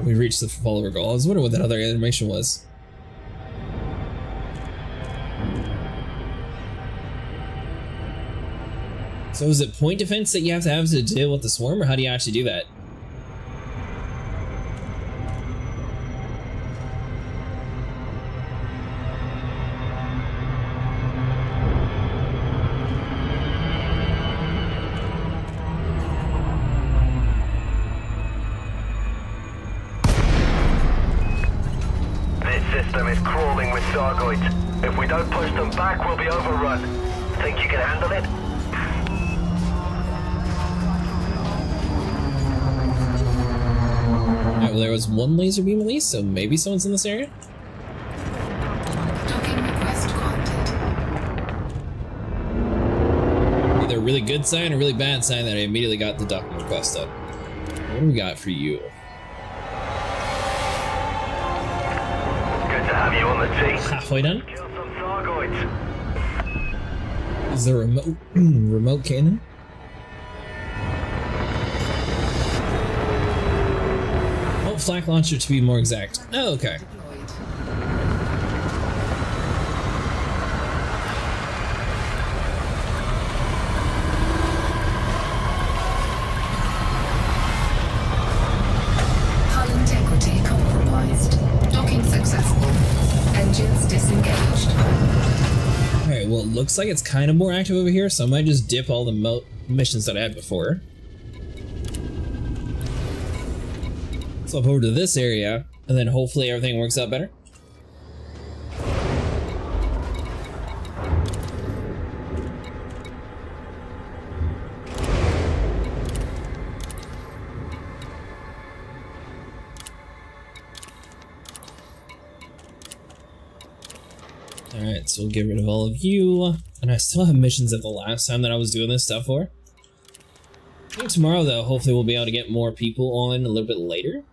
We reached the follower goal. I was wondering what that other animation was. So is it point defense that you have to deal with the swarm, or how do you actually do that? System is crawling with Sargoids. If we don't push them back, we'll be overrun. Think you can handle it? Alright, well, there was one laser beam release, so maybe someone's in this area? Docking request granted. Either a really good sign or a really bad sign that I immediately got the docking request up. What do we got for you? Have you on the team? Halfway done? Kill some Sargoids. Is there a remote cannon? Oh, flak launcher to be more exact. Oh, okay. Hull integrity compromised. Docking successful. Engines disengaged. Alright, well, it looks like it's kind of more active over here, so I might just dip all the missions that I had before. So up over to this area, and then hopefully everything works out better. Alright, so we'll get rid of all of you. And I still have missions at the last time that I was doing this stuff for. I think tomorrow, though, hopefully we'll be able to get more people on a little bit later.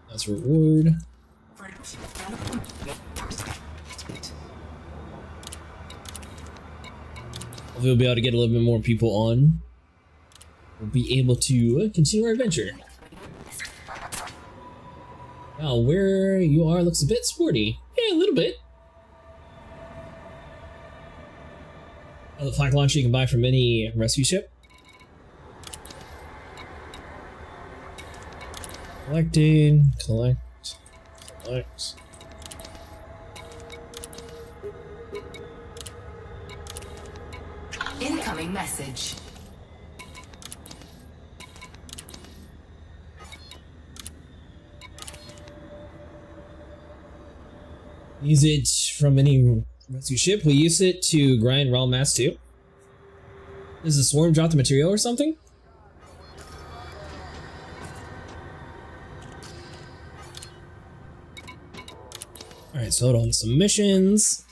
That's a reward. Hopefully we'll be able to get a little bit more people on. We'll be able to continue our adventure. Now, where you are looks a bit sporty. Yeah, a little bit. The flak launcher you can buy from any rescue ship. Collected, collect. Incoming message. Use it from any rescue ship. We use it to grind raw mass too. Does the swarm drop the material or something? Alright, so hold on, some missions.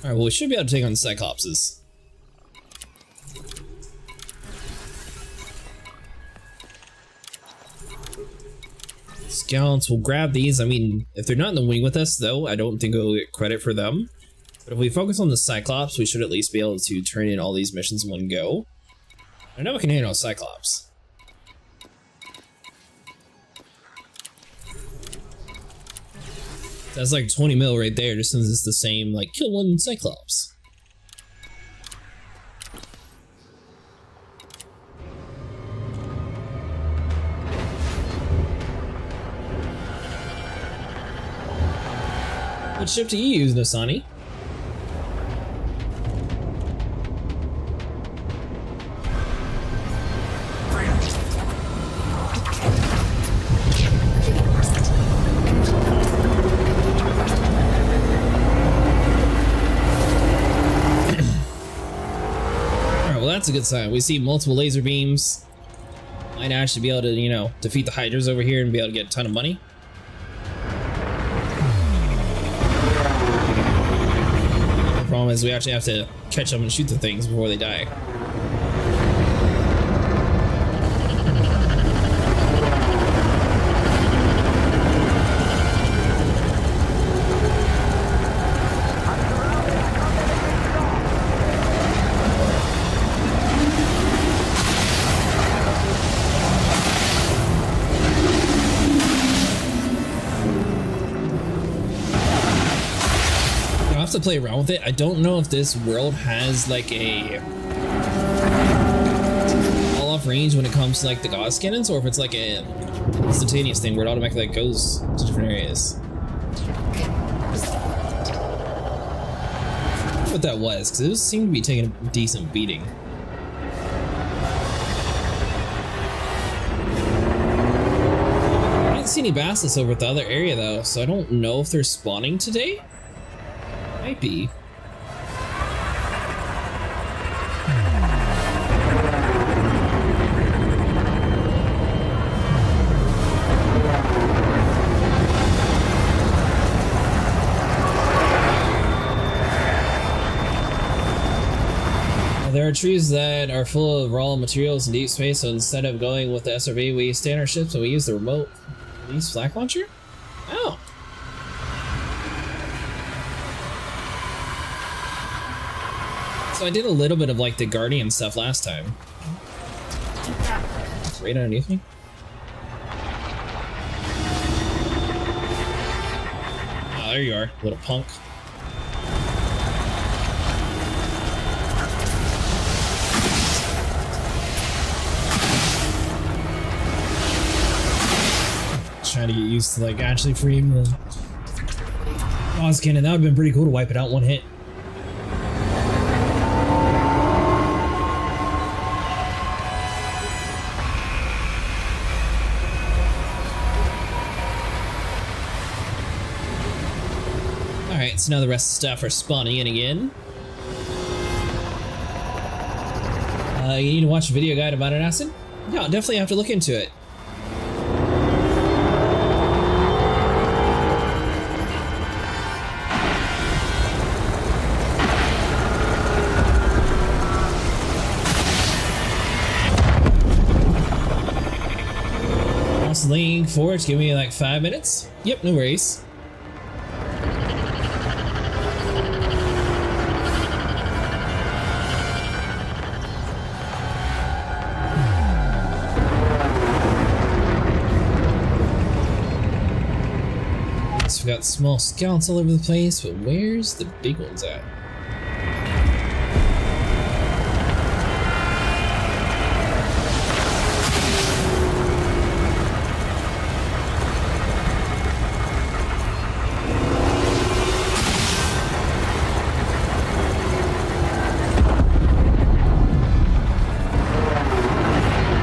Alright, well we should be able to take on the Cyclopses. Scouts, we'll grab these. I mean, if they're not in the wing with us, though, I don't think we'll get credit for them. But if we focus on the Cyclops, we should at least be able to turn in all these missions in one go. I know we can handle Cyclops. That's like 20 mil right there, just since it's the same, like, kill one Cyclops. What ship do you use, Nasani? Alright, well that's a good sign. We see multiple laser beams. Might actually be able to, you know, defeat the Hydras over here and be able to get a ton of money. The problem is we actually have to catch them and shoot the things before they die. I'll have to play around with it. I don't know if this world has like a all off range when it comes to like the Gauss cannons, or if it's like a instantaneous thing where it automatically like goes to different areas. What that was, because it seemed to be taking a decent beating. I didn't see any Basilisk over at the other area though, so I don't know if they're spawning today. Might be. There are trees that are full of raw materials in deep space, so instead of going with the SRV, we stay on our ships and we use the remote release flak launcher? Oh. So I did a little bit of like the Guardian stuff last time. It's right underneath me. Oh, there you are, little punk. Trying to get used to like actually freeing the Oz cannon. That would have been pretty cool to wipe it out one hit. Alright, so now the rest of the stuff are spawning in again. You need to watch a video guide about it, Acid? Yeah, I'll definitely have to look into it. Leaning forward, give me like 5 minutes. Yep, no worries. So we got small scouts all over the place, but where's the big ones at?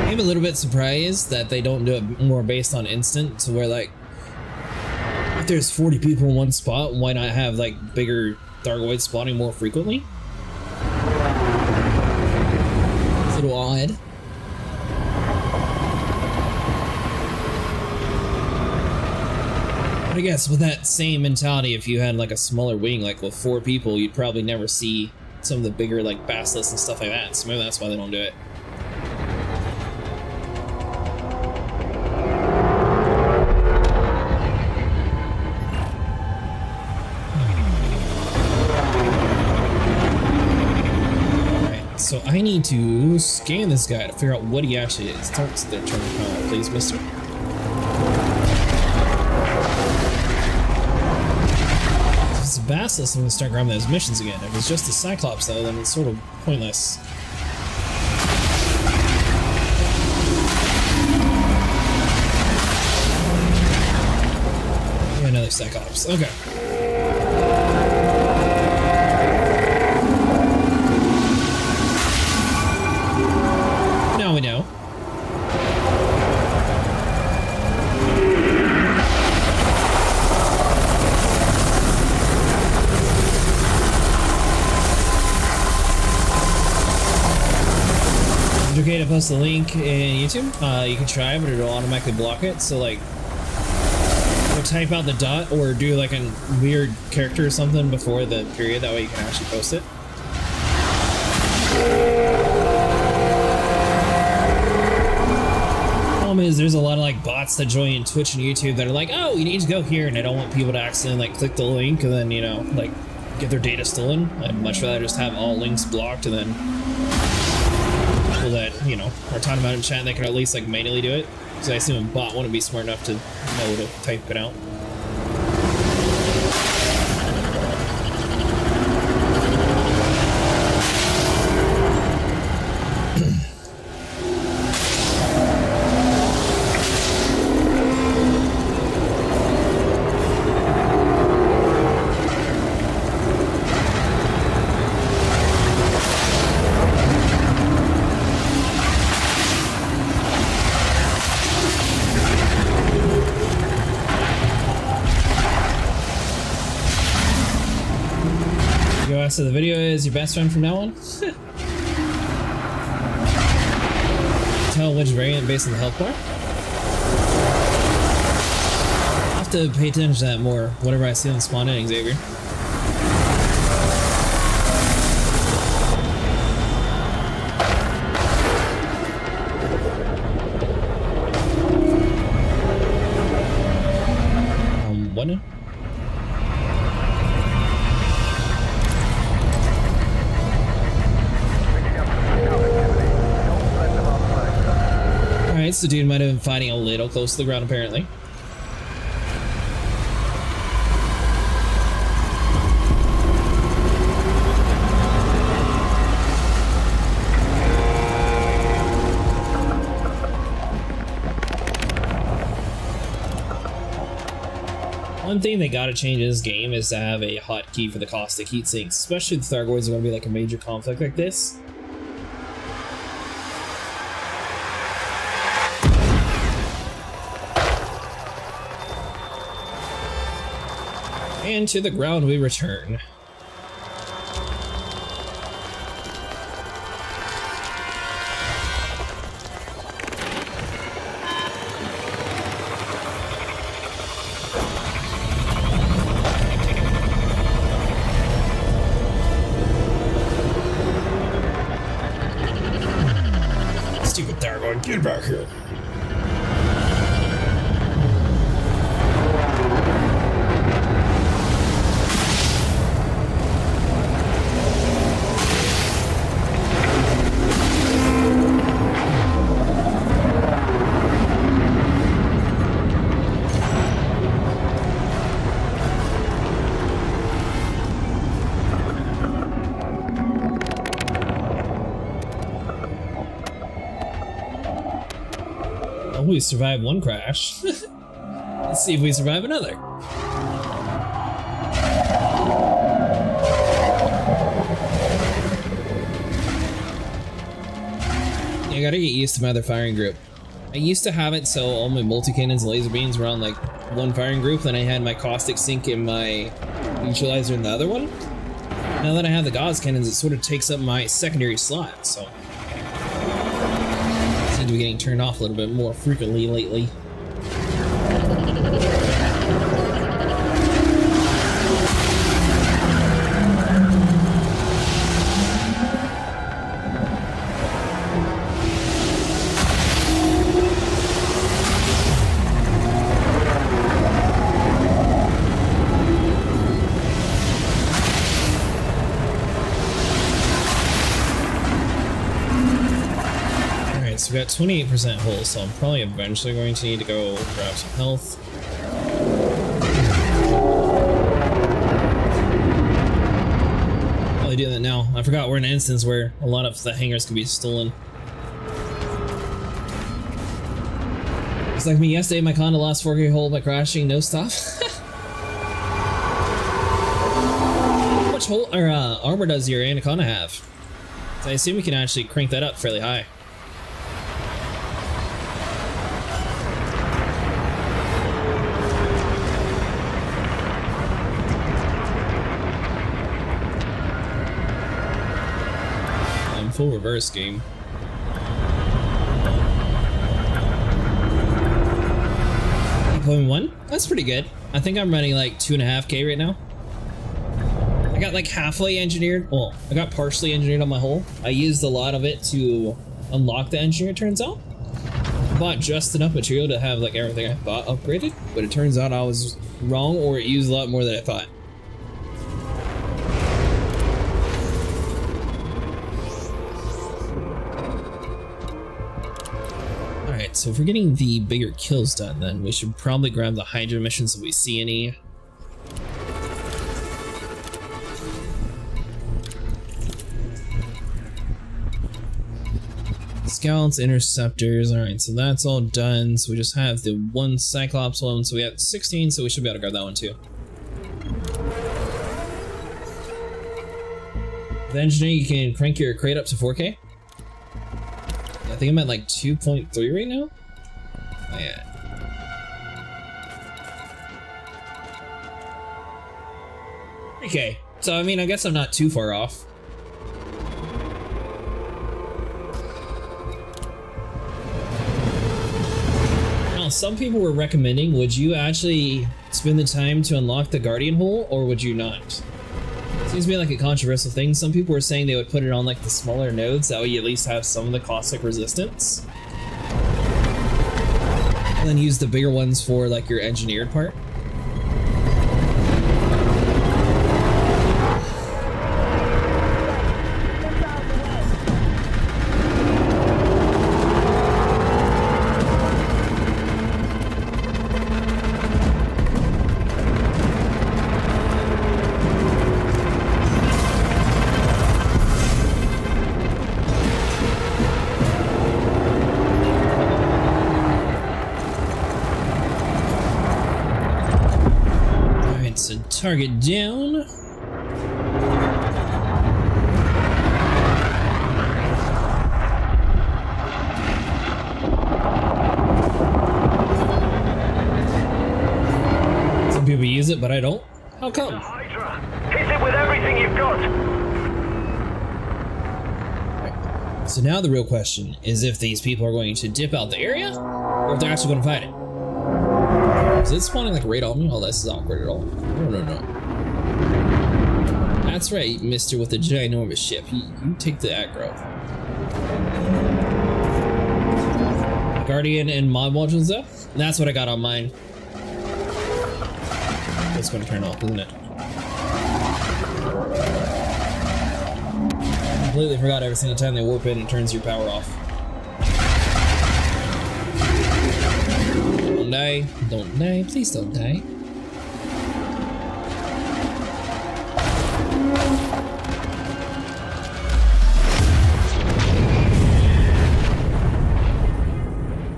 I'm a little bit surprised that they don't do it more based on instant, to where like if there's 40 people in one spot, why not have like bigger Thargoids spawning more frequently? It's a little odd. But I guess with that same mentality, if you had like a smaller wing, like with 4 people, you'd probably never see some of the bigger like basilisks and stuff like that. So maybe that's why they don't do it. So I need to scan this guy to figure out what he actually is. Don't sit there turning power, please, mister. If it's a Basilisk, I'm gonna start grabbing those missions again. If it's just a Cyclops, though, then it's sort of pointless. Yeah, another Cyclops. Okay. Is it okay to post the link in YouTube? You can try, but it'll automatically block it. So like, or type out the dot, or do like a weird character or something before the period. That way you can actually post it. Problem is, there's a lot of like bots that join Twitch and YouTube that are like, oh, you need to go here, and I don't want people to accidentally like click the link and then, you know, like get their data stolen. I'd much rather just have all links blocked, and then people that, you know, are talking about in chat, they can at least like manually do it. Because I assume a bot wouldn't be smart enough to know to type it out. So the video is your best friend from now on? Tell which variant based on the health bar? I'll have to pay attention to that more whenever I see them spawn in, Xavier. What now? Alright, so dude might have been fighting a little close to the ground apparently. One thing they gotta change in this game is to have a hotkey for the caustic heat sinks, especially if the Thargoids are gonna be like a major conflict like this. And to the ground we return. Stupid Thargoid, get back here. We survived one crash. Let's see if we survive another. Yeah, I gotta get used to my other firing group. I used to have it so all my multi-cannons and laser beams were on like one firing group, then I had my caustic sink and my neutralizer in the other one. Now that I have the Gauss cannons, it sort of takes up my secondary slot, so to be getting turned off a little bit more frequently lately. So we got 28% hull, so I'm probably eventually going to need to go grab some health. Probably do that now. I forgot we're in an instance where a lot of the hangars can be stolen. It's like me yesterday, my condo lost 4K hull by crashing, no stop. How much hull or armor does your Anaconda have? So I assume we can actually crank that up fairly high. Full reverse game. 8.1? That's pretty good. I think I'm running like 2.5K right now. I got like halfway engineered. Well, I got partially engineered on my hull. I used a lot of it to unlock the engineer, it turns out. I bought just enough material to have like everything I thought upgraded, but it turns out I was wrong, or it used a lot more than I thought. Alright, so if we're getting the bigger kills done, then we should probably grab the Hydra missions if we see any. Scouts, interceptors, alright, so that's all done. So we just have the one Cyclops one, so we have 16, so we should be able to grab that one too. The engineer, you can crank your crate up to 4K. I think I'm at like 2.3 right now. Oh, yeah. Okay, so I mean, I guess I'm not too far off. Now, some people were recommending, would you actually spend the time to unlock the Guardian hole, or would you not? Seems to be like a controversial thing. Some people were saying they would put it on like the smaller nodes, that way you at least have some of the caustic resistance. And then use the bigger ones for like your engineered part. Target down. Some people use it, but I don't. How come? Hydra, hit it with everything you've got. Right. So now the real question is if these people are going to dip out the area, or if they're actually going to fight it. Is it spawning like right on me? Oh, this is awkward at all. No. That's right, mister with the ginormous ship. You take the aggro. Guardian and mod modules though? That's what I got on mine. It's going to turn off, isn't it? I completely forgot every single time they warp in, it turns your power off. Don't die. Don't die. Please don't die.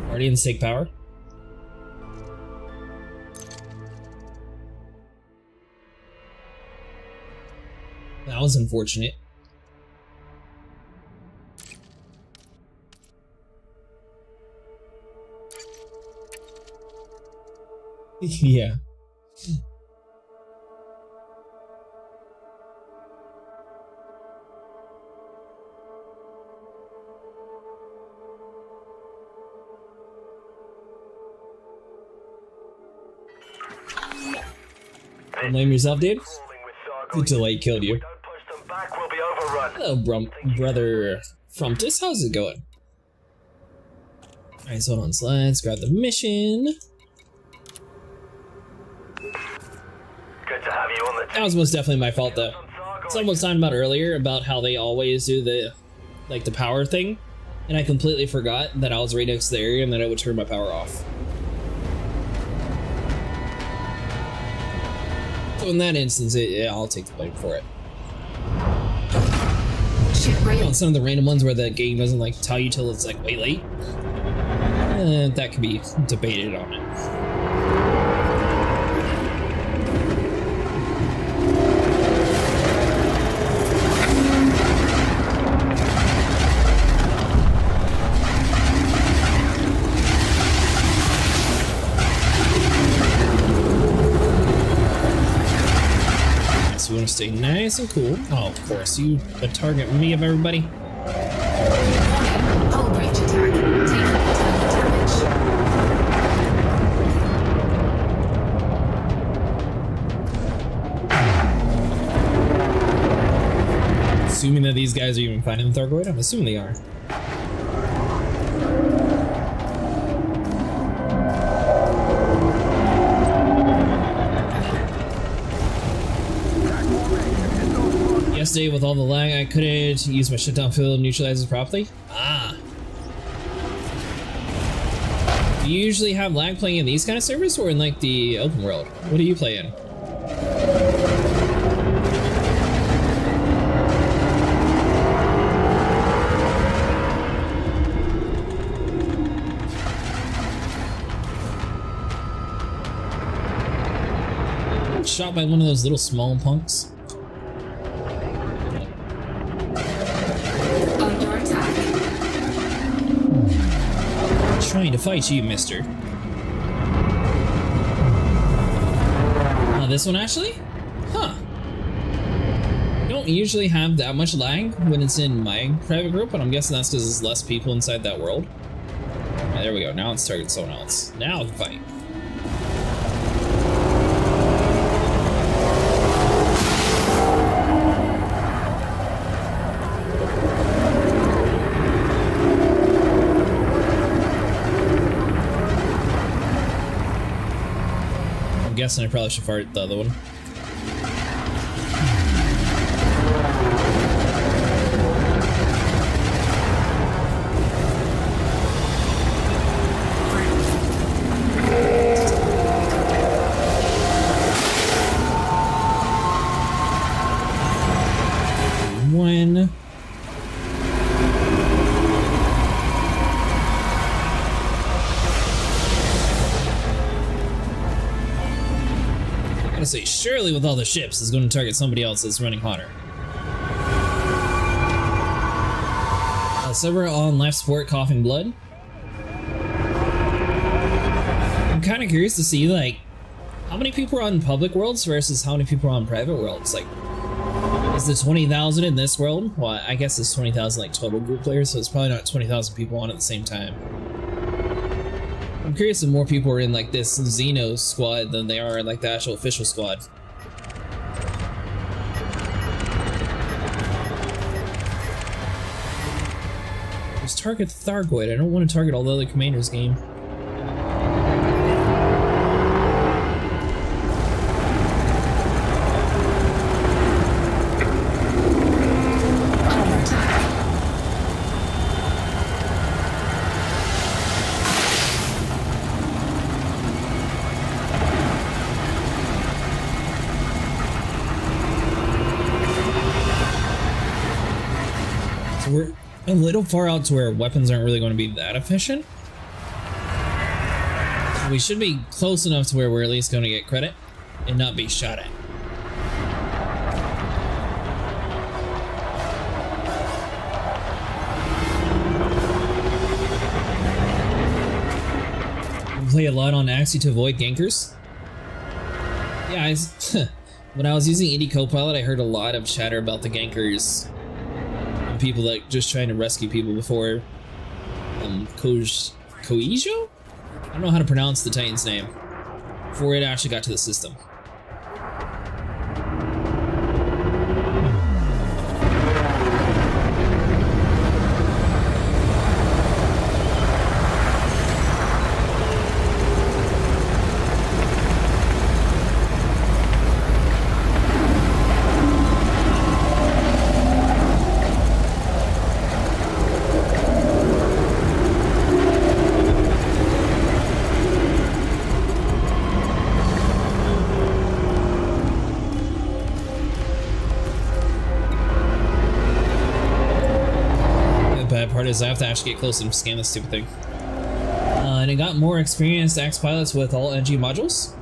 Guardians take power. That was unfortunate. Yeah. Don't blame yourself, dude. The delay killed you. Hello, brother Frumptus. How's it going? Alright, so hold on. So let's grab the mission. That was most definitely my fault, though. Someone was talking about earlier about how they always do the power thing, and I completely forgot that I was right next to the area and that I would turn my power off. So in that instance, yeah, I'll take the blame for it. On some of the random ones where the game doesn't like tell you till it's like way late, that could be debated on it. So we want to stay nice and cool. Oh, of course, you target me of everybody. Hull breach attack. Taking internal damage. assuming that these guys are even finding the Thargoid? I'm assuming they are. Yesterday, with all the lag, I couldn't use my shutdown field neutralizers properly. Ah. Do you usually have lag playing in these kind of servers or in like the open world? What do you play in? Shot by one of those little small punks. Under attack. Trying to fight you, mister. This one actually? Huh. Don't usually have that much lag when it's in my private group, but I'm guessing that's because there's less people inside that world. Right, there we go. Now it's targeting someone else. Now I can fight. I'm guessing I probably should fart the other one. One. I gotta say, surely with all the ships, is going to target somebody else that's running hotter. Server on life support, coughing blood. I'm kind of curious to see like how many people are on public worlds versus how many people are on private worlds. Like, is there 20,000 in this world? Well, I guess it's 20,000 like total group players, so it's probably not 20,000 people on at the same time. I'm curious if more people are in like this Xeno squad than they are in like the actual official squad. Just target Thargoid. I don't want to target all the other commanders game. We're a little far out to where weapons aren't really going to be that efficient. We should be close enough to where we're at least going to get credit and not be shot at. We play a lot on Axie to avoid gankers. Yeah, when I was using Indie Copilot, I heard a lot of chatter about the gankers. People like just trying to rescue people before Koijo? I don't know how to pronounce the Titan's name. Before it actually got to the system. Is I have to actually get close and scan this stupid thing. And it got more experienced Axe pilots with all NG modules.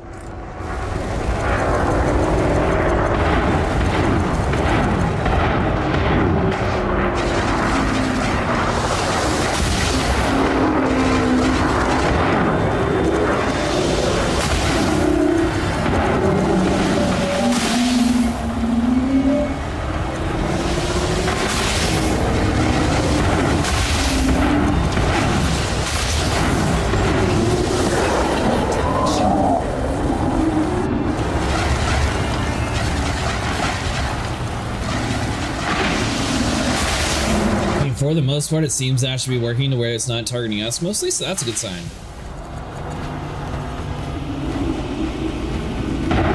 And for the most part, it seems to actually be working to where it's not targeting us mostly, so that's a good sign.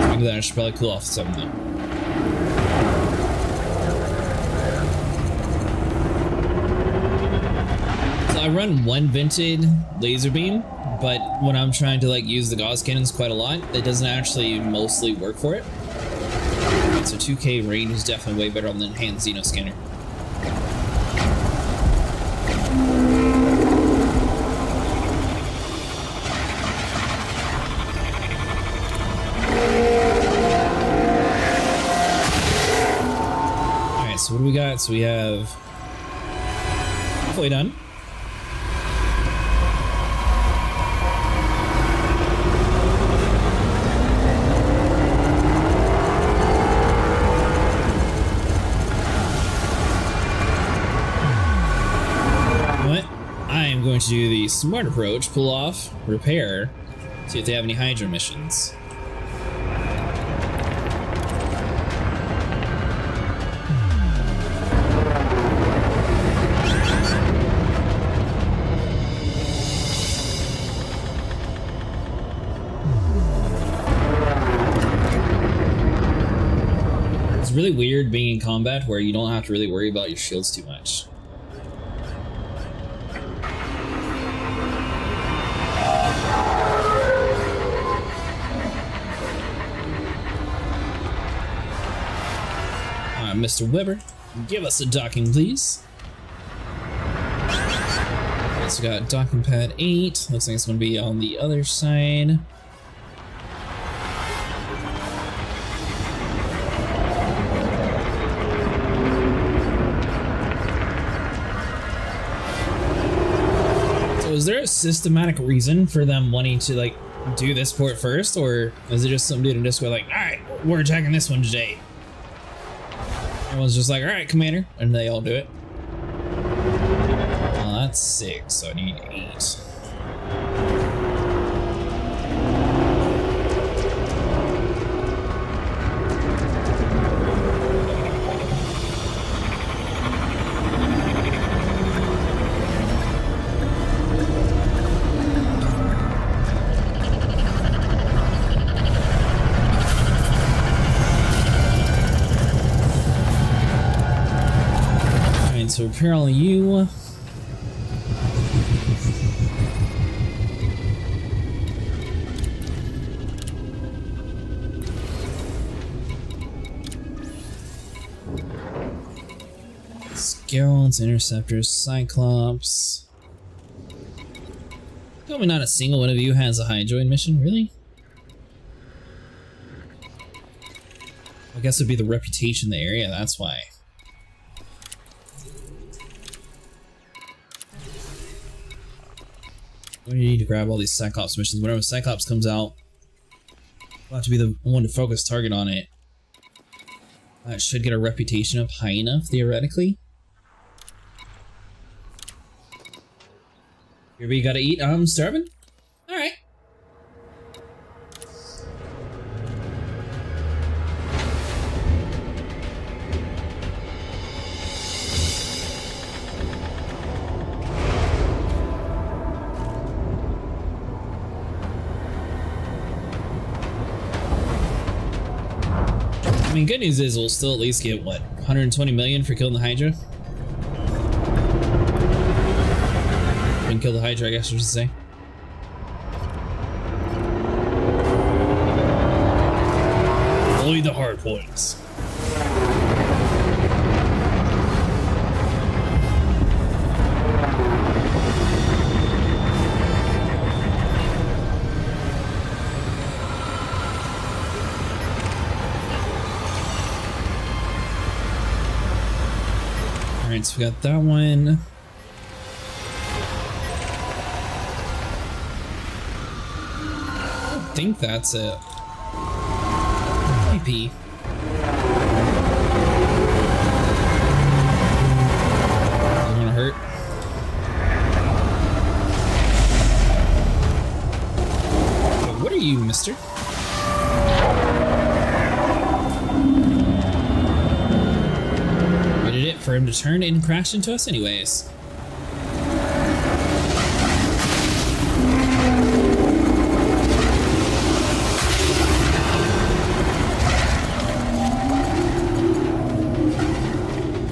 Maybe that I should probably cool off some of them. So I run one vented laser beam, but when I'm trying to like use the Gauss cannons quite a lot, it doesn't actually mostly work for it. So 2K range is definitely way better on the enhanced Xeno scanner. Alright, so what do we got? So we have halfway done. I'm going to do the smart approach, pull off, repair, see if they have any Hydra missions. It's really weird being in combat where you don't have to really worry about your shields too much. Mr. Weber, give us a docking, please. So we got docking pad 8. Looks like it's going to be on the other side. So is there a systematic reason for them wanting to like do this port first, or is it just some dude in Discord like, alright, we're attacking this one today? Everyone's just like, alright, Commander, and they all do it. Well, that's 6, so I need 8. So repair all of you. Scouts, interceptors, cyclops. Tell me not a single one of you has a Hydroid mission, really? I guess it'd be the reputation in the area, that's why. We need to grab all these Cyclops missions. Whenever Cyclops comes out, we'll have to be the one to focus target on it. That should get a reputation up high enough, theoretically. Everybody gotta eat? I'm starving? Alright. I mean, good news is we'll still at least get, what, 120 million for killing the Hydra? Didn't kill the Hydra, I guess I should say. Only the hard points. Alright, so we got that one. I think that's it. IP. Is it gonna hurt? What are you, mister? for him to turn and crash into us anyways.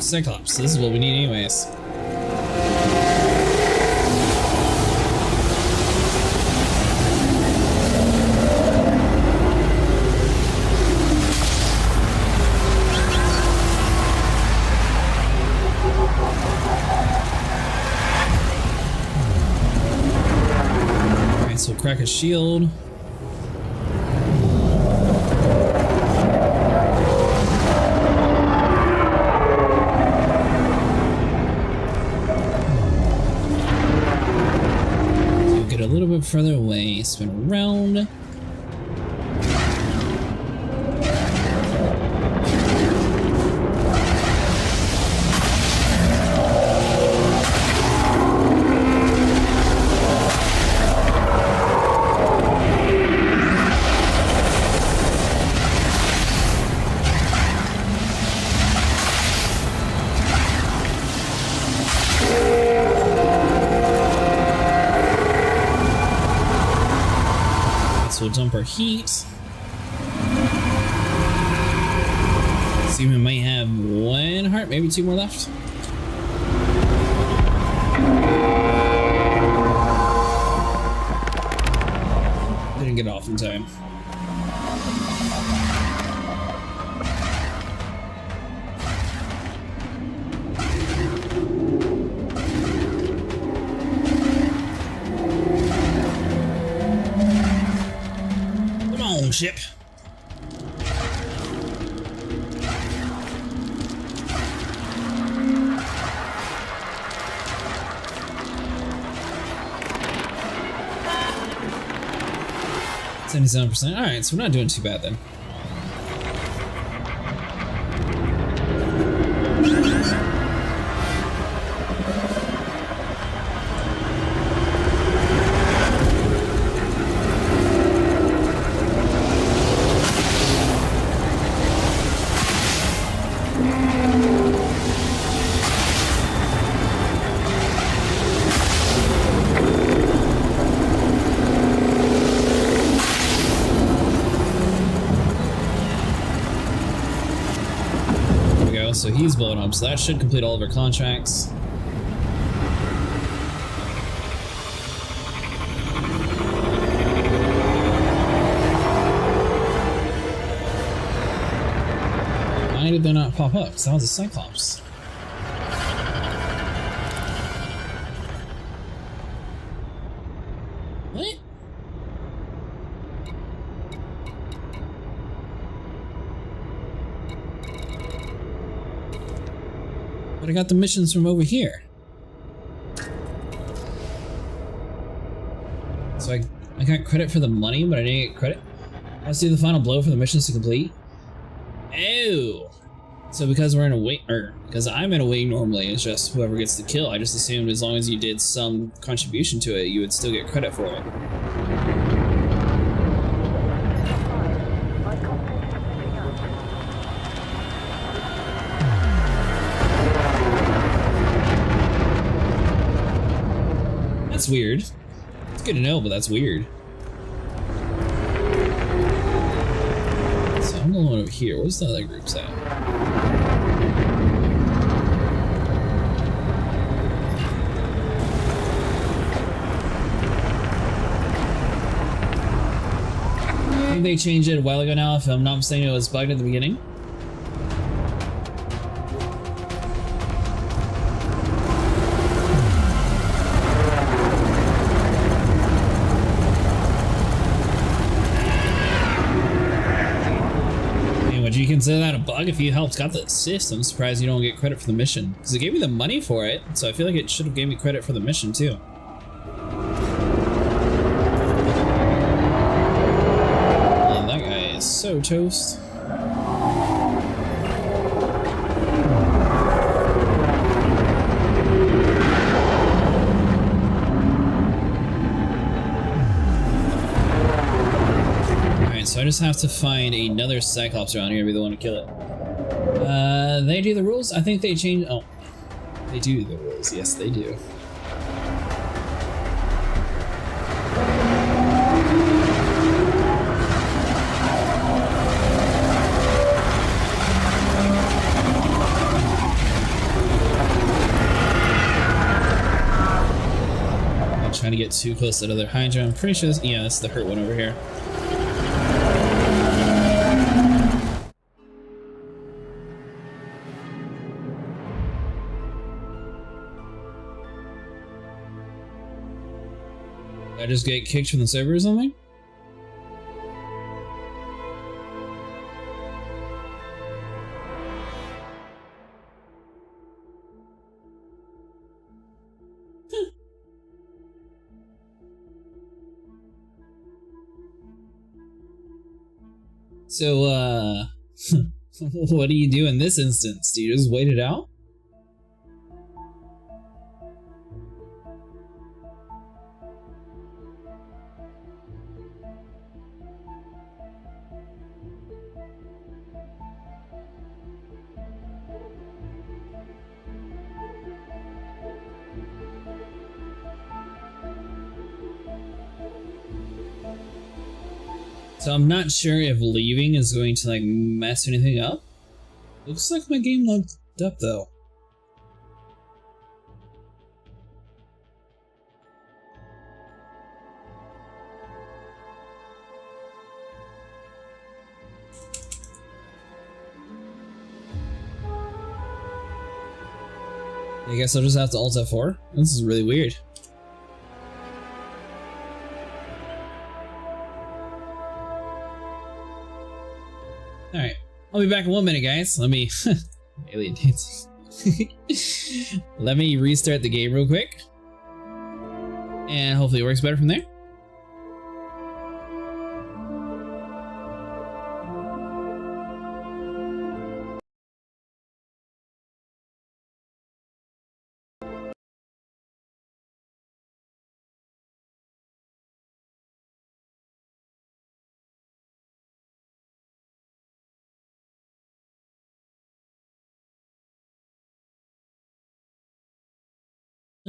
Cyclops, this is what we need anyways. Alright, so we'll crack his shield. Further away, spin around. We'll dump our heat. See, we might have 1 heart, maybe 2 more left. Didn't get off in time. Ship. %. All right, so we're not doing too bad then. So he's blowing up, so that should complete all of our contracts. Why did they not pop up? Because that was a Cyclops. What? But I got the missions from over here. So I got credit for the money, but I didn't get credit. Let's do the final blow for the missions to complete. Oh! So because we're in a wait, or because I'm in a wait normally, it's just whoever gets the kill. I just assumed as long as you did some contribution to it, you would still get credit for it. That's weird. It's good to know, but that's weird. So I'm going over here. Where's the other groups at? I think they changed it a while ago now. If I'm not mistaken, it was bugged at the beginning. You consider that a bug if you helped got the assist? I'm surprised you don't get credit for the mission, because it gave me the money for it, so I feel like it should have gave me credit for the mission too. Oh, that guy is so toast. So I just have to find another Cyclops around here to be the one to kill it. They do the rules. I think they changed. Oh, They do, the rules. Yes, they do. I'm trying to get too close to the other Hydra. I'm pretty sure this, yeah, this is the hurt one over here. Did I just get kicked from the server or something? So, what do you do in this instance? Do you just wait it out? So I'm not sure if leaving is going to like mess anything up. Looks like my game locked up though. I guess I'll just have to Alt F4. This is really weird. Alright, I'll be back in 1 minute, guys. Let me... alien dancing. Let me restart the game real quick. And hopefully it works better from there.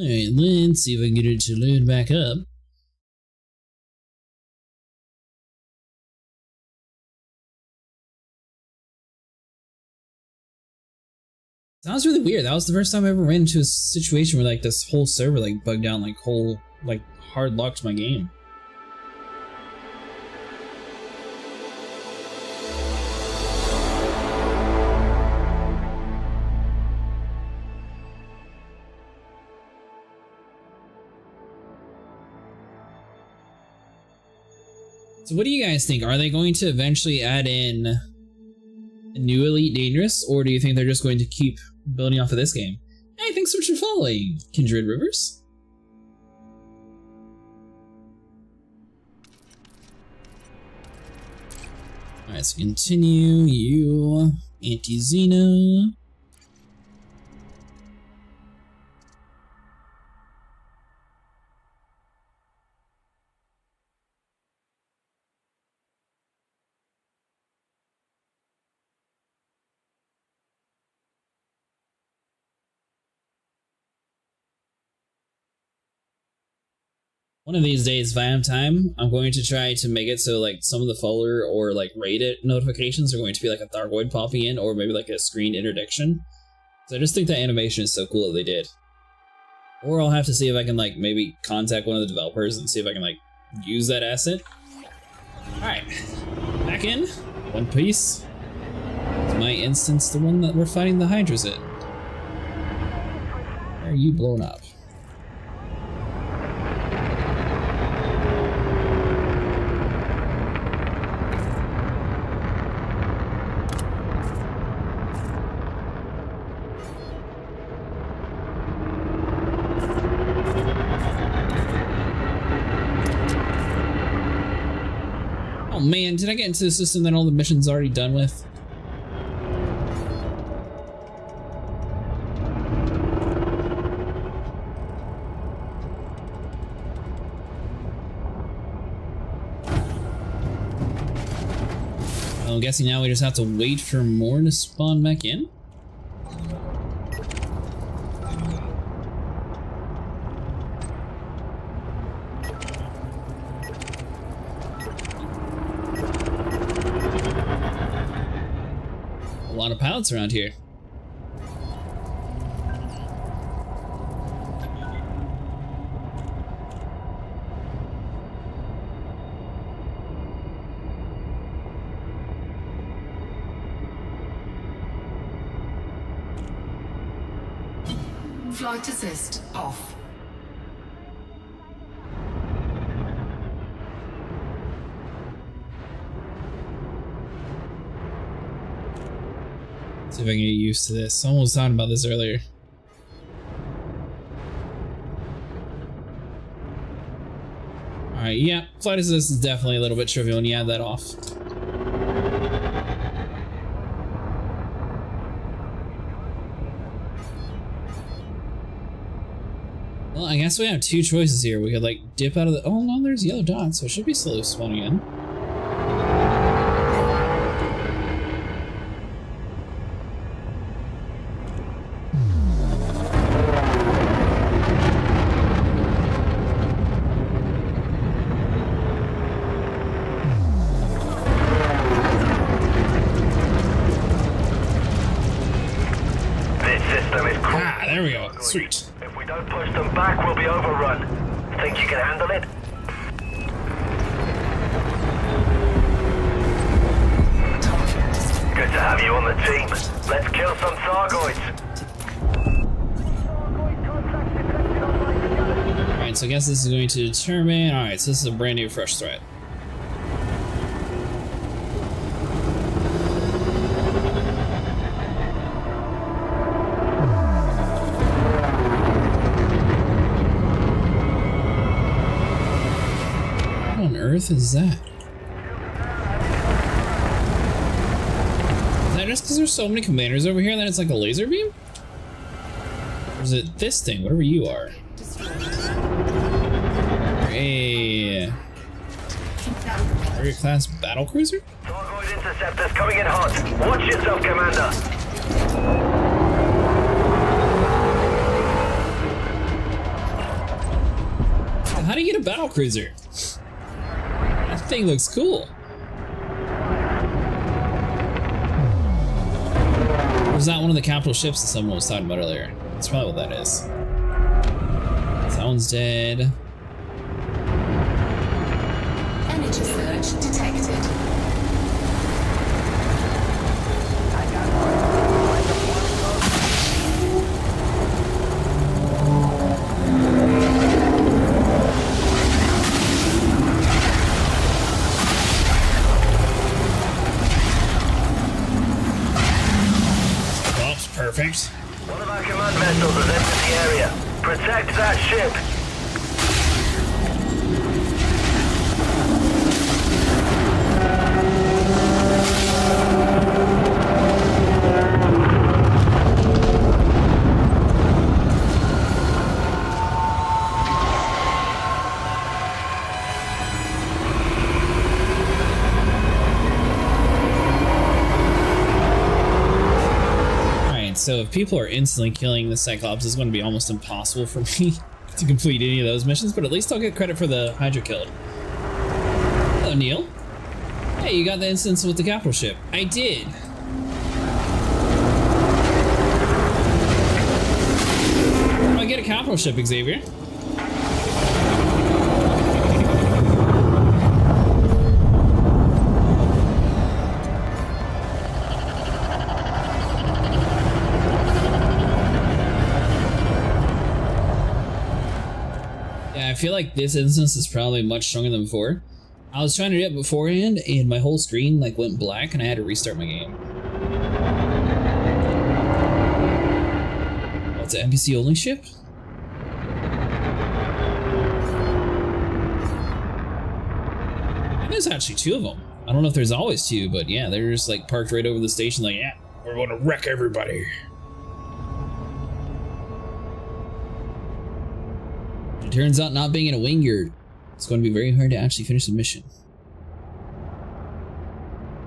Alright, let's see if I can get it to load back up. Sounds really weird. That was the first time I ever ran into a situation where like this whole server like bugged out, like whole like hard locked my game. So what do you guys think? Are they going to eventually add in a new Elite Dangerous, or do you think they're just going to keep building off of this game? Hey, thanks so much for following, Kindred Rivers. Alright, so continue, you, Anti-Xeno. One of these days, if I have time, I'm going to try to make it so like some of the follower or like raid it notifications are going to be like a Thargoid popping in, or maybe like a screened interdiction. So I just think that animation is so cool that they did. Or I'll have to see if I can like maybe contact one of the developers and see if I can like use that asset. Alright, back in, one piece. Is my instance the one that we're fighting the Hydras in? Why are you blown up? Oh man, did I get into the system that all the missions already done with? Well, I'm guessing now we just have to wait for more to spawn back in. lot of pilots around here. Flight assist off. See if I can get used to this. Someone was talking about this earlier. Alright, yeah, flight assist is definitely a little bit trivial when you add that off. Well, I guess we have two choices here. We could like dip out of the— oh no, there's yellow dots, so it should be slowly spawning in. This system is cool. Ah, there we go. Sweet. If we don't push them back, we'll be overrun. Think you can handle it? Good to have you on the team. Let's kill some Thargoids. Alright, so I guess this is going to determine— alright, so this is a brand new fresh threat. What on earth is that? Is that just because there's so many commanders over here that it's like a laser beam? Or is it this thing, whatever you are? A class battle cruiser? Thargoid interceptors coming in hot. Watch yourself, Commander. How do you get a battle cruiser? That thing looks cool. Or was that one of the capital ships that someone was talking about earlier? That's probably what that is. That one's dead. Energy surge detected. Oops, perfect. One of our command vessels has entered the area. Protect that ship. So if people are instantly killing the Cyclops, it's going to be almost impossible for me to complete any of those missions, but at least I'll get credit for the Hydra killed. Hello, Neil. Hey, you got the instance with the capital ship. I did. How do I get a capital ship, Xavier? I feel like this instance is probably much stronger than before. I was trying to do it beforehand and my whole screen like went black and I had to restart my game. Oh, it's an NPC only ship? And there's actually two of them. I don't know if there's always two, but yeah, they're just like parked right over the station like, yeah, we're going to wreck everybody. It turns out not being in a wing yard, it's going to be very hard to actually finish the mission.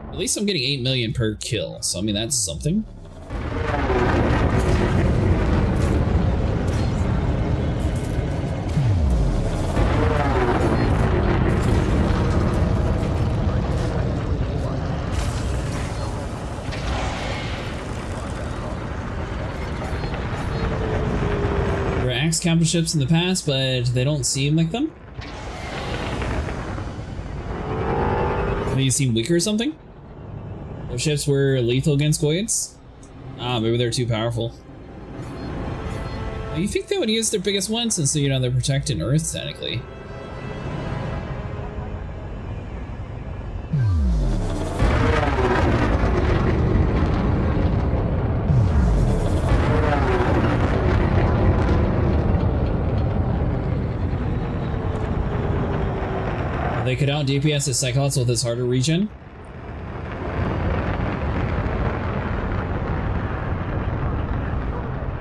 At least I'm getting 8 million per kill, so I mean that's something. axe capital ships in the past, but they don't seem like them. Maybe you seem weaker or something? Those ships were lethal against Goyds? Ah, maybe they're too powerful. You think they would use their biggest one since, you know, they're protecting Earth, technically. They could out DPS his Cyclops with his harder regen.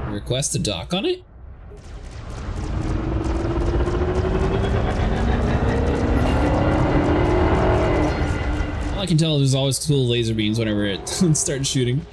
Request a dock on it? All I can tell is there's always cool laser beams whenever it starts shooting.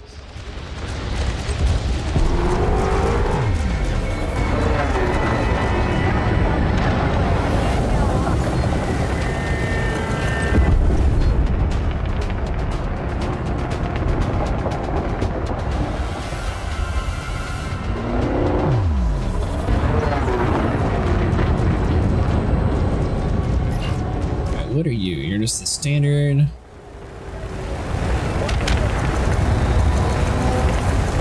What are you? You're just the standard.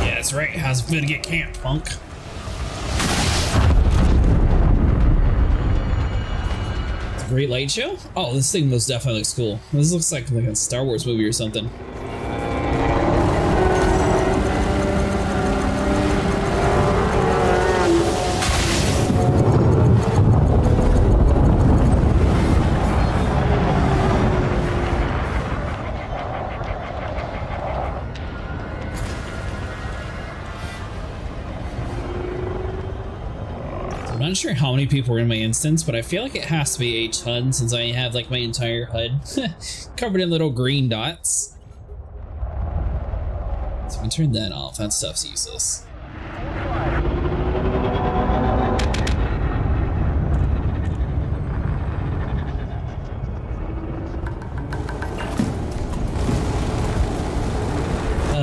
Yeah, that's right. How's it feel to get camped, punk? It's a great light show? Oh, this thing most definitely looks cool. This looks like a Star Wars movie or something. I'm not sure how many people are in my instance, but I feel like it has to be a ton since I have like my entire HUD covered in little green dots. So we can turn that off. That stuff's useless.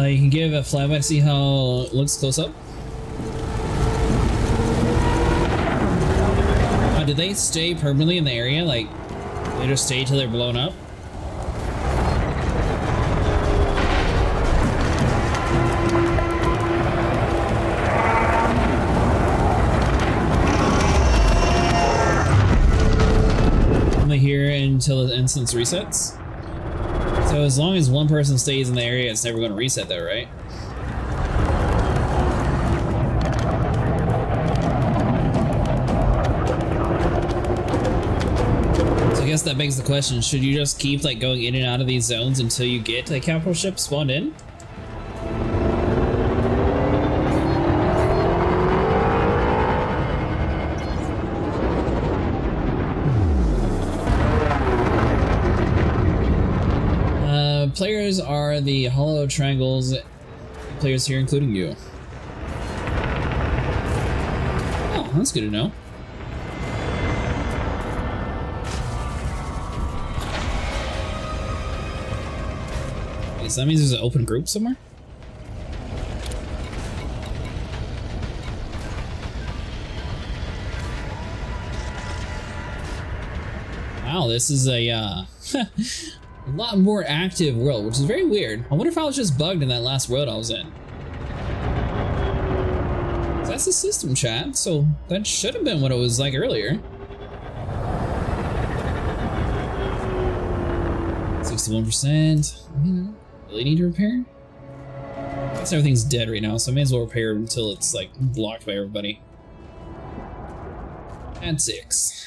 You can give a flyby to see how it looks close up. Did they stay permanently in the area? Like, they just stay till they're blown up? Only here until the instance resets? So as long as one person stays in the area, it's never going to reset though, right? I guess that begs the question, should you just keep like going in and out of these zones until you get a capital ship spawned in? Players are the hollow triangles players here, including you. Oh, that's good to know. So that means there's an open group somewhere? Wow, this is a a lot more active world, which is very weird. I wonder if I was just bugged in that last world I was in. That's the system chat, so that should have been what it was like earlier. 61%. Really need to repair? I guess everything's dead right now, so I may as well repair until it's like blocked by everybody. And 6.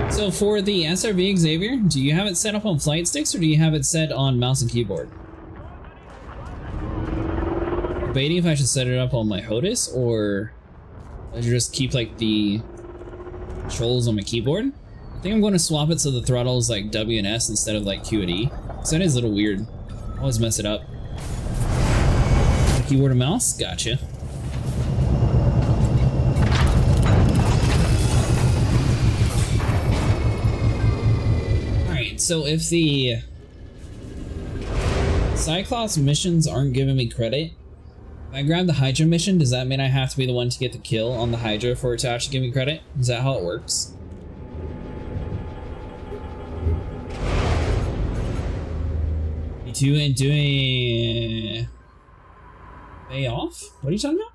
So for the SRV Xavier, do you have it set up on flight sticks or do you have it set on mouse and keyboard? debating if I should set it up on my HOTAS or I should just keep like the controls on my keyboard. I think I'm going to swap it so the throttle is like W and S instead of like Q and E. So that is a little weird. I always mess it up. Keyboard and mouse? Gotcha. Alright, so if the Cyclops missions aren't giving me credit, if I grab the Hydra mission, does that mean I have to be the one to get the kill on the Hydra for it to actually give me credit? Is that how it works? You ain't doing pay off? What are you talking about?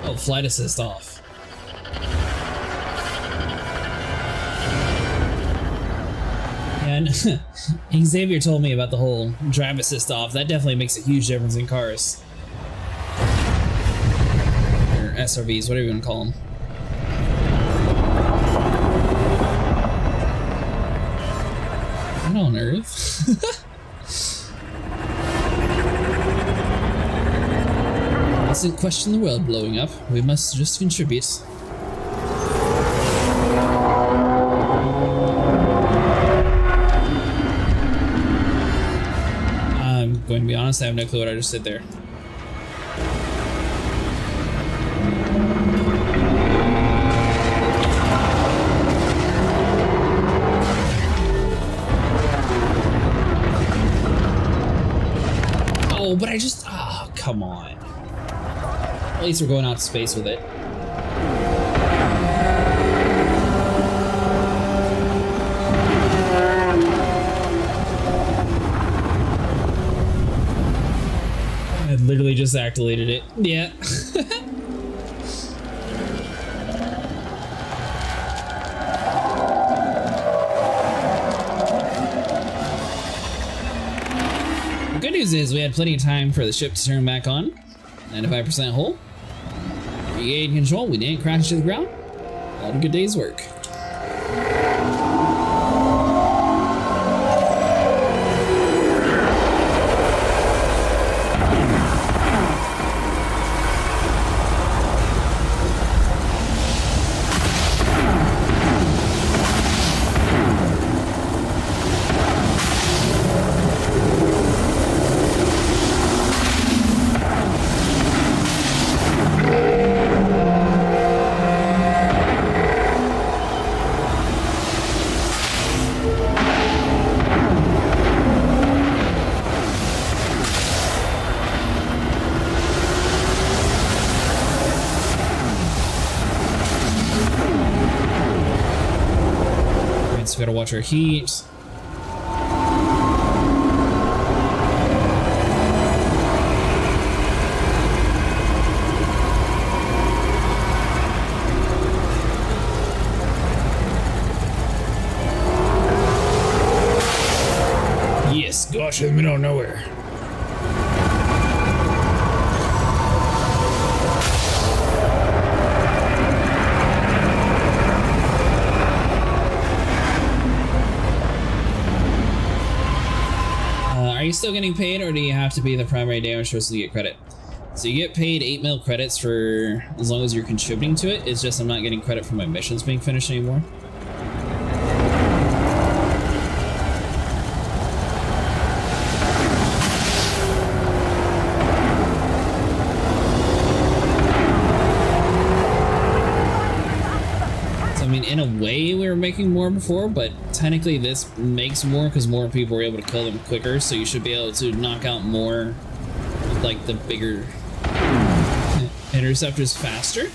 Oh, flight assist off. And Xavier told me about the whole drive assist off. That definitely makes a huge difference in cars. Or SRVs, whatever you want to call them. What on earth? Mustn't question the world blowing up. We must just contribute. I'm going to be honest, I have no clue what I just did there. Oh, but I just... Oh, come on. At least we're going out to space with it. I literally just activated it. Yeah. The good news is we had plenty of time for the ship to turn back on. 95% hull. Regain control, we didn't crash to the ground. All a good day's work. So we gotta watch our heat. Yes, gosh, in the middle of nowhere. Are you still getting paid, or do you have to be the primary damage source to get credit? So you get paid 8 mil credits for as long as you're contributing to it. It's just I'm not getting credit for my missions being finished anymore. In a way we were making more before, but technically this makes more because more people were able to kill them quicker, so you should be able to knock out more like the bigger interceptors faster.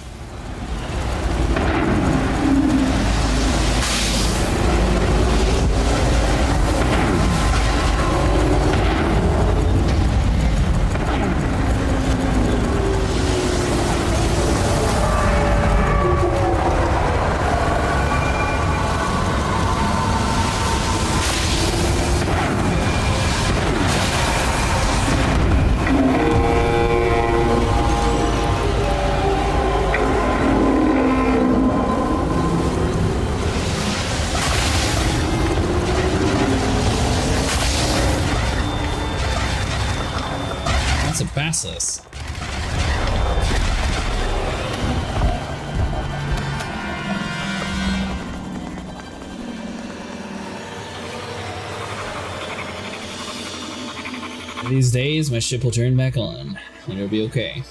These days, my ship will turn back on, and it'll be okay.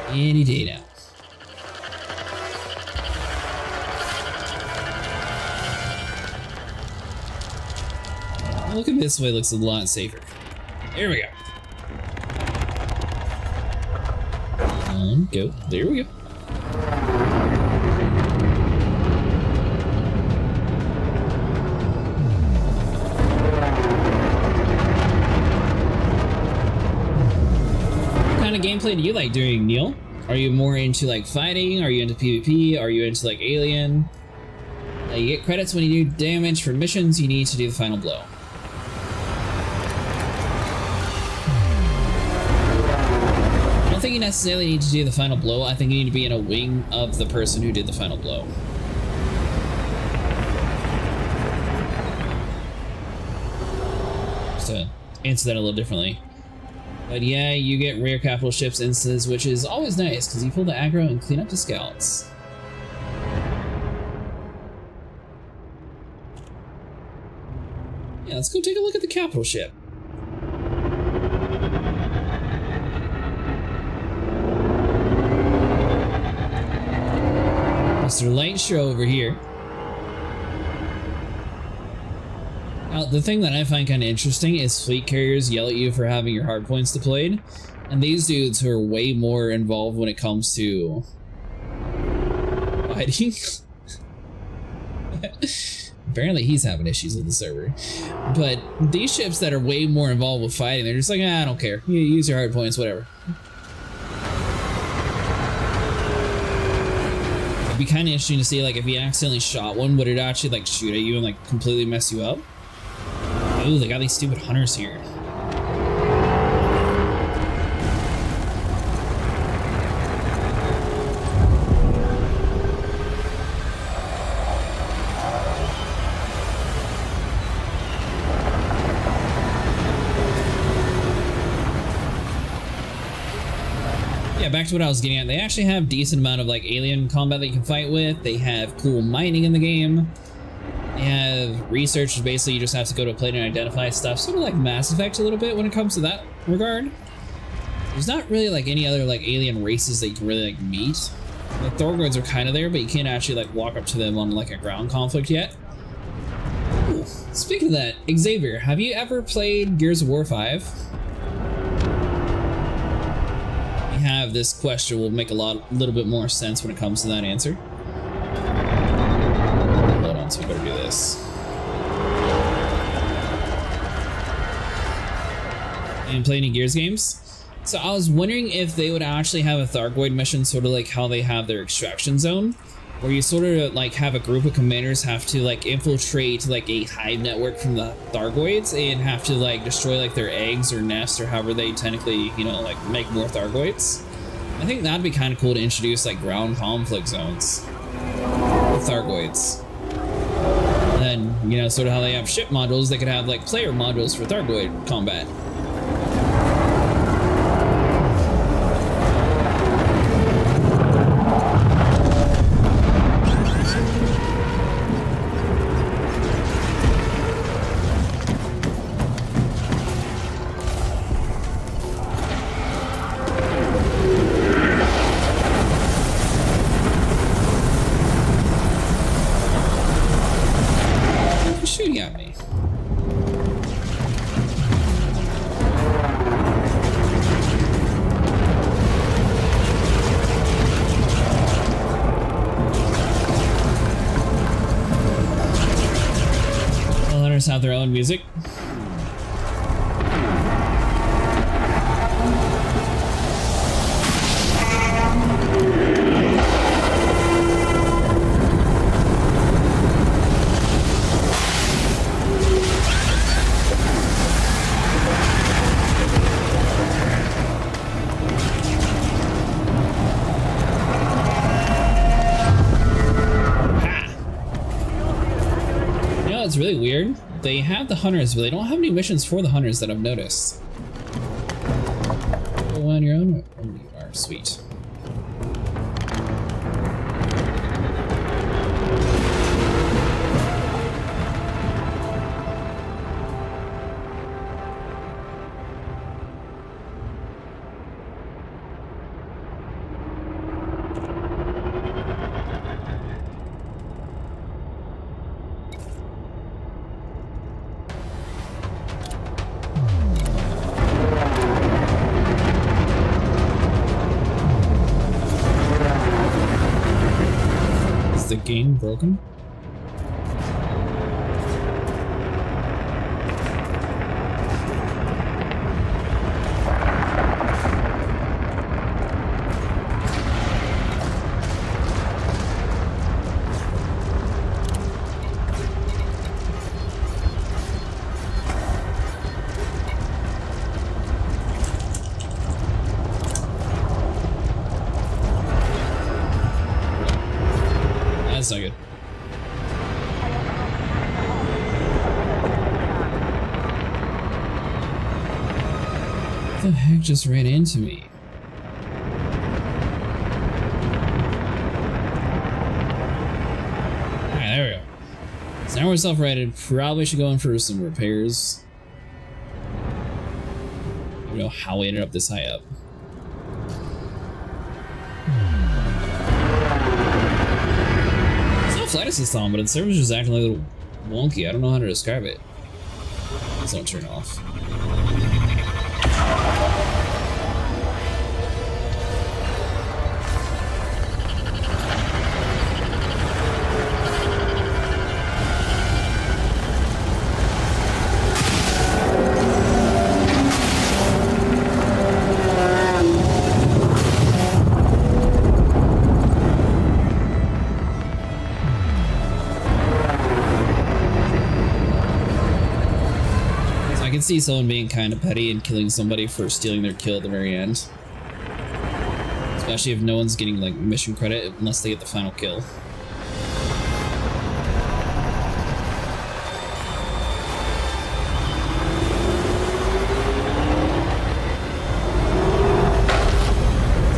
Any day now. Looking this way looks a lot safer. There we go. Go. There we go. What kind of gameplay do you like doing, Neil? Are you more into like fighting? Are you into PvP? Are you into like Alien? You get credits when you do damage. For missions, you need to do the final blow. I don't think you necessarily need to do the final blow. I think you need to be in a wing of the person who did the final blow. Just to answer that a little differently. But yeah, you get rare capital ships instances, which is always nice because you pull the aggro and clean up the scouts. Yeah, let's go take a look at the capital ship. Mr. Lightshow over here. Now, the thing that I find kind of interesting is fleet carriers yell at you for having your hardpoints deployed, and these dudes who are way more involved when it comes to fighting. Apparently he's having issues with the server. But these ships that are way more involved with fighting, they're just like, I don't care. You use your hardpoints, whatever. It'd be kind of interesting to see, like, if you accidentally shot one, would it actually, like, shoot at you and, like, completely mess you up? Ooh, they got these stupid hunters here. Yeah, back to what I was getting at. They actually have decent amount of like alien combat that you can fight with. They have cool mining in the game. They have research, which basically you just have to go to a planet and identify stuff. Sort of like Mass Effect a little bit when it comes to that regard. There's not really like any other like alien races that you can really like meet. The Thorgoids are kind of there, but you can't actually like walk up to them on like a ground conflict yet. Ooh. Speaking of that, Xavier, have you ever played Gears of War 5? Have this question will make a little bit more sense when it comes to that answer. Hold on, so we better do this. And play any Gears games? So I was wondering if they would actually have a Thargoid mission, sort of like how they have their extraction zone, where you sort of like have a group of commanders have to like infiltrate like a hive network from the Thargoids and have to like destroy like their eggs or nests or however they technically, you know, like make more Thargoids. I think that'd be kind of cool to introduce like ground conflict zones with Thargoids. And then, you know, sort of how they have ship modules, they could have like player modules for Thargoid combat. Shooting at me. The hunters have their own music. It's really weird. They have the hunters, but they don't have any missions for the hunters that I've noticed. Go on your own. Oh, you are sweet. late game broken. That's not good. What the heck just ran into me? Alright, there we go. So now we're self-righted. Probably should go in for some repairs. I don't know how we ended up this high up. Flight assist on, but the server's just acting like a little wonky. I don't know how to describe it. Please don't turn off. See someone being kind of petty and killing somebody for stealing their kill at the very end. Especially if no one's getting like mission credit unless they get the final kill.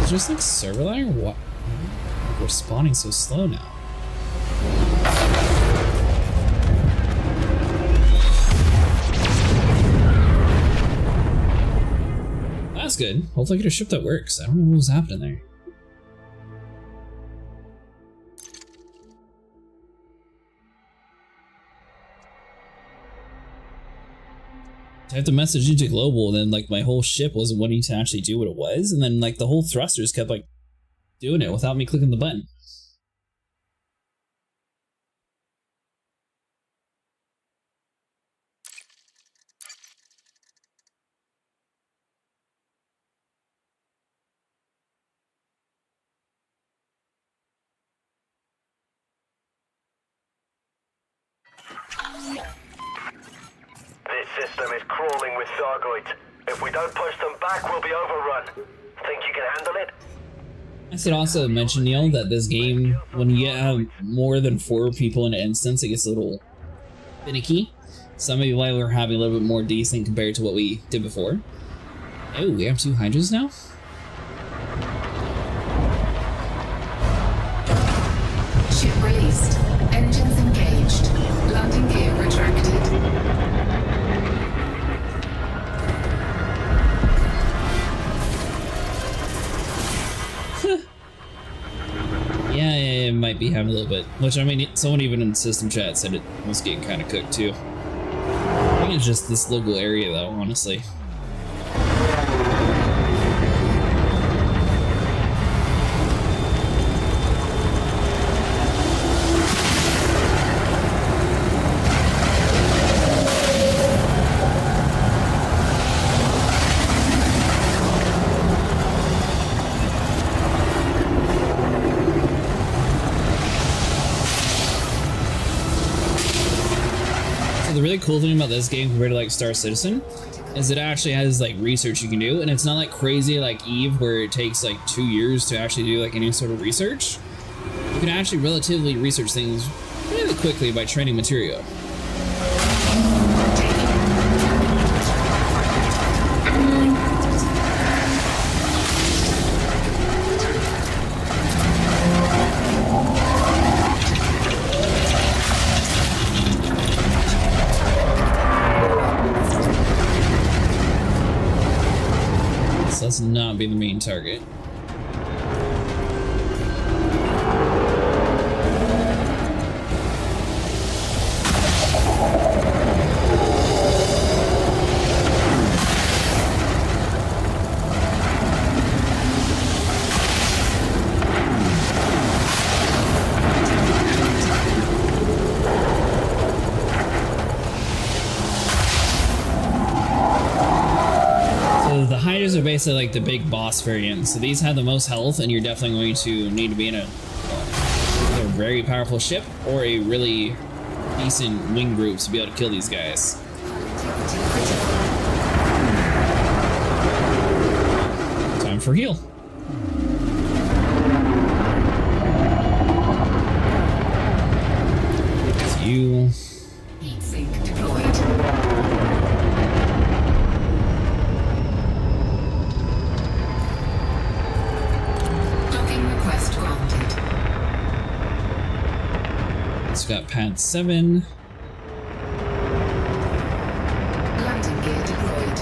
Is it just like server lag or what? We're spawning so slow now. That's good. Hopefully I get a ship that works. I don't know what was happening there. I have to message into global, and then like my whole ship wasn't wanting to actually do what it was, and then like the whole thrusters kept like doing it without me clicking the button. This system is crawling with Thargoids. If we don't push them back, we'll be overrun. Think you can handle it? I should also mention, Neil, that this game, when you have more than 4 people in an instance, it gets a little finicky. So maybe why we're having a little bit more decent compared to what we did before. Oh, we have 2 hydras now? Ship released. Engines engaged. Landing gear retracted. Yeah, it might be having a little bit. Which, I mean, someone even in system chat said it was getting kind of cooked too. I think it's just this local area though, honestly. The really cool thing about this game compared to like Star Citizen is it actually has like research you can do, and it's not like crazy like Eve where it takes like 2 years to actually do like any sort of research. You can actually relatively research things really quickly by training material. Let's not be the main target. to like the big boss variant. So these have the most health, and you're definitely going to need to be in a very powerful ship or a really decent wing group to be able to kill these guys. Time for heal. It's you. Heat sink deployed. Docking request granted. It's got pad 7. Landing gear deployed.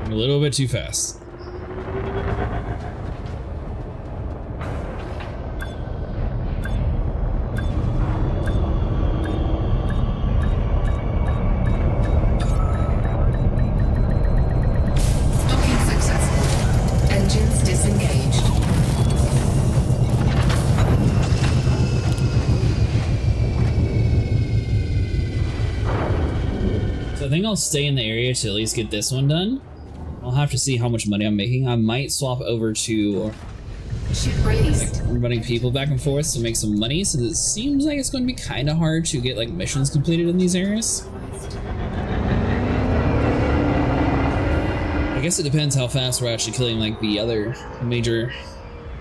A little bit too fast. Docking successful. Engines disengaged. So I think I'll stay in the area to at least get this one done. I'll have to see how much money I'm making. I might swap over to Ship released. running people back and forth to make some money, since it seems like it's going to be kind of hard to get like missions completed in these areas. I guess it depends how fast we're actually killing like the other major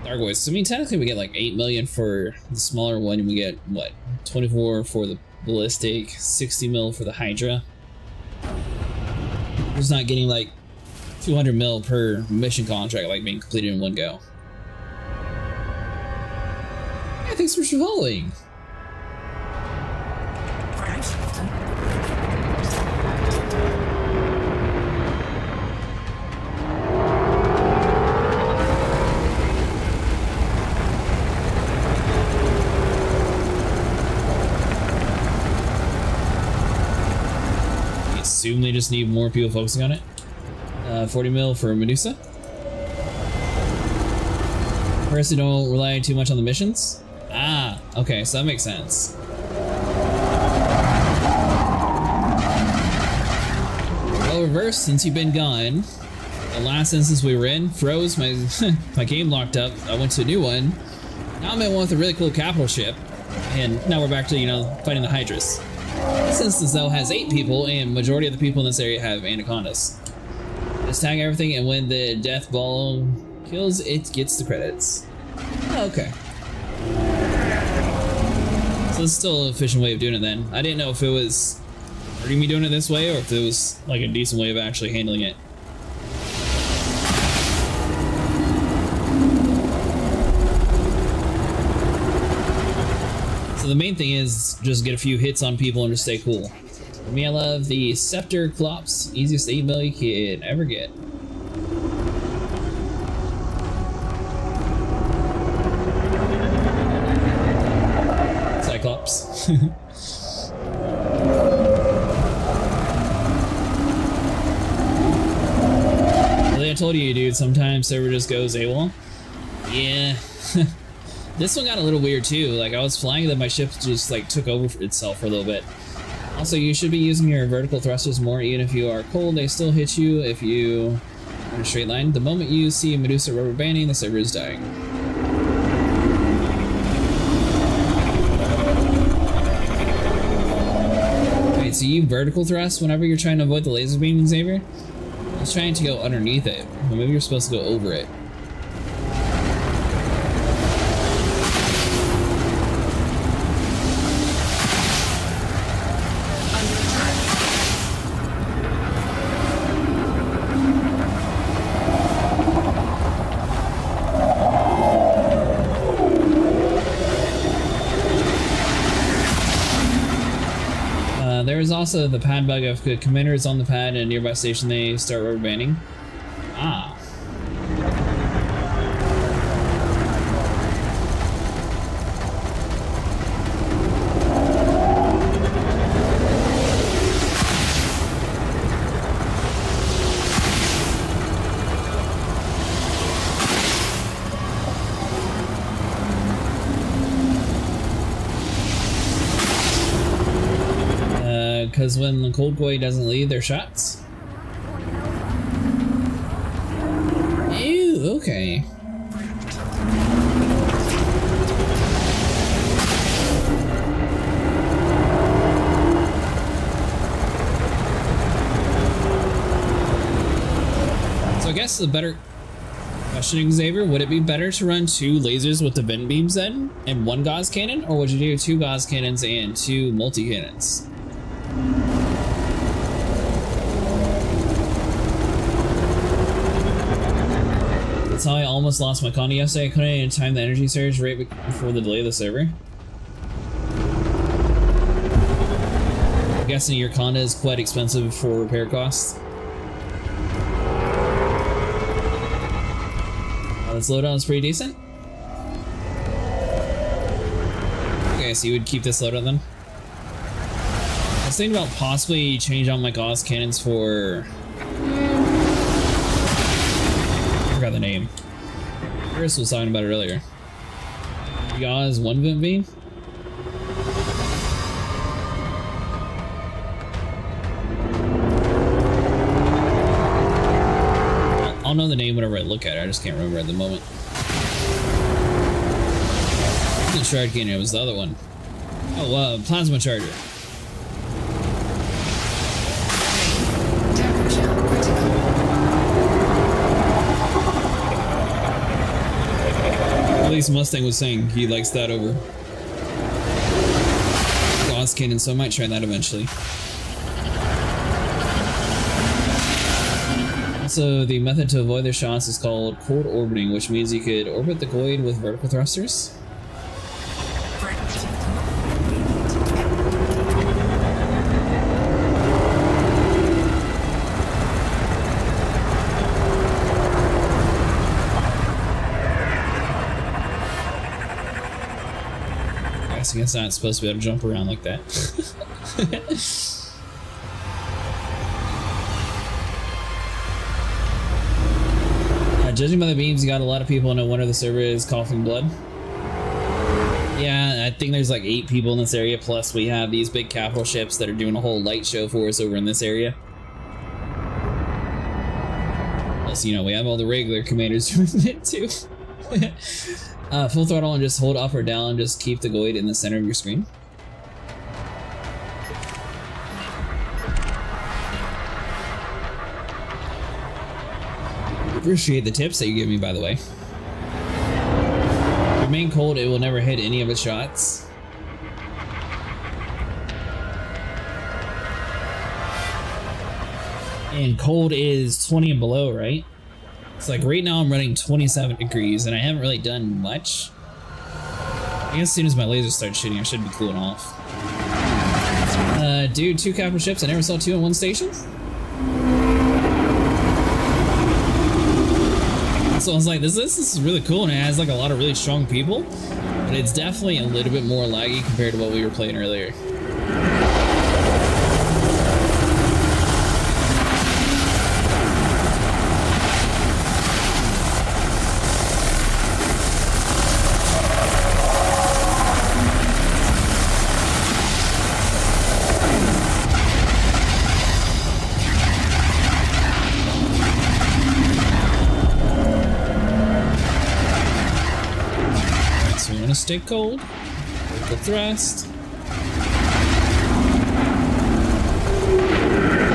Thargoids. So, I mean, technically we get like 8 million for the smaller one, and we get what, 24 for the ballistic, 60 mil for the Hydra. We're just not getting like 200 mil per mission contract like being completed in one go. Yeah, thanks for following. I assume they just need more people focusing on it. 40 mil for Medusa. Personally, don't rely too much on the missions. Ah, okay, so that makes sense. Well, reverse, since you've been gone, the last instance we were in froze, my my game locked up. I went to a new one. Now I'm in one with a really cool capital ship, and now we're back to, you know, fighting the Hydras. This instance though has 8 people, and majority of the people in this area have anacondas. Just tag everything, and when the death ball kills, it gets the credits. Okay. So it's still an efficient way of doing it then. I didn't know if it was hurting me doing it this way, or if it was like a decent way of actually handling it. So the main thing is just get a few hits on people and just stay cool. For me, I love the Scepter Clops, easiest 8 mil you can ever get. Cyclops. Really, I told you, dude, sometimes server just goes AWOL. Yeah. This one got a little weird too. Like, I was flying, then my ship just like took over for itself for a little bit. Also, you should be using your vertical thrusters more. Even if you are cold, they still hit you if you are in a straight line. The moment you see Medusa rubber banding, the server is dying. Wait, so you vertical thrust whenever you're trying to avoid the laser beam, Xavier? I was trying to go underneath it. Well, maybe you're supposed to go over it. There is also the pad bug of the commander is on the pad and a nearby station they start rubber banding. Ah. happens when the cold boy doesn't lead their shots? Ew, okay. So I guess the better question, Xavier, would it be better to run 2 lasers with the vent beams then and 1 gauze cannon, or would you do 2 gauze cannons and 2 multi-cannons? That's how I almost lost my Conda yesterday. I couldn't even time the energy surge right before the delay of the server. I'm guessing your Conda is quite expensive for repair costs. This loadout is pretty decent. Okay, so you would keep this loadout then? I was thinking about possibly changing out my gauze cannons for... I forgot the name. Chris was talking about it earlier. Gauze 1 vent beam? I'll know the name whenever I look at it, I just can't remember at the moment. The shard cannon, it was the other one. Oh, plasma charger. Temperature critical. At least Mustang was saying he likes that over gauze cannon, so I might try that eventually. So the method to avoid their shots is called cold orbiting, which means you could orbit the Goid with vertical thrusters. I guess I'm not supposed to be able to jump around like that. Judging by the beams, you got a lot of people. No wonder the server is coughing blood. Yeah, I think there's like 8 people in this area, plus we have these big capital ships that are doing a whole light show for us over in this area. Plus, you know, we have all the regular commanders doing it too. Full throttle and just hold up or down, just keep the Goid in the center of your screen. Appreciate the tips that you give me, by the way. Remain cold, it will never hit any of its shots. And cold is 20 and below, right? It's like right now I'm running 27 degrees and I haven't really done much. I guess as soon as my lasers start shooting, I should be cooling off. Dude, 2 capital ships, I never saw 2 in one station? So I was like, this is really cool, and it has like a lot of really strong people, but it's definitely a little bit more laggy compared to what we were playing earlier. Stay cold. Vertical thrust.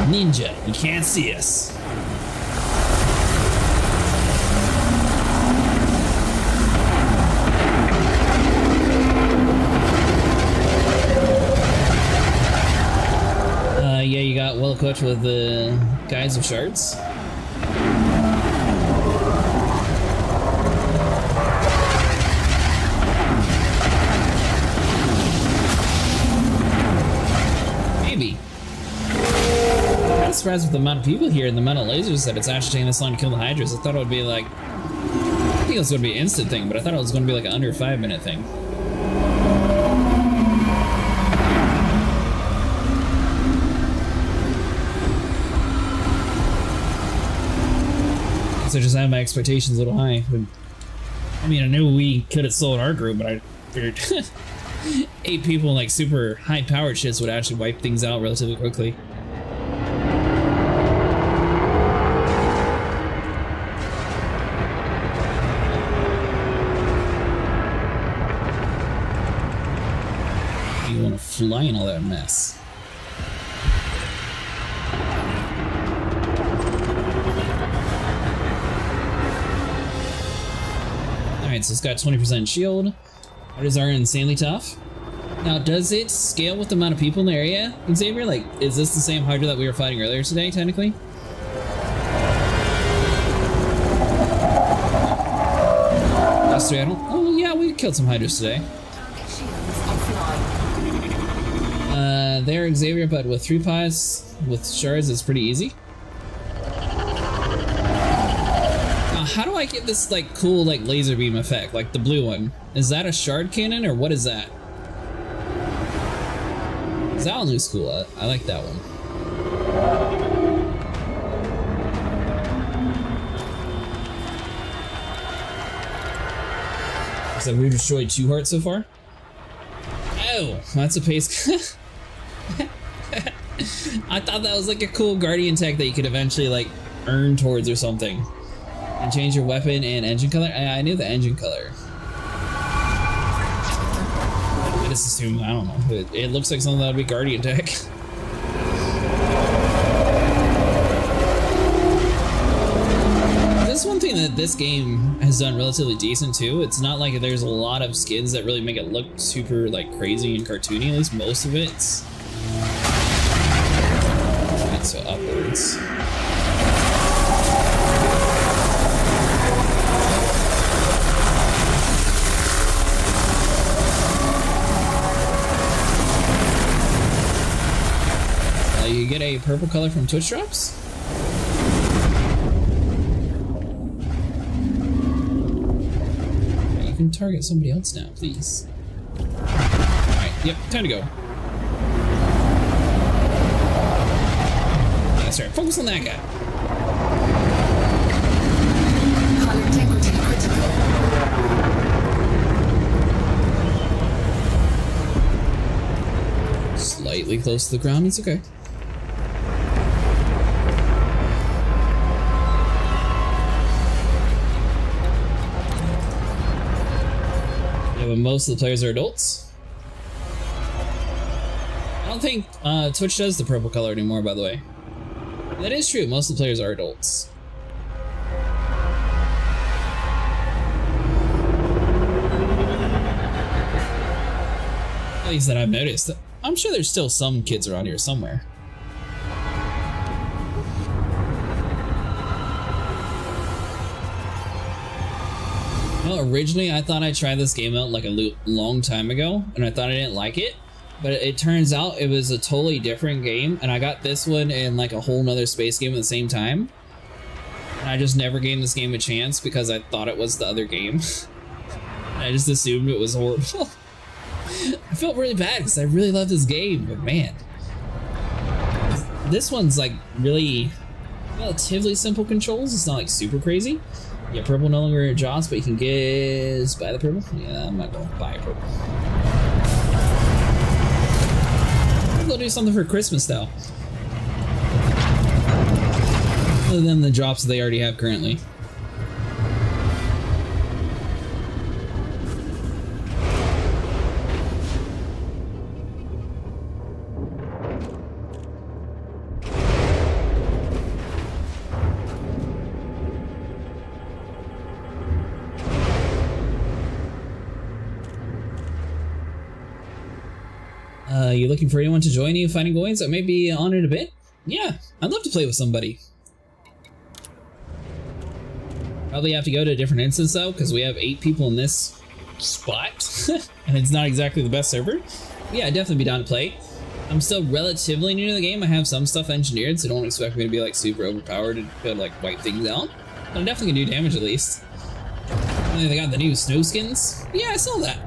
Ninja, you can't see us. Yeah, you got well equipped with the guides of shards. Surprised with the amount of people here and the amount of lasers that it's actually taking this long to kill the Hydras. I thought it would be like, I think it was going to be an instant thing, but I thought it was going to be like an under 5-minute thing. So I just had my expectations a little high. I mean, I knew we could have slowed our group, but I figured 8 people in like super high powered shits would actually wipe things out relatively quickly. You want to fly in all that mess. Alright, so it's got 20% shield. Fighters are insanely tough. Now, does it scale with the amount of people in the area, Xavier? Like, is this the same Hydra that we were fighting earlier today, technically? Oh, yeah, we killed some Hydras today. There, Xavier, but with 3 pies, with shards, it's pretty easy. How do I get this like cool like laser beam effect, like the blue one? Is that a shard cannon or what is that? That one looks cool. I like that one. So we've destroyed 2 hearts so far. Oh, that's a pace. I thought that was like a cool guardian tech that you could eventually like earn towards or something. And change your weapon and engine color? I knew the engine color. I just assumed, I don't know. It looks like something that would be Guardian Tech. This one thing that this game has done relatively decent too. It's not like there's a lot of skins that really make it look super like crazy and cartoony. At least most of it's. Right, so upwards. You get a purple color from Twitch drops. You can target somebody else now, please. Alright, yep, time to go. Yeah, sorry, focus on that guy. Hull integrity critical. Slightly close to the ground, it's okay. But most of the players are adults. I don't think Twitch does the purple color anymore, by the way. That is true, most of the players are adults. At least that I've noticed. I'm sure there's still some kids around here somewhere. Well, originally I thought I tried this game out like a long time ago, and I thought I didn't like it, but it turns out it was a totally different game, and I got this one and like a whole nother space game at the same time. And I just never gave this game a chance because I thought it was the other game. I just assumed it was horrible. I felt really bad because I really love this game, but man. This one's like really relatively simple controls. It's not like super crazy. Yeah, purple no longer jaws, but you can buy the purple. Yeah, I'm not gonna buy purple. I'll go do something for Christmas though. Other than the drops they already have currently. You looking for anyone to join you fighting goins that may be on it a bit? Yeah, I'd love to play with somebody. Probably have to go to a different instance though, because we have 8 people in this spot, and it's not exactly the best server. Yeah, I'd definitely be down to play. I'm still relatively new to the game. I have some stuff engineered, so don't expect me to be like super overpowered and be able to like wipe things out. But I'm definitely gonna do damage at least. And they got the new snow skins. Yeah, I saw that.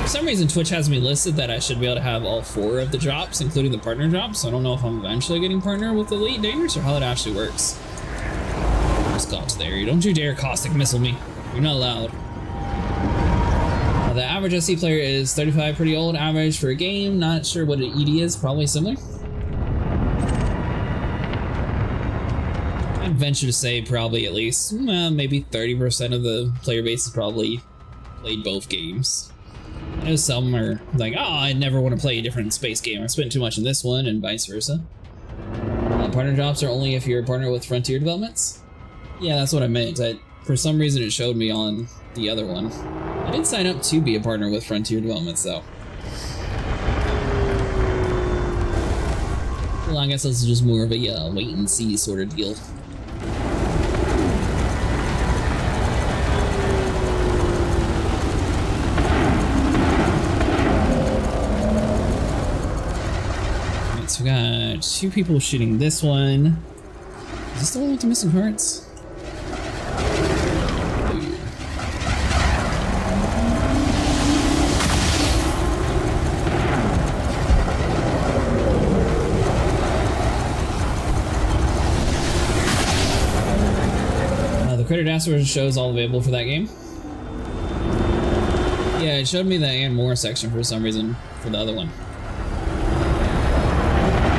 For some reason Twitch has me listed that I should be able to have all 4 of the drops, including the partner drops. So I don't know if I'm eventually getting partner with Elite Dangerous or how that actually works. Just got there. Don't you dare caustic missile me. You're not allowed. The average SC player is 35, pretty old average for a game. Not sure what an ED is, probably similar. I'd venture to say probably at least maybe 30% of the player base has probably played both games. I know some are like, oh, I never want to play a different space game. I spent too much in this one, and vice versa. Partner drops are only if you're a partner with Frontier Developments. Yeah, that's what I meant. For some reason, it showed me on the other one. I did sign up to be a partner with Frontier Developments, though. Well, I guess this is just more of a wait and see sort of deal. So we got 2 people shooting this one. Is this the one with the missing hearts? The Critter Dashboard shows all available for that game. Yeah, it showed me the and more section for some reason for the other one.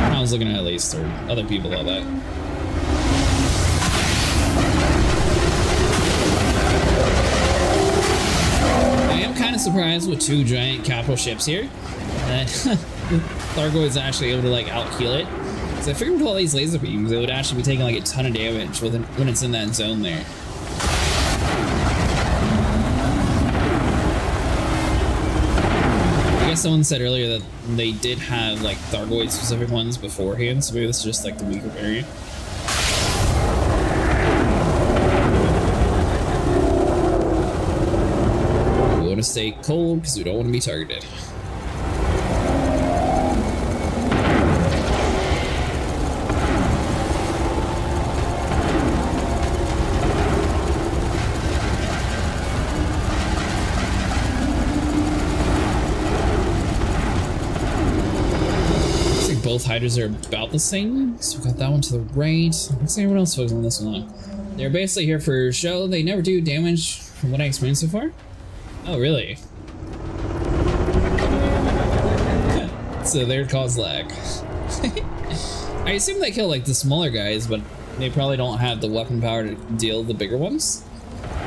I was looking at least, or other people at that. I am kind of surprised with 2 giant capital ships here that Thargoid's actually able to like out-heal it. So I figured with all these laser beams, it would actually be taking like a ton of damage when it's in that zone there. I guess someone said earlier that they did have like Thargoid specific ones beforehand, so maybe this is just like the weaker variant. We want to stay cold because we don't want to be targeted. Both hydras are about the same, so we got that one to the right. Looks like everyone else focusing on this one. They're basically here for show. They never do damage from what I experienced so far. Oh, really? So they're cause lag. I assume they kill like the smaller guys, but they probably don't have the weapon power to deal with the bigger ones.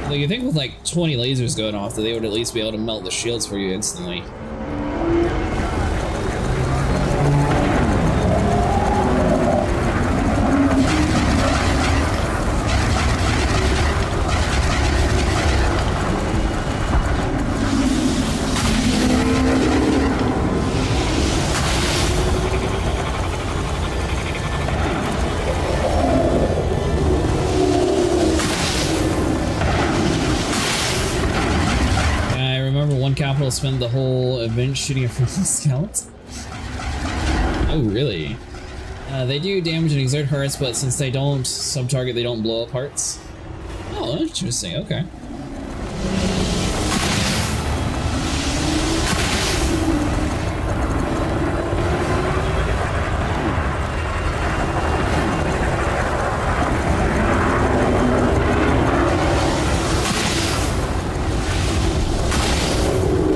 Like you think with like 20 lasers going off that they would at least be able to melt the shields for you instantly. Capital spend the whole event shooting a front scout. Oh, really? They do damage and exert hearts, but since they don't sub-target, they don't blow up hearts. Oh, interesting. Okay.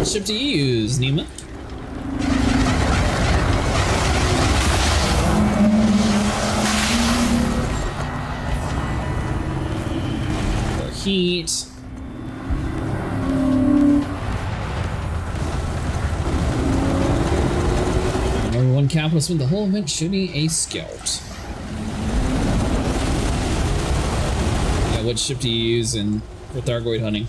Ship to use, Nima. For heat. Number 1 capital spent the whole event shooting a scout. Yeah, what ship do you use for Thargoid hunting?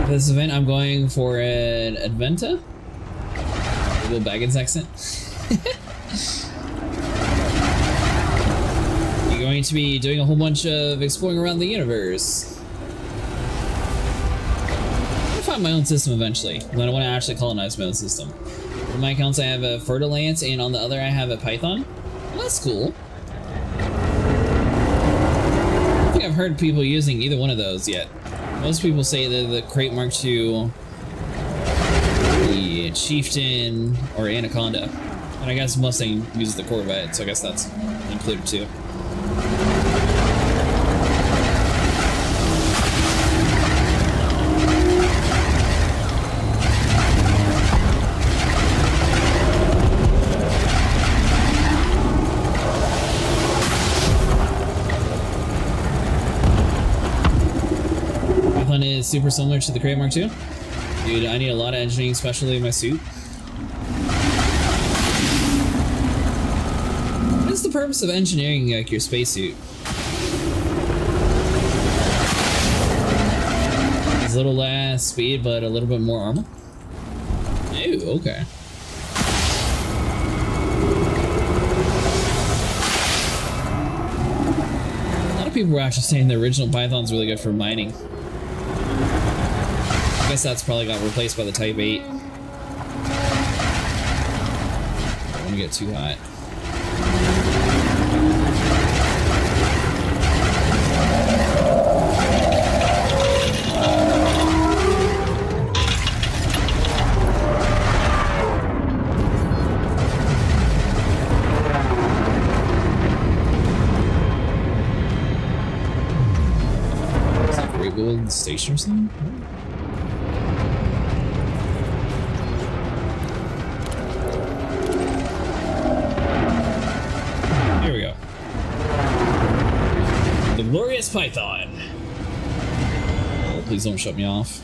This event, I'm going for an Adventa. A little Baggins accent. You're going to be doing a whole bunch of exploring around the universe. If I'm have my own system eventually. Then I want to actually colonize my own system. On my accounts, I have a Fertilance, and on the other, I have a Python. Well, that's cool. I don't think I've heard people using either one of those yet. Most people say that the Crate Mark II, the Chieftain, or Anaconda. And I guess Mustang uses the Corvette, so I guess that's included too. Python is super similar to the Crate Mark II. Dude, I need a lot of engineering, especially in my suit. What is the purpose of engineering like your spacesuit? It's a little less speed, but a little bit more armor. Ew, okay. A lot of people were actually saying the original Python's really good for mining. I guess that's probably got replaced by the Type 8. I don't want to get too hot. Is that Great Gold Station or something? Here we go. The Glorious Python. Oh, please don't shut me off.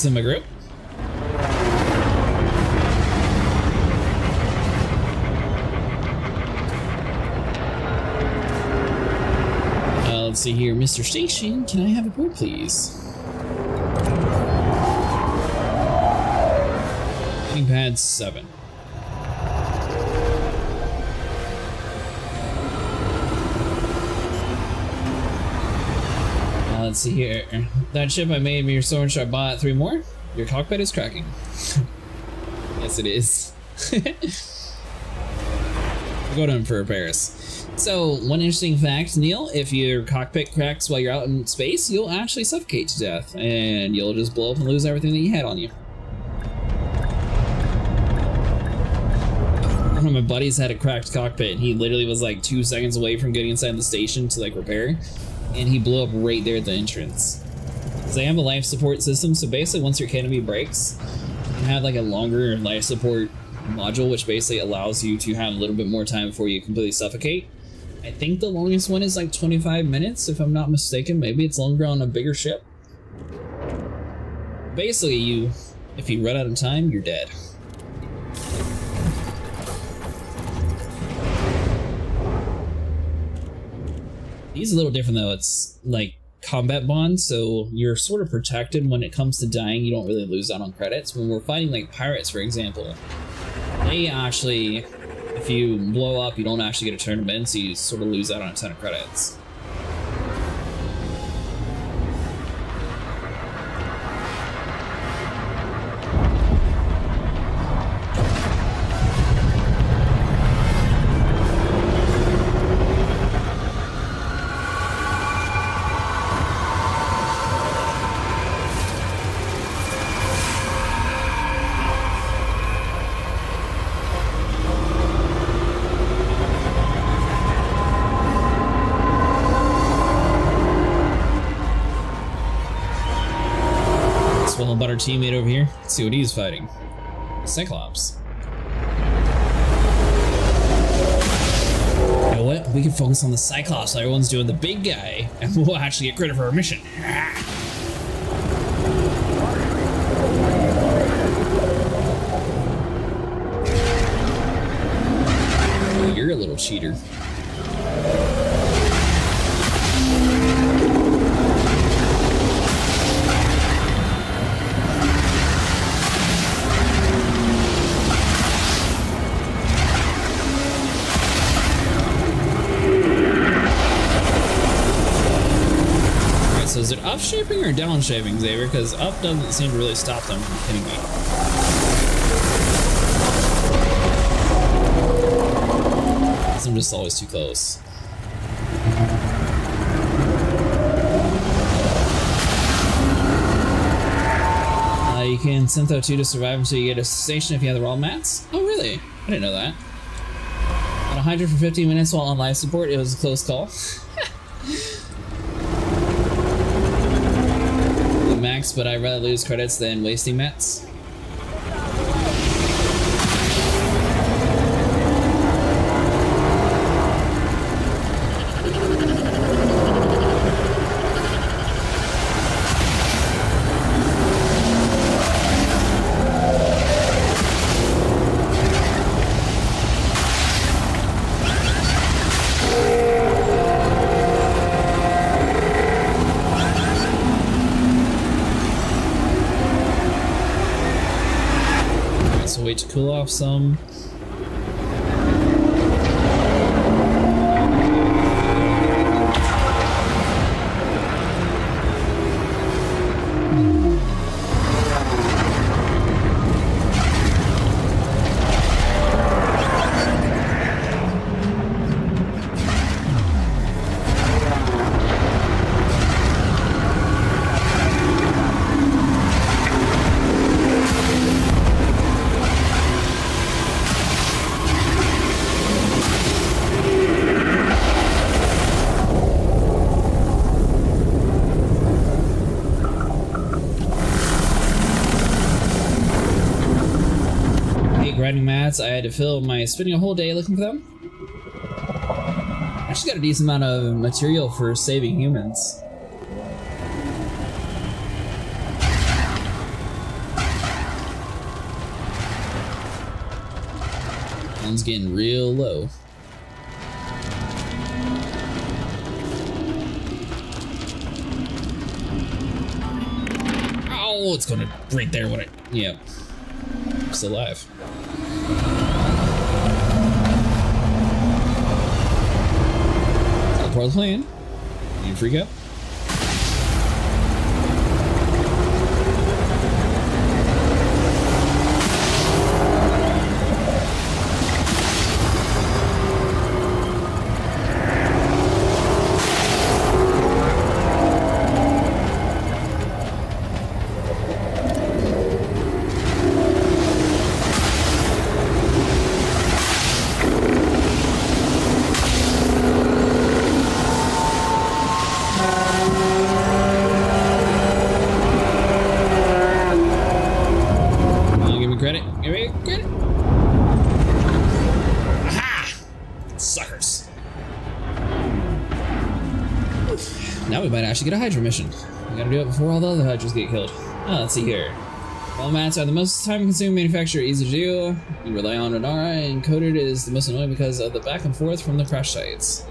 In my group. Let's see here, Mr. Station, can I have a board, please? Heading pad 7. Let's see here. That ship I made me so much I bought 3 more. Your cockpit is cracking. Yes, it is. We'll go to him for repairs. So, one interesting fact, Neil, if your cockpit cracks while you're out in space, you'll actually suffocate to death, and you'll just blow up and lose everything that you had on you. One of my buddies had a cracked cockpit, and he literally was like 2 seconds away from getting inside the station to like repair. And he blew up right there at the entrance. So they have a life support system, so basically once your canopy breaks, you have like a longer life support module, which basically allows you to have a little bit more time before you completely suffocate. I think the longest one is like 25 minutes, if I'm not mistaken. Maybe it's longer on a bigger ship. Basically, if you run out of time, you're dead. He's a little different though. It's like combat bond, so you're sort of protected when it comes to dying. You don't really lose out on credits. When we're fighting like pirates, for example, they actually, if you blow up, you don't actually get a tournament, so you sort of lose out on a ton of credits. About our teammate over here. Let's see what he's fighting. Cyclops. know what? We can focus on the Cyclops while everyone's doing the big guy, and we'll actually get credit for our mission. Oh, you're a little cheater. So is it up shaping or down shaping, Xavier? Because up doesn't seem to really stop them from hitting me. I'm just always too close. You can Syntho 2 to survive until you get a station if you have the raw mats. Oh really? I didn't know that. On 100 for 15 minutes while on life support, it was a close call. Max, but I'd rather lose credits than wasting mats. Wait to cool off some. Grinding mats, I had to fill my spending a whole day looking for them. I actually got a decent amount of material for saving humans. One's getting real low. Oh, it's gonna right there when yeah. I'm still alive. Part of the plan. You freak out? Now we might actually get a Hydra mission. We gotta do it before all the other Hydras get killed. Oh, let's see here. While mats are the most time-consuming manufacturer, easy to do. You rely on Renara, and Coded is the most annoying because of the back and forth from the crash sites.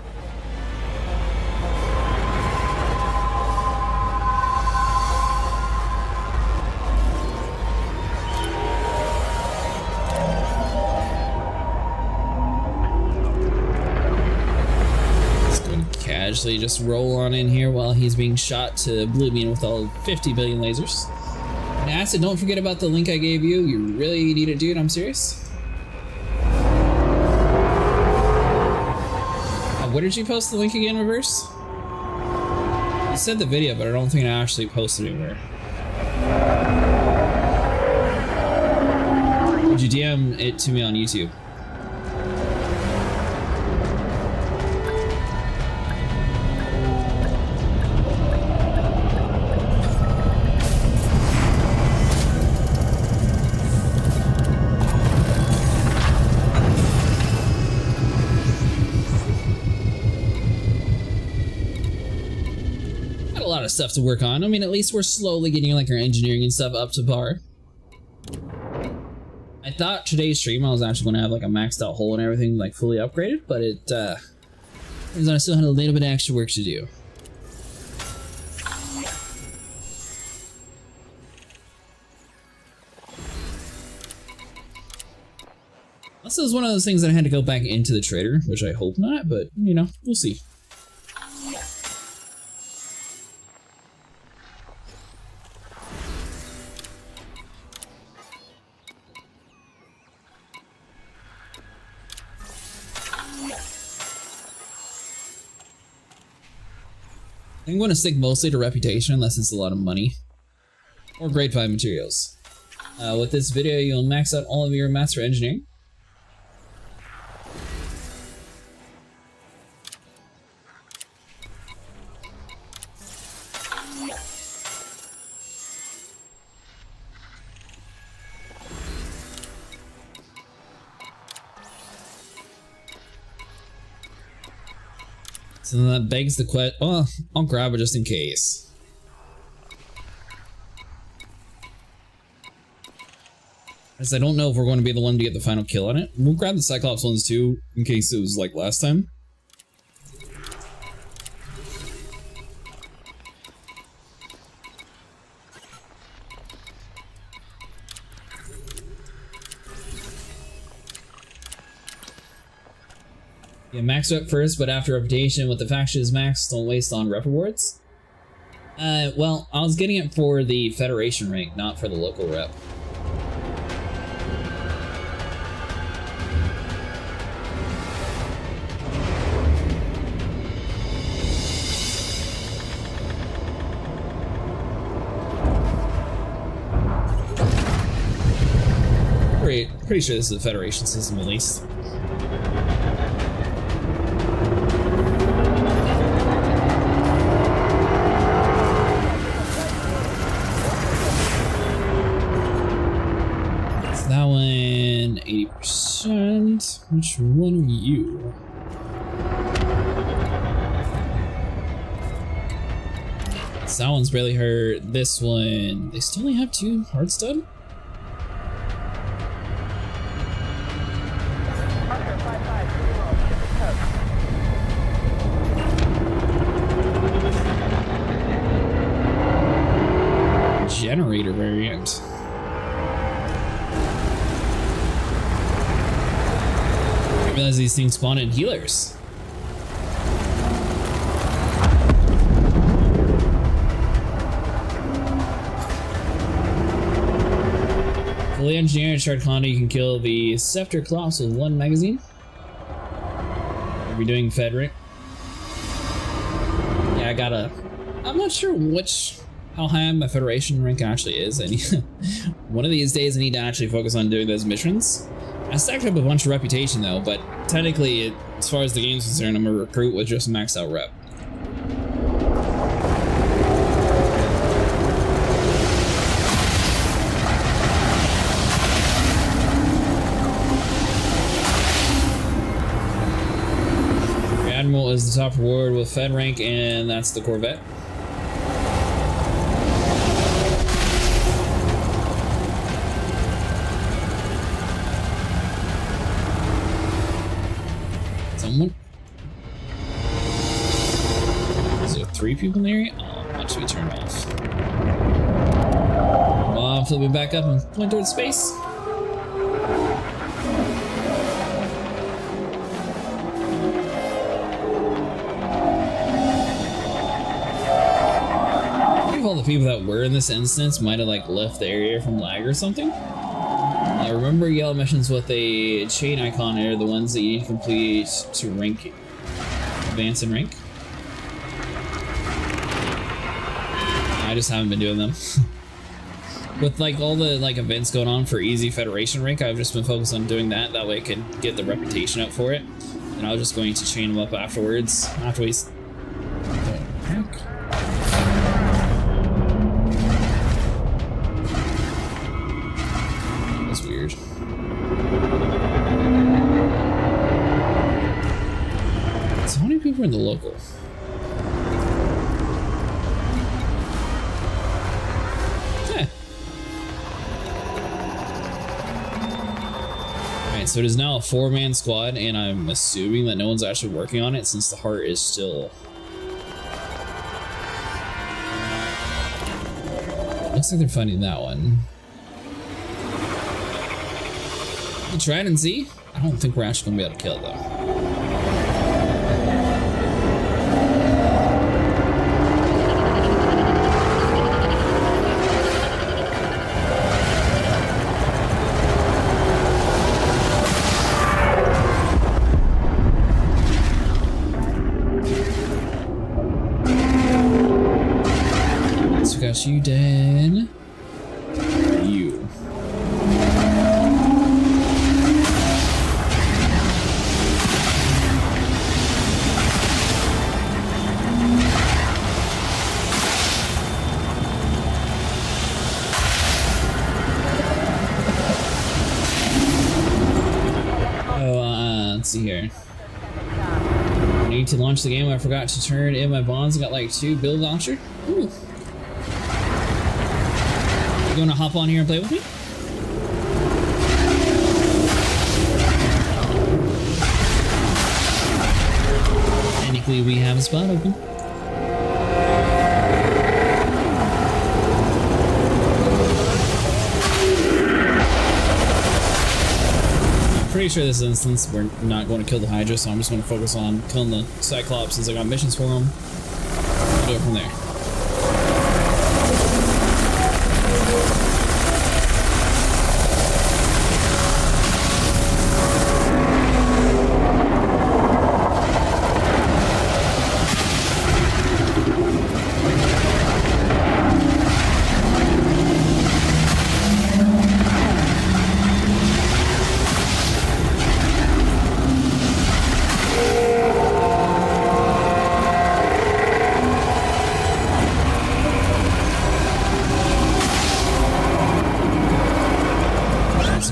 Casually just roll on in here while he's being shot to oblivion with all 50 billion lasers. And Acid, don't forget about the link I gave you. You really need to do it, I'm serious. Where did you post the link again, Reverse? You said the video, but I don't think I actually posted it anywhere. Would you DM it to me on YouTube? Got a lot of stuff to work on. I mean, at least we're slowly getting like our engineering and stuff up to par. I thought today's stream I was actually going to have like a maxed out hull and everything like fully upgraded, but it turns out I still had a little bit of extra work to do. This is one of those things that I had to go back into the trader, which I hope not, but you know, we'll see. I'm going to stick mostly to reputation unless it's a lot of money. Or grade 5 materials. With this video, you'll max out all of your master engineering. So that begs the question. Oh, I'll grab it just in case. As I don't know if we're going to be the one to get the final kill on it. We'll grab the Cyclops ones too, in case it was like last time. Yeah, max rep first, but after reputation with the faction is maxed, don't waste on rep rewards. Well, I was getting it for the Federation rank, not for the local rep. Pretty sure this is the Federation system at least. That one, 80%. Which one are you? So that one's barely hurt. This one, they still only have 2 hard stud? Generator variant. I realize these things spawn in healers. Fully engineered shard condo, you can kill the Scepter Clops with 1 magazine. Are we doing Fed rank? Yeah, I gotta. I'm not sure how high my Federation rank actually is. I need one of these days I need to actually focus on doing those missions. I stacked up a bunch of reputation though, but technically, as far as the game's concerned, I'm a recruit with just maxed out rep. Admiral is the top reward with Fed rank, and that's the Corvette. Someone? Is there 3 people in the area? Oh, that should be turned off. Come on, flipping back up and point towards space. All the people that were in this instance might have like left the area from lag or something. Remember yellow missions with a chain icon are the ones that you need to complete to rank, advance in rank. I just haven't been doing them. With like all the like events going on for easy Federation rank, I've just been focused on doing that. That way I can get the reputation up for it. And I was just going to chain them up afterwards. After we. That's weird. So how many people are in the local? So it is now a 4-man squad, and I'm assuming that no one's actually working on it since the heart is still... Looks like they're finding that one. You try it and see? I don't think we're actually gonna be able to kill it though. So got you dead. You. Let's see here. I need to launch the game. I forgot to turn in my bonds. I got like 2 build launcher. Ooh. You gonna hop on here and play with me? Technically, we have a spot open. Pretty sure this instance we're not going to kill the Hydra, so I'm just going to focus on killing the Cyclops since I got missions for them. We'll do it from there.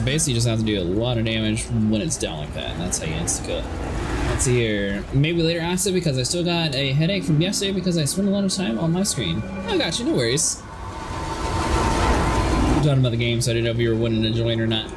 Basically, you just have to do a lot of damage when it's down like that, and that's how you insta-kill it. Let's see here. Maybe later acid because I still got a headache from yesterday because I spent a lot of time on my screen. I got you, no worries. I'm talking about the game, so I didn't know if you were wanting to join or not.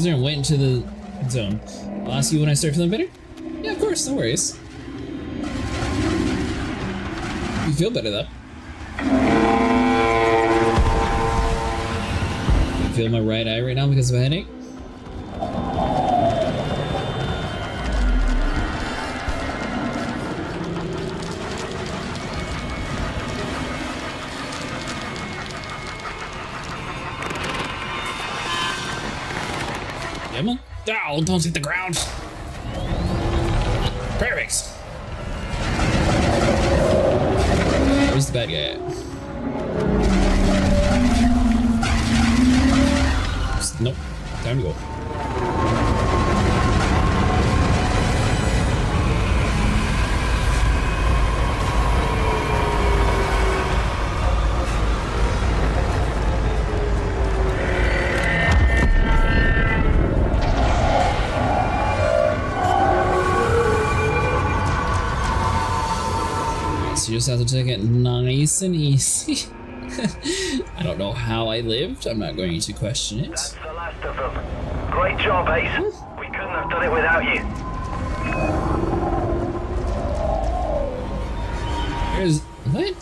And went into the zone. I'll ask you when I start feeling better? Yeah, of course, no worries. You feel better though. I feel my right eye right now because of a headache. Emma? Oh, don't hit the ground! Perfect! Where's the bad guy at? Nope. Time to go. You just have to take it nice and easy. I don't know how I lived. I'm not going to question it. That's the last of them. Great job, Ace. We couldn't have done it without you. There's... what?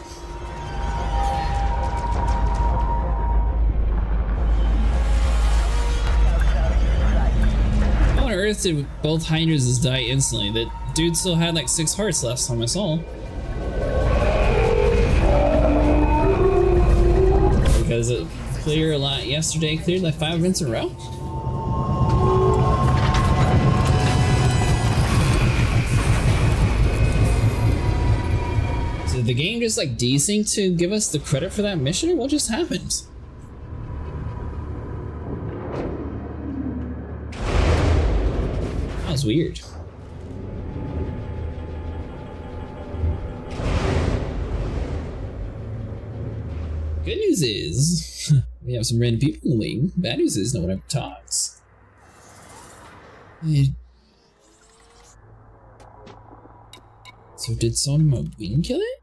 How on earth did both Hydras die instantly? That dude still had like 6 hearts last time I saw him. Because it cleared a lot yesterday, cleared like 5 events in a row. So the game just just like desync to give us the credit for that mission, or what just happened? That was weird. Good news is we have some random people in the wing. Bad news is no one ever talks. So did someone in my wing kill it?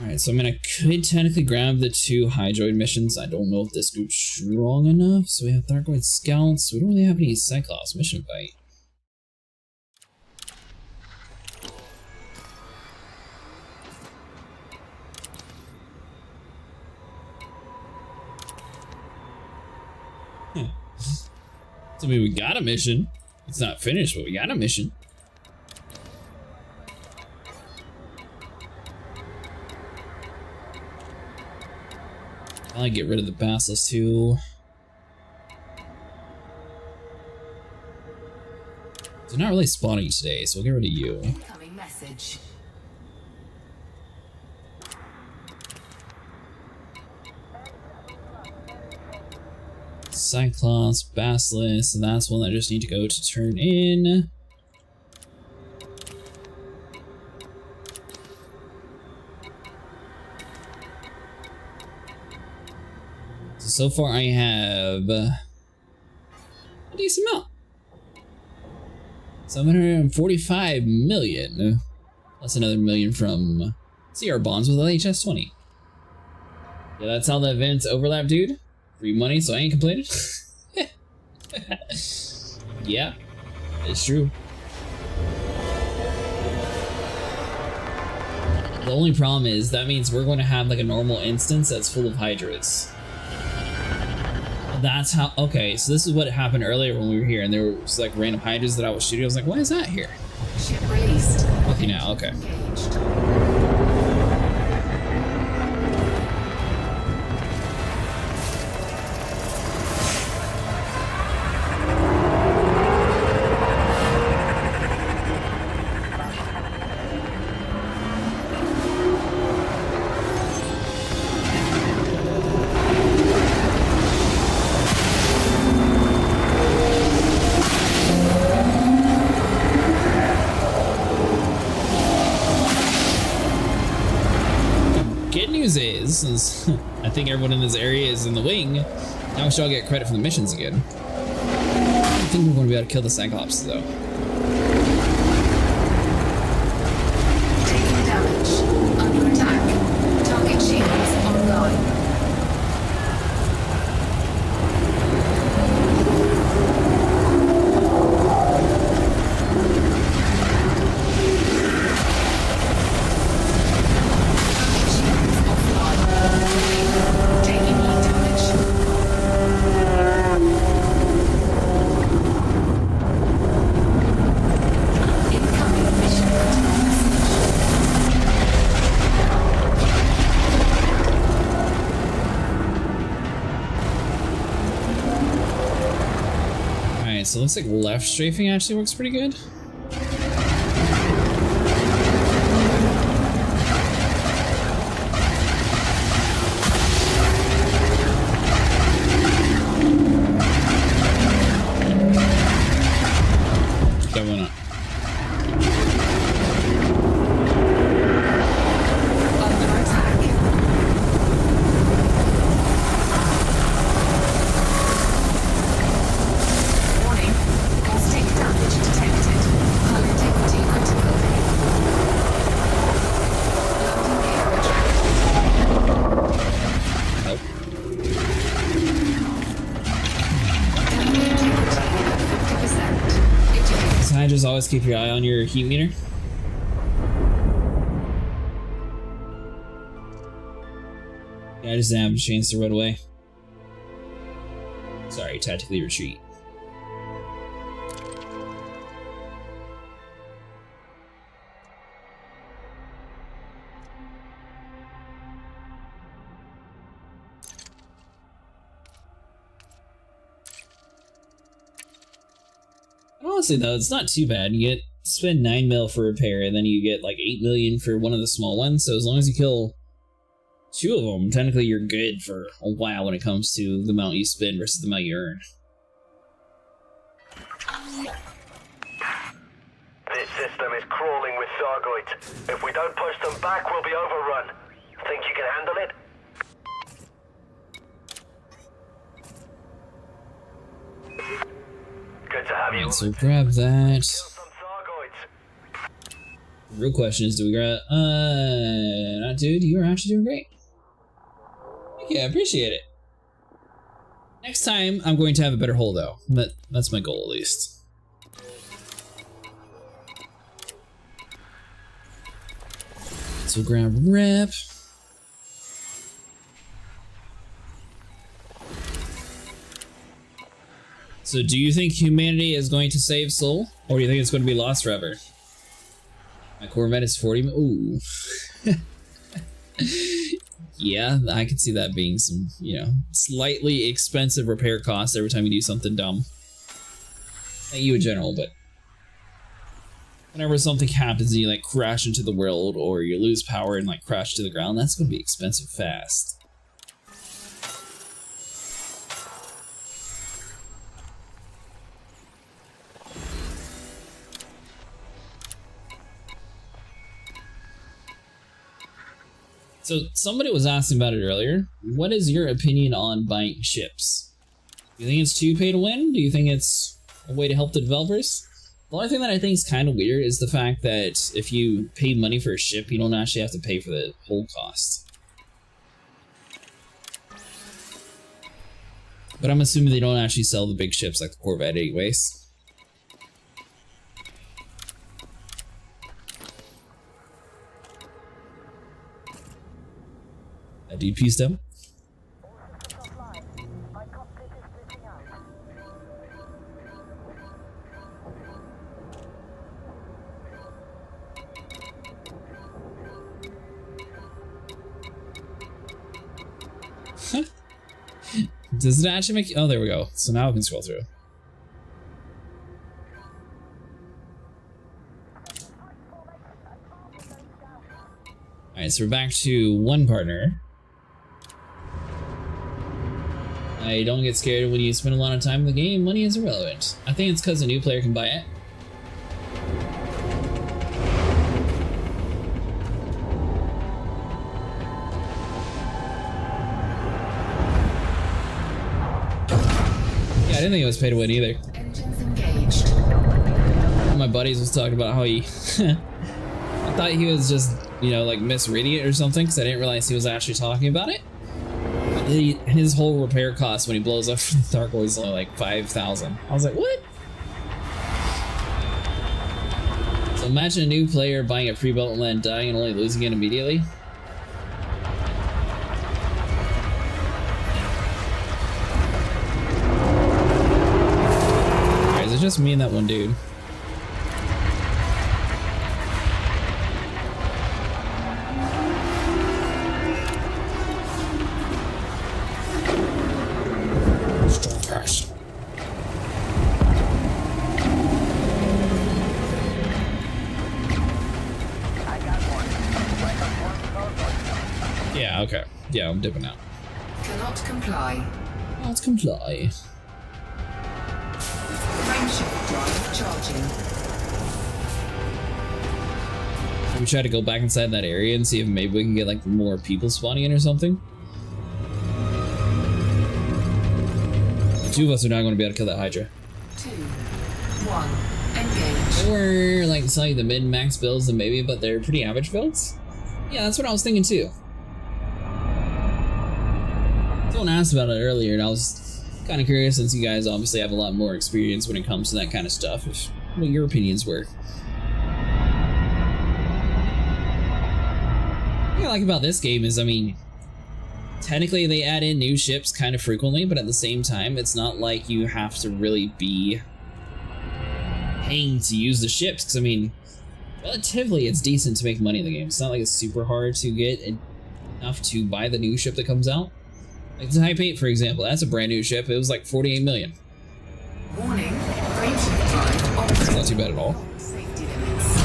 Alright, so I mean, I could technically grab the 2 Hydroid missions. I don't know if this group's strong enough. So we have Thargoid Scouts. We don't really have any Cyclops mission fight. So I mean, we got a mission. It's not finished, but we got a mission. I'll get rid of the Basilisk too. They're not really spawning today, so we'll get rid of you. Incoming message. Cyclops, Basilisk, and that's one that I just need to go to turn in. So far I have a decent amount. 745 million. Plus another million from CR bonds with LHS-20. Yeah, that's how the events overlap, dude. Free money, so I ain't complaining. Yeah, it's true. The only problem is that means we're going to have like a normal instance that's full of Hydras. That's how. Okay, so this is what happened earlier when we were here, and there was like random Hydras that I was shooting. I was like, why is that here? Ship released. Okay, now, okay. Engaged. Is I think everyone in this area is in the wing. Now we should all get credit for the missions again. I don't think we're going to be able to kill the Cyclops though. Taking damage. Under attack. Target shields online. So it looks like left strafing actually works pretty good. That went up. Under attack. Warning. Caustic damage detected. Hull integrity critical. Loading gear retracted. Nope. Cabin integrity at 50%. Eject. So I just always keep your eye on your heat meter. Yeah, I just didn't have a chance to run away. Sorry, tactically retreat. Honestly though, it's not too bad. You spend 9 mil for repair, and then you get like 8 million for one of the small ones. So as long as you kill 2 of them, technically you're good for a while when it comes to the amount you spend versus the amount you earn. This system is crawling with Thargoids. If we don't push them back, we'll be overrun. Think you can handle it? Good to have you. Alright, so grab that. Some Thargoids. The real question is, do we grab... not dude, you are actually doing great. Thank you, I appreciate it. Next time, I'm going to have a better hole though. That's my goal at least. So grab rep. So do you think humanity is going to save Soul? Or do you think it's going to be lost forever? My Corvette is 40. Ooh. Yeah, I can see that being some, you know, slightly expensive repair costs every time you do something dumb. Not you in general, but whenever something happens and you like crash into the world, or you lose power and like crash to the ground, that's gonna be expensive fast. So somebody was asking about it earlier. What is your opinion on buying ships? Do you think it's too pay to win? Do you think it's a way to help the developers? The only thing that I think is kind of weird is the fact that if you pay money for a ship, you don't actually have to pay for the whole cost. But I'm assuming they don't actually sell the big ships like the Corvette anyways. That dude pieced him. Does it actually make... Oh, there we go. So now I can scroll through. Alright, so we're back to one partner. I don't get scared when you spend a lot of time in the game. Money is irrelevant. I think it's because a new player can buy it. I didn't think it was pay to win either. Engines engaged. One of my buddies was talking about how he I thought he was just, you know, like misreading it or something, because I didn't realize he was actually talking about it. His whole repair cost when he blows up from the Thargoid is only like 5,000. I was like, what? So imagine a new player buying a pre-built land, dying and only losing it immediately. It's just me and that one dude. Yeah, okay. Yeah, I'm dipping out. Cannot comply. Let's comply. Frameshift drive charging. We try to go back inside that area and see if maybe we can get like more people spawning in or something. The two of us are not going to be able to kill that Hydra. 2, 1, engage. They were like selling the mid-max builds and maybe, but they're pretty average builds. Yeah, that's what I was thinking too. Someone asked about it earlier and I was kind of curious, since you guys obviously have a lot more experience when it comes to that kind of stuff, if what your opinions were. What I like about this game is, I mean, technically they add in new ships kind of frequently, but at the same time, it's not like you have to really be paying to use the ships, because I mean, relatively it's decent to make money in the game. It's not like it's super hard to get enough to buy the new ship that comes out. Like the Type 8, for example, that's a brand new ship. It was like 48 million. Warning, frameshift drive not too bad at all. Safety limits.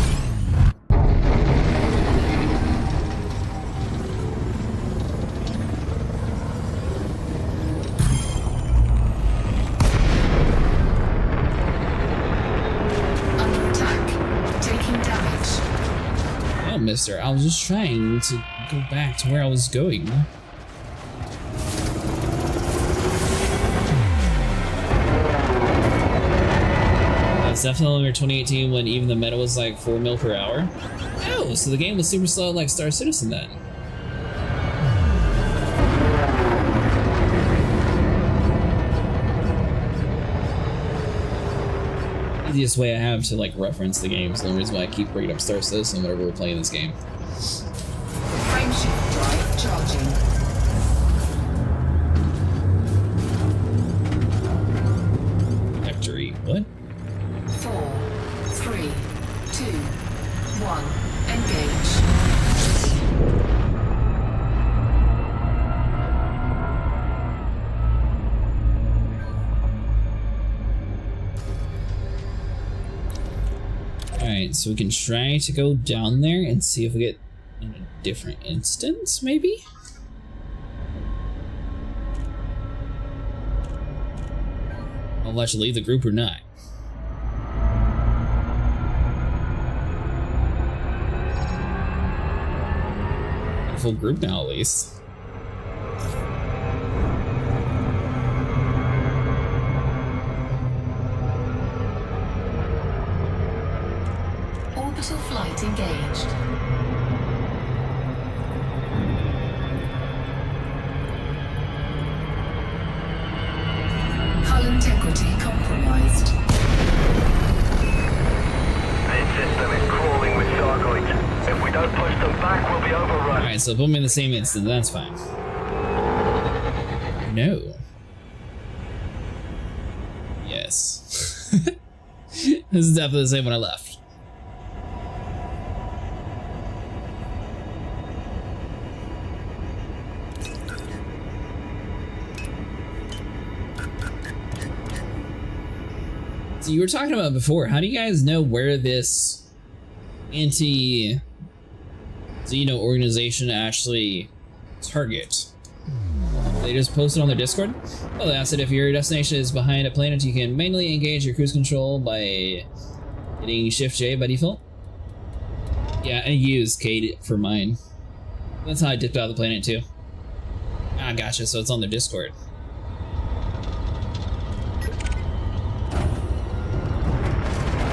Under attack. Taking damage. Oh, mister, I was just trying to go back to where I was going. That's definitely over 2018 when even the meta was like 4 mil per hour. Oh, so the game was super slow like Star Citizen then. Easiest way I have to like reference the game is the only reason why I keep bringing up Star Citizen whenever we're playing this game. Frameshift drive charging. Victory, what? 4, 3, 2, 1. Engage. Alright, so we can try to go down there and see if we get in a different instance, maybe? I'll let you leave the group or not. A full group now, at least. Orbital flight engaged. Hull integrity compromised. This system is crawling with Thargoids. If we don't push them back, we'll be overrun. Alright, so put me in the same instant, that's fine. No. Yes. This is definitely the same when I left. So you were talking about before, how do you guys know where this anti-Xeno organization actually target? They just posted on their Discord? Well, they asked that if your destination is behind a planet, you can manually engage your cruise control by hitting Shift J by default. Yeah, I used Kate for mine. That's how I dipped out of the planet too. Ah, gotcha, so it's on their Discord.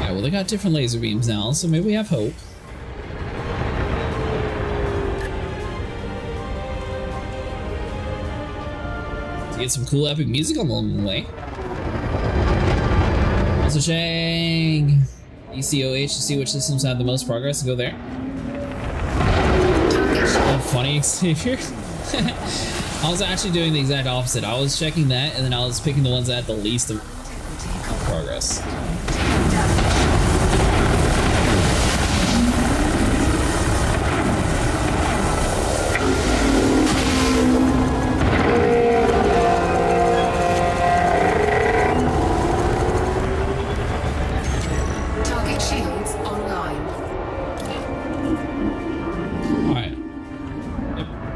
Yeah, well, they got different laser beams now, so maybe we have hope. To get some cool epic music along the way. Also Shang! ECOH to see which systems have the most progress and go there. Oh, funny, Xavier. I was actually doing the exact opposite. I was checking that and then I was picking the ones that had the least of progress.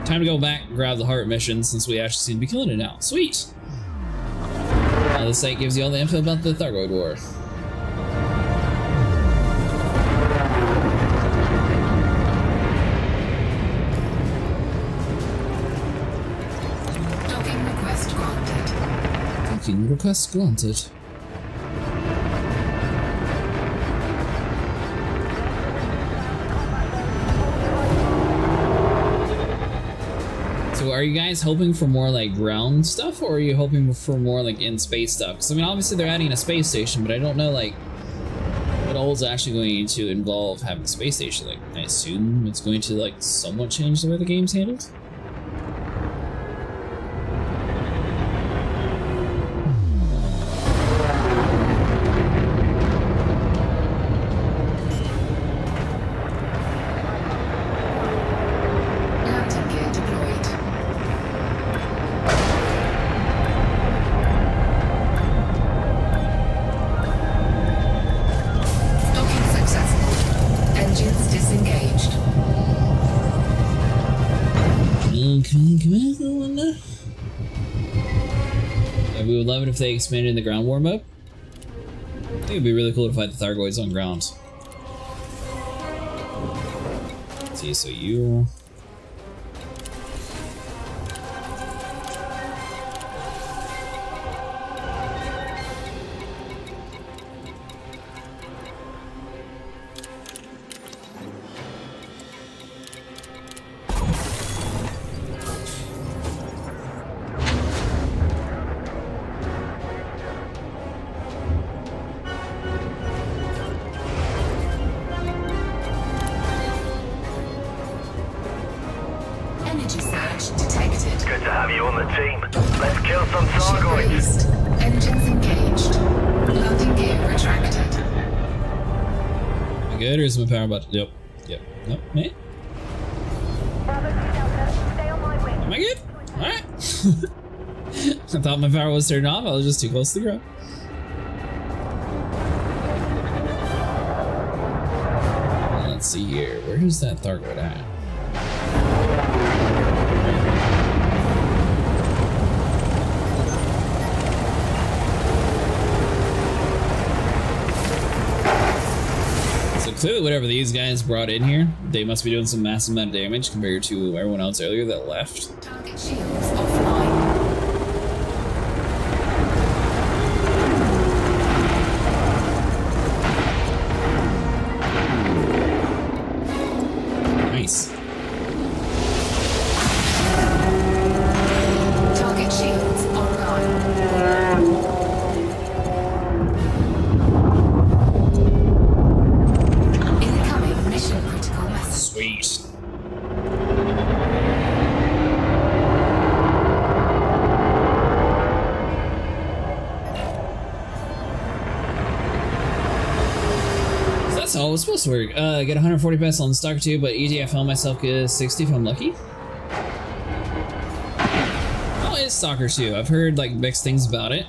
Time to go back and grab the heart mission since we actually seem to be killing it now. Sweet! This site gives you all the info about the Thargoid War. Docking request granted. Docking request granted. So are you guys hoping for more like ground stuff, or are you hoping for more like in space stuff? Because I mean, obviously they're adding a space station, but I don't know like what all is actually going to involve having a space station. Like, I assume it's going to like somewhat change the way the game's handled. command and whatnot. Yeah, we would love it if they expanded the ground war mode. I think it'd be really cool to fight the Thargoids on ground. Let's see, so you... Energy surge detected. Good to have you on the team. Let's kill some Ship Thargoids. raised. Engines engaged. Landing gear retracted. Am I good or is my power about to... Yep. Yep. Nope. Me? Am I good? Alright. I thought my power was turned off. I was just too close to the ground. Let's see here. Where's that Thargoid at? So clearly whatever these guys brought in here, they must be doing some massive amount of damage compared to everyone else earlier that left. Target shields offline. Nice. Target shields online. Incoming mission critical message. Sweet. That's how it was supposed to work. Get 140 pesos on Stalker 2, but EG I found myself get 60 if I'm lucky. Oh, it's Stalker 2. I've heard like mixed things about it.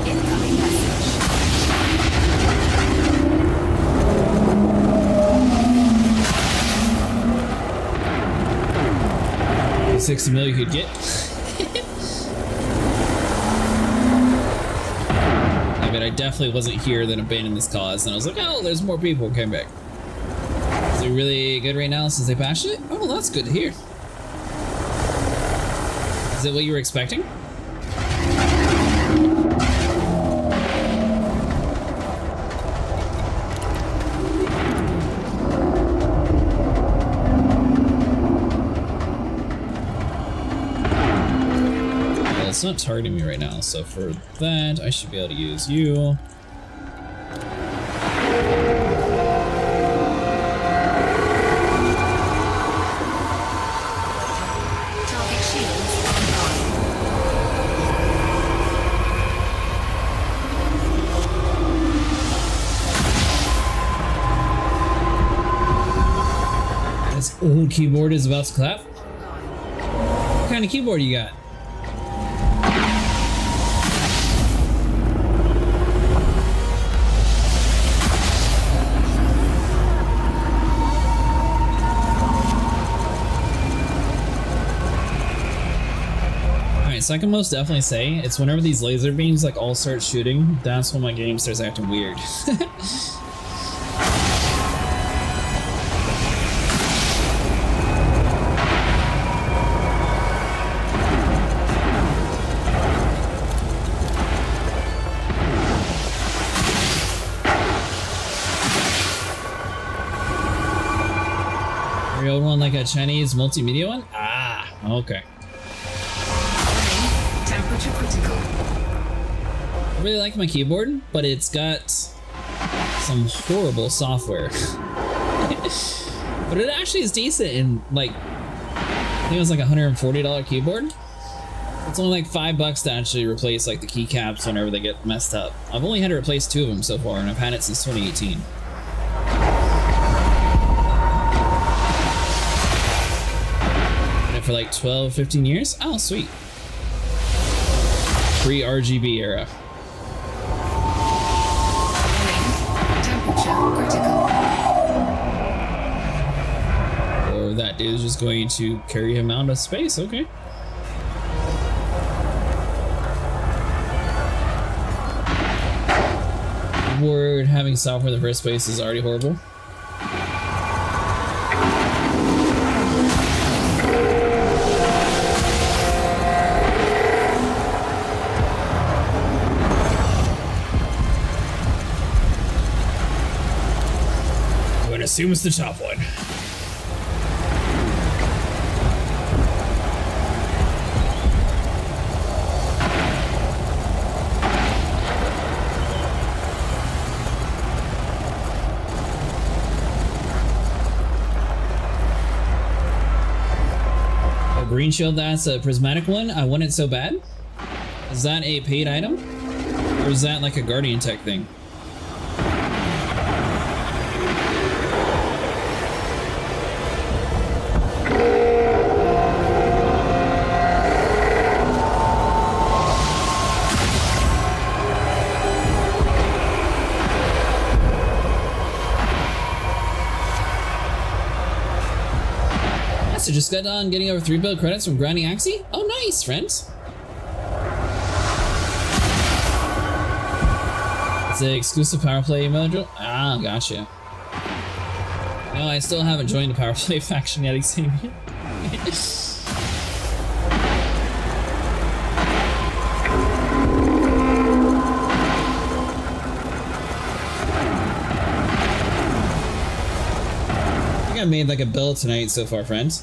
Incoming message. 60 mil you could get. I mean, I definitely wasn't here then abandoned this cause, and I was like, oh, there's more people came back. Is it really good right now since they patched it? Oh, that's good to hear. Is it what you were expecting? Well, it's not targeting me right now, so for that, I should be able to use you. Target shields online. This old keyboard is about to clap. What kind of keyboard you got? Alright, so I can most definitely say it's whenever these laser beams like all start shooting, that's when my game starts acting weird. Real one like a Chinese multimedia one? Ah, okay. Temperature critical. I really like my keyboard, but it's got some horrible software. But it actually is decent in like, I think it was like a $140 keyboard. It's only like $5 to actually replace like the keycaps whenever they get messed up. I've only had to replace 2 of them so far, and I've had it since 2018. For like 12, 15 years? Oh, sweet. Pre-RGB era. Temperature Temperature critical. Or that dude is just going to carry him out of space. Okay. Word, having software in the first place is already horrible. I'm gonna assume it's the top one. Green shield, that's a prismatic one. I want it so bad. Is that a paid item? Or is that like a Guardian Tech thing? So just got done getting over 3 build credits from grinding Axie? Oh nice, friends. It's an exclusive power play module? Ah, gotcha. No, I still haven't joined the power play faction yet, Xavier. I made like a build tonight so far, friends.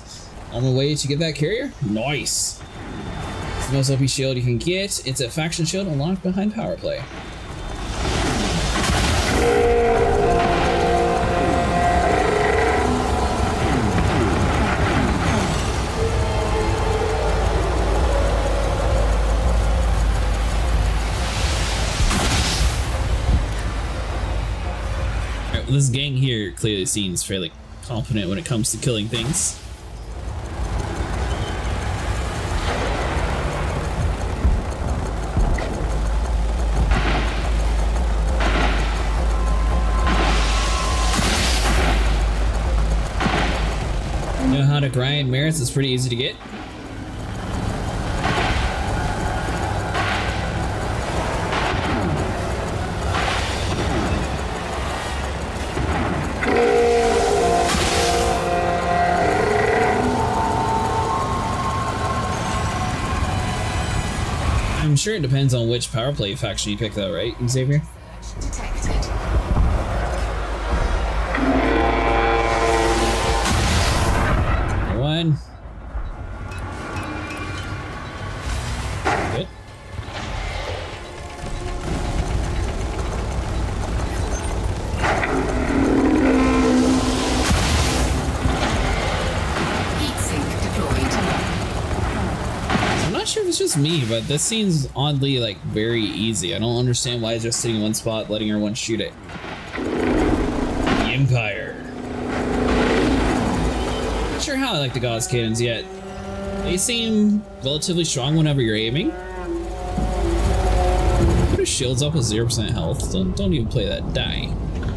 On the way to get that carrier? Nice. It's the most OP shield you can get. It's a faction shield unlocked behind power play. Alright, well, this gang here clearly seems fairly competent when it comes to killing things. You know how to grind merits? It's pretty easy to get. I'm sure it depends on which power play faction you pick though, right, Xavier? Detected. One. Good. Heat sink deployed. I'm not sure if it's just me, but this seems oddly like very easy. I don't understand why it's just sitting in one spot, letting everyone shoot it. The Empire. Not sure how I like the Gauss cannons yet. They seem relatively strong whenever you're aiming. Put his shields up with 0% health. Don't even play that. Die.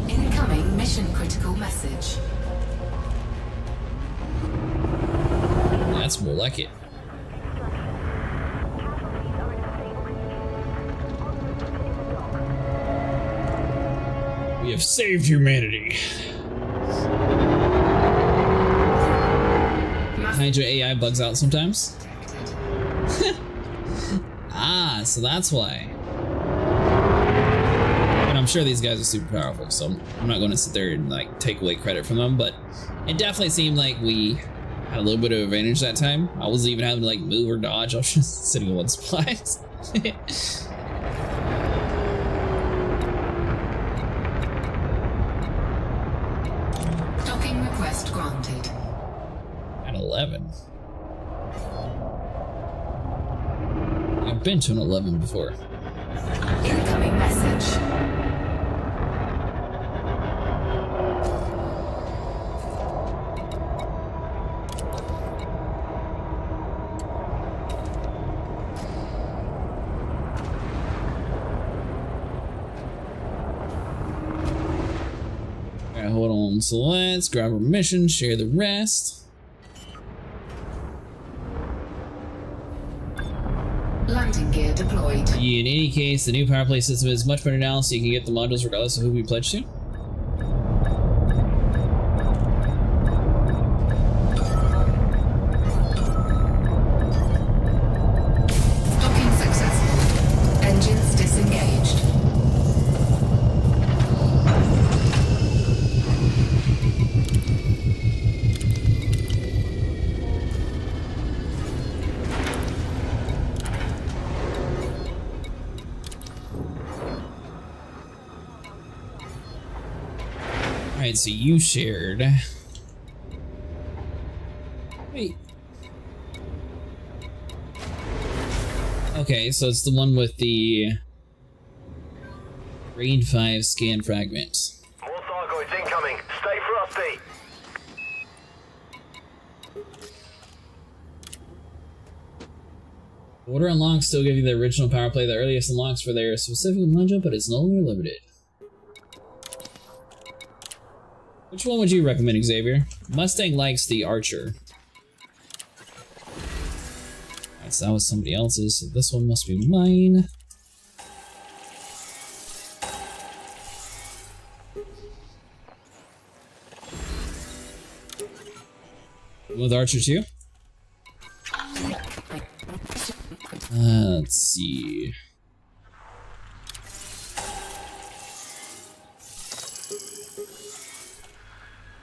Incoming mission critical message. That's more like it. We have saved humanity. Hydra AI bugs out sometimes. Ah, so that's why. And I'm sure these guys are super powerful, so I'm not going to sit there and like take away credit from them, but it definitely seemed like we had a little bit of advantage that time. I wasn't even having to like move or dodge. I was just sitting in one spot. Docking request granted. At 11. I've been to an 11 before. Incoming message. Alright, hold on. So let's grab our mission, share the rest. Landing gear deployed. In any case, the new power play system is much better now, so you can get the modules regardless of who we pledge to. Docking successful. Engines disengaged. Alright, so you shared. Wait. Okay, so it's the one with the grade 5 scan fragment. More Thargoids incoming. Stay frosty. Order unlocks still give you the original power play, the earliest unlocks for their specific module, but it's no longer limited. Which one would you recommend, Xavier? Mustang likes the Archer. Alright, so that was somebody else's, so this one must be mine. With Archer too? Let's see.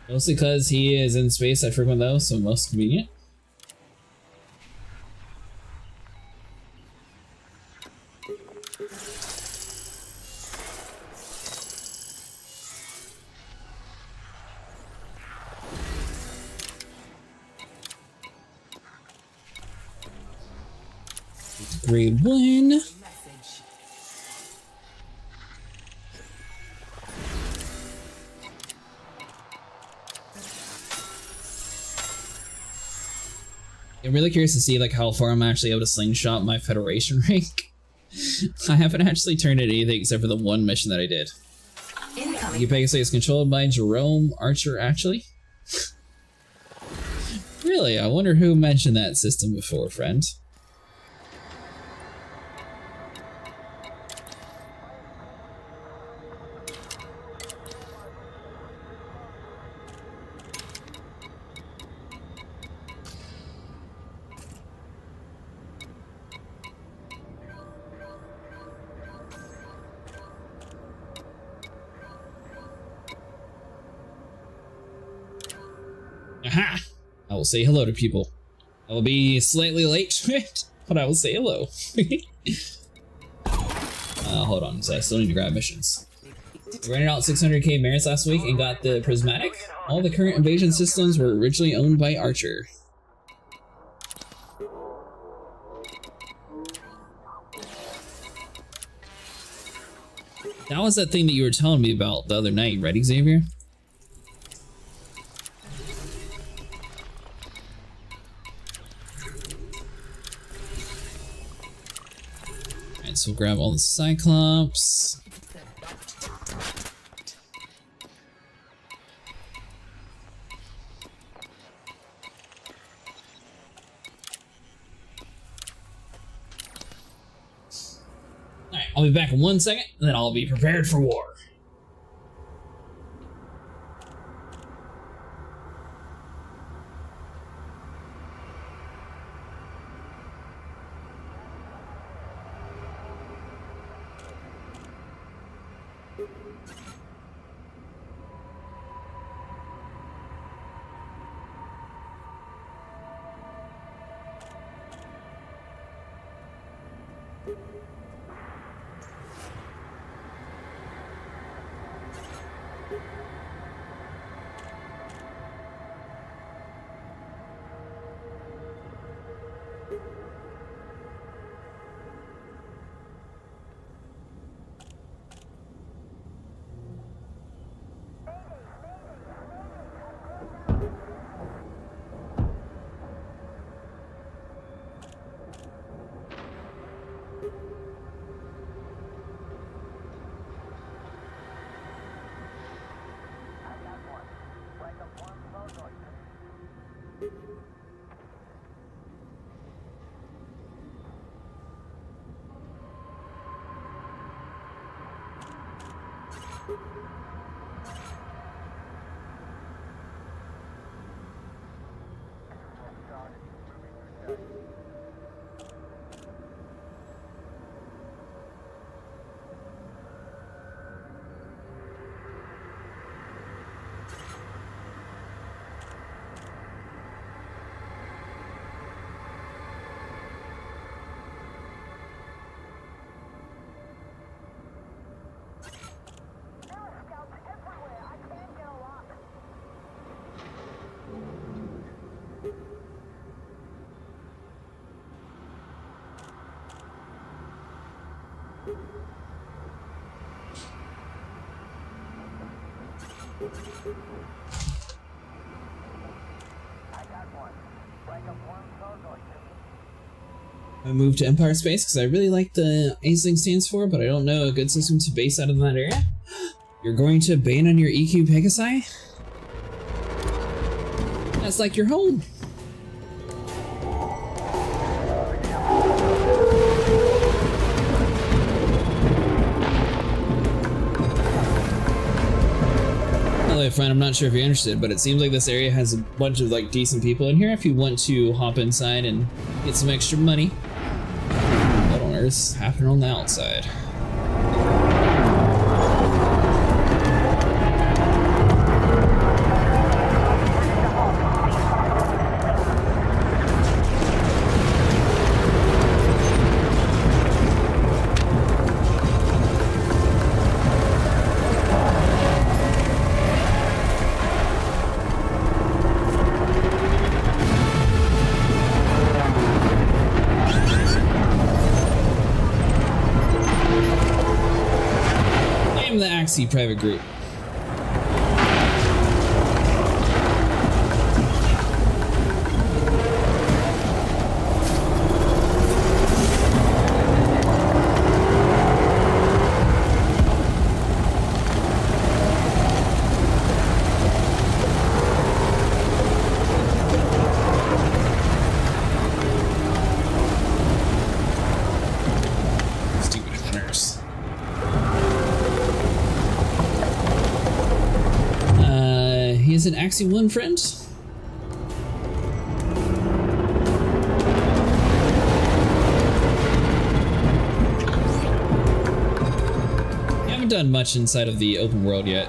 Mostly because he is in space, I frequent those, so most convenient. Grade 1. I'm really curious to see like how far I'm actually able to slingshot my Federation rank. I haven't actually turned in anything except for the one mission that I did. You Pegasus is controlled by Jerome Archer, actually? Really? I wonder who mentioned that system before, friend. Aha! I will say hello to people. I will be slightly late, but I will say hello. Hold on, so I still need to grab missions. We rented out 600k merits last week and got the prismatic. All the current invasion systems were originally owned by Archer. That was that thing that you were telling me about the other night, right, Xavier? Alright, so we'll grab all the Cyclops. Alright, I'll be back in 1 second, and then I'll be prepared for war. I moved to Empire Space because I really like the Aisling stands for, but I don't know a good system to base out of that area. You're going to abandon your EQ Pegasi? That's like your home. By the way, friend, I'm not sure if you're interested, but it seems like this area has a bunch of like decent people in here if you want to hop inside and get some extra money. What on earth's happening on the outside? Private group. Stupid hunters. Is it Axie 1, friend? You haven't done much inside of the open world yet.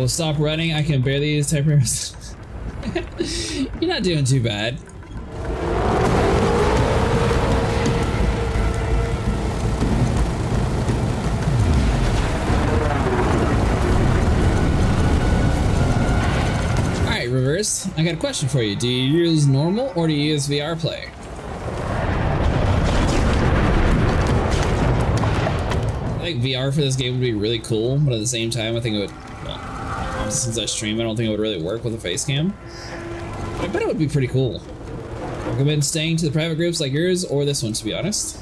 Stop running, I can barely use typers. You're not doing too bad. Alright, Reverse, I got a question for you. Do you use normal or do you use VR play? I think VR for this game would be really cool, but at the same time I think it would, since I stream, I don't think it would really work with a face cam. But I bet it would be pretty cool. Recommend staying to the private groups like yours or this one, to be honest.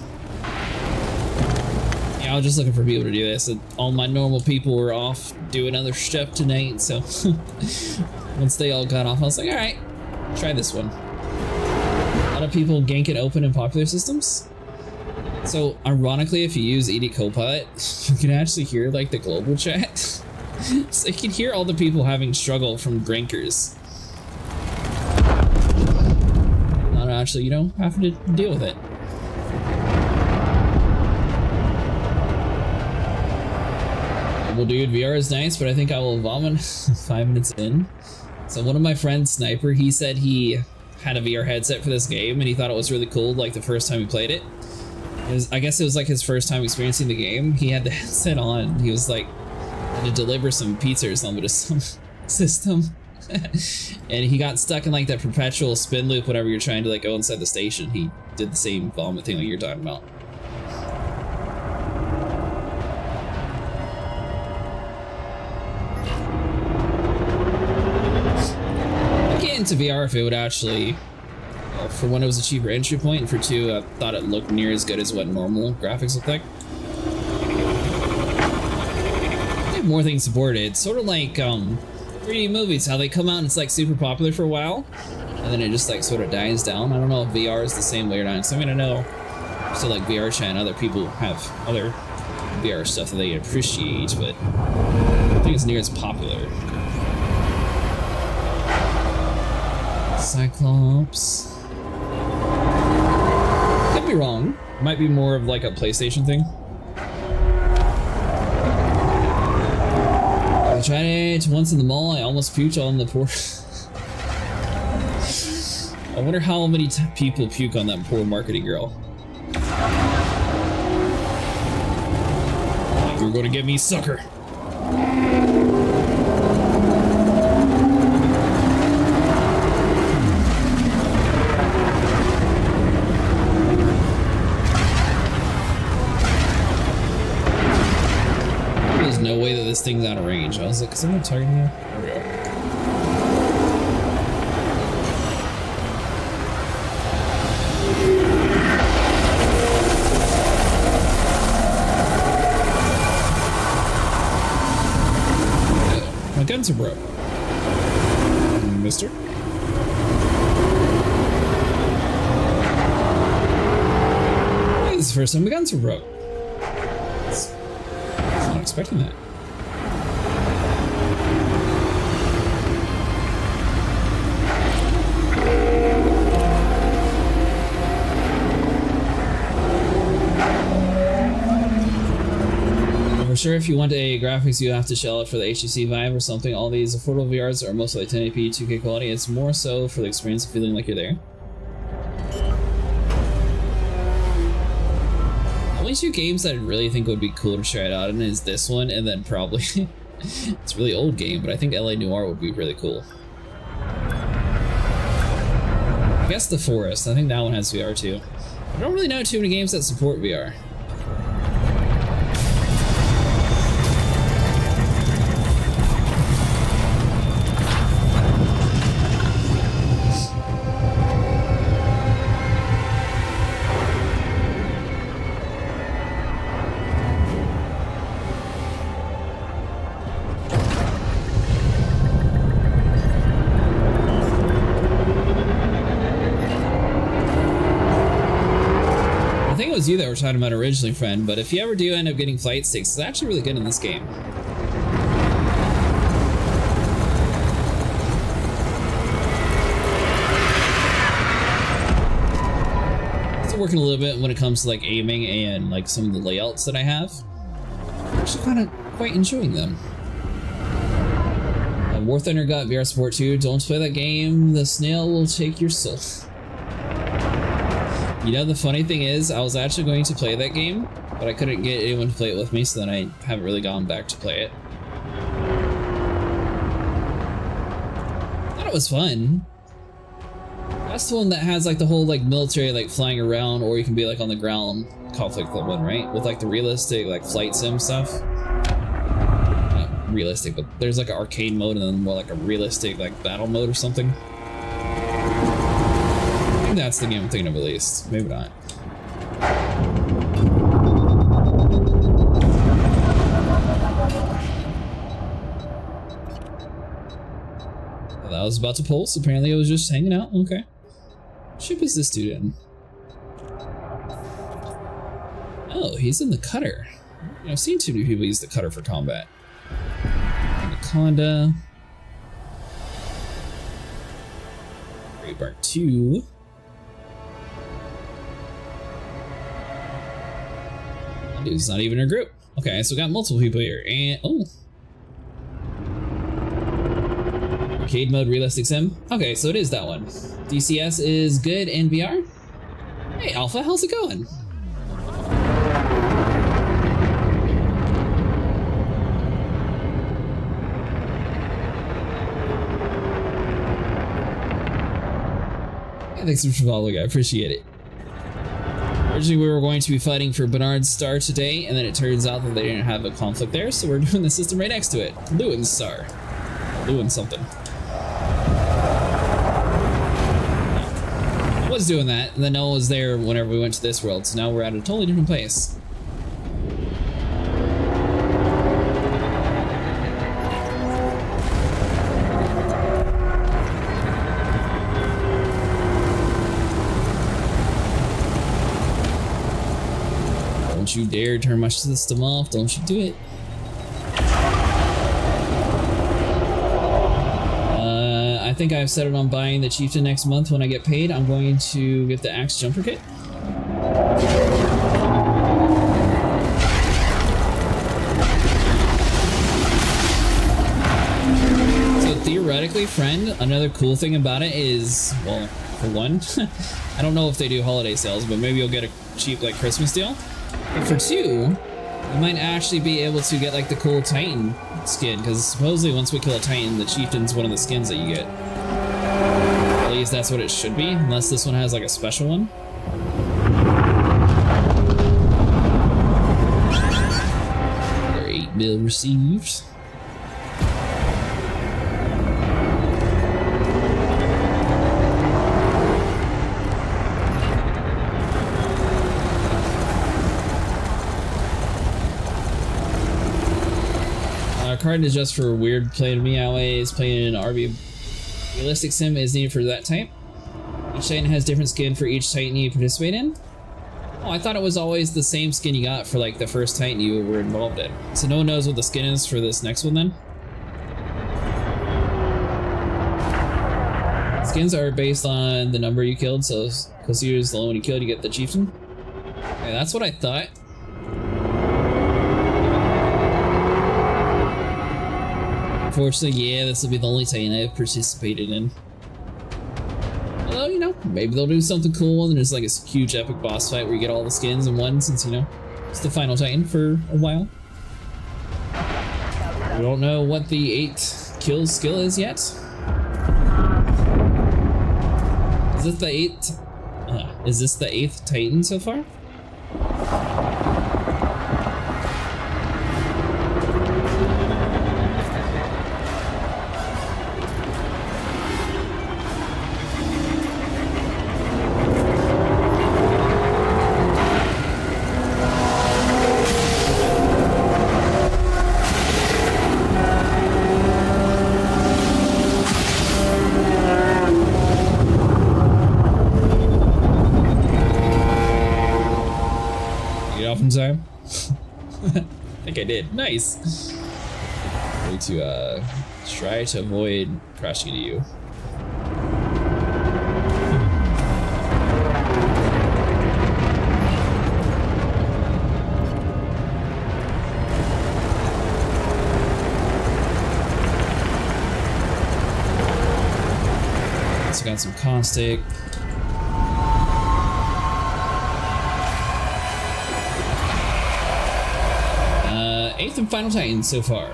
Yeah, I was just looking for people to do this. All my normal people were off doing other stuff tonight, so once they all got off, I was like, alright, try this one. A lot of people gank it open in popular systems. So, ironically, if you use ED Copilot, you can actually hear like the global chat. So you can hear all the people having struggle from Grankers. Not actually, you know, having to deal with it. Well, dude, VR is nice, but I think I will vomit 5 minutes in. So one of my friends, Sniper, he said he had a VR headset for this game and he thought it was really cool like the first time he played it. I guess it was like his first time experiencing the game. He had the headset on. He was like, to deliver some pizza or something to some system. And he got stuck in like that perpetual spin loop whenever you're trying to like go inside the station. He did the same vomit thing that you're talking about. I'd get into VR if it would actually, well, for one, it was a cheaper entry point, and for two, I thought it looked near as good as what normal graphics look like. have more things supported. It's sort of like 3D movies, how they come out and it's like super popular for a while, and then it just like sort of dies down. I don't know if VR is the same way or not. So I mean, I know still like VR chat and other people have other VR stuff that they appreciate, but I don't think it's near as popular. Cyclops. Could be wrong. Might be more of like a PlayStation thing. I tried it once in the mall. I almost puked on the poor. I wonder how many people puke on that poor marketing girl. You're gonna get me, sucker. There's no way that this thing's out of range. I was like, is someone targeting you? There we go. My guns are broke. Mister? Hey, this is the first time my guns are broke. I was not expecting that. For sure, if you want a graphics, you have to shell out for the HTC Vive or something. All these affordable VRs are mostly 1080p, 2K quality. It's more so for the experience of feeling like you're there. Only two games that I really think would be cool to try it out in is this one, and then probably it's a really old game, but I think LA Noire would be really cool. I guess The Forest. I think that one has VR too. I don't really know too many games that support VR. You that were talking about originally, friend, but if you ever do end up getting flight sticks, it's actually really good in this game. Still working a little bit when it comes to like aiming and like some of the layouts that I have. I'm actually kind of quite enjoying them. War Thunder got VR support too. Don't play that game. The snail will take your soul. You know, the funny thing is, I was actually going to play that game, but I couldn't get anyone to play it with me, so then I haven't really gone back to play it. Thought it was fun. That's the one that has like the whole like military like flying around, or you can be like on the ground conflict one, right? With like the realistic like flight sim stuff. Not realistic, but there's like an arcade mode and then more like a realistic like battle mode or something. I think that's the game I'm thinking of at least. Maybe not. Well, that was about to pulse. Apparently it was just hanging out. Okay. What ship is this dude in? Oh, he's in the cutter. I've seen too many people use the cutter for combat. Anaconda. Great Bark 2. Dude's not even in a group. Okay, so we got multiple people here, and oh, arcade mode, realistic sim. Okay, so it is that one. DCS is good in VR. Hey, Alpha, how's it going? Hey, thanks so much for following. I appreciate it. Originally, we were going to be fighting for Bernard's Star today, and then it turns out that they didn't have a conflict there, so we're doing the system right next to it. Lewin's Star. Lewin something. I was doing that, and then Noah was there whenever we went to this world, so now we're at a totally different place. Don't you dare turn my system off. Don't you do it. I think I've settled on buying the Chieftain next month when I get paid. I'm going to get the Axe Jumper Kit. So theoretically, friend, another cool thing about it is, well, for one, I don't know if they do holiday sales, but maybe you'll get a cheap like Christmas deal. But for two, you might actually be able to get like the cool Titan skin, because supposedly once we kill a Titan, the Chieftain's one of the skins that you get. At least that's what it should be, unless this one has like a special one. Another 8 mil received. Card is just for weird play to me always. Playing an RB realistic sim is needed for that type. Each Titan has different skin for each Titan you participate in. Oh, I thought it was always the same skin you got for like the first Titan you were involved in. So no one knows what the skin is for this next one then? Skins are based on the number you killed, so closer is the one you killed, you get the Chieftain. Okay, that's what I thought. Unfortunately, yeah, this will be the only Titan I've participated in. Although, you know, maybe they'll do something cool and there's like a huge epic boss fight where you get all the skins in one, since, you know, it's the final Titan for a while. We don't know what the 8 kills skill is yet. Is this the 8th? Is this the 8th Titan so far? Time? I think I did. Nice. Way to try to avoid crashing into you. Also got some caustic. 8th and final Titan so far.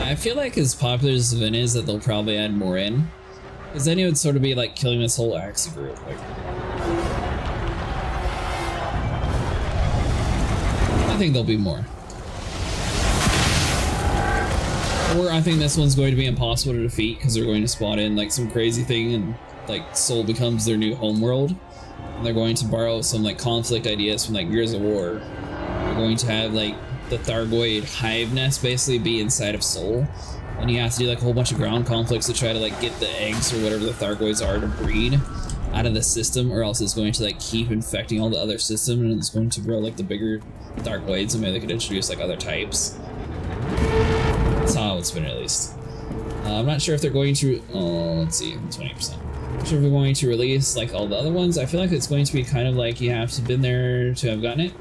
I feel like as popular as Vin is, that they'll probably add more in. Because then it would sort of be like killing this whole Axe group. Like, I think there'll be more. Or I think this one's going to be impossible to defeat because they're going to spawn in like some crazy thing and like Seoul becomes their new homeworld. And they're going to borrow some like conflict ideas from like Gears of War. They're going to have like the Thargoid hive nest basically be inside of Seoul. And you have to do like a whole bunch of ground conflicts to try to like get the eggs or whatever the Thargoids are to breed out of the system, or else it's going to like keep infecting all the other systems and it's going to grow like the bigger Thargoids, and maybe they could introduce like other types. That's how it's been, at least. I'm not sure if they're going to, let's see, 20%. I'm sure if we're going to release like all the other ones. I feel like it's going to be kind of like you have to have been there to have gotten it.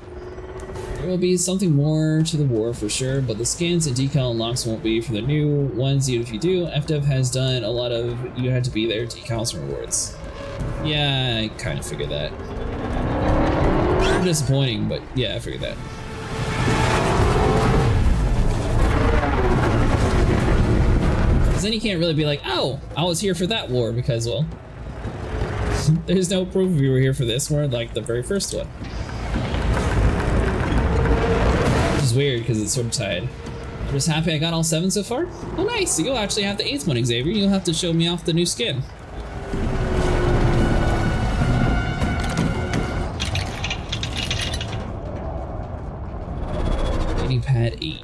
There will be something more to the war for sure, but the skins and decal unlocks won't be for the new ones. Even if you do, FDev has done a lot of you had to be there decals and rewards. Yeah, I kind of figured that. Disappointing, but yeah, I figured that. Because then you can't really be like, oh, I was here for that war, because, well, there's no proof you were here for this war, like the very first one. Which is weird, because it's sort of tied. I'm just happy I got all 7 so far. Oh, nice, so you'll actually have the 8th one, Xavier. You'll have to show me off the new skin. Pad 8.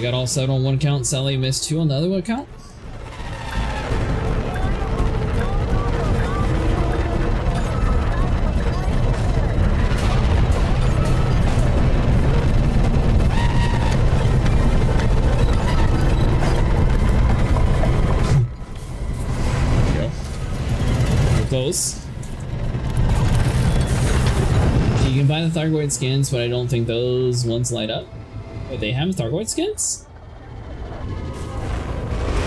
got all 7 on one account, Sally missed 2 on the other one account. There you go. We're close. You can buy the Thargoid skins, but I don't think those ones light up. Wait, they have Thargoid skins?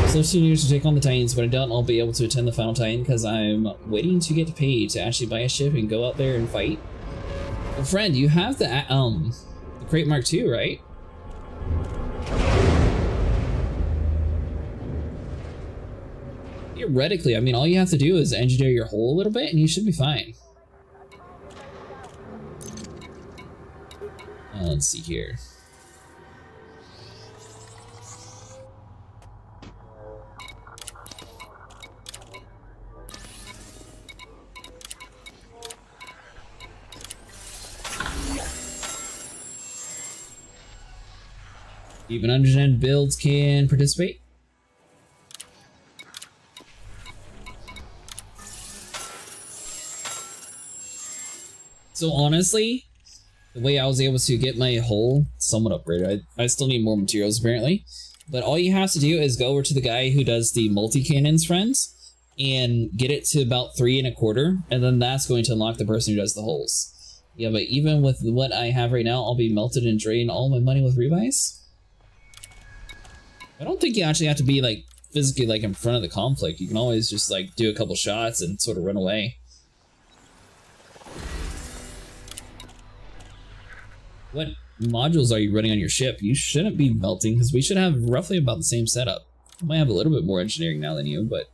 So 2 years to take on the Titans, but I doubt I'll be able to attend the final Titan because I'm waiting to get paid to actually buy a ship and go out there and fight. Well, friend, you have the Crate Mark II, right? Theoretically, I mean, all you have to do is engineer your hull a little bit and you should be fine. Let's see here. Even understand builds can participate. So honestly, the way I was able to get my hull somewhat upgraded, I still need more materials apparently, but all you have to do is go over to the guy who does the multi-cannons, friends, and get it to about 3 1/4, and then that's going to unlock the person who does the hulls. Yeah, but even with what I have right now, I'll be melted and drain all my money with rebuys. I don't think you actually have to be like physically like in front of the conflict. You can always just like do a couple shots and sort of run away. What modules are you running on your ship? You shouldn't be melting because we should have roughly about the same setup. I might have a little bit more engineering now than you, but...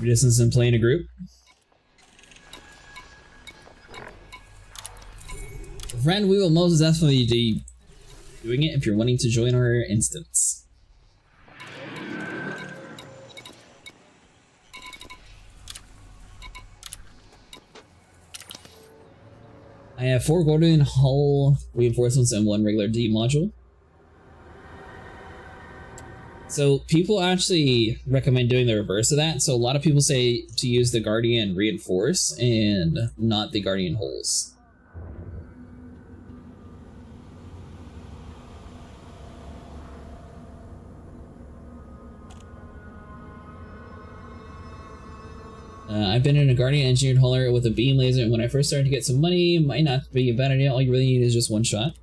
Resistance and play in a group. Friend, we will most definitely be doing it if you're wanting to join our instance. I have 4 golden hull reinforcements and 1 regular D module. So people actually recommend doing the reverse of that. So a lot of people say to use the Guardian Reinforce and not the Guardian Hulls. I've been in a Guardian engineered huller with a beam laser, and when I first started to get some money, it might not be a bad idea. All you really need is just 1 shot.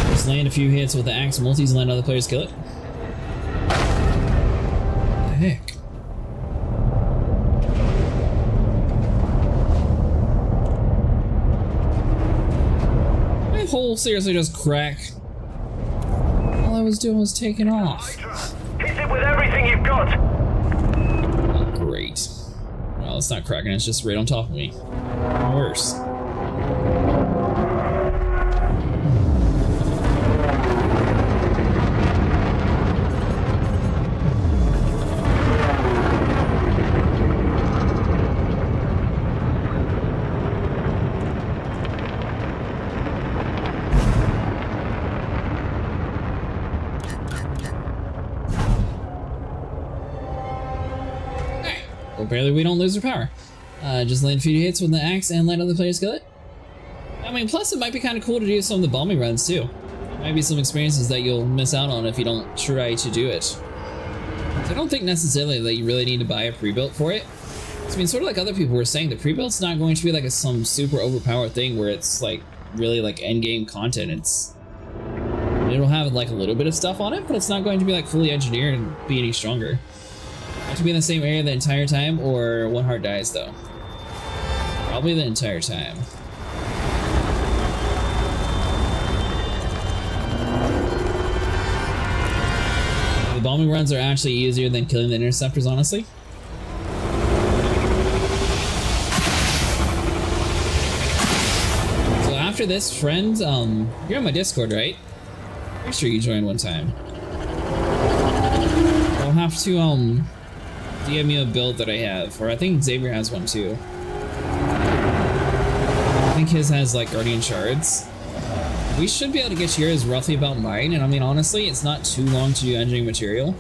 Just land a few hits with the axe multis and let other players kill it. Heck. My hull seriously just cracked. All I was doing was taking off. Hit it with everything you've got. Oh, great. Well, it's not cracking, it's just right on top of me. Worse. Apparently we don't lose our power. Just land a few hits with the axe and let other players kill it. I mean, plus it might be kind of cool to do some of the bombing runs too. Might be some experiences that you'll miss out on if you don't try to do it. So I don't think necessarily that you really need to buy a pre-built for it. I mean, sort of like other people were saying, the pre-built's not going to be like some super overpowered thing where it's like really like endgame content. It'll have like a little bit of stuff on it, but it's not going to be like fully engineered and be any stronger. Have to be in the same area the entire time, or one heart dies though? Probably the entire time. The bombing runs are actually easier than killing the interceptors, honestly. So after this, friend, you're on my Discord, right? Make sure you join one time. I'll have to DM me a build that I have, or I think Xavier has one too. I think his has like Guardian Shards. We should be able to get yours roughly about mine, and I mean honestly, it's not too long to do engineering material.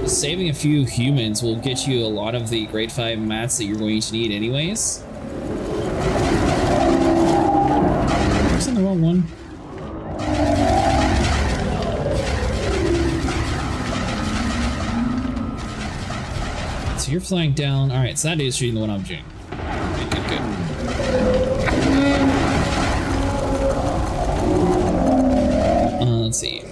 Just saving a few humans will get you a lot of the grade 5 mats that you're going to need anyways. What's in the wrong one? So you're flying down. Alright, so that dude's shooting the one I'm shooting. Good, good, good. Let's see.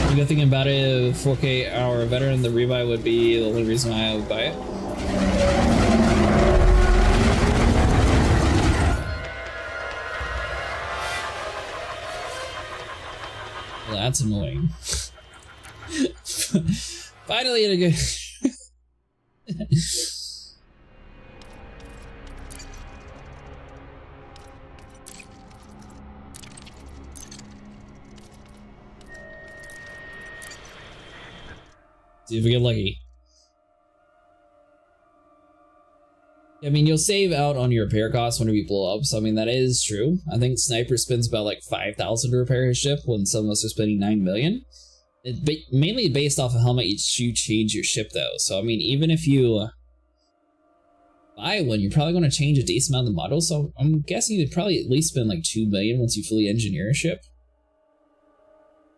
The good thing about it, 4K hour veteran, the rebuy would be the only reason why I would buy it. Well, that's annoying. Finally in a good... See if we get lucky. I mean, you'll save out on your repair costs whenever you blow up, so I mean, that is true. I think Sniper spends about like 5,000 to repair his ship when some of us are spending 9 million. It's mainly based off of how much you change your ship though, so I mean, even if you buy one, you're probably going to change a decent amount of the models, so I'm guessing you'd probably at least spend like 2 million once you fully engineer a ship.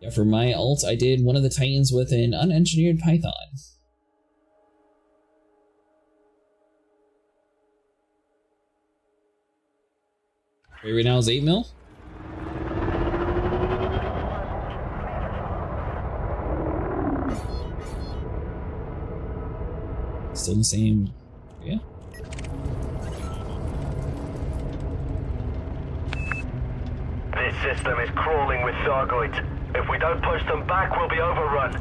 Yeah, for my ult, I did one of the Titans with an unengineered Python. Right now is 8 mil. Still in the same, yeah. This system is crawling with Thargoids. If we don't push them back, we'll be overrun.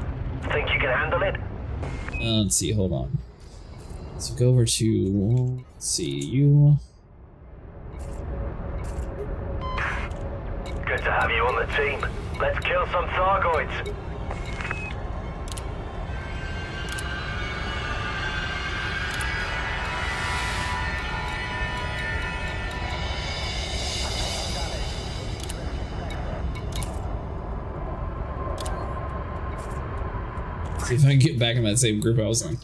Think you can handle it? Let's see, hold on. So go over to, let's see, you. Good to have you on the team. Let's kill some Thargoids. See if I can get back in that same group I was in.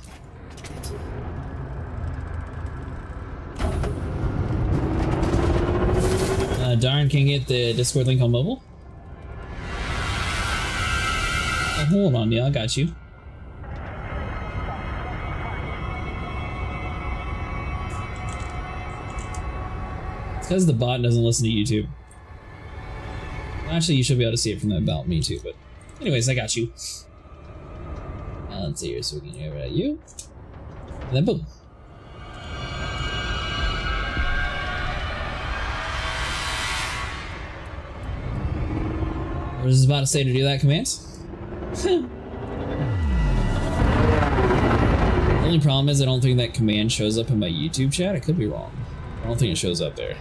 Darren can get the Discord link on mobile. Oh, hold on, Neil, I got you. It's because the bot doesn't listen to YouTube. Actually, you should be able to see it from the About Me too, but anyways, I got you. Let's see here, so we can over at you. And then boom. I was just about to say to do that command. The only problem is I don't think that command shows up in my YouTube chat. I could be wrong. I don't think it shows up there.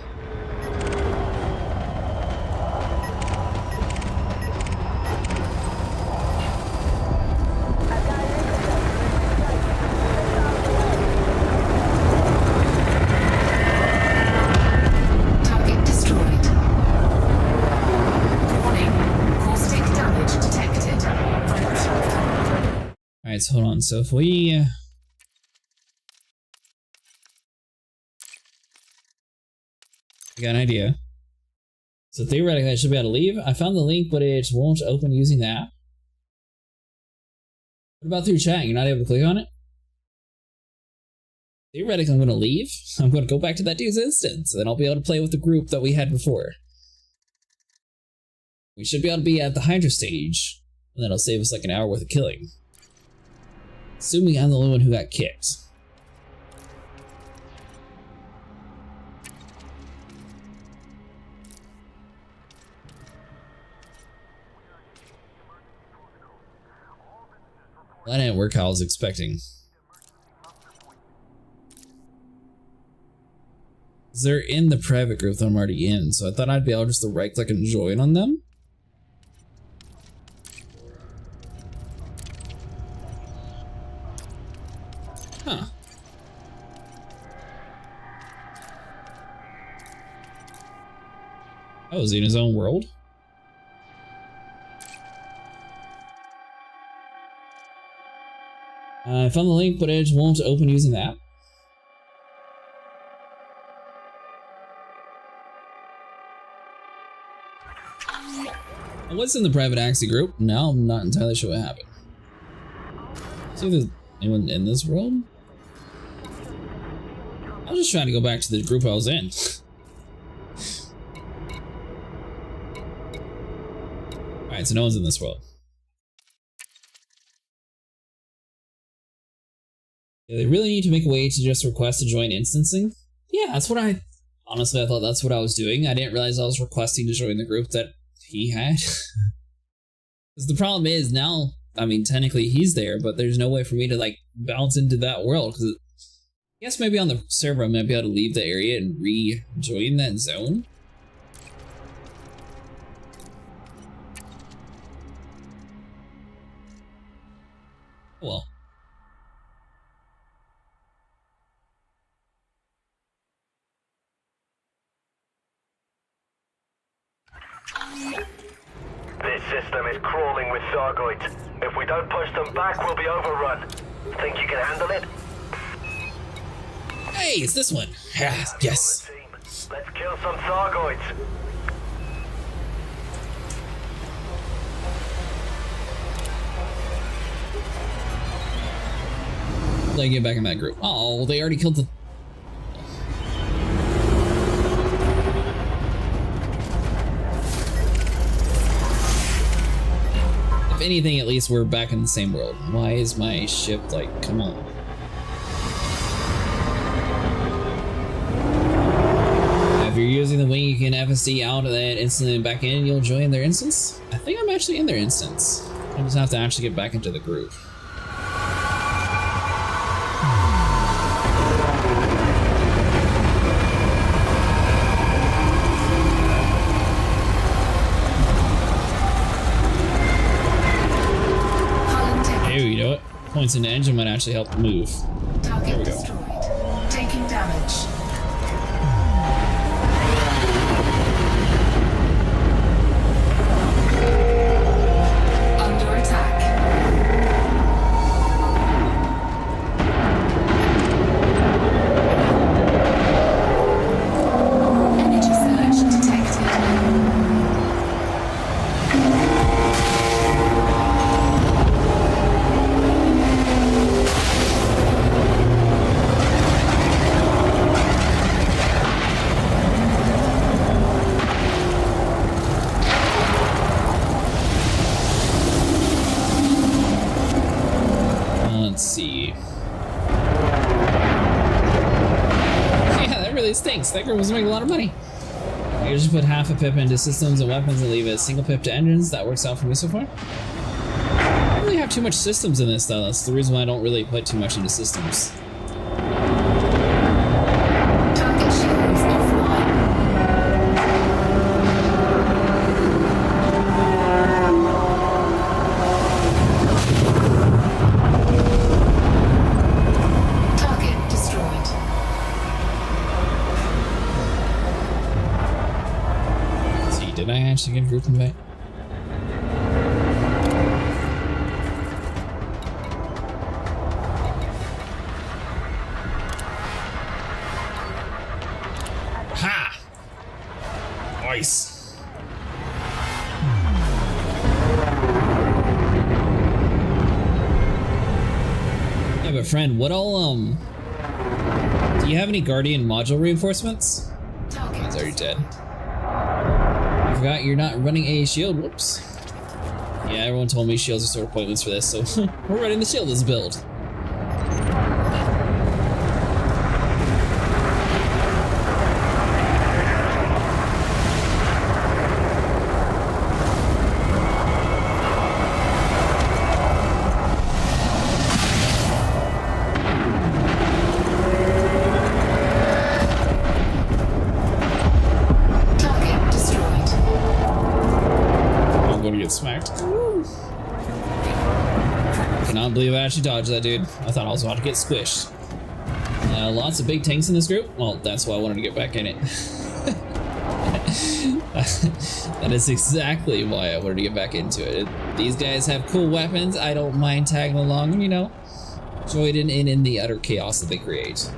Alright, so hold on. So if we... I got an idea. So theoretically I should be able to leave. I found the link, but it won't open using the app. What about through chat? You're not able to click on it? Theoretically, I'm going to leave. I'm going to go back to that dude's instance, and then I'll be able to play with the group that we had before. We should be able to be at the Hydra stage, and that'll save us like an hour worth of killing. Assuming I'm the only one who got kicked. That didn't work how I was expecting. They're in the private group that I'm already in, so I thought I'd be able just to right click and join on them. Huh. Oh, is he in his own world? I found the link, but it won't open using the app. I was in the private Axie group. Now I'm not entirely sure what happened. See if there's anyone in this world? I was just trying to go back to the group I was in. Alright, so no one's in this world. Yeah, they really need to make a way to just request to join instancing. Yeah, that's what honestly, I thought that's what I was doing. I didn't realize I was requesting to join the group that he had. Because the problem is now, I mean, technically he's there, but there's no way for me to like bounce into that world. Because I guess maybe on the server I might be able to leave the area and rejoin that zone. Well. This system is crawling with Thargoids. If we don't push them back, we'll be overrun. Think you can handle it? Hey, it's this one. Yes. Let's kill some Thargoids. They get back in that group. Oh, they already killed the... If anything, at least we're back in the same world. Why is my ship like, come on. If you're using the wing, you can FSD out of that instantly and back in, you'll join their instance. I think I'm actually in their instance. I just have to actually get back into the group. You know what? Points in the engine might actually help move. There we go. Destroyed. Taking damage. Under attack. Energy surge detected. Let's see. Yeah, that really stinks. That group was making a lot of money. I usually put half a pip into systems and weapons and leave a single pip to engines. That works out for me so far. I don't really have too much systems in this though. That's the reason why I don't really put too much into systems. Target shields offline. Target destroyed. Let's see, did I actually get a group in back? Ha! Nice. but friend, what all, do you have any Guardian module reinforcements? He's already dead. I forgot you're not running a shield, whoops. Yeah, everyone told me shields are sort of pointless for this, so we're running the shieldless build. Smacked. Cannot believe I actually dodged that, dude. I thought I was about to get squished. Lots of big tanks in this group. Well, that's why I wanted to get back in it. That is exactly why I wanted to get back into it. These guys have cool weapons. I don't mind tagging along, you know, joining in the utter chaos that they create.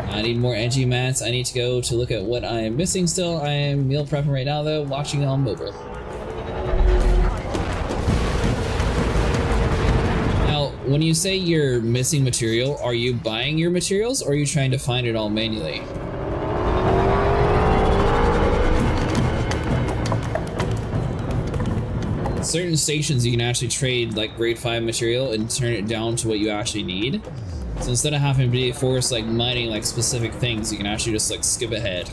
I need more edgy mats. I need to go to look at what I am missing still. I am meal prepping right now, though, watching on mobile. When you say you're missing material, are you buying your materials or are you trying to find it all manually? Certain stations you can actually trade like grade 5 material and turn it down to what you actually need. So instead of having to be forced like mining like specific things, you can actually just like skip ahead.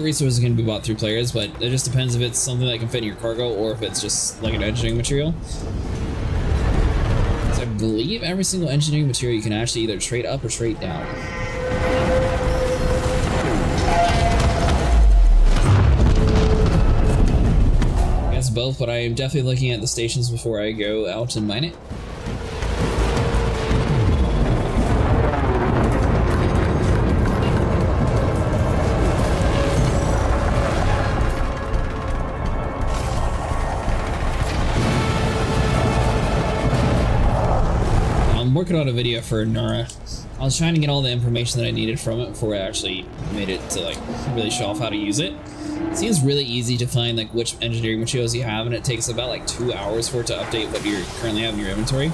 Resources can be bought through players, but it just depends if it's something that can fit in your cargo or if it's just like an engineering material. So I believe every single engineering material you can actually either trade up or trade down. I guess both, but I am definitely looking at the stations before I go out and mine it. Working on a video for Nara. I was trying to get all the information that I needed from it before I actually made it to like really show off how to use it. It seems really easy to find like which engineering materials you have, and it takes about like 2 hours for it to update what you currently have in your inventory.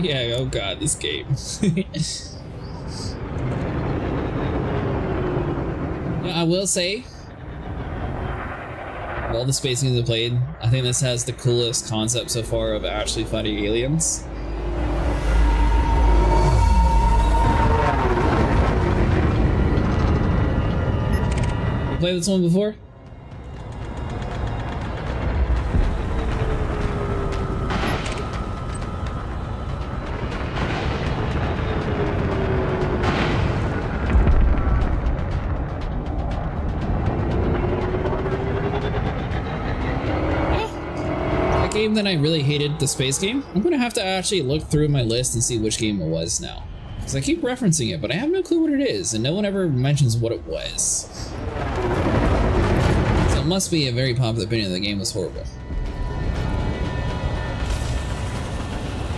Yeah, oh god, this game. I will say, of all the space games I've played, I think this has the coolest concept so far of actually fighting aliens. You played this one before? Game that I really hated, the space game. I'm gonna have to actually look through my list and see which game it was now, because I keep referencing it but I have no clue what it is and no one ever mentions what it was, so it must be a very popular opinion that the game was horrible.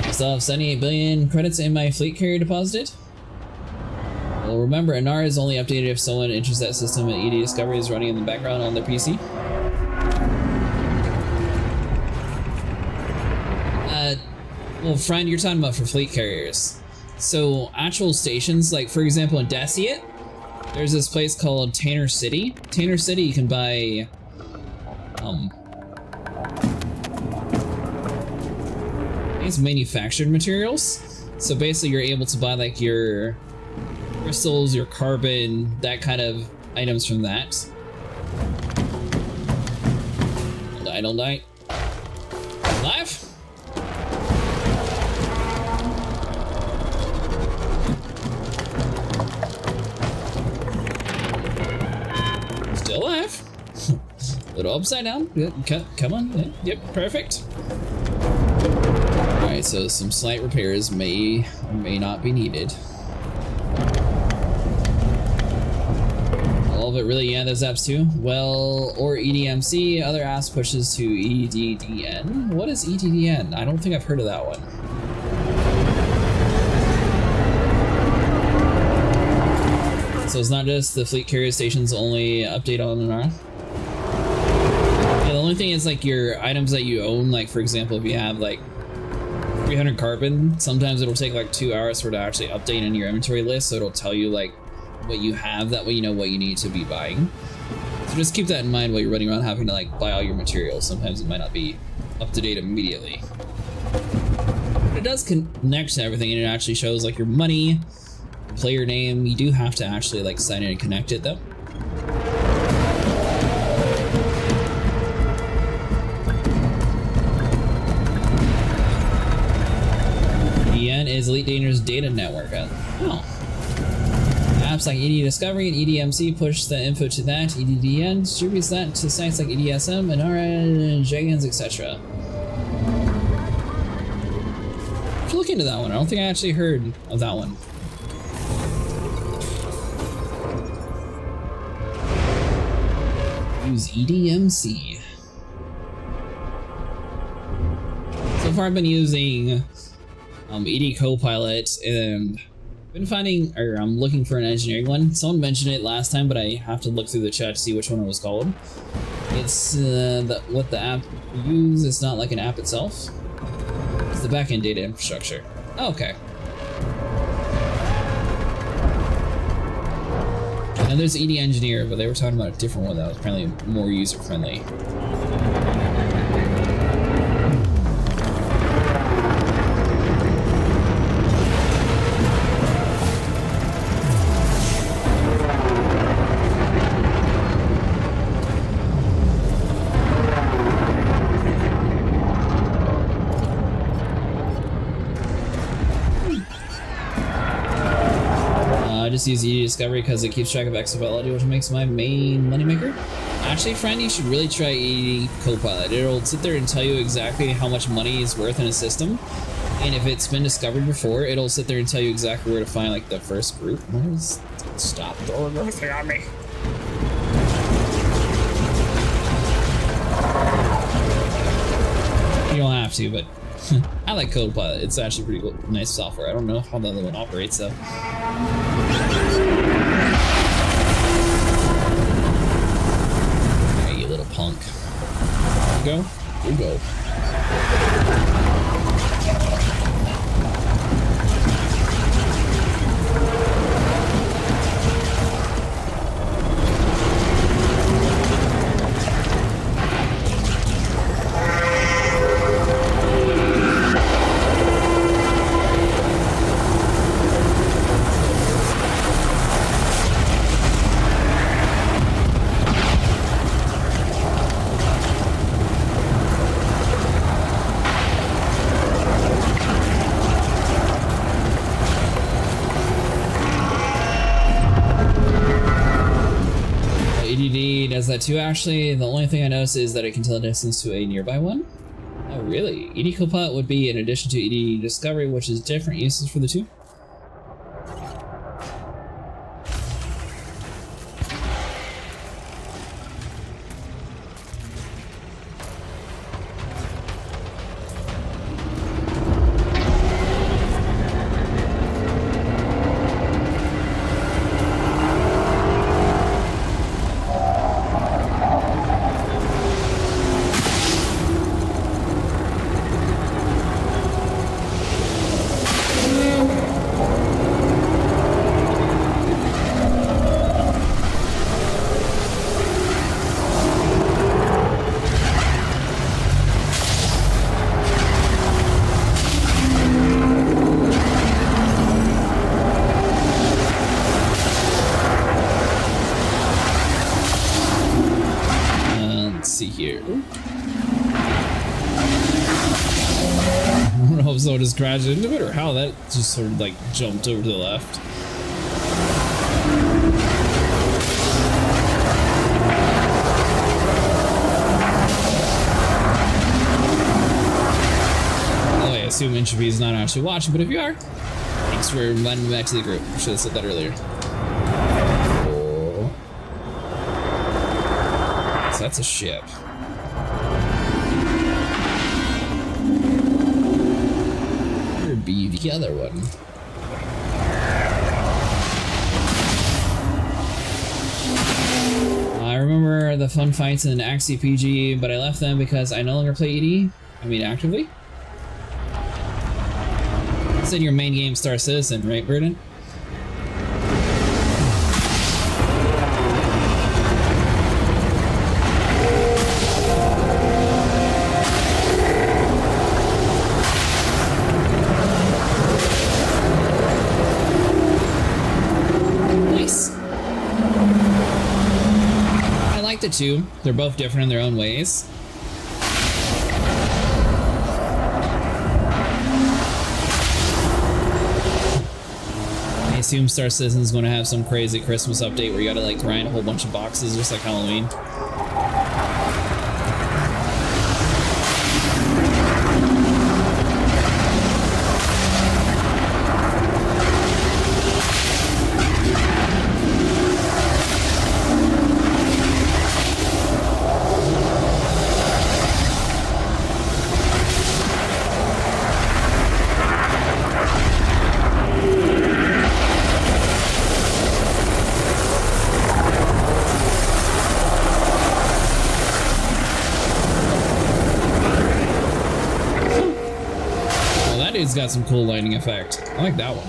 I still have 78 billion credits in my fleet carrier deposited. Well, remember, Anar is only updated if someone enters that system and ED Discovery is running in the background on their PC. Well, friend, you're talking about for fleet carriers. So actual stations, like for example in Daciet, there's this place called Tanner City. Tanner City, you can buy it's manufactured materials. So basically you're able to buy like your crystals, your carbon, that kind of items from that. Don't die. Alive? Still alive. Little upside down. Come on. Yep, perfect. Alright, so some slight repairs may or may not be needed. All of it really, yeah, there's apps too. Well, or EDMC, other apps pushes to EDDN. What is EDDN? I don't think I've heard of that one. So it's not just the fleet carrier stations only update on and on. Yeah, the only thing is like your items that you own, like for example, if you have like 300 carbon, sometimes it'll take like 2 hours for it to actually update in your inventory list, so it'll tell you like what you have, that way you know what you need to be buying. So just keep that in mind while you're running around having to like buy all your materials. Sometimes it might not be up to date immediately. But it does connect to everything, and it actually shows like your money, player name. You do have to actually like sign in and connect it though. EN is Elite Dangerous Data Network. Oh. Apps like ED Discovery and EDMC push the info to that. EDDN distributes that to sites like EDSM and RN, JNs, etc. Should look into that one. I don't think I actually heard of that one. Use EDMC. So far I've been using ED Copilot, and been finding, or I'm looking for an engineering one. Someone mentioned it last time, but I have to look through the chat to see which one it was called. It's what the app uses. It's not like an app itself. It's the backend data infrastructure. Oh, okay. And there's ED Engineer, but they were talking about a different one that was apparently more user-friendly. I just use ED Discovery because it keeps track of XFLD, which makes my main moneymaker. Actually, friend, you should really try ED Copilot. It'll sit there and tell you exactly how much money is worth in a system. And if it's been discovered before, it'll sit there and tell you exactly where to find like the first group. Stop throwing everything on me. You don't have to, but I like Copilot. It's actually pretty cool, nice software. I don't know how the other one operates though. Hey, you little punk. Here we go. Here we go. Does that too, actually. The only thing I noticed is that it can tell the distance to a nearby one. Oh, really? ED Copilot would be in addition to ED Discovery, which is different uses for the two. So just crashed into it, or how that just sort of like jumped over to the left. Oh yeah, assume Entropy is not actually watching, but if you are, thanks for inviting me back to the group. I should have said that earlier. Oh. So that's a ship. Where would be the other one? I remember the fun fights in Axie PG, but I left them because I no longer play ED. I mean, actively. You said your main game Star Citizen, right, Burden? Nice. I like the two. They're both different in their own ways. I assume Star Citizen's going to have some crazy Christmas update where you gotta like grind a whole bunch of boxes just like Halloween. It's got some cool lighting effect. I like that one.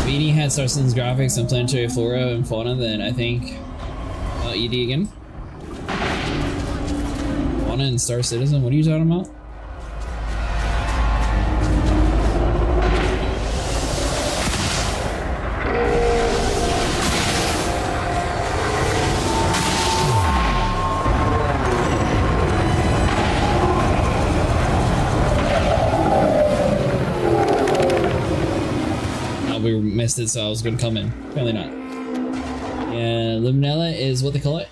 BD had Star Citizen's graphics and planetary flora and fauna, then I think ED again. Fauna and Star Citizen, what are you talking about? We missed it, so I was gonna come in. Apparently not. Yeah, Limonella is what they call it.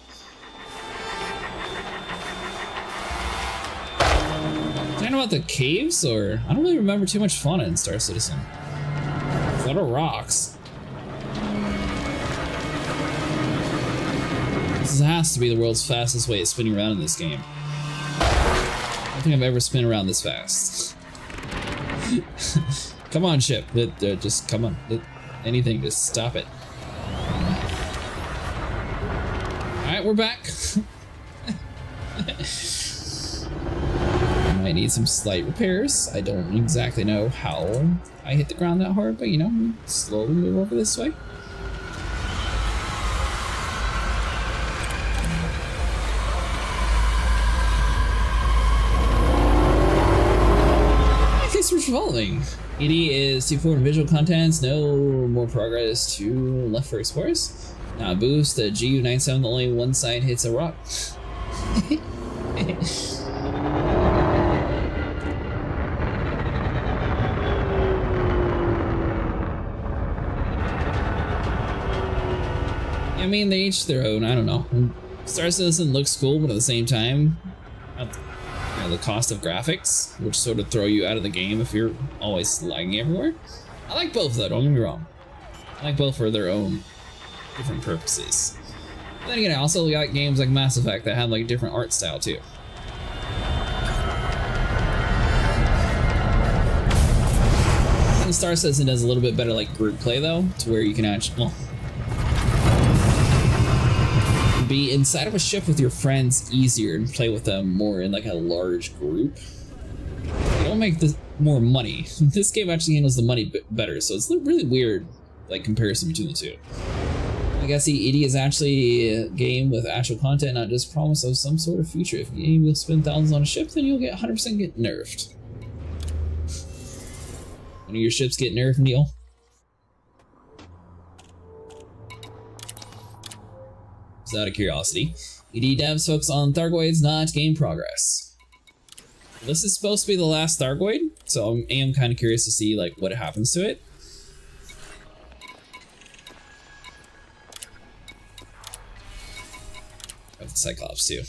Talking about the caves, or I don't really remember too much fauna in Star Citizen. A lot of rocks. This has to be the world's fastest way of spinning around in this game. I don't think I've ever spun around this fast. Come on, ship. Just come on. Anything, just stop it. Alright, we're back. Might need some slight repairs. I don't exactly know how I hit the ground that hard, but you know, slowly move over this way. Thanks for following. ED is 2 forward visual contents, no more progress to left for explorers. Now boost, the GU-97, only one side hits a rock. I mean, they each their own, I don't know. Star Citizen looks cool, but at the same time, the cost of graphics, which sort of throw you out of the game if you're always lagging everywhere. I like both though, don't get me wrong. I like both for their own different purposes. But then again, I also got games like Mass Effect that have like a different art style too. And Star Citizen does a little bit better like group play though, to where you can actually, well, be inside of a ship with your friends easier and play with them more in like a large group. You don't make this more money. This game actually handles the money better, so it's really weird like comparison between the two. I guess the ED is actually a game with actual content, not just promise of some sort of future. If you will spend thousands on a ship, then you'll get 100% get nerfed. One of your ships get nerfed, Neil? Just out of curiosity. ED devs focus on Thargoids, not game progress. this is supposed to be the last Thargoid, so I am kind of curious to see like what happens to it. Oh, the Cyclops too.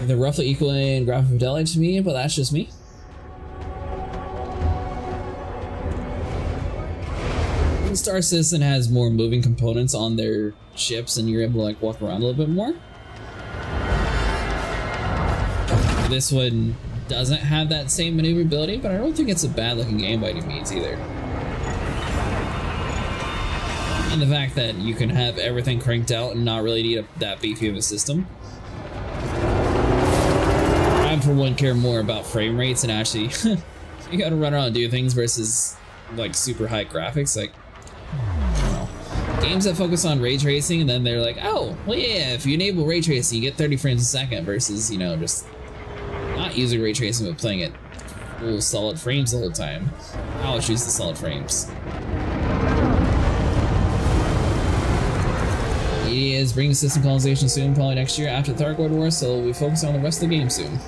They're roughly equal in graphic fidelity to me, but that's just me. Star Citizen has more moving components on their ships and you're able to like walk around a little bit more. This one doesn't have that same maneuverability, but I don't think it's a bad looking game by any means either. And the fact that you can have everything cranked out and not really need that beefy of a system. I for one care more about frame rates and actually you gotta run around and do things versus like super high graphics. Like, games that focus on ray tracing and then they're like, oh, well yeah, if you enable ray tracing you get 30 frames a second versus, you know, just not using ray tracing but playing it full solid frames the whole time. I'll choose the solid frames. EDA is bringing system colonization soon, probably next year after the Thargoid War, so we'll be focusing on the rest of the game soon.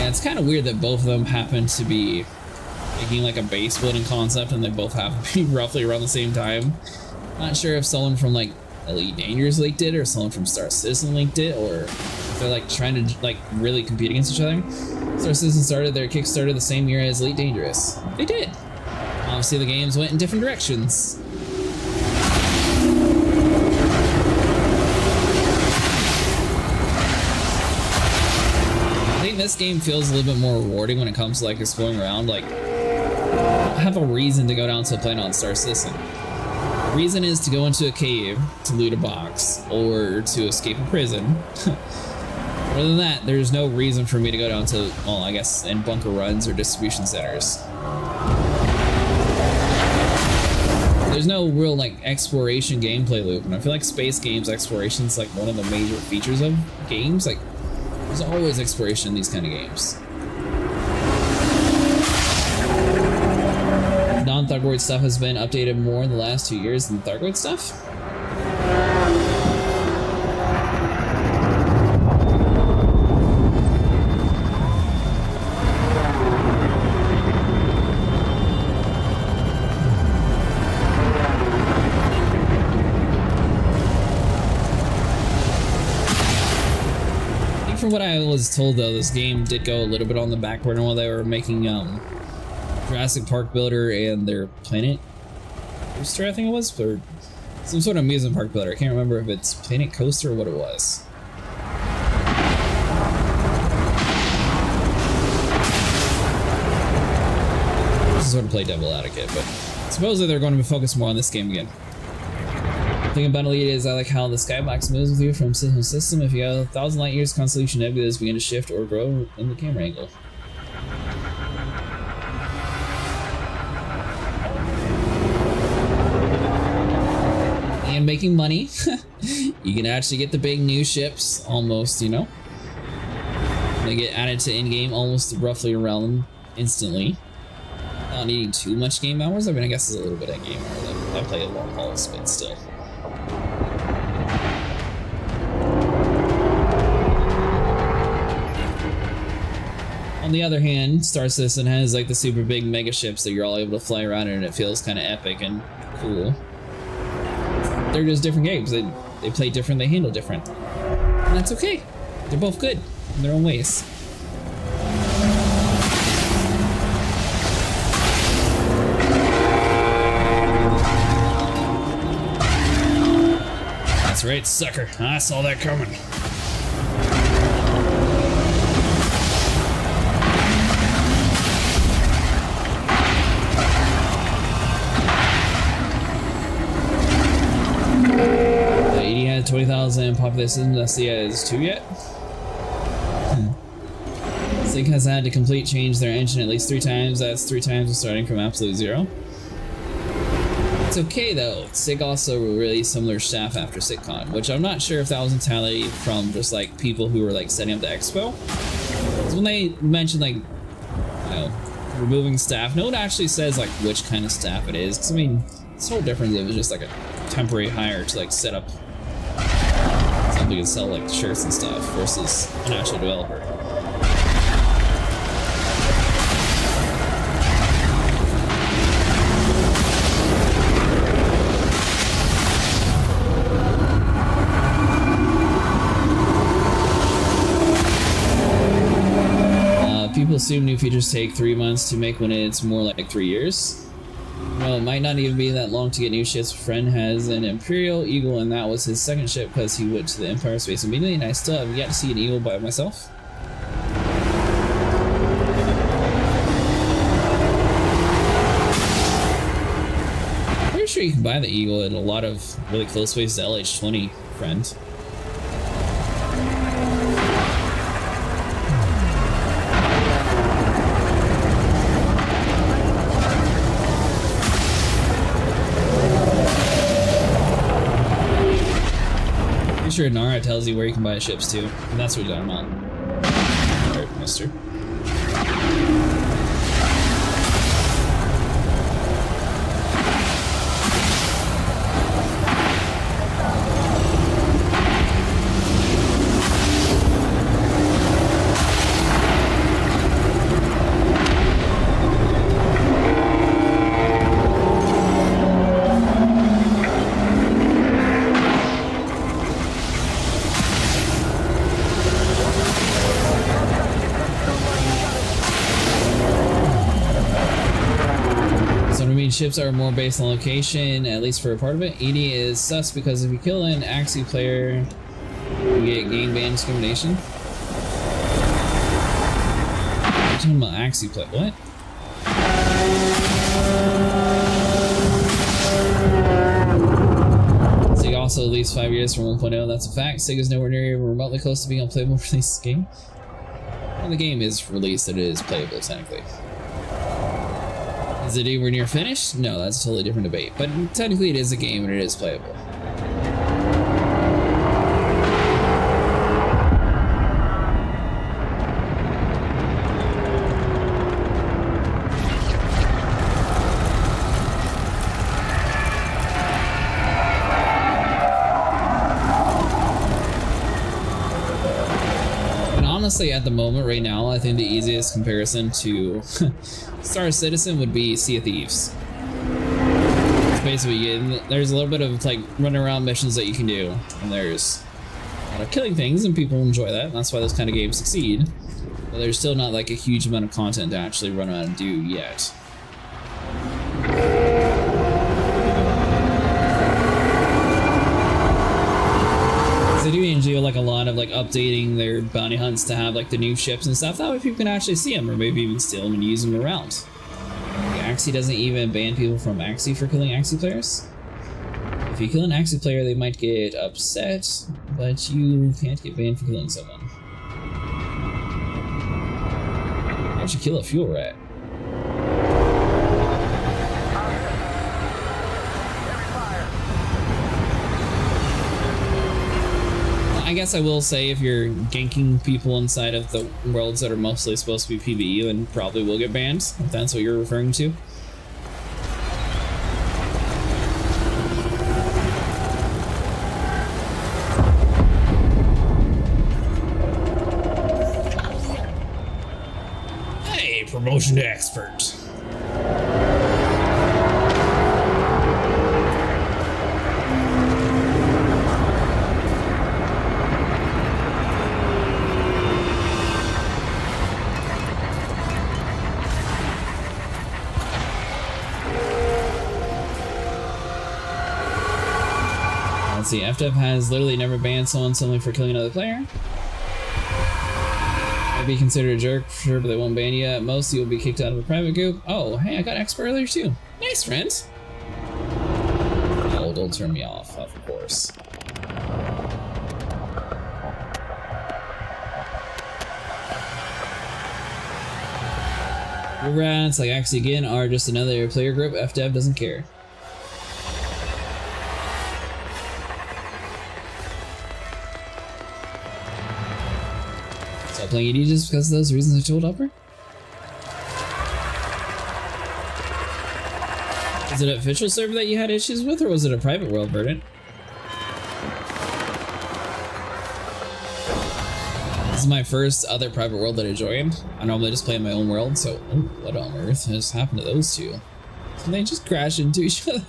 It's kind of weird that both of them happen to be making like a base building concept and they both happen to be roughly around the same time. Not sure if someone from like Elite Dangerous leaked it or someone from Star Citizen leaked it, or if they're like trying to like really compete against each other. Star Citizen started their Kickstarter the same year as Elite Dangerous. They did. Obviously the games went in different directions. I think this game feels a little bit more rewarding when it comes to like exploring around. Like, I have a reason to go down to a planet on Star Citizen. The reason is to go into a cave to loot a box or to escape a prison. Other than that, there's no reason for me to go down to, well, I guess, in bunker runs or distribution centers. There's no real like exploration gameplay loop, and I feel like space games exploration is like one of the major features of games. Like, there's always exploration in these kind of games. Non-Thargoid stuff has been updated more in the last 2 years than Thargoid stuff. From what I was told though, this game did go a little bit on the back burner while they were making Jurassic Park Builder and their Planet Coaster, I think it was, or some sort of amusement park builder. I can't remember if it's Planet Coaster or what it was. This is sort of play devil advocate, but supposedly they're going to be focused more on this game again. The thing about Elite is I like how the skybox moves with you from system to system. If you go 1,000 light years, constellation nebulas begin to shift or grow in the camera angle. And making money. You can actually get the big new ships almost, you know. They get added to in-game almost roughly around instantly. Not needing too much game hours. I mean, I guess it's a little bit of game hours. I play a long haul, but still. On the other hand, Star Citizen has like the super big mega ships that you're all able to fly around in, and it feels kind of epic and cool. They're just different games. They play different, they handle different. And that's okay. They're both good in their own ways. That's right, sucker. I saw that coming. The 80 had 20,000 population. Let's see, is 2 yet? Sync has had to complete change their engine at least 3 times. That's 3 times starting from absolute 0. It's okay though. SIG also released similar staff after SitCon, which I'm not sure if that was entirely from just like people who were like setting up the expo. Because when they mentioned like know, removing staff. No one actually says like which kind of staff it is. 'Cause, I mean, it's a whole different if it was just like a temporary hire to like set up something and sell like shirts and stuff versus an actual developer. People assume new features take 3 months to make when it's more like 3 years. Well, it might not even be that long to get new ships. A friend has an Imperial Eagle, and that was his second ship because he went to the Empire space immediately, and I still have yet to see an Eagle by myself. Pretty sure you can buy the Eagle in a lot of really close space to LH20, friend. Sure Nara tells you where you can buy ships too, and that's what you're talking about. Alright, mister. Ships are more based on location, at least for a part of it. ED is sus because if you kill an Axie player, you get game ban discrimination. I'm talking about Axie player. What? SIG also at least 5 years from 1.0. That's a fact. SIG is nowhere near even remotely close to being unplayable for this game. When the game is released, it is playable technically. Is it anywhere near finished? No, that's a totally different debate. But technically it is a game and it is playable. Honestly, at the moment, right now, I think the easiest comparison to Star Citizen would be Sea of Thieves. It's basically, there's a little bit of like run around missions that you can do, and there's a lot of killing things, and people enjoy that, and that's why those kind of games succeed. But there's still not like a huge amount of content to actually run around and do yet. They do do like a lot of like updating their bounty hunts to have like the new ships and stuff. That way people can actually see them, or maybe even steal them and use them around. The Axie doesn't even ban people from Axie for killing Axie players. If you kill an Axie player, they might get upset, but you can't get banned for killing someone. Why don't you kill a fuel rat? I guess I will say if you're ganking people inside of the worlds that are mostly supposed to be PvE, then probably will get banned, if that's what you're referring to. Hey, promotion to expert. Let's see, FDF has literally never banned someone simply for killing another player. Might be considered a jerk for sure, but they won't ban you. At most, you'll be kicked out of a private group. Oh, hey, I got expert earlier too. Nice, friends. Oh, don't turn me off, of course. Rats like Axie again are just another player group. FDev doesn't care. Stop playing ED just because of those reasons I told Upper? Is it an official server that you had issues with, or was it a private world, Verdant? This is my first other private world that I joined. I normally just play in my own world, so what on earth has happened to those two? Can they just crash into each other?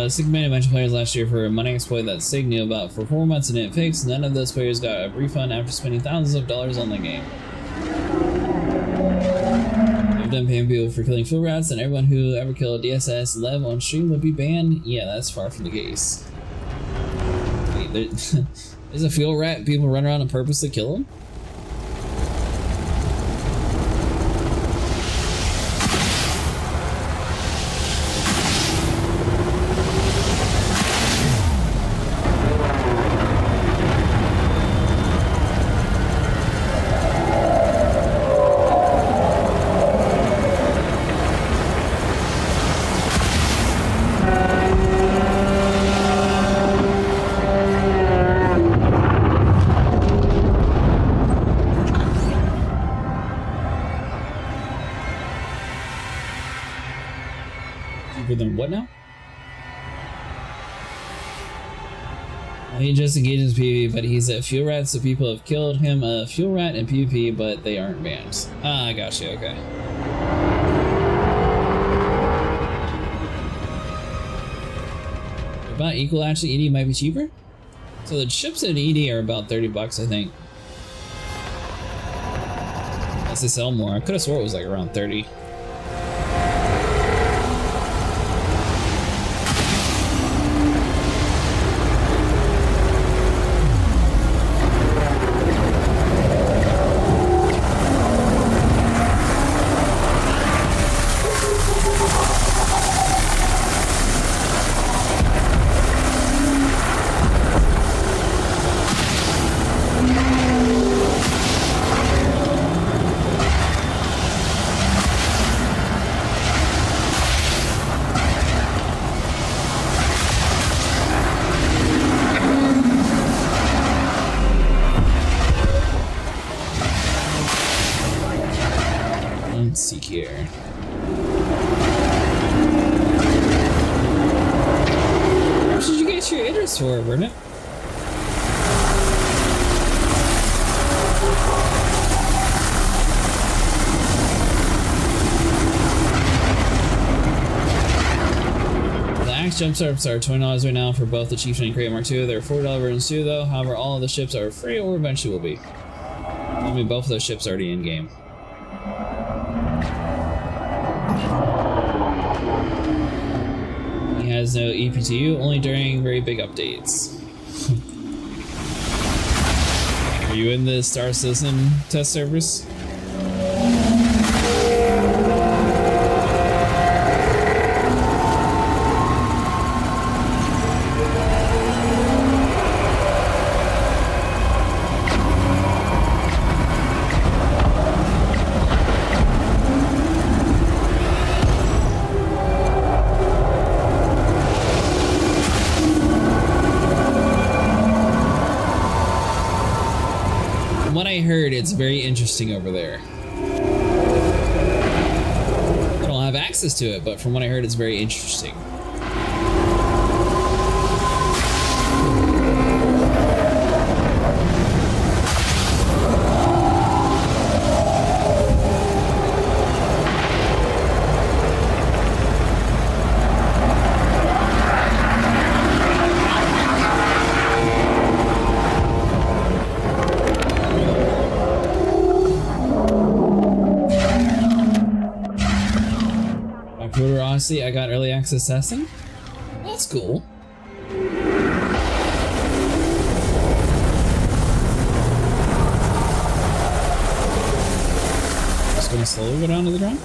Sigma mentioned players last year for a money exploit that Sig knew about for 4 months and didn't fix. None of those players got a refund after spending thousands of dollars on the game. I've done paying people for killing fuel rats, and everyone who ever killed a DSS Lev on stream would be banned. Yeah, that's far from the case. Wait, there's a fuel rat and people run around and purposely kill him? What now? He just engages PvP, but he's a fuel rat, so people have killed him a fuel rat in PvP, but they aren't banned. Ah, I got you, okay. About equal, actually, ED might be cheaper? So the chips in ED are about 30 bucks, I think. Unless they sell more. I could have swore it was like around 30. Here. How much did you get your address for, Bernard? The Axe jump starts are $20 right now for both the Chieftain and Crate Mark II. They're $40 versions too, though. However, all of the ships are free or eventually will be. I mean, both of those ships are already in game. Has no EPTU, only during very big updates. Are you in the Star Citizen test servers? It's very interesting over there. I don't have access to it, but from what I heard, it's very interesting. Odyssey, I got early access testing. That's cool. Just gonna slowly go down to the ground.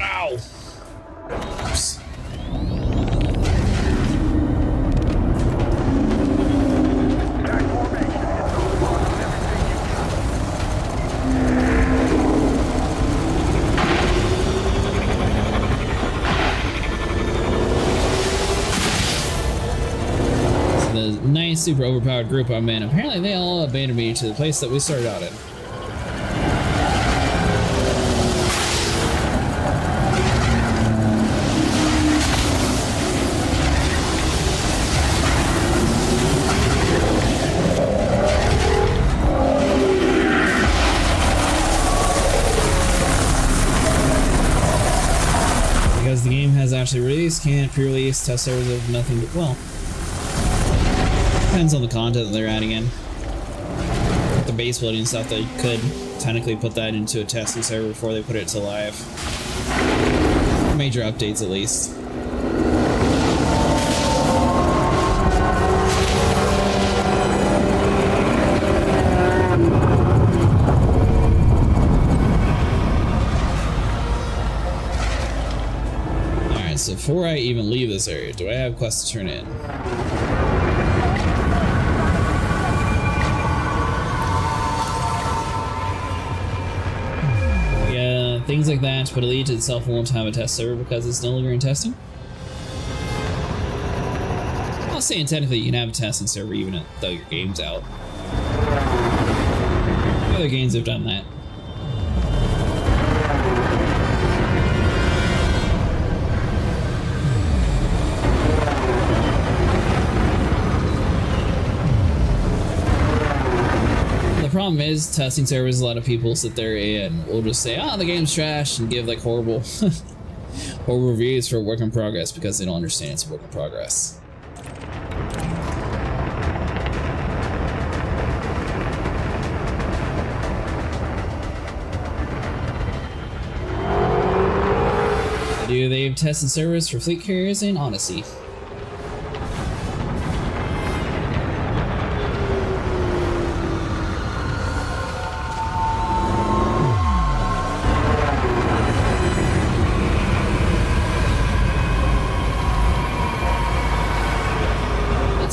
Ow! Oops. The nice, super overpowered group I'm in, apparently they all abandoned me to the place that we started out in. Because the game has actually released, can't pre-release test servers of nothing but, well, depends on the content that they're adding in. Like the base building stuff, they could technically put that into a testing server before they put it to live. Major updates, at least. Alright, so before I even leave this area, do I have quests to turn in? Things like that, but Elite itself won't have a test server because it's no longer in testing. I'll say technically you can have a testing server even though your game's out. Other games have done that. The problem is, testing servers, a lot of people sit there and will just say, oh, the game's trash, and give like horrible horrible reviews for a work in progress because they don't understand it's a work in progress. They've tested servers for fleet carriers in Odyssey.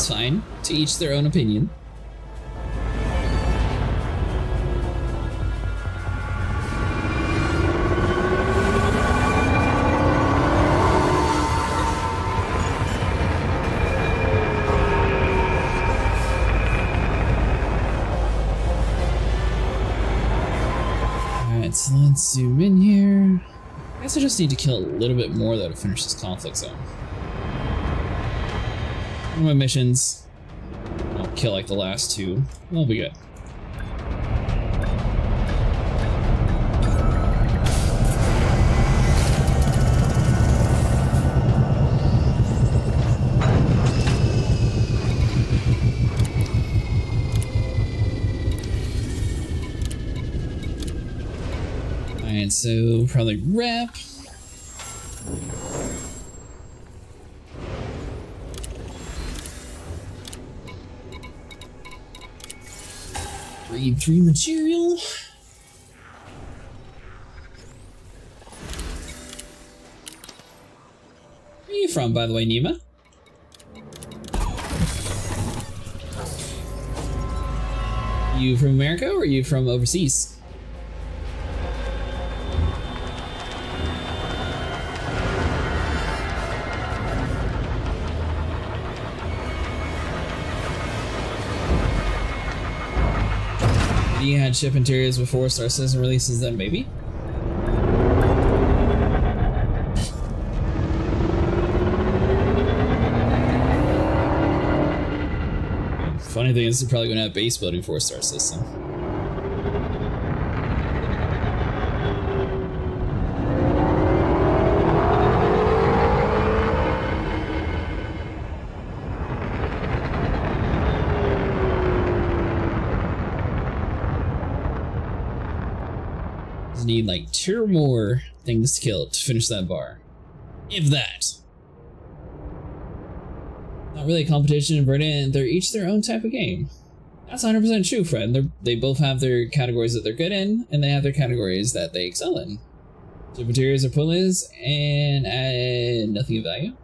Fine, to each their own opinion. Alright, so let's zoom in here. I guess I just need to kill a little bit more though to finish this conflict zone. My missions, I'll kill like the last two. That'll be good. Alright, so probably rep. Read 3 material. Where are you from, by the way, Nima? You from America or are you from overseas? You had ship interiors before Star Citizen releases, then maybe? Funny thing is, they're probably going to have base building for Star Citizen. need like 2 more things to kill to finish that bar. If that. Not really a competition in Verdant, they're each their own type of game. That's 100% true, Fred. They both have their categories that they're good in, and they have their categories that they excel in. So materials are pointless and add nothing of value.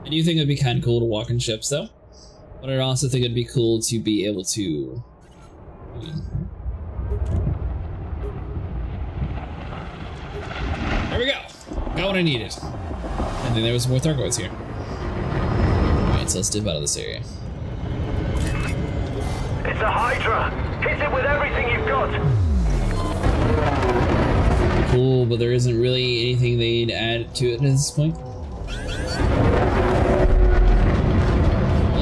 I do think it'd be kind of cool to walk in ships, though. But I also think it'd be cool to be able to... There we go! Got what I needed. I think there was more Thargoids here. Alright, so let's dip out of this area. It's a Hydra! Hit it with everything you've got! Cool, but there isn't really anything they'd add to it at this point.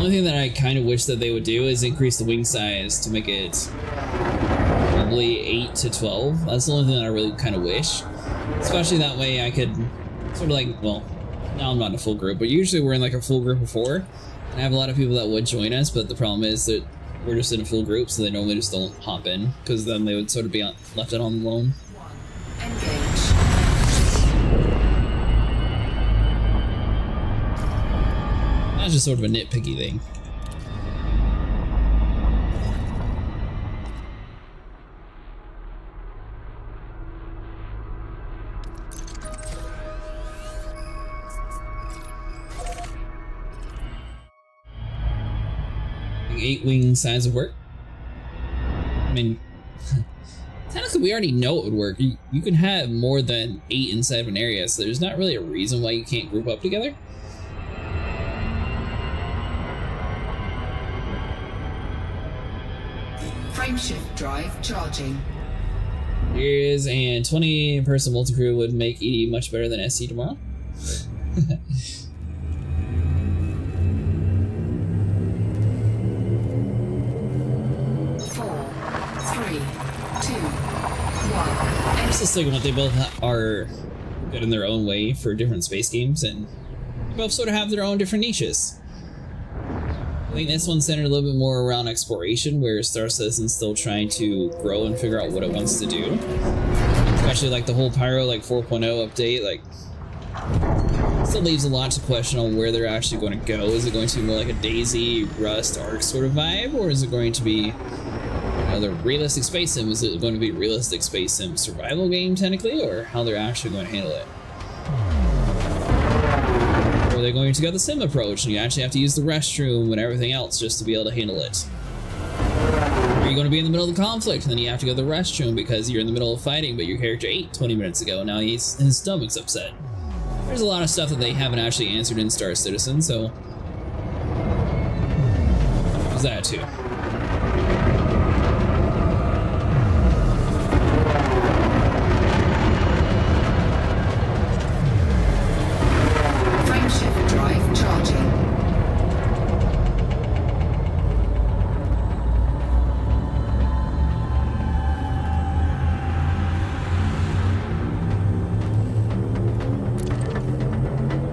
The only thing that I kind of wish that they would do is increase the wing size to make it probably 8 to 12. That's the only thing that I really kind of wish. Especially that way I could sort of like, well, now I'm not in a full group, but usually we're in like a full group of 4. And I have a lot of people that would join us, but the problem is that we're just in a full group, so they normally just don't hop in, because then they would sort of be left out on alone. That's just sort of a nitpicky thing. Like 8 wing size would work. I mean, technically we already know it would work. You can have more than 8 inside of an area, so there's not really a reason why you can't group up together. Frameshift drive charging. Here's and 20-person multi-crew would make ED much better than SC tomorrow. 4, 3, 2, 1. I'm just thinking what they both are good in their own way for different space games, and they both sort of have their own different niches. I think this one's centered a little bit more around exploration, where Star Citizen's still trying to grow and figure out what it wants to do. Especially like the whole Pyro like 4.0 update, like still leaves a lot to question on where they're actually going to go. Is it going to be more like a Daisy, Rust, Ark sort of vibe, or is it going to be another realistic space sim? Is it going to be a realistic space sim survival game technically, or how they're actually going to handle it? Or are they going to go the sim approach and you actually have to use the restroom and everything else just to be able to handle it? Are you going to be in the middle of the conflict and then you have to go to the restroom because you're in the middle of fighting, but your character ate 20 minutes ago, now his stomach's upset? There's a lot of stuff that they haven't actually answered in Star Citizen, so there's that too. Frameshift drive charging.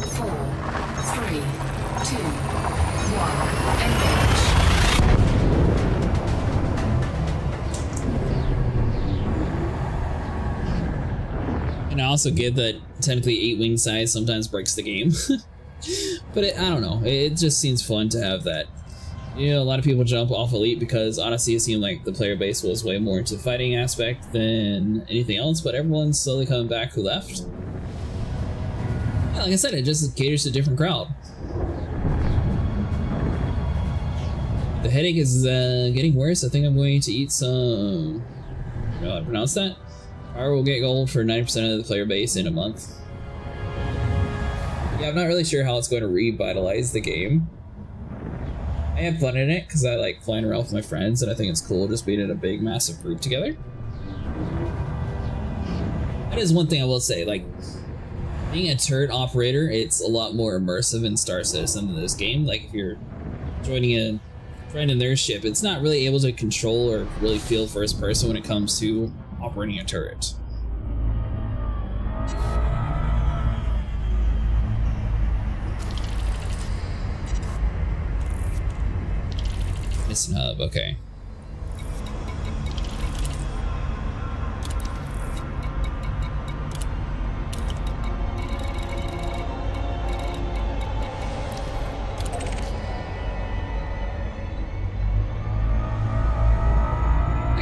4, 3, 2, 1. Engage. And I also get that technically 8 wing size sometimes breaks the game. But I don't know, it just seems fun to have that. You know, a lot of people jump off Elite because honestly it seemed like the player base was way more into the fighting aspect than anything else, but everyone's slowly coming back who left. Yeah, like I said, it just caters to a different crowd. The headache is getting worse. I think I'm going to eat some... I don't know how to pronounce that. Power will get gold for 90% of the player base in a month. Yeah, I'm not really sure how it's going to revitalize the game. I have fun in it because I like flying around with my friends, and I think it's cool just being in a big, massive group together. That is one thing I will say, like, being a turret operator, it's a lot more immersive in Star Citizen than this game. Like, if you're joining a friend in their ship, it's not really able to control or really feel first person when it comes to operating a turret. Missing hub, okay.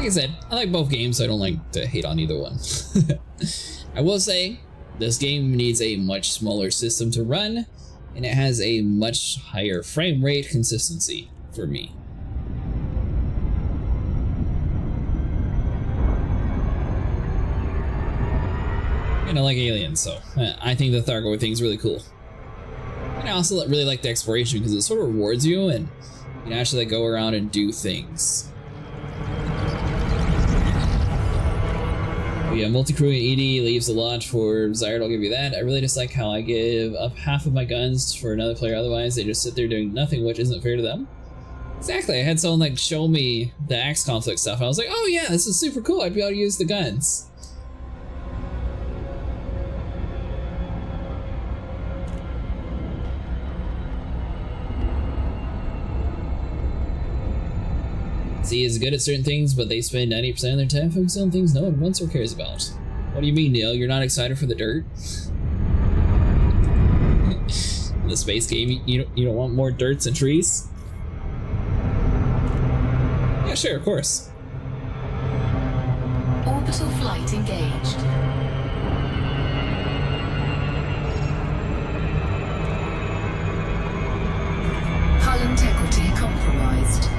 I said, I like both games, so I don't like to hate on either one. I will say, this game needs a much smaller system to run, and it has a much higher frame rate consistency for me. And I like aliens, so I think the Thargoid thing is really cool. And I also really like the exploration because it sort of rewards you and you can actually like, go around and do things. But yeah, multi-crewing ED leaves a lot for desired, I'll give you that. I really dislike how I give up half of my guns for another player, otherwise they just sit there doing nothing, which isn't fair to them. Exactly, I had someone like show me the axe conflict stuff. I was like, oh yeah, this is super cool, I'd be able to use the guns. C is good at certain things, but they spend 90% of their time focusing on things no one wants or cares about. What do you mean, Neil? You're not excited for the dirt? The space game, you don't want more dirts and trees? Yeah, sure, of course. Orbital flight engaged. Hull integrity compromised.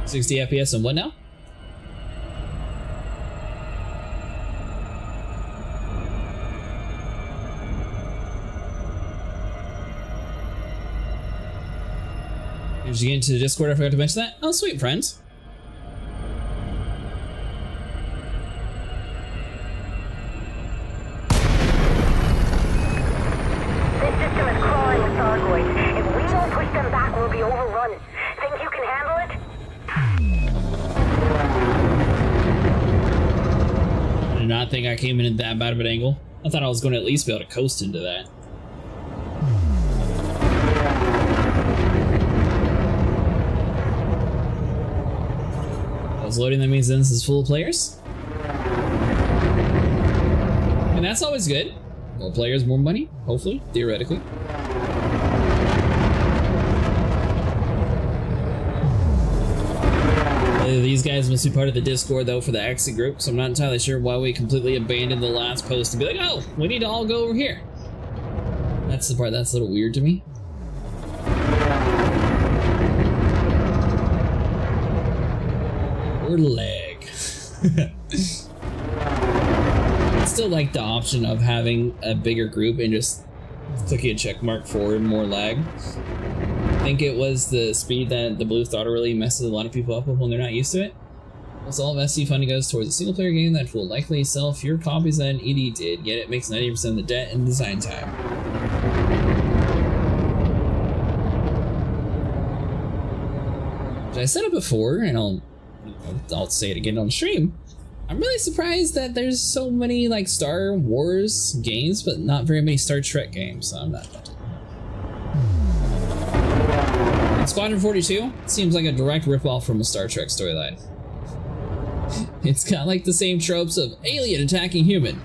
60 FPS and what now? Did you get into the Discord? I forgot to mention that. Oh, sweet, friend. This system is crawling with Thargoids. If we don't push them back, we'll be overrun. Think you can handle it? I did not think I came in at that bad of an angle. I thought I was going to at least be able to coast into that. I was loading, that means this is full of players. And that's always good. More players, more money, hopefully, theoretically. These guys must be part of the Discord though for the exit group, so I'm not entirely sure why we completely abandoned the last post to be like, oh, we need to all go over here. That's the part that's a little weird to me. Or leg. I still like the option of having a bigger group and just clicking a check mark forward, more lag. I think it was the speed that the blue throttle really messes a lot of people up with when they're not used to it. Plus, all of SC funding goes towards a single player game that will likely sell fewer copies than ED did, yet it makes 90% of the debt and design time. Which I said it before, and I'll say it again on stream. I'm really surprised that there's so many like Star Wars games, but not very many Star Trek games, so I'm not about to. Squadron 42 seems like a direct ripoff from a Star Trek storyline. It's got like the same tropes of alien attacking human.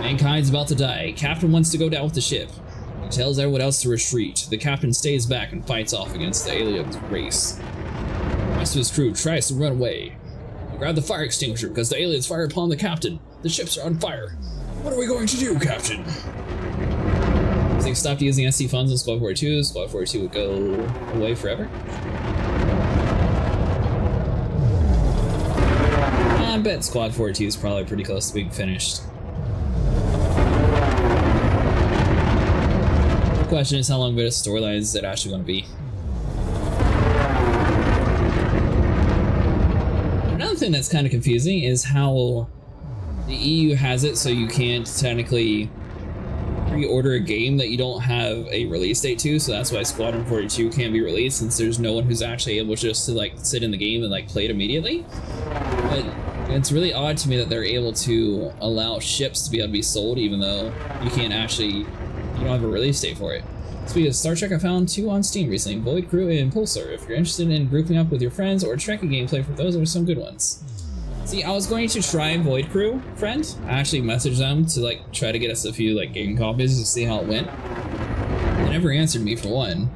Mankind's about to die. Captain wants to go down with the ship. He tells everyone else to retreat. The captain stays back and fights off against the alien race. The rest of his crew tries to run away. They grab the fire extinguisher because the aliens fire upon the captain. The ships are on fire. What are we going to do, Captain? If they stopped using SC funds in Squad 42, Squad 42 would go away forever. I bet Squad 42 is probably pretty close to being finished. The question is, how long bit of storyline is it actually going to be? Another thing that's kind of confusing is how the EU has it so you can't technically pre-order a game that you don't have a release date to, so that's why Squadron 42 can't be released, since there's no one who's actually able just to like sit in the game and like play it immediately. But it's really odd to me that they're able to allow ships to be able to be sold even though you can't actually, you don't have a release date for it. Speaking of Star Trek, I found 2 on Steam recently, Void Crew and Pulsar. If you're interested in grouping up with your friends or Trekkie gameplay, for those are some good ones. See, I was going to try Void Crew, friend. I actually messaged them to like try to get us a few like game copies to see how it went. never answered me for one.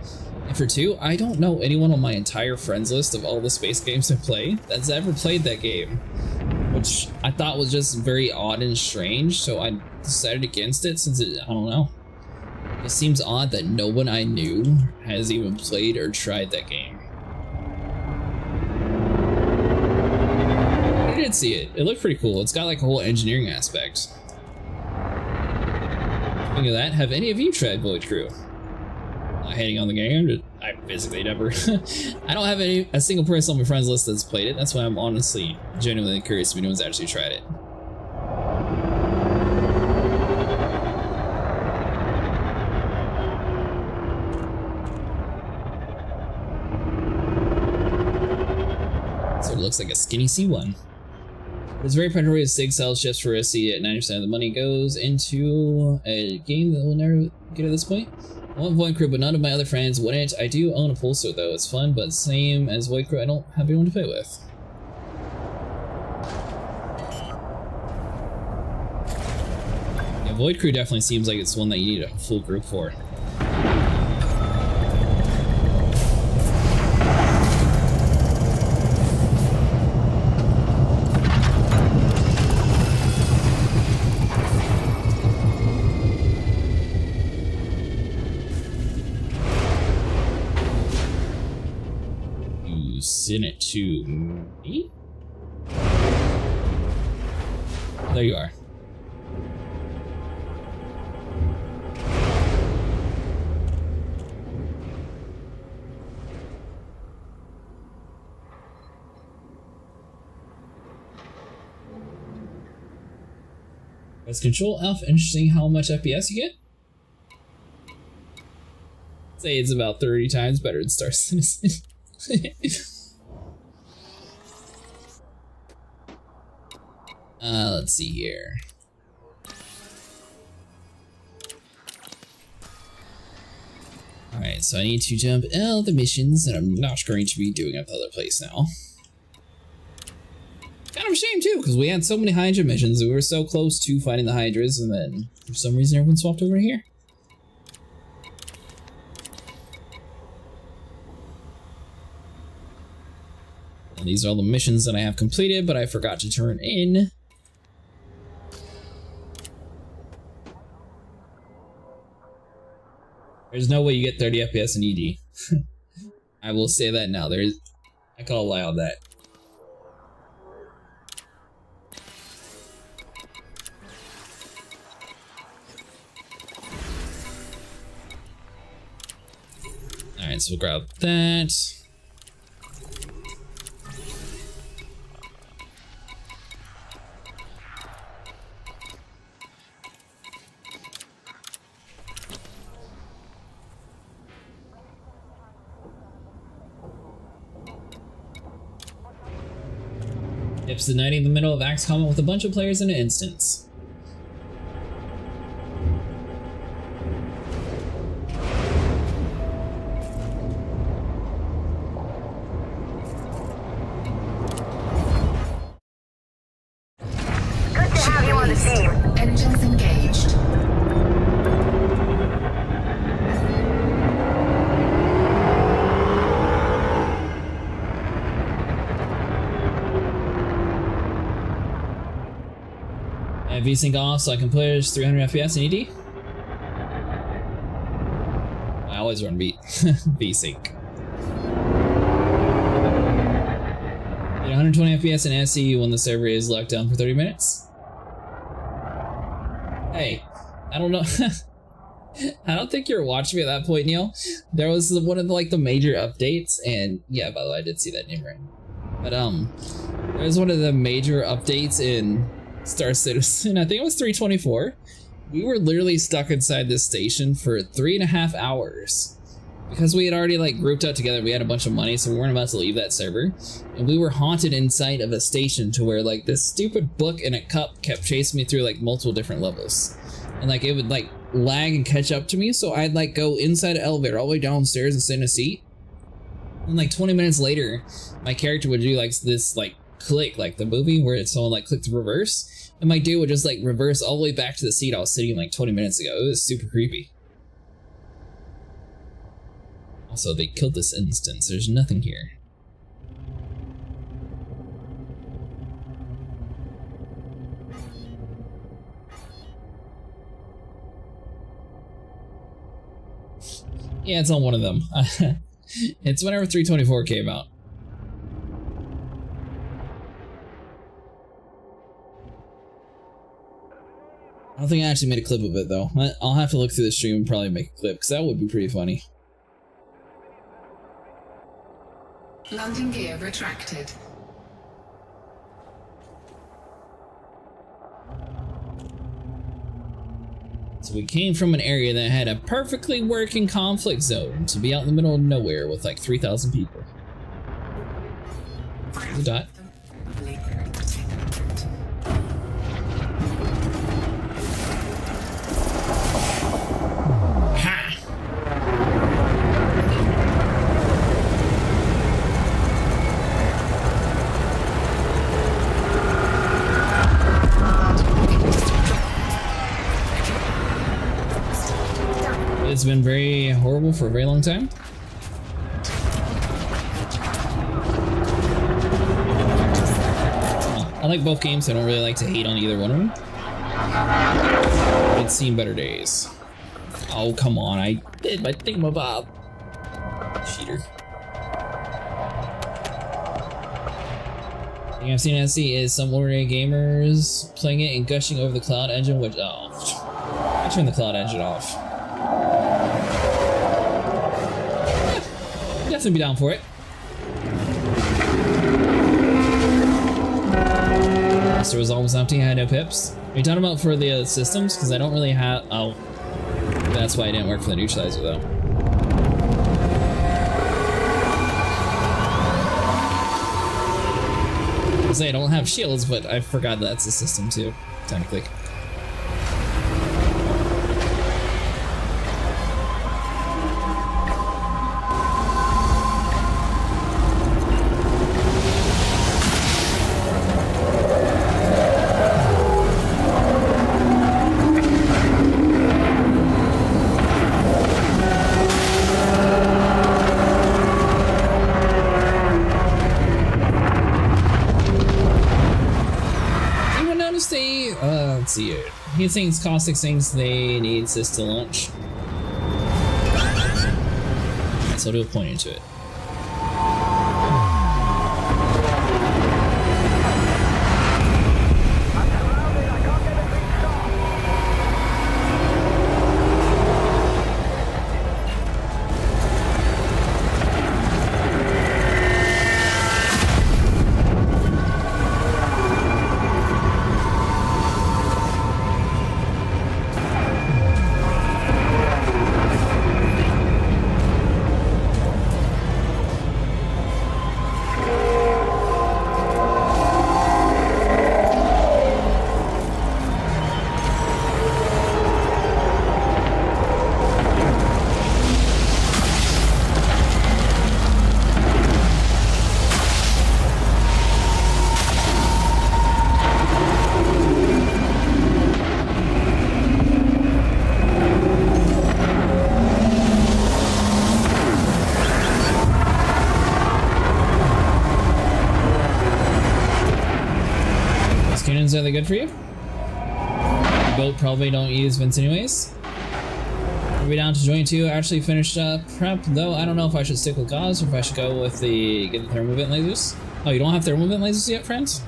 And for two, I don't know anyone on my entire friends list of all the space games I play that's ever played that game. Which I thought was just very odd and strange, so I decided against it since I don't know. It seems odd that no one I knew has even played or tried that game. I did see it. It looked pretty cool. It's got like a whole engineering aspect. Speaking of that, have any of you tried Void Crew? Not hating on the game, I physically never. I don't have a single person on my friends list that's played it. That's why I'm honestly genuinely curious if anyone's actually tried it. So it looks like a skinny C1. It's very predatory with sig sales just for Odyssey at 90% of the money goes into a game that we'll never get at this point. I want Void Crew, but none of my other friends wouldn't. I do own a Pulsar though, it's fun, but same as Void Crew, I don't have anyone to play with. Yeah, Void Crew definitely seems like it's one that you need a full group for. Send it to me? There you are. As Control F, interesting how much FPS you get? Say it's about 30 times better than Star Citizen. Let's see here. Alright, so I need to jump all the missions that I'm not going to be doing at the other place now. Kind of a shame too, because we had so many Hydra missions and we were so close to fighting the Hydras, and then for some reason everyone swapped over here. And these are all the missions that I have completed, but I forgot to turn in. There's no way you get 30 FPS in ED. I will say that now. I call a lie on that. Alright, so we'll grab that. Dips the 90 in the middle of Axe Combat with a bunch of players in an instance. Good to have you on the team. Engines engaged. VSync off so I can push 300 FPS in ED. I always run VSync. Get 120 FPS in SE when the server is locked down for 30 minutes. Hey, I don't know. I don't think you were watching me at that point, Neil. There was one of the major updates, and yeah, by the way, I did see that name right. But there was one of the major updates in Star Citizen, I think it was 324. We were literally stuck inside this station for 3.5 hours because we had already grouped up together. We had a bunch of money, so we weren't about to leave that server, and we were haunted inside of a station to where this stupid book in a cup kept chasing me through multiple different levels, and it would lag and catch up to me. So I'd go inside an elevator all the way downstairs and sit in a seat, and 20 minutes later my character would do this click, the movie where it's someone clicked the reverse, and my dude would just reverse all the way back to the seat I was sitting 20 minutes ago. It was super creepy. Also, they killed this instance. There's nothing here. Yeah, it's on one of them. It's whenever 324 came out. I don't think I actually made a clip of it though. I'll have to look through the stream and probably make a clip, because that would be pretty funny. Landing gear retracted. So we came from an area that had a perfectly working conflict zone to be out in the middle of nowhere with like 3,000 people. The dot. It's been very horrible for a very long time. I like both games. I don't really like to hate on either one of them. It's seen better days. Oh, come on. I did my thingamabob. Cheater. The thing I've seen at SC is some ordinary gamers playing it and gushing over the cloud engine, which, oh, I turned the cloud engine off. Definitely be down for it. Master was almost empty. I had no pips. Are you talking about for the systems? Because I don't really have. Oh, that's why it didn't work for the neutralizer though. I say I don't have shields, but I forgot that's a system too, technically. Let's see it. He thinks caustic thinks they need sys to launch. So I'll do a pointer to it. Are they good for you? Boat probably don't use vents anyways. Are we down to join 2? Actually finished up prep, though I don't know if I should stick with gauze or if I should go with the get the thermal vent lasers. Oh, you don't have thermal vent lasers yet, friends?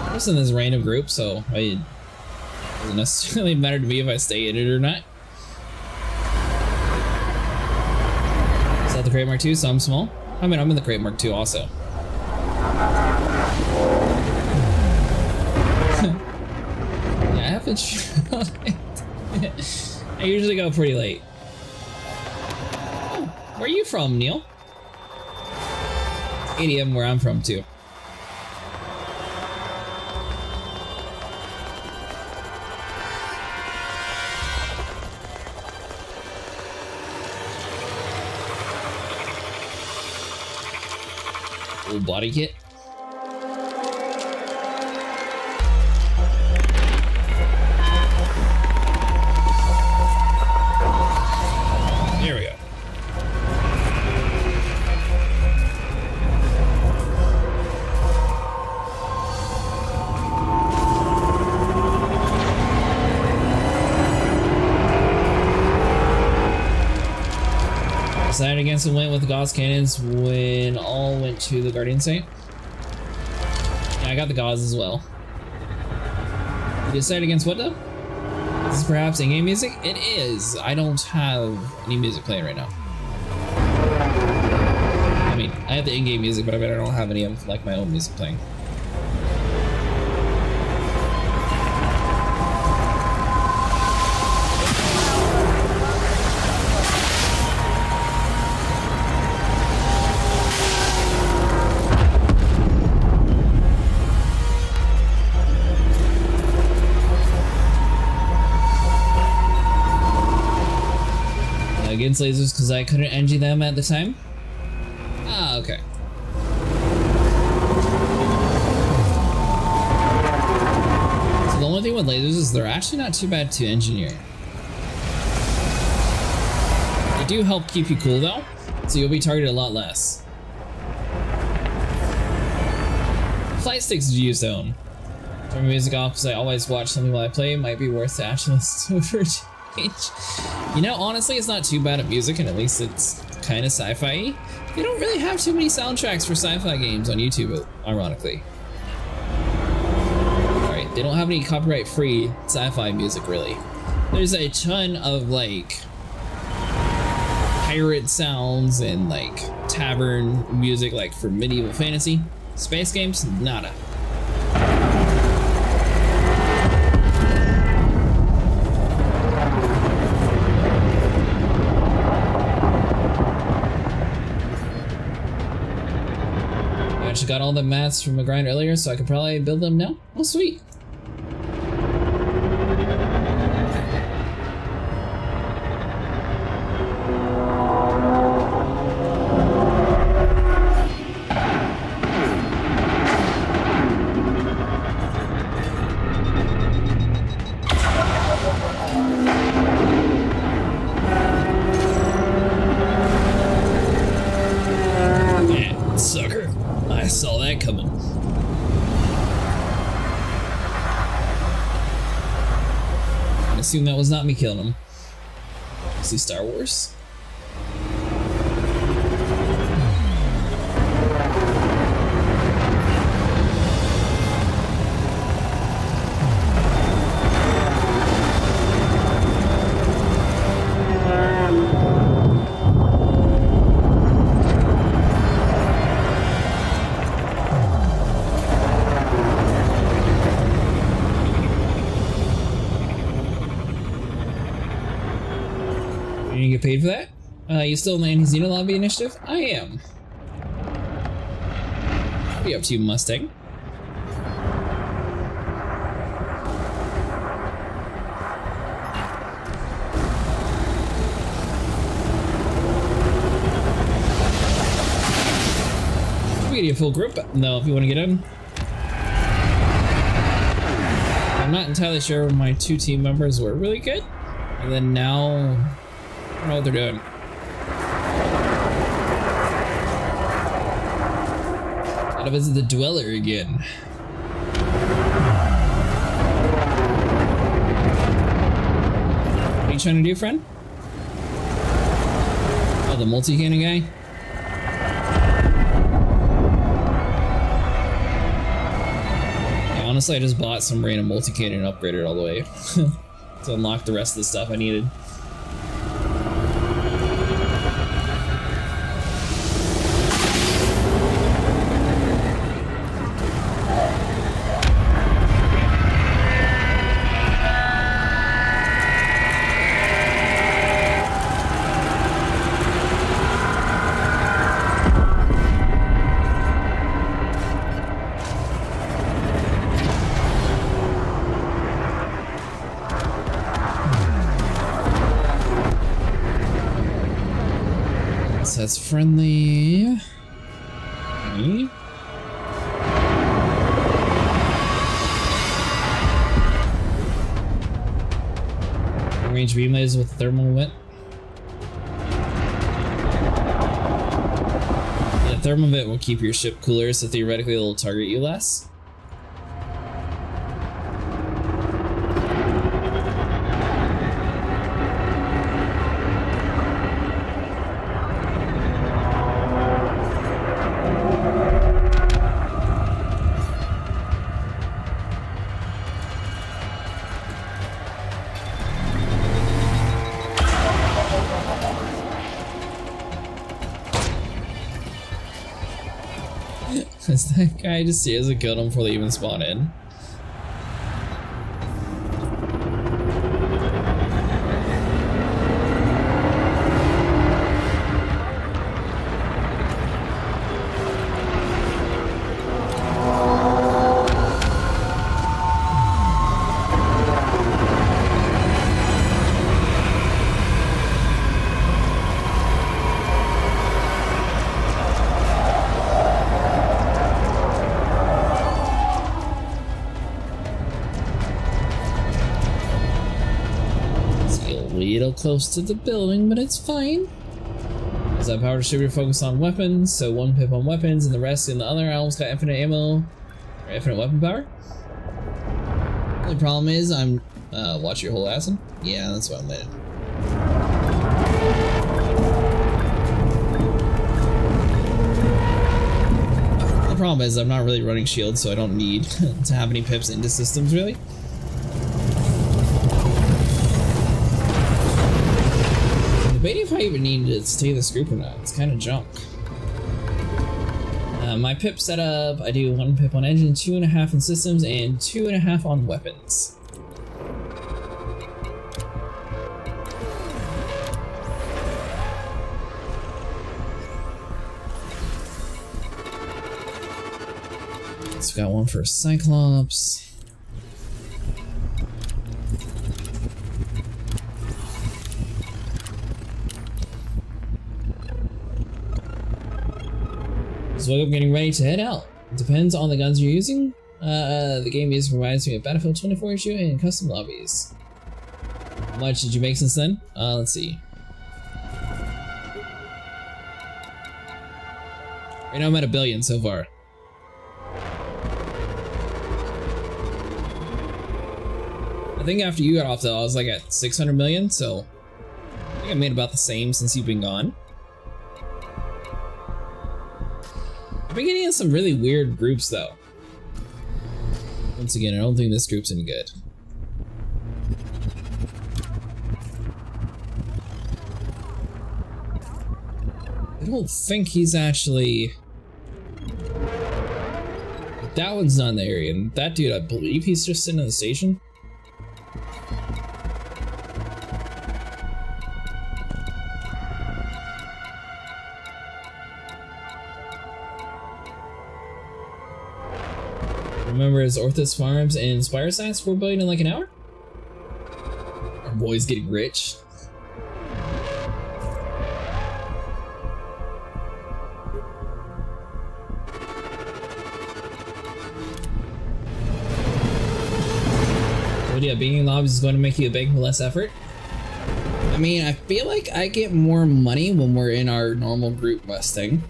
I'm just in this random group, so it doesn't necessarily matter to me if I stay in it or not. The Crate Mark II, so I'm small. I mean, I'm in the Crate Mark II also. Yeah, I haven't tried it. I usually go pretty late. Oh, where are you from, Neil? 8 AM where I'm from, too. Body kit. Decided against and went with the Gauss cannons when all went to the Guardian site. Yeah, I got the Gauss as well. You decided against what though? Is this perhaps in-game music? It is. I don't have any music playing right now. I mean, I have the in-game music, but I bet I don't have any of like my own music playing. Against lasers because I couldn't NG them at the time. Ah, okay. So the only thing with lasers is they're actually not too bad to engineer. They do help keep you cool though, so you'll be targeted a lot less. Flight sticks do use own. Turn my music off because I always watch something while I play. Might be worth to actually listen to it. You know, honestly, it's not too bad at music, and at least it's kind of sci-fi-y. They don't really have too many soundtracks for sci-fi games on YouTube, ironically. Alright, they don't have any copyright-free sci-fi music, really. There's a ton of, like, pirate sounds and, like, tavern music, like, for medieval fantasy. Space games, nada. Got all the mats from a grind earlier, so I could probably build them now. Oh, sweet. Yeah, sucker. I saw that coming. I assume that was not me killing him. See Star Wars? You get paid for that? You still in the Anti-Xeno Lobby initiative? I am. What are you up to, Mustang? We get a full group though if you want to get in. I'm not entirely sure my two team members were really good, and then now I don't know what they're doing. Gotta visit the Dweller again. What are you trying to do, friend? Oh, the multi-cannon guy? Yeah, honestly, I just bought some random multi-cannon and upgraded it all the way to unlock the rest of the stuff I needed. That's friendly. Me? Range beam lasers with thermal vent. The thermal vent will keep your ship cooler, so theoretically it'll target you less. Cause that guy just seriously killed him before they even spawn in. Close to the building, but it's fine. As that power distributor focused on weapons, so 1 pip on weapons and the rest in the other. I almost got infinite ammo, or infinite weapon power. The only problem is I'm watch your whole acid. Yeah, that's what I'm letting. The problem is I'm not really running shields, so I don't need to have any pips into systems really. Debating if I even need to stay this group or not. It's kind of junk. My pip setup, I do 1 pip on engine, 2.5 on systems, and 2.5 on weapons. So got 1 for Cyclops. So I'm getting ready to head out. It depends on the guns you're using. The game music reminds me of Battlefield 24 issue and custom lobbies. How much did you make since then? Let's see. Right now I'm at 1 billion so far. I think after you got off though, I was like at 600 million, so I think I made about the same since you've been gone. I've been getting in some really weird groups though. Once again, I don't think this group's any good. I don't think he's actually... That one's not in the area, and that dude, I believe he's just sitting in the station. Remember as Orthus Farms and Spire Science 4 billion in like an hour? Our boy's getting rich. But yeah, being in lobbies is going to make you beg for less effort. I mean, I feel like I get more money when we're in our normal group busting.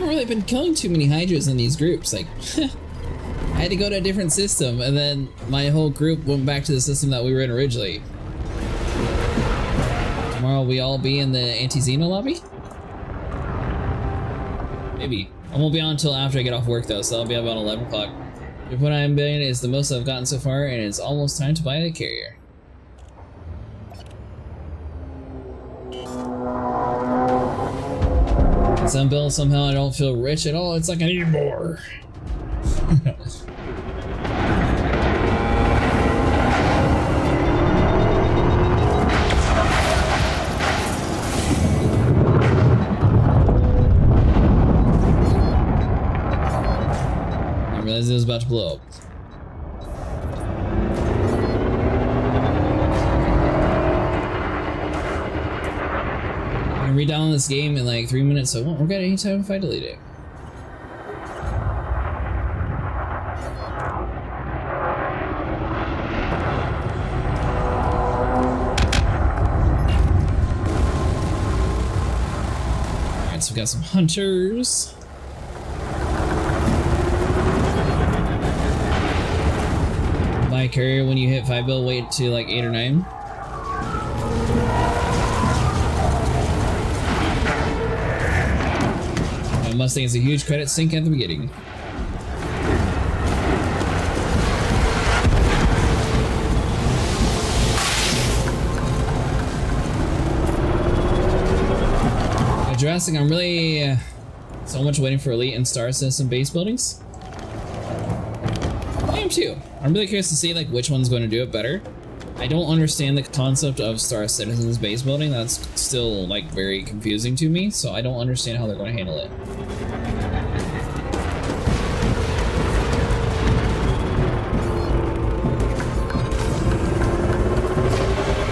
Really been killing too many hydras in these groups. Like I had to go to a different system and then my whole group went back to the system that we were in originally. Tomorrow we all be in the anti-Xeno lobby? Maybe. I won't be on until after I get off work though, so that'll be about 11 o'clock. 3.9 billion is the most I've gotten so far and it's almost time to buy the carrier. Some bills somehow I don't feel rich at all. It's like I need more. I realized it was about to blow up. Redownload this game in like 3 minutes, so I won't regret any time if I delete it. Alright, so we got some hunters. Buy a carrier when you hit 5 bill, wait to like 8 or 9. Mustang is a huge credit sink at the beginning. Jurassic, I'm really so much waiting for Elite and Star Citizen base buildings. I am too. I'm really curious to see like which one's going to do it better. I don't understand the concept of Star Citizen's base building. That's still like very confusing to me, so I don't understand how they're going to handle it.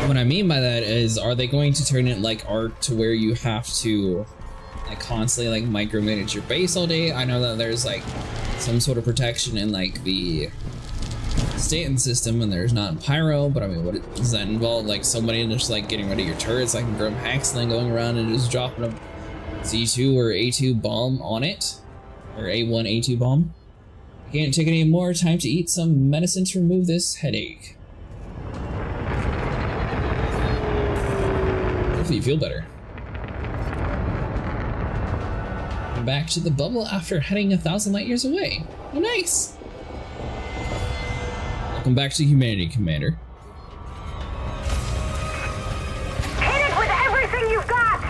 What I mean by that is, are they going to turn it like Ark to where you have to like constantly like micromanage your base all day? I know that there's like some sort of protection in like the Staten system and there's not in Pyro, but I mean, what does that involve? Like somebody just like getting rid of your turrets, like Grim Haxland going around and just dropping a Z2 or A2 bomb on it, or A1 A2 bomb. Can't take any more time to eat some medicine to remove this headache. Hopefully you feel better. I'm back to the bubble after heading 1,000 light years away. Oh, nice. Welcome back to humanity, Commander. Hit it with everything you've got!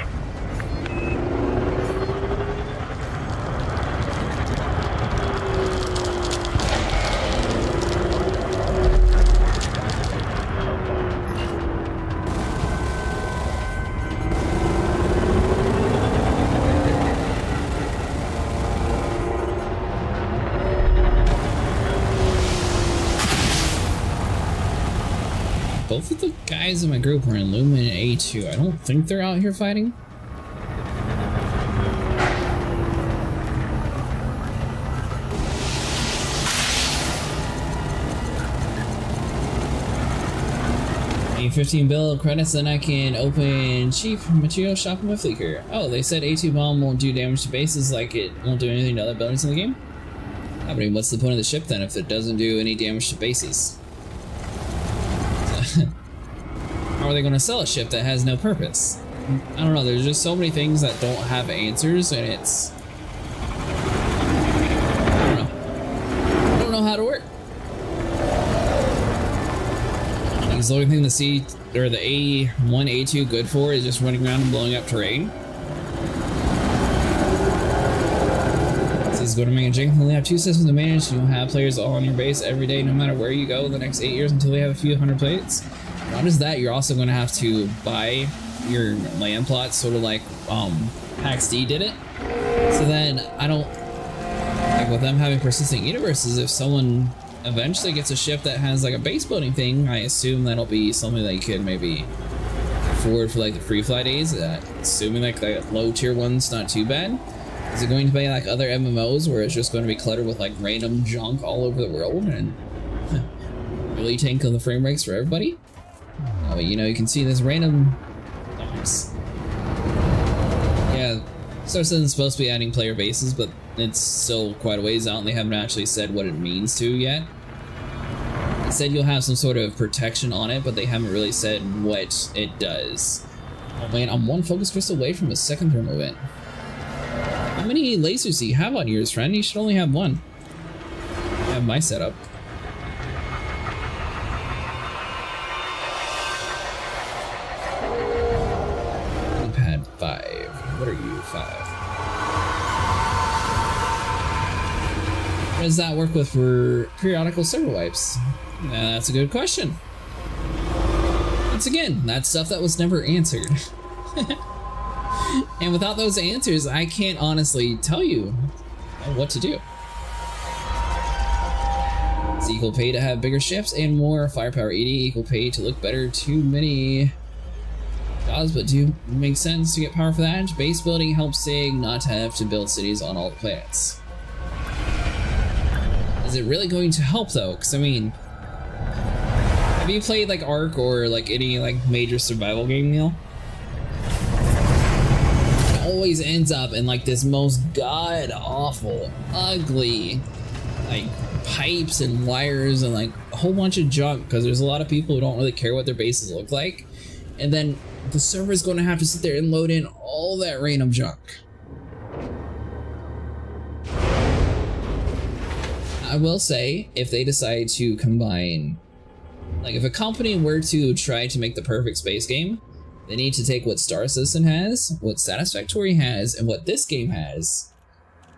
Both of the guys in my group are in Lumen and A2. I don't think they're out here fighting. A 15 bill credits, then I can open cheap material shop in my Fleeker. Oh, they said A2 bomb won't do damage to bases like it won't do anything to other buildings in the game? I mean, what's the point of the ship then if it doesn't do any damage to bases? How are they going to sell a ship that has no purpose? I don't know, there's just so many things that don't have answers, and it's... I don't know how to work. Because the only thing the C, or the A1, A2 good for is just running around and blowing up terrain. This is going to make a jank. You only have 2 systems to manage. You'll have players all on your base every day, no matter where you go the next 8 years until we have a few hundred plates. Not just that, you're also going to have to buy your land plots, sort of like Pax D did it. So then, I don't... Like, with them having persistent universes, if someone eventually gets a ship that has like a base building thing, I assume that'll be something that you could maybe afford for like the free fly days. Assuming like the low tier one's not too bad. Is it going to be like other MMOs where it's just going to be cluttered with like random junk all over the world and really tank on the frame rates for everybody? Oh, you know, you can see this random... Yeah, Star Citizen's supposed to be adding player bases, but it's still quite a ways out and they haven't actually said what it means to yet. They said you'll have some sort of protection on it, but they haven't really said what it does. Oh man, I'm 1 focus crystal away from a second thermal event. How many lasers do you have on yours, friend? You should only have 1. I have my setup. Pad 5. What are you, 5? What does that work with for periodical server wipes? That's a good question. Once again, that's stuff that was never answered. And without those answers, I can't honestly tell you what to do. It's equal pay to have bigger ships and more firepower. 80 equal pay to look better. Too many jobs, but do make sense to get power for that. Base building helps SIG not to have to build cities on all the planets. Is it really going to help though? Because I mean, have you played like Ark or like any like major survival game, Neil? It always ends up in like this most god awful, ugly, like pipes and wires and like a whole bunch of junk because there's a lot of people who don't really care what their bases look like, and then the server is going to have to sit there and load in all that random junk. I will say, if they decide to combine, like if a company were to try to make the perfect space game, They need to take what Star Citizen has, what Satisfactory has, and what this game has,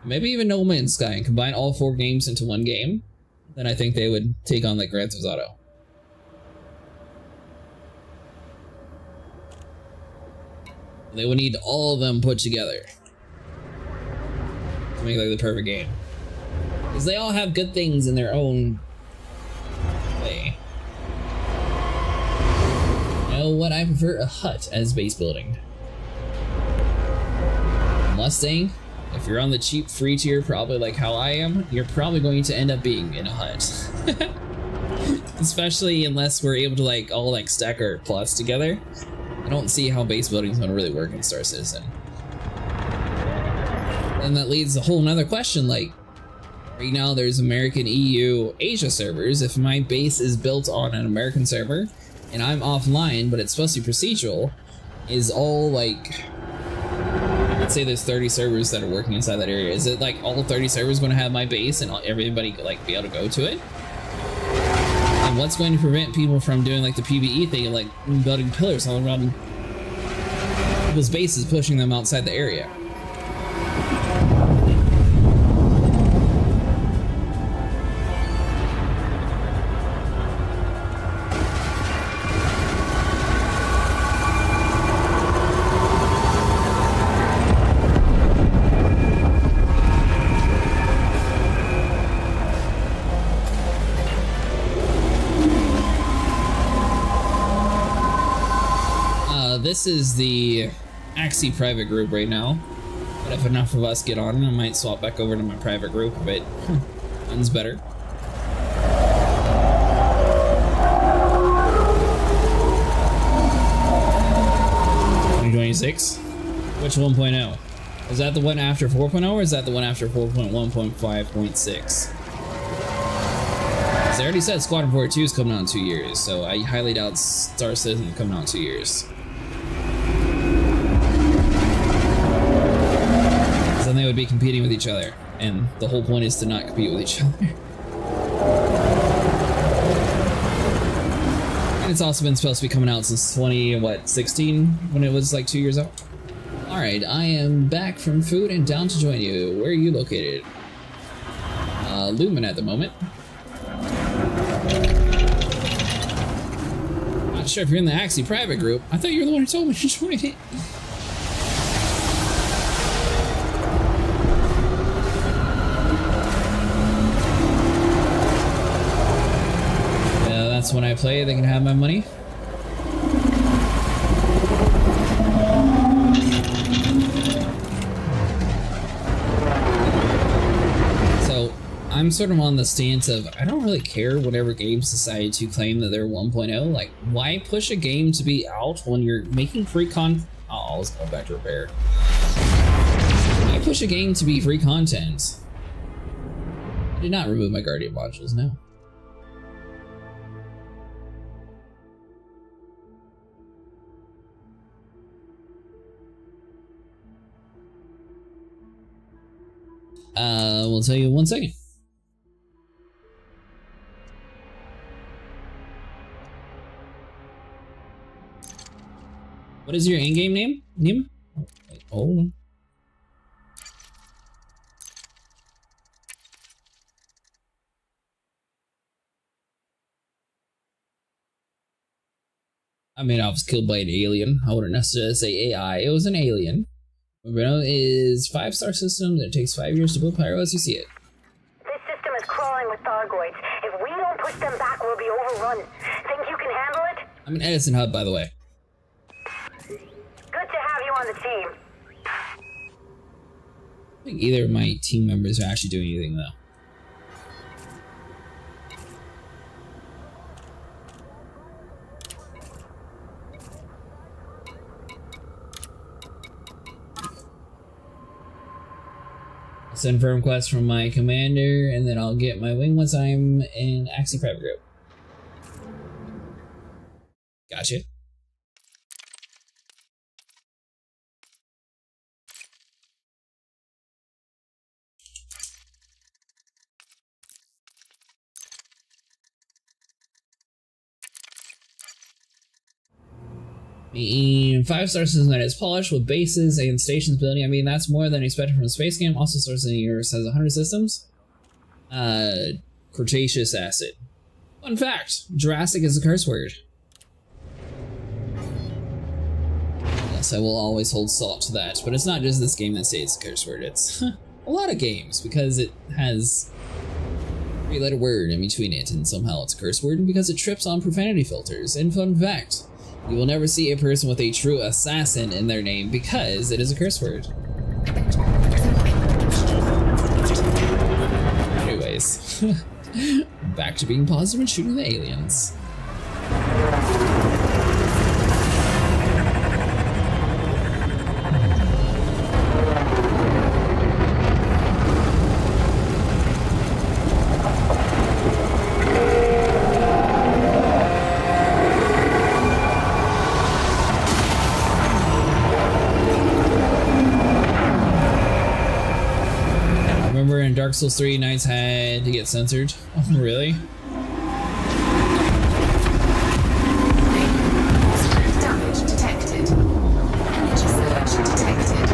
maybe even No Man's Sky, and combine all 4 games into one game. Then I think they would take on like Grand Theft Auto. They would need all of them put together to make like the perfect game. Because they all have good things in their own way. You know what? I prefer a hut as base building. Mustang, if you're on the cheap free tier, probably like how I am, you're probably going to end up being in a hut. Especially unless we're able to like all like stack our plots together. I don't see how base building is going to really work in Star Citizen. And that leads a whole nother question, like, right now there's American, EU, Asia servers. If my base is built on an American server, and I'm offline, but it's supposed to be procedural, is all like, let's say there's 30 servers that are working inside that area. Is it like all 30 servers going to have my base and everybody like be able to go to it? And what's going to prevent people from doing like the PvE thing, like building pillars all around people's bases, pushing them outside the area? This is the Axie private group right now, but if enough of us get on, I might swap back over to my private group, but one's better. 2026? Which 1.0? Is that the one after 4.0 or is that the one after 4.1.5.6? They already said Squadron 42 is coming out in 2 years, so I highly doubt Star Citizen is coming out in 2 years. Then they would be competing with each other, and the whole point is to not compete with each other. And it's also been supposed to be coming out since 2016, when it was like 2 years out. Alright, I am back from food and down to join you. Where are you located? Lumen at the moment. Not sure if you're in the Axie private group. I thought you were the one who told me to join it. That's when I play, they can have my money. So, I'm sort of on the stance of, I don't really care whatever games decide to claim that they're 1.0. Like, why push a game to be out when you're making free Oh, I was going back to repair. Why push a game to be free content? I did not remove my Guardian modules, no. We'll tell you in 1 second. What is your in-game name? Nim? Oh. I mean, I was killed by an alien. I wouldn't necessarily say AI. It was an alien. Renault is 5-star system that takes 5 years to build. Pyro as you see it. This system is crawling with Thargoids. If we don't push them back, we'll be overrun. Think you can handle it? I'm an Edison hub, by the way. Good to have you on the team. I don't think either of my team members are actually doing anything, though. Send firm request from my commander, and then I'll get my wing once I'm in Axie private group. Gotcha. The 5-star system that is polished with bases and stations building. I mean, that's more than expected from a space game. Also, Source in the Universe has 100 systems. Cretaceous acid. Fun fact: Jurassic is a curse word. Yes, I will always hold salt to that. But it's not just this game that says it's a curse word. It's a lot of games because it has a 3-letter word in between it, and somehow it's a curse word, and because it trips on profanity filters. And fun fact: you will never see a person with a true assassin in their name because it is a curse word. Anyways, back to being positive and shooting the aliens. Dark Souls 3 knights had to get censored. Oh, really? Damage detected. Energy surge detected.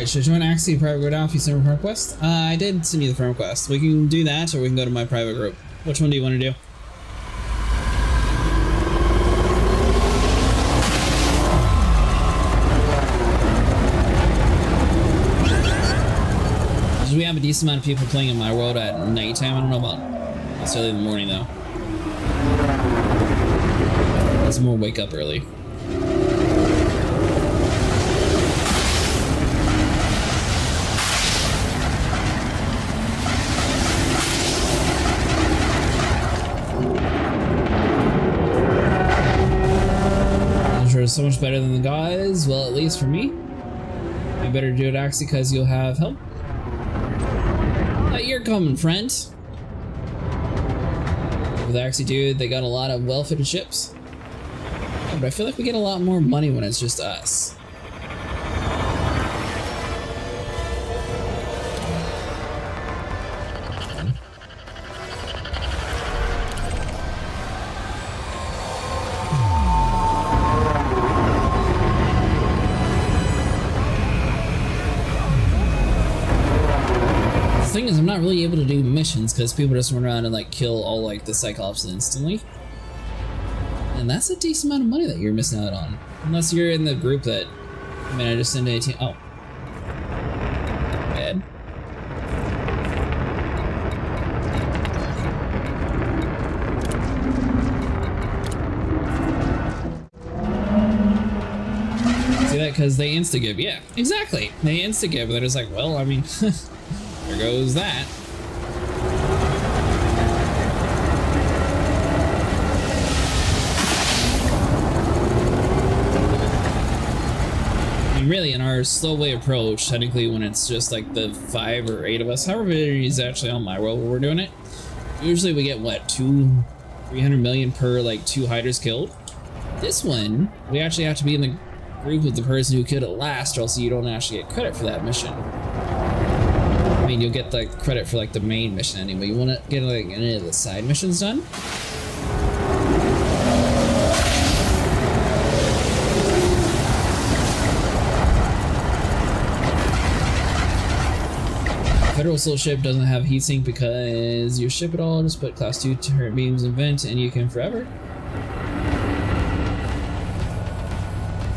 Should I join Axie private group now if you send me a friend request? I did send you the friend request. We can do that, or we can go to my private group. Which one do you want to do? We have a decent amount of people playing in my world at nighttime. I don't know about necessarily in the morning though. It's more wake up early. So much better than the guys. Well, at least for me. You better do it, Axie, because you'll have help. You're coming, friend. With Axie, dude, they got a lot of well-fitted ships. Yeah, but I feel like we get a lot more money when it's just us. The thing is, I'm not really able to do missions because people just run around and like kill all like the Cyclops instantly. And that's a decent amount of money that you're missing out on. Unless you're in the group that, I mean, I just send 18, oh. Bad. See that? Because they insta-give, yeah, exactly. They insta-give, they're just like, well, I mean, there goes that. I mean, really, in our slow way approach, technically when it's just like the 5 or 8 of us, however many is actually on my world where we're doing it, usually we get, what, 300 million per, like, 2 hiders killed? This one, we actually have to be in the group with the person who killed it last, or else you don't actually get credit for that mission. I mean, you'll get the credit for like the main mission anyway. You want to get like any of the side missions done? Federal Soul ship doesn't have heatsink because your ship at all just put class 2 turret beams in vent and you can forever.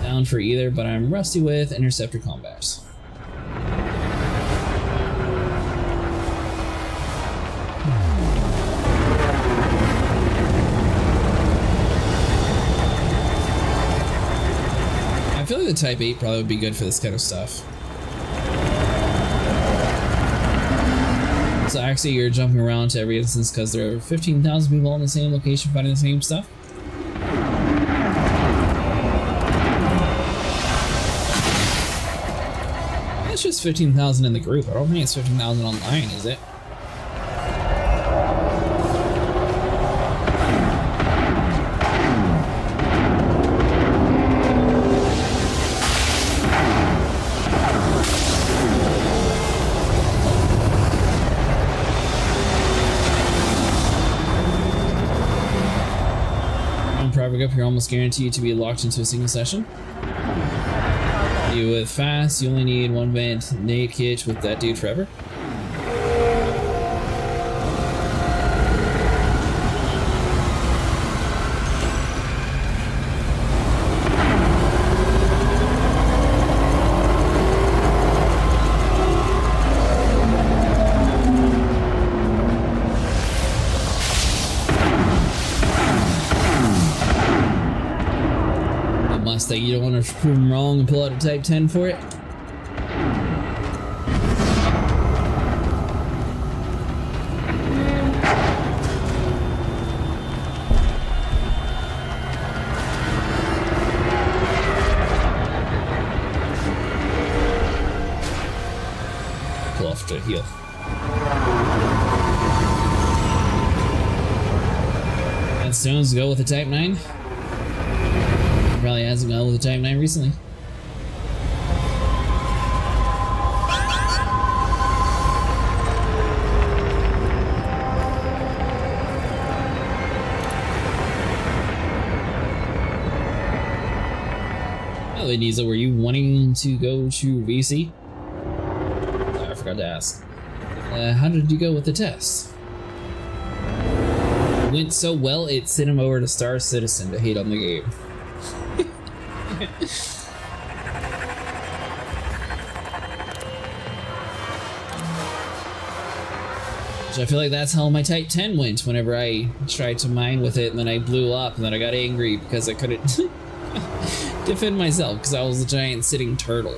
Down for either, but I'm rusty with interceptor combat. I feel like the Type 8 probably would be good for this kind of stuff. So actually you're jumping around to every instance because there are 15,000 people in the same location finding the same stuff? It's just 15,000 in the group. I don't think it's 15,000 online, is it? Private up, you're almost guaranteed to be locked into a single session. With fast, you only need one vent nade kit with that dude Trevor. That you don't want to prove them wrong and pull out a Type 10 for it. Pull off to heal. And stones go with a Type 9. Probably hasn't gone with the Type 9 recently. Oh, Ladiza, were you wanting to go to VC? Oh, I forgot to ask. How did you go with the test? It went so well, it sent him over to Star Citizen to hate on the game. So I feel like that's how my Type 10 went whenever I tried to mine with it, and then I blew up, and then I got angry because I couldn't defend myself because I was a giant sitting turtle.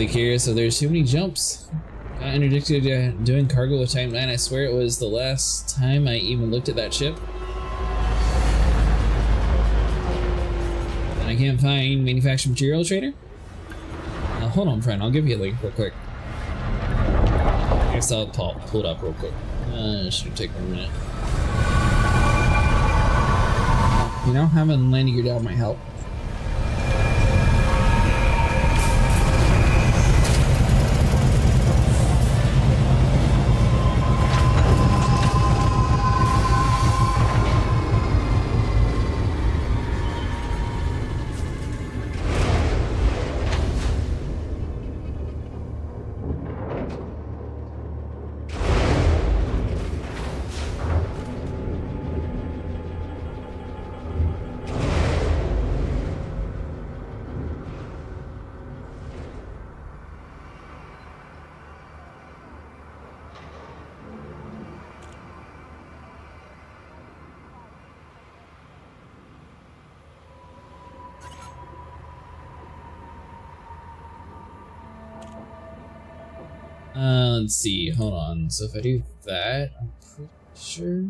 Curious, so there's too many jumps. Got interdicted doing cargo with Type 9. I swear it was the last time I even looked at that ship. And I can't find manufactured material trader. Hold on, friend. I'll give you a link real quick. I guess I'll pull it up real quick. Should take a minute. You know, having landing gear down might help. Let's see, hold on. So if I do that, I'm pretty sure.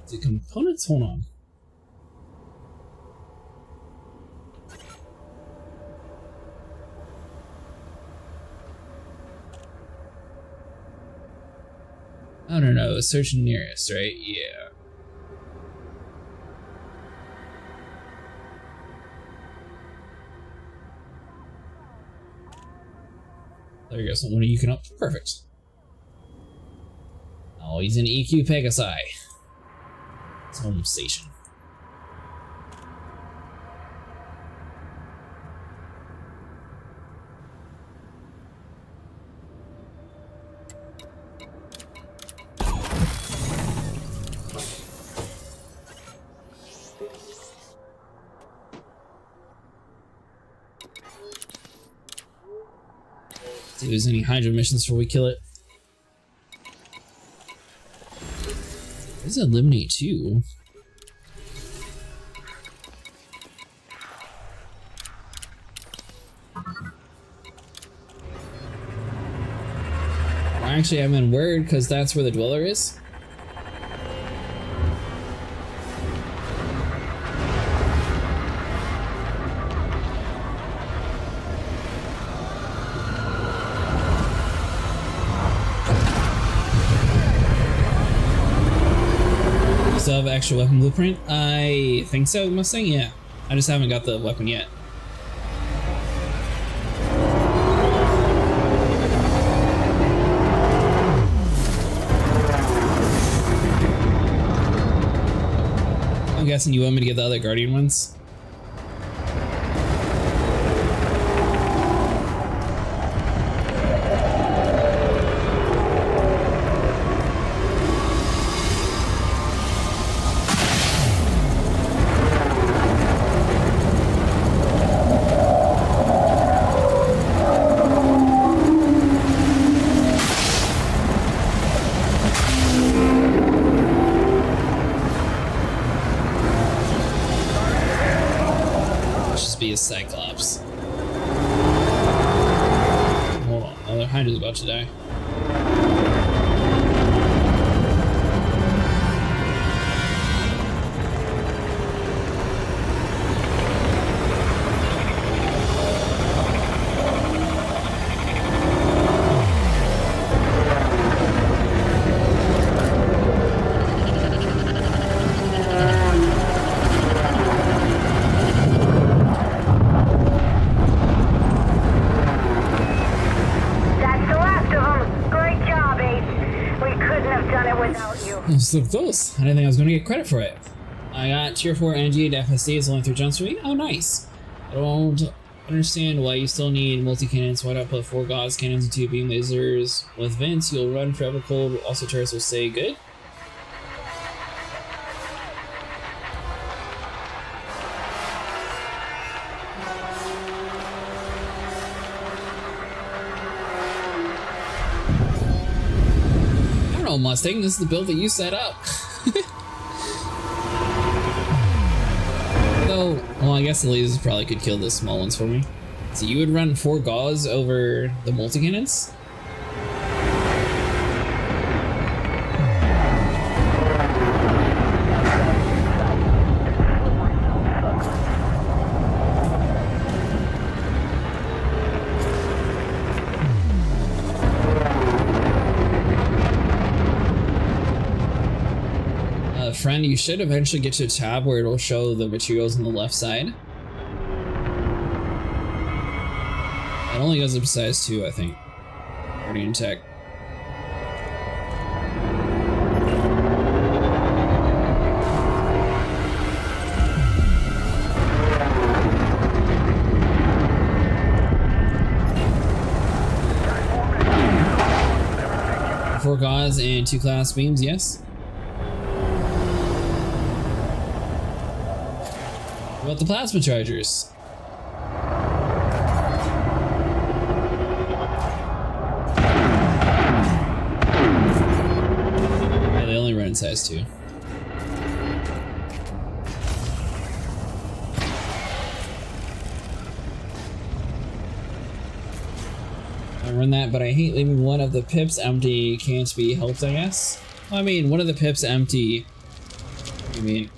The components, hold on. Oh no, search nearest, right? Yeah. There you go, someone you can up. Perfect. Oh, he's an EQ Pegasi. It's home station. if there's any Hydra missions before we kill it. What does eliminate too? Actually, I'm in Word because that's where the Dweller is. You still have an extra weapon blueprint? I think so, Mustang? Yeah. I just haven't got the weapon yet. I'm guessing you want me to get the other Guardian ones? Cyclops. Hold on, another Hydra's about to die. So close. I didn't think I was going to get credit for it. I got tier 4 energy and FSD is only 3 jumps for me. Oh, nice. I don't understand why you still need multi-cannons. Why not put 4 gauze cannons and 2 beam lasers? With vents, you'll run forever cold. Also, turrets will stay good. Mustang, this is the build that you set up. Though, well, I guess the lasers probably could kill the small ones for me. So you would run 4 gauze over the multi-cannons? Friend, you should eventually get to a tab where it'll show the materials on the left side. It only goes up to size 2, I think. Guardian Tech. Four gauze and 2 class beams, yes. What about the plasma chargers? Yeah, they only run in size 2. I run that, but I hate leaving one of the pips empty. Can't be helped, I guess. Well, I mean, one of the pips empty. What do you mean?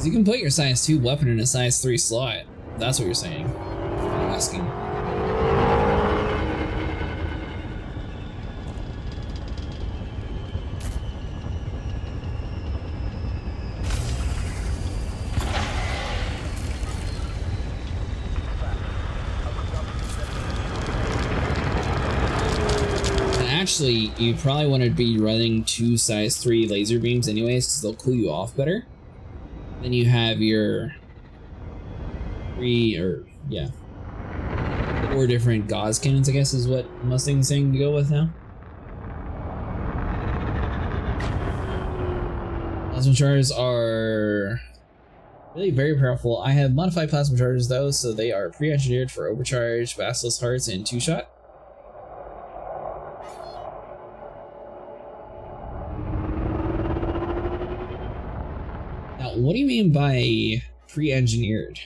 You can put your size 2 weapon in a size 3 slot. That's what you're saying. I'm asking. Actually, you probably want to be running 2 size 3 laser beams anyways, because they'll cool you off better. Then you have your 4 different gauze cannons, I guess is what Mustang's saying to go with now. Plasma charges are really very powerful. I have modified plasma charges though, so they are pre-engineered for overcharged basilisk hearts and 2-shot. Now, what do you mean by pre-engineered?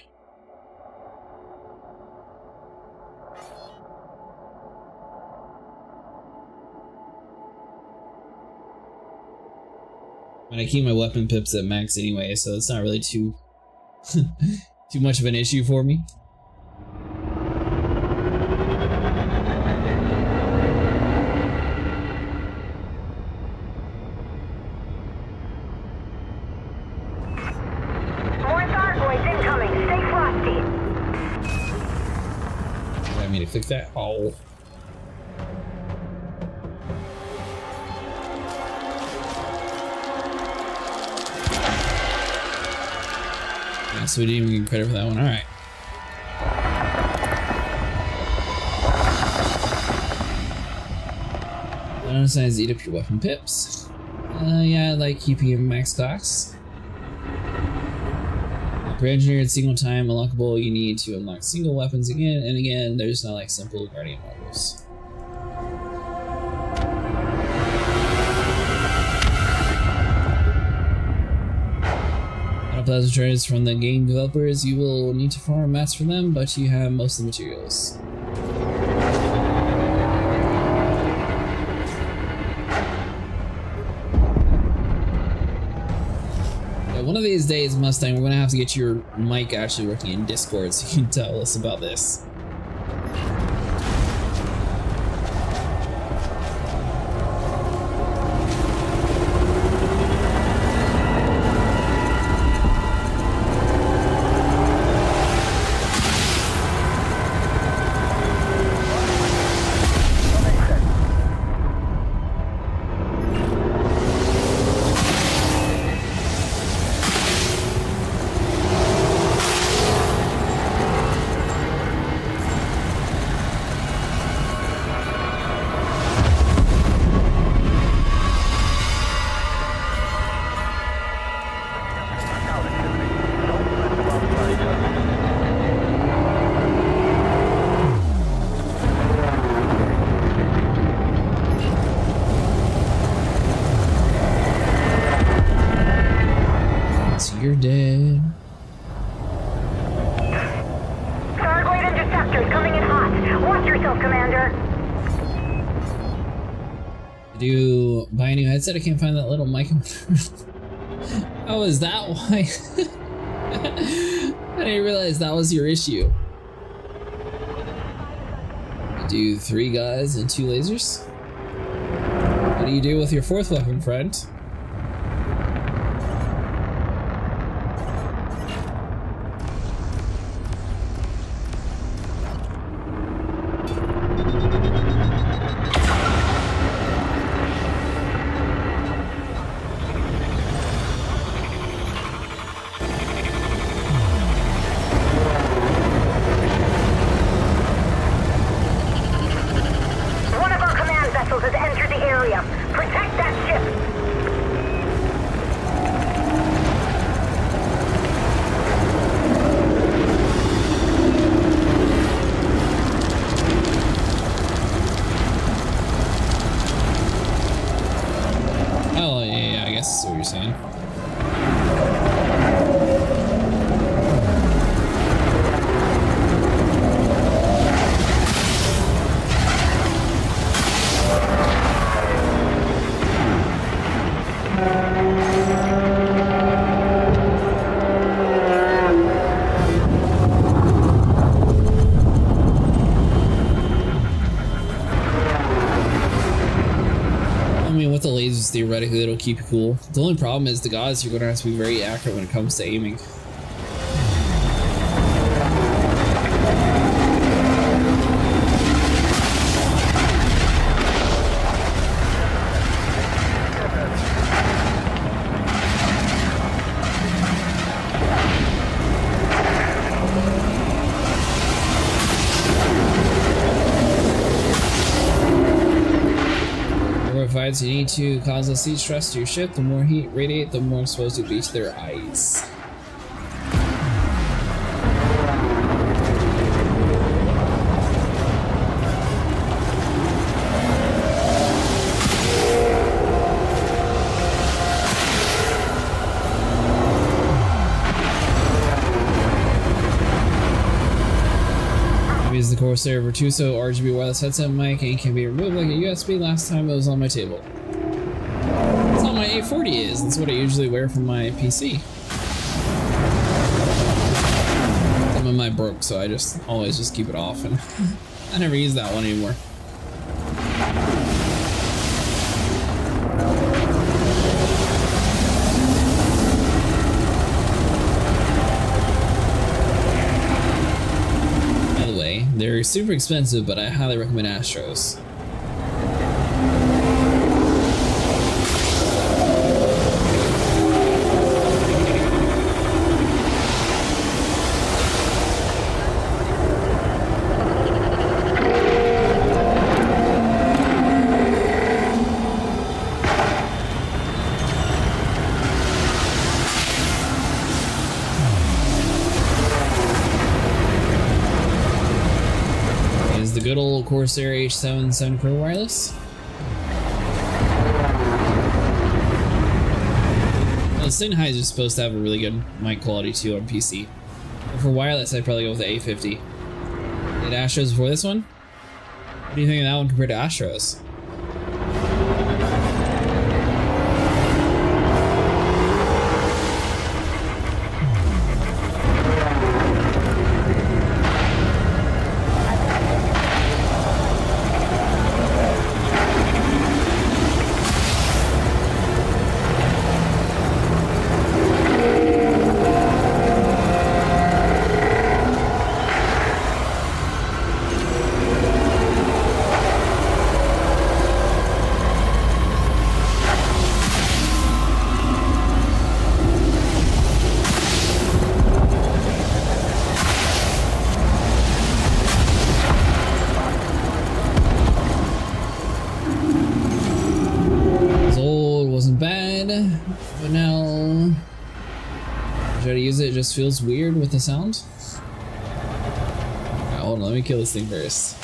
And I keep my weapon pips at max anyway, so it's not really too too much of an issue for me. More Thargoids incoming. Stay frosty. Do I mean to click that? Oh. So we didn't even get credit for that one. Alright. Downsides eat up your weapon pips. Yeah, I like keeping it max class. Pre-engineered single time unlockable, you need to unlock single weapons again and again. There's not like simple guardian models. Plasma charges from the game developers. You will need to farm mats for them, but you have most of the materials. Yeah, one of these days, Mustang, we're gonna have to get your mic actually working in Discord so you can tell us about this. You're dead. Thargoid interceptors coming in hot. Watch yourself, Commander. Did you buy a new headset? I can't find that little mic. Oh, is that why? I didn't realize that was your issue. You do 3 guys and 2 lasers? What do you do with your 4th weapon, friend? Has entered the area. Protect that ship. Oh, yeah, I guess that's what you're saying. With the lasers, theoretically, it'll keep you cool. The only problem is the guys, you're gonna have to be very accurate when it comes to aiming. Astros, you need to cause less heat stress to your ship. The more heat radiate, the more exposed you'll be to their eyes. The Corsair Virtuoso RGB wireless headset mic and can be removed like a USB. Last time it was on my table. That's how my A40 is. That's what I usually wear from my PC. Some of mine broke, so I just always just keep it off, and I never use that one anymore. They're super expensive, but I highly recommend Astros. Good old Corsair H7 Sun Pro wireless. Well, the Sennheiser is supposed to have a really good mic quality too on PC. But for wireless, I'd probably go with the A50. Did Astros before this one? What do you think of that one compared to Astros? But now, try to use it, it just feels weird with the sound. Alright, hold on, let me kill this thing first.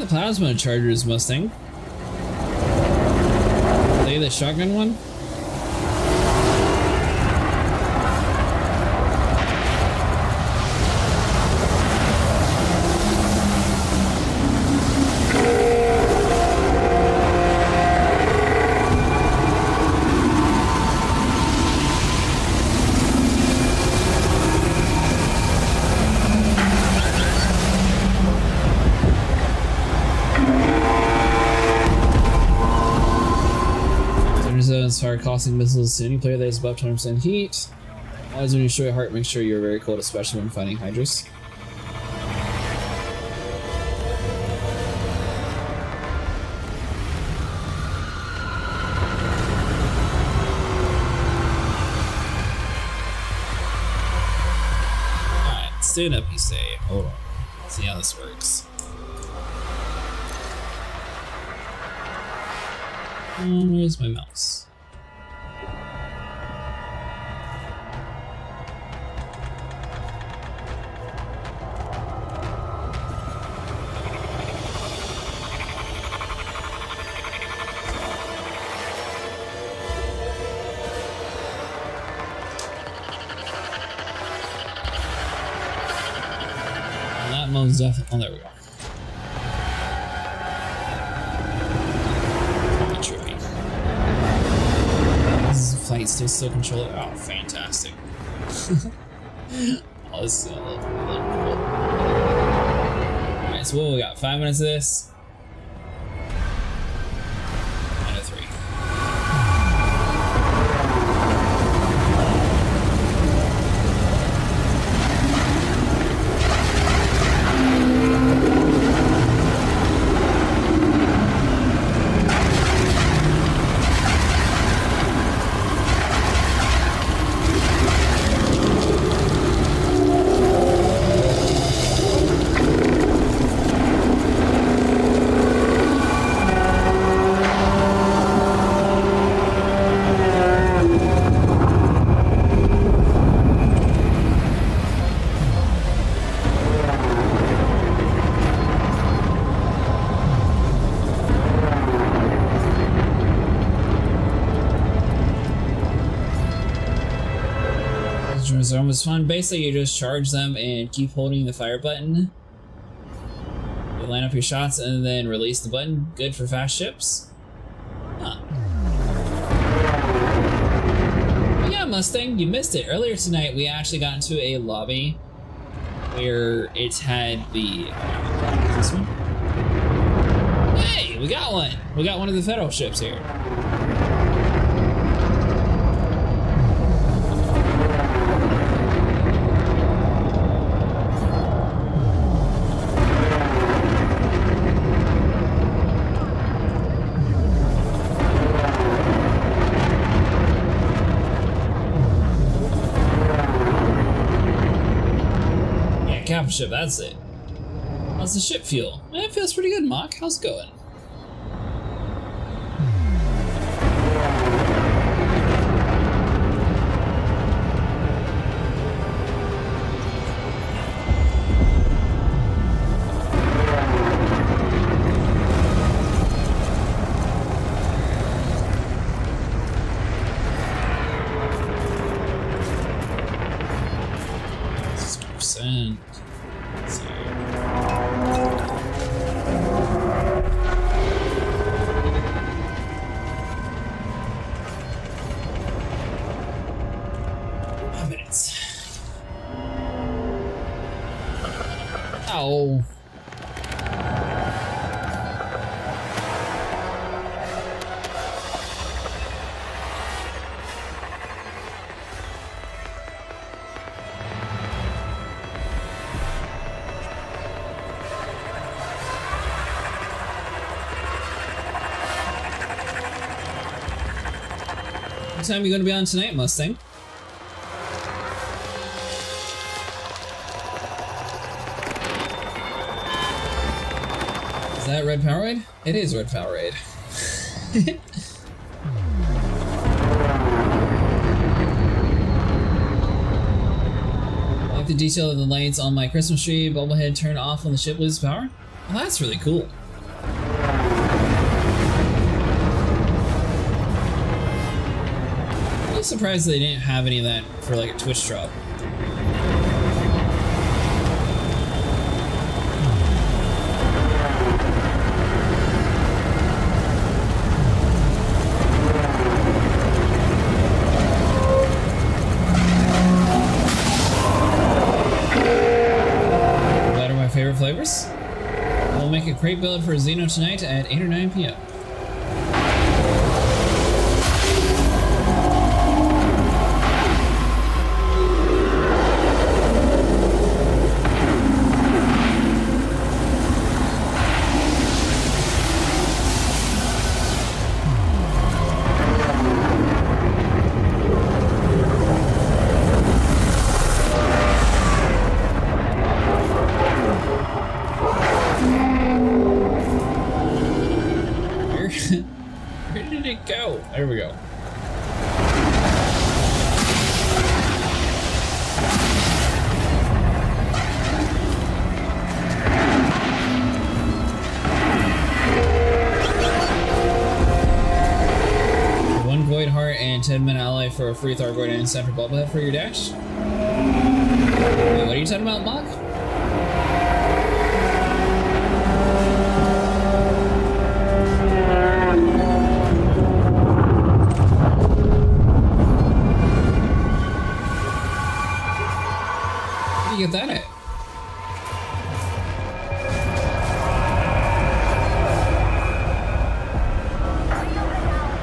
Plasma chargers, Mustang. Are they the shotgun one? Fire causing missiles to any player that is above 20% heat. Always when you show your heart, make sure you're very cold, especially when fighting Hydras. Alright, stand up, you say. Hold on. Let's see how this works. Where's my mouse? was definitely. Oh, there we go. Trippy. This flight stays still controlled. Oh, fantastic. Oh, this is a little cool. Alright, so what we got? 5 minutes of this. And a 3. Zone was fun. Basically, you just charge them and keep holding the fire button. You line up your shots and then release the button. Good for fast ships. Huh. But yeah, Mustang, you missed it. Earlier tonight, we actually got into a lobby where it had the... This one? Hey, we got one! We got one of the Federal ships here. Capital ship, that's it. How's the ship feel? It feels pretty good, Mock. How's it going? Ow. What time are you going to be on tonight, Mustang? Is that Red Powerade? It is Red Powerade. I like the detail of the lights on my Christmas tree. Bubblehead turned off when the ship loses power. Well, that's really cool. I'm surprised they didn't have any of that for like a Twitch drop. That are my favorite flavors. We'll make a crate build for Xeno tonight at 8 or 9 p.m. Where did it go? There we go. One Void Heart and 10-minute ally for a free Thargoid and Center Bubblehead for your dash. Wait, what are you talking about, Mock?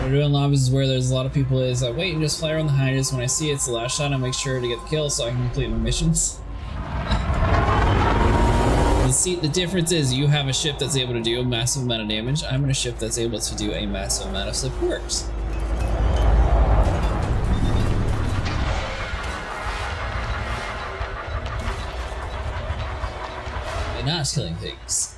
What I do in lobbies is where there's a lot of people is I wait and just fly around the highest. When I see it's the last shot, I make sure to get the kill so I can complete my missions. The difference is you have a ship that's able to do a massive amount of damage. I'm in a ship that's able to do a massive amount of support. And not killing things.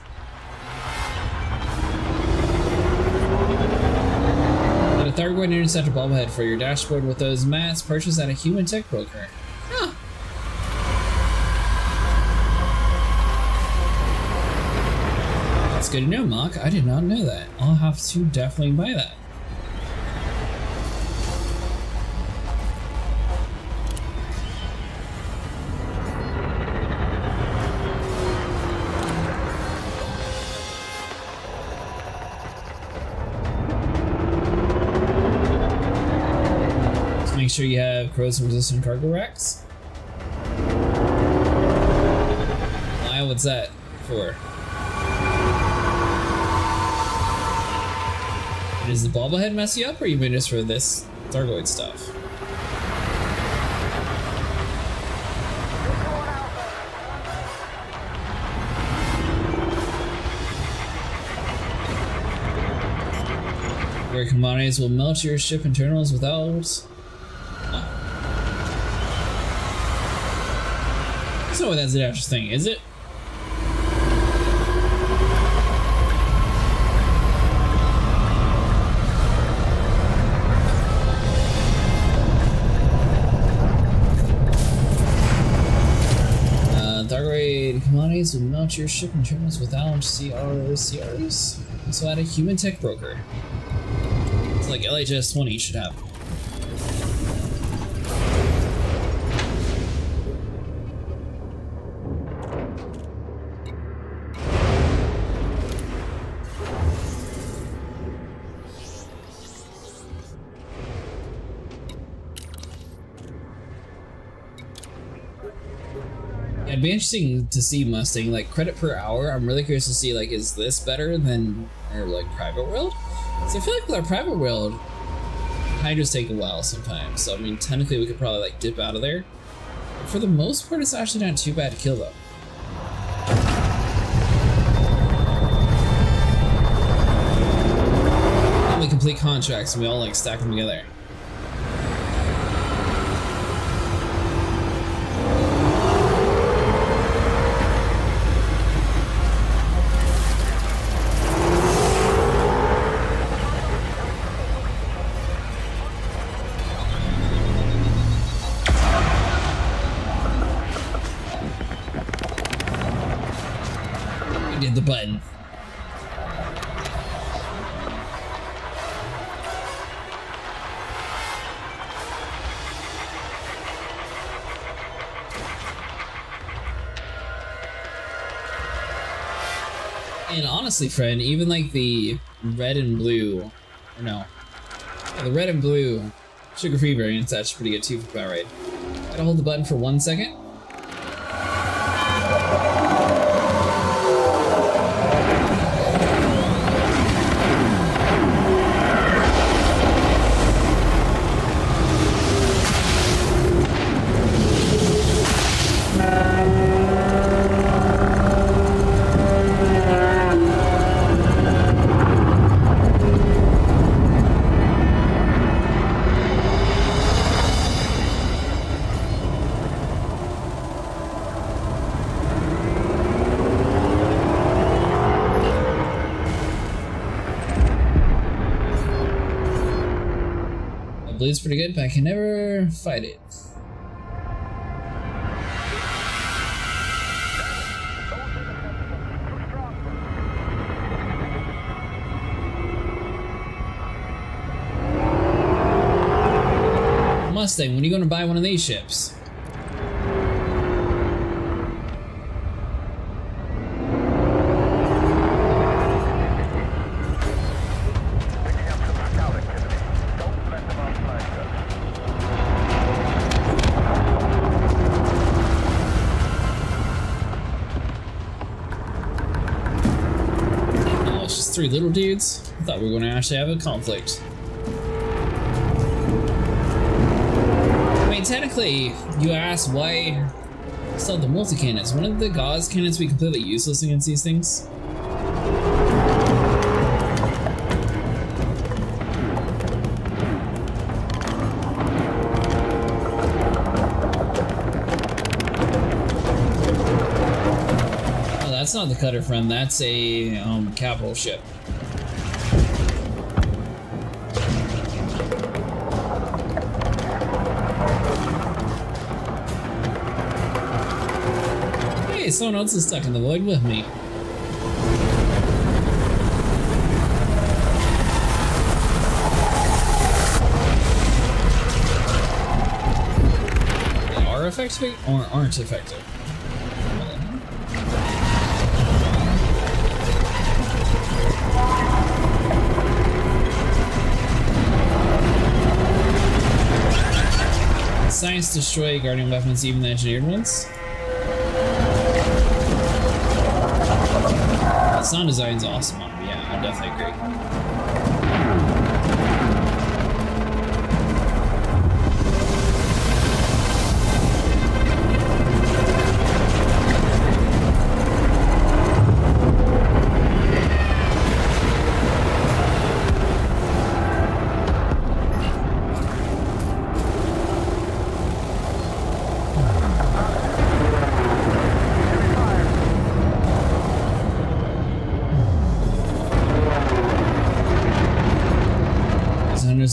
Get a Thargoid interceptor bobblehead for your dashboard with those mats purchased at a human tech broker. Huh. That's good to know, Mock. I did not know that. I'll have to definitely buy that. Just make sure you have corrosion resistant cargo racks. Why? What's that for? Does the bobblehead mess you up, or even just for this Thargoid stuff? Where commodities will melt your ship internals without... Oh. That's not what that's the actual thing, is it? Commodities will melt your ship internals without CRs. So add a human tech broker. It's like LHS 20 should have. It'd be interesting to see Mustang, like, credit per hour. I'm really curious to see, like, is this better than our, like, private world? So I feel like with our private world, hydras take a while sometimes. So, I mean, technically we could probably, like, dip out of there. But for the most part, it's actually not too bad to kill them. And we complete contracts and we all, like, stack them together. The button. And honestly, friend, even like the red and blue, or no, yeah, the red and blue sugar-free variants, that's pretty good too for power raid. Gotta hold the button for 1 second. Blue's pretty good, but I can never fight it. Mustang, when are you going to buy one of these ships? Oh, it's just 3 little dudes? I thought we were going to actually have a conflict. technically, you asked why still the multi-cannons. Wouldn't the gauze cannons be completely useless against these things? Oh, that's not the cutter, friend. That's a capital ship. Someone else is stuck in the void with me. They are effective or aren't effective? Science destroy guardian weapons, even the engineered ones. The sound design's awesome on it, yeah, I definitely agree.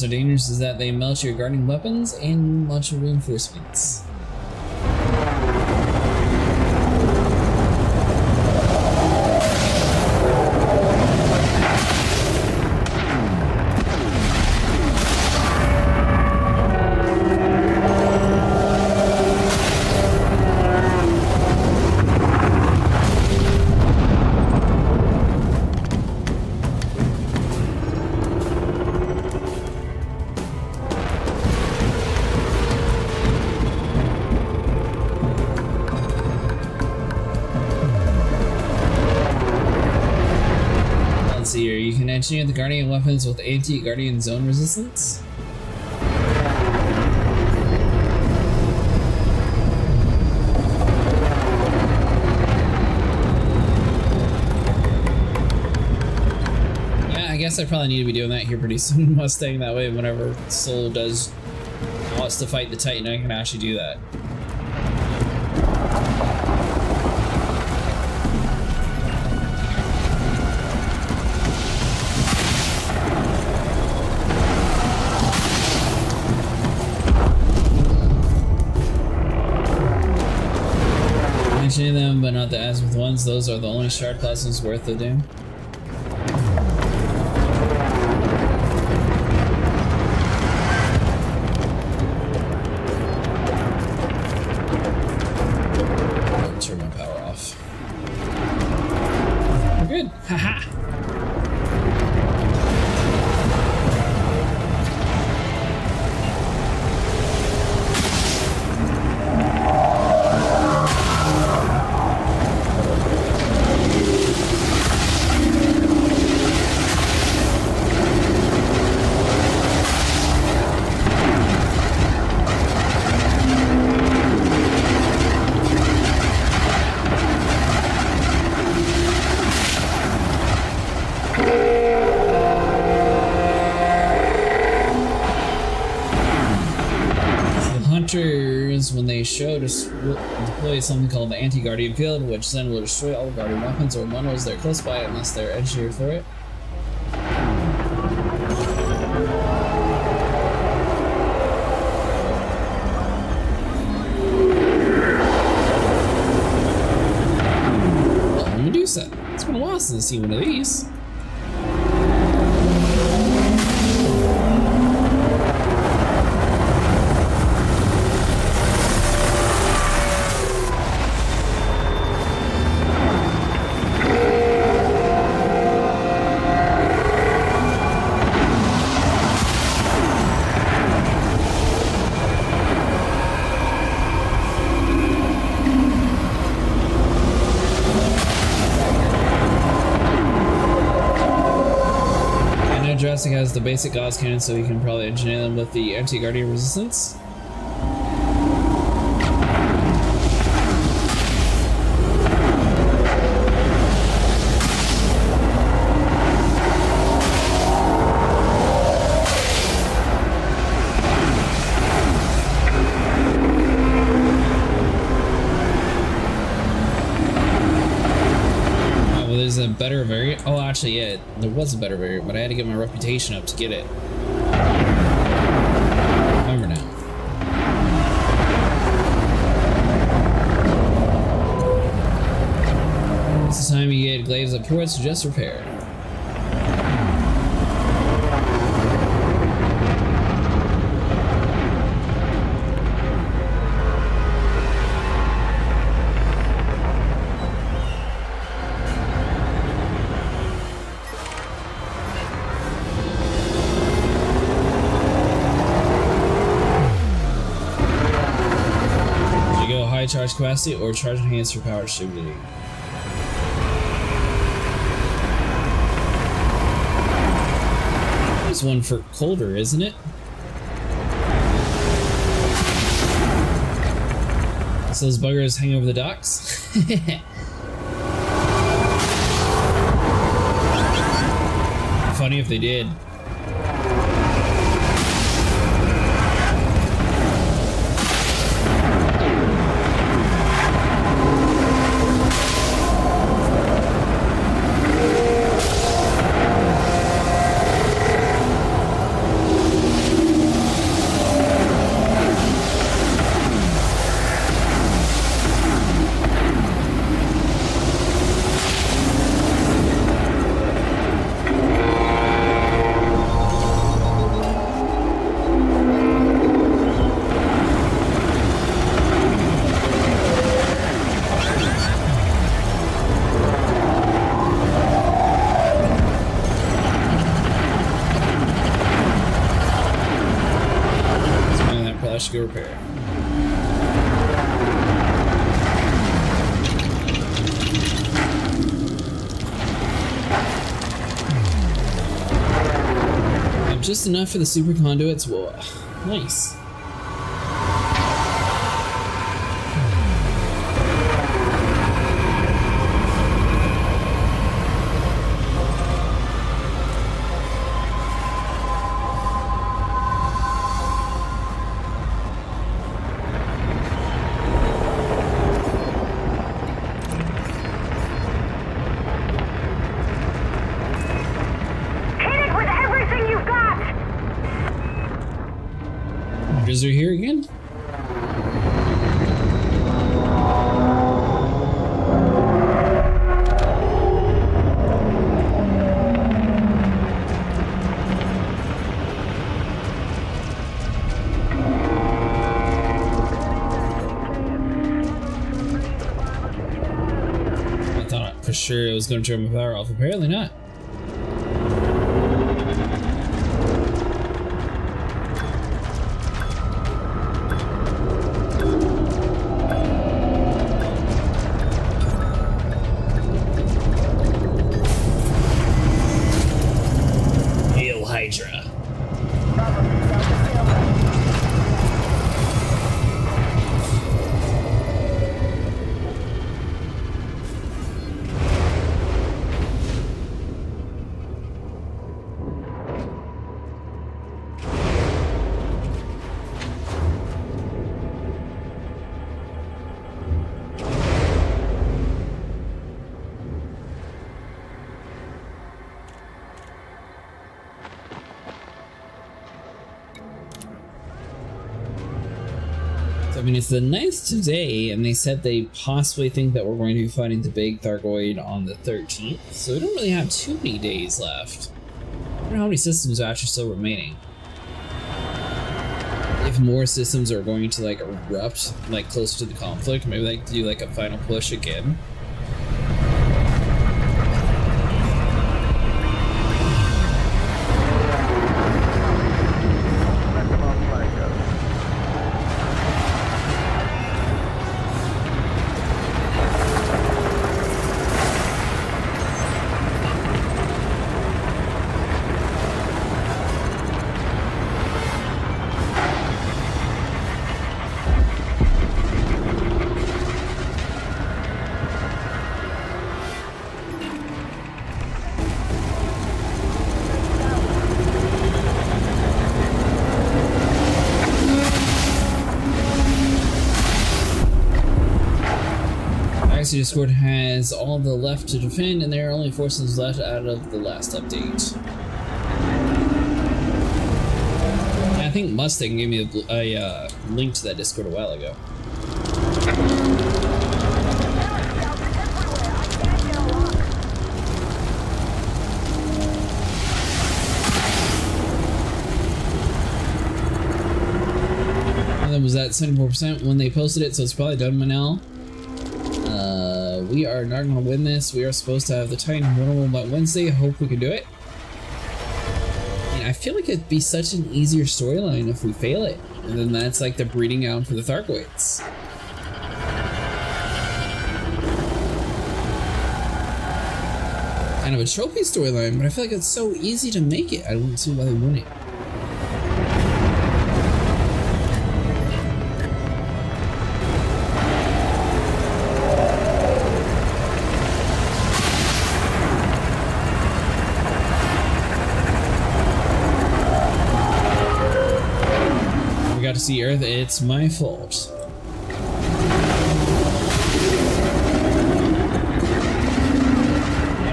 Are dangerous is that they melt your guarding weapons and launch your reinforcements. Engineer the guardian weapons with anti-guardian zone resistance. Yeah, I guess I probably need to be doing that here pretty soon, Mustang. That way, whenever Soul wants to fight the Titan, I can actually do that. Them, but not the azimuth ones. Those are the only shard plasmas worth the damn. Turn my power off. We're good. Haha. When they show to deploy something called the anti-guardian field, which then will destroy all guardian weapons or models that are close by unless they're engineered for it. Oh, Medusa. It's been a while since I've seen one of these. Jurassic has the basic gauze cannon, so you can probably engineer them with the anti-guardian resistance. better variant? Oh, actually, yeah, there was a better variant, but I had to get my reputation up to get it. Remember now. It's the time you get glaives up ports to just repair. Charge capacity or charge enhanced for power distributing. There's one for colder, isn't it? So those buggers hang over the docks? Funny if they did. Go repair. Just enough for the super conduits. Whoa, nice. Is there here again? I thought for sure it was going to turn my power off. Apparently not. I mean, it's the 9th today, and they said they possibly think that we're going to be fighting the big Thargoid on the 13th, so we don't really have too many days left. I don't know how many systems are actually still remaining. If more systems are going to, like, erupt, like, closer to the conflict, maybe they do, like, a final push again. Odyssey Discord has all the left to defend, and there are only forces left out of the last update. I think Mustang gave me a link to that Discord a while ago. And then was that 74% when they posted it, so it's probably done by now. We are not going to win this. We are supposed to have the Titan winnable by Wednesday. I hope we can do it. I feel like it'd be such an easier storyline if we fail it. And then that's like the breeding ground for the Thargoids. Kind of a trophy storyline, but I feel like it's so easy to make it. I don't see why they wouldn't. To see Earth, it's my fault.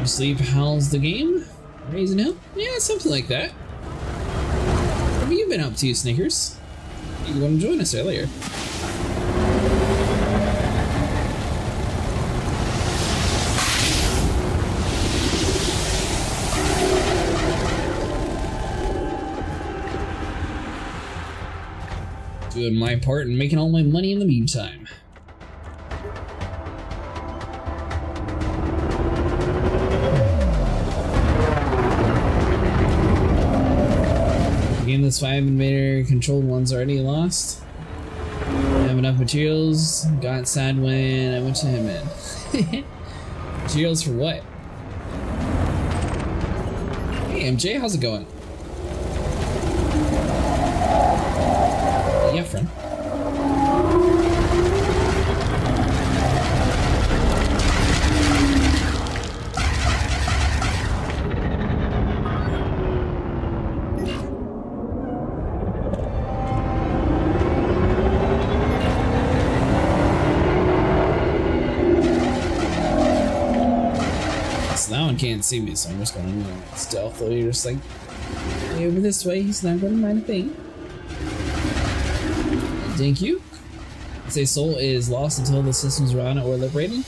Sleep, how's the game? Raising hell? Yeah, something like that. What have you been up to, Snickers? You want to join us earlier? Doing my part and making all my money in the meantime. Again, this 5 invader controlled one's already lost. I have enough materials. Got sad when I went to him in. Materials for what? Hey MJ, how's it going? Yeah, friend. So that one can't see me, so I'm just going to stealthily just like way over this way. He's not going to mind a thing. Thank you. Say Soul is lost until the systems run or liberated.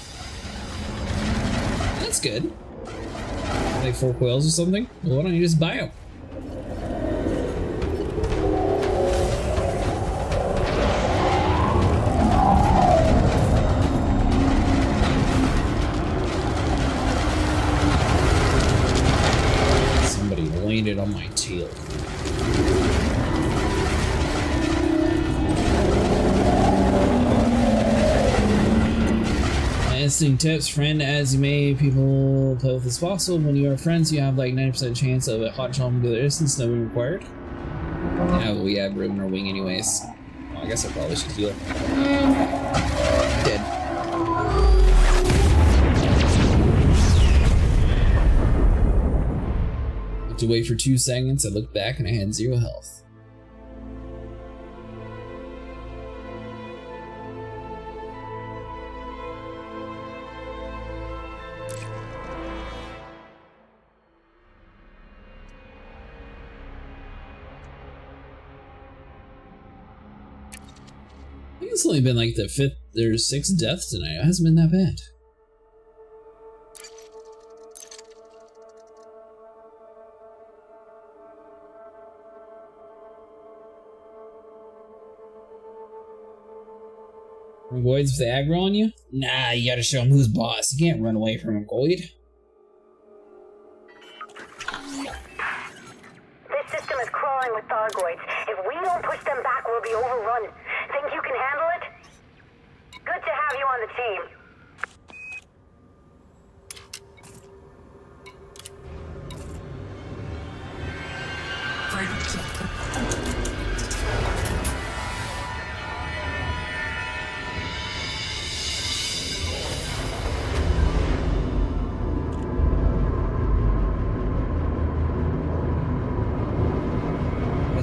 That's good. Like 4 coils or something? Well, why don't you just buy them? Somebody landed on my tail. Instant tips, friend, as you may people play with this fossil. When you are friends, you have like 90% chance of a hot jump to the distance, no wing required. Yeah, well, we have room in our wing anyways. Well, I guess I probably should heal. Dead. Had to wait for 2 seconds, I looked back and I had 0 health. I think it's only been like the 5th or 6th death tonight. It hasn't been that bad. Goids if they aggro on you? Nah, you gotta show them who's boss. You can't run away from a Goid. This system is crawling with Thargoids. If we don't push them back, we'll be overrun. Think you can handle it? Good to have you on the team.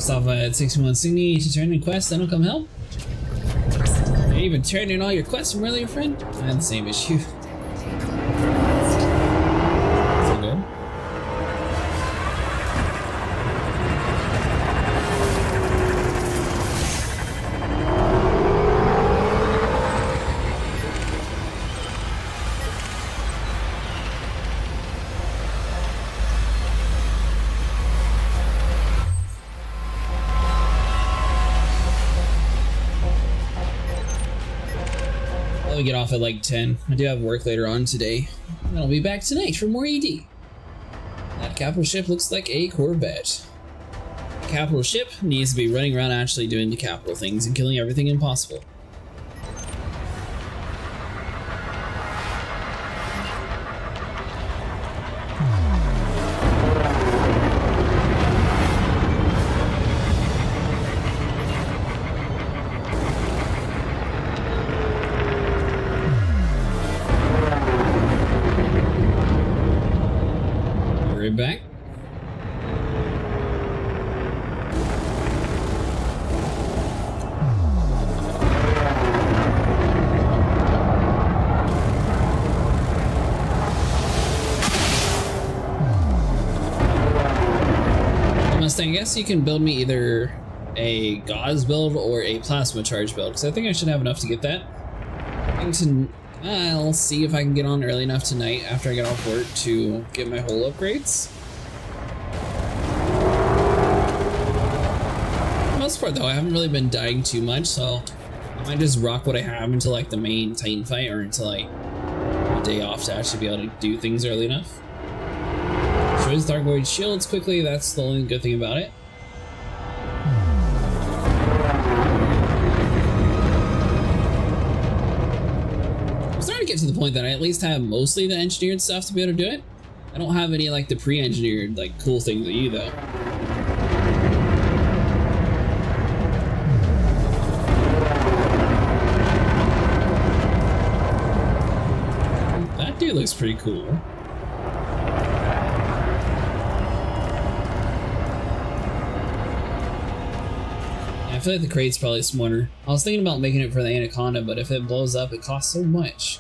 Off at 61 Sydney to turn in quests, then I'll come help. Are you even turning in all your quests from earlier, friend? I had the same issue. probably get off at like 10. I do have work later on today. And I'll be back tonight for more ED. That capital ship looks like a Corvette. The capital ship needs to be running around actually doing the capital things and killing everything impossible. Back. Mustang, I guess you can build me either a gauze build or a plasma charge build, because I think I should have enough to get that. I'll see if I can get on early enough tonight after I get off work to get my whole upgrades. For the most part though, I haven't really been dying too much, so I might just rock what I have until like the main Titan fight or until like a day off to actually be able to do things early enough. Shows Thargoid shields quickly, that's the only good thing about it. Get to the point that I at least have mostly the engineered stuff to be able to do it. I don't have any like the pre-engineered like cool things that you though. That dude looks pretty cool. I feel like the crate's probably smarter. I was thinking about making it for the Anaconda, but if it blows up, it costs so much.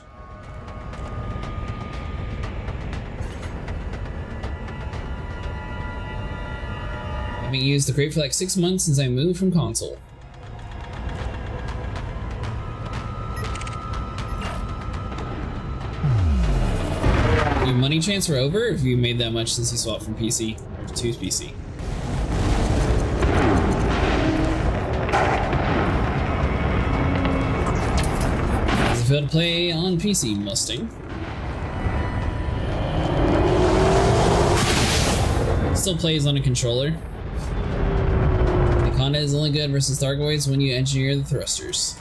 I've used the crate for like 6 months since I moved from console. Your money transfer over if you made that much since you swapped from PC to PC. How's it feel to play on PC, Mustang? Still plays on a controller. Anaconda is only good versus Thargoids when you engineer the thrusters.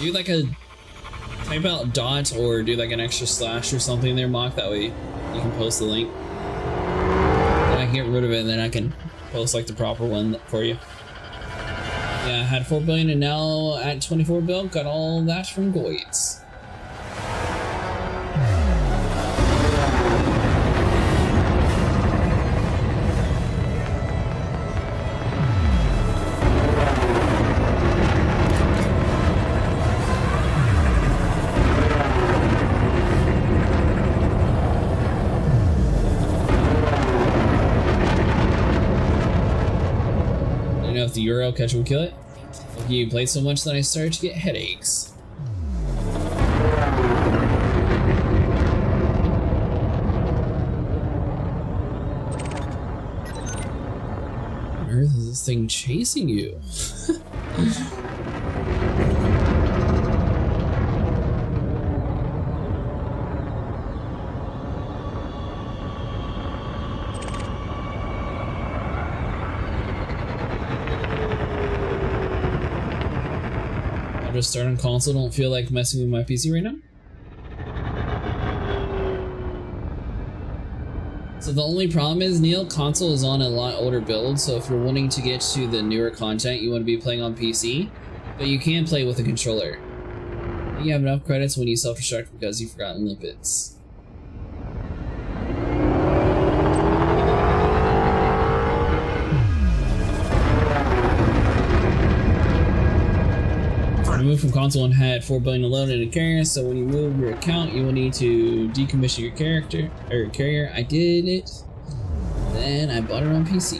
Do like a type out dot or do like an extra slash or something there, Mock. That way you can post the link. Then I can get rid of it and then I can post like the proper one for you. Yeah, I had 4 billion and now at 24 bill, got all that from Goids. If the Euro catch will kill it. Like you played so much that I started to get headaches. On earth is this thing chasing you? Just start on console, don't feel like messing with my PC right now. So the only problem is, Neil, console is on a lot older build, so if you're wanting to get to the newer content, you want to be playing on PC, but you can play with a controller. You have enough credits when you self-destruct because you've forgotten lipids. I moved from console and had 4 billion alone in a carrier, so when you move your account, you will need to decommission your character or your carrier. I did it. Then I bought it on PC.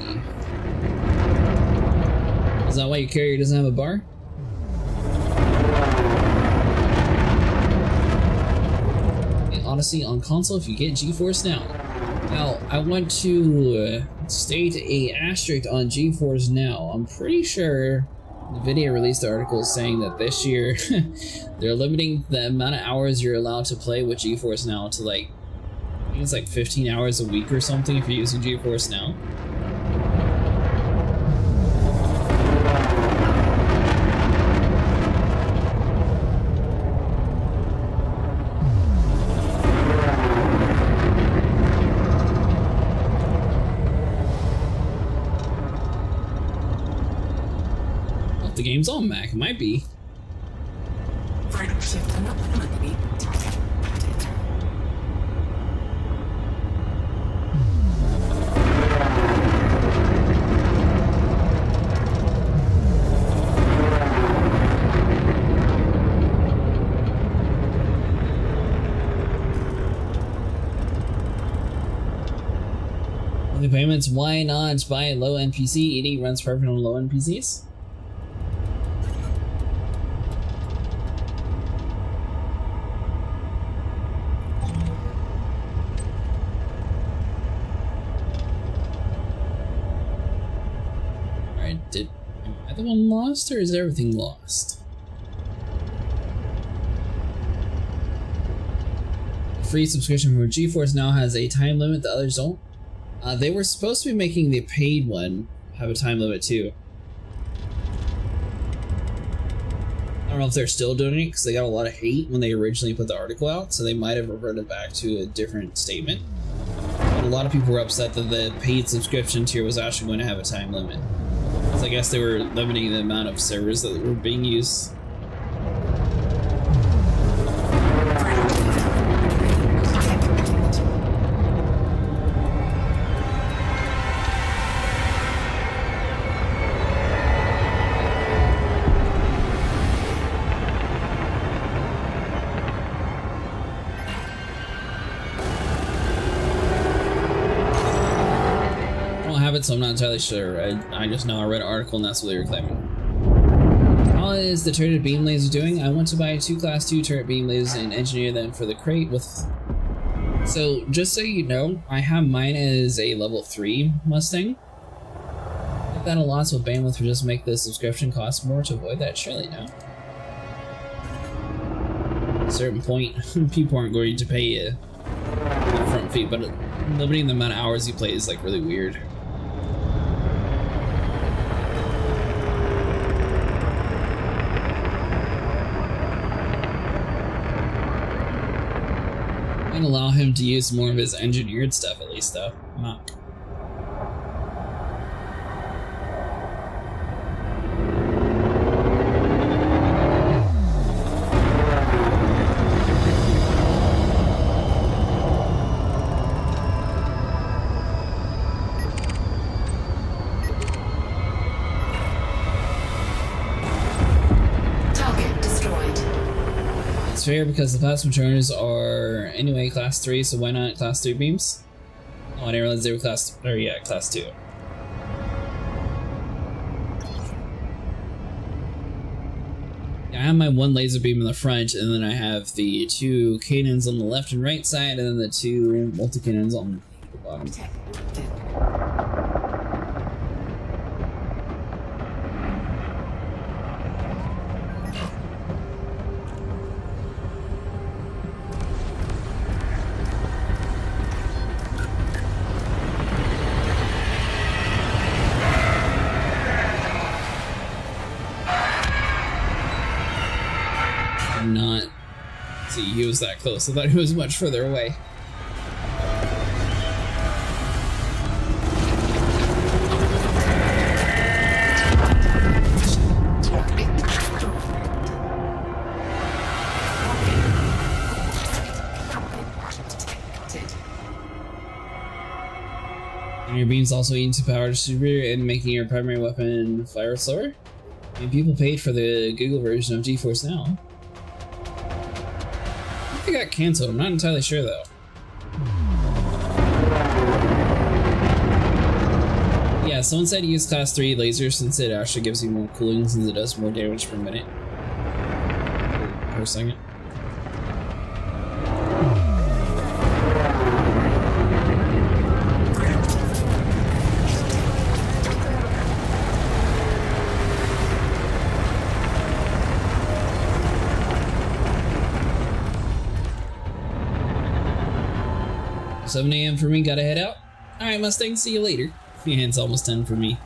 Is that why your carrier doesn't have a bar? In Odyssey on console if you get GeForce Now. Now, I want to state a asterisk on GeForce Now. I'm pretty sure NVIDIA released an article saying that this year they're limiting the amount of hours you're allowed to play with GeForce Now to like, I think it's like 15 hours a week or something if you're using GeForce Now. The game's on Mac, it might be. The payments, why not buy a low end PC? ED runs perfect on low end PCs. Am I the one lost, or is everything lost? Free subscription for GeForce Now has a time limit, the others don't. They were supposed to be making the paid one have a time limit too. I don't know if they're still doing it because they got a lot of hate when they originally put the article out, so they might have reverted back to a different statement. But a lot of people were upset that the paid subscription tier was actually going to have a time limit. So I guess they were limiting the amount of servers that were being used. So I'm not entirely sure. I just know I read an article and that's what they were claiming. How is the turret beam laser doing? I want to buy 2 class 2 turret beam lasers and engineer them for the crate with... So just so you know, I have mine as a level 3 Mustang. If that allots with bandwidth, would just make the subscription cost more to avoid that? Surely no. At a certain point, people aren't going to pay a upfront fee, but limiting the amount of hours you play is like really weird. And allow him to use more of his engineered stuff at least though. Not. Fair because the plasma turners are anyway class 3, so why not class 3 beams? Oh, I didn't realize they were class 2. Yeah, I have my 1 laser beam in the front, and then I have the 2 cannons on the left and right side, and then the 2 multi-cannons on the bottom. Not see he was that close. I thought he was much further away. And your beams also eating to power distributor and making your primary weapon fire slower. I mean, people paid for the Google version of GeForce Now. It got cancelled. I'm not entirely sure though. Yeah, someone said use class 3 lasers since it actually gives you more cooling since it does more damage per minute. Per second. 7 a.m. for me, gotta head out. Alright, Mustang, see you later. Yeah, it's almost 10 for me.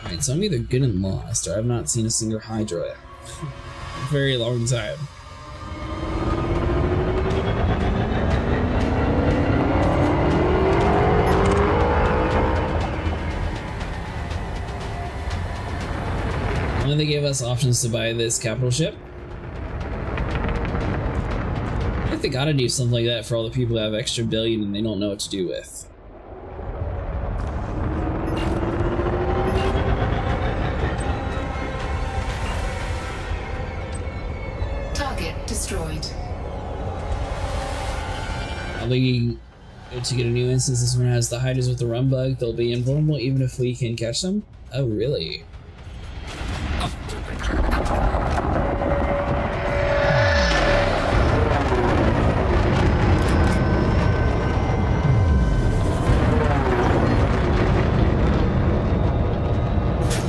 Alright, so I'm either good and lost, or I've not seen a single Hydra in a very long time. Only they gave us options to buy this capital ship. I think they gotta do something like that for all the people that have extra billion and they don't know what to do with. Target destroyed. Probably good to get a new instance. This one has the Hydras with the run bug. They'll be invulnerable even if we can catch them. Oh, really?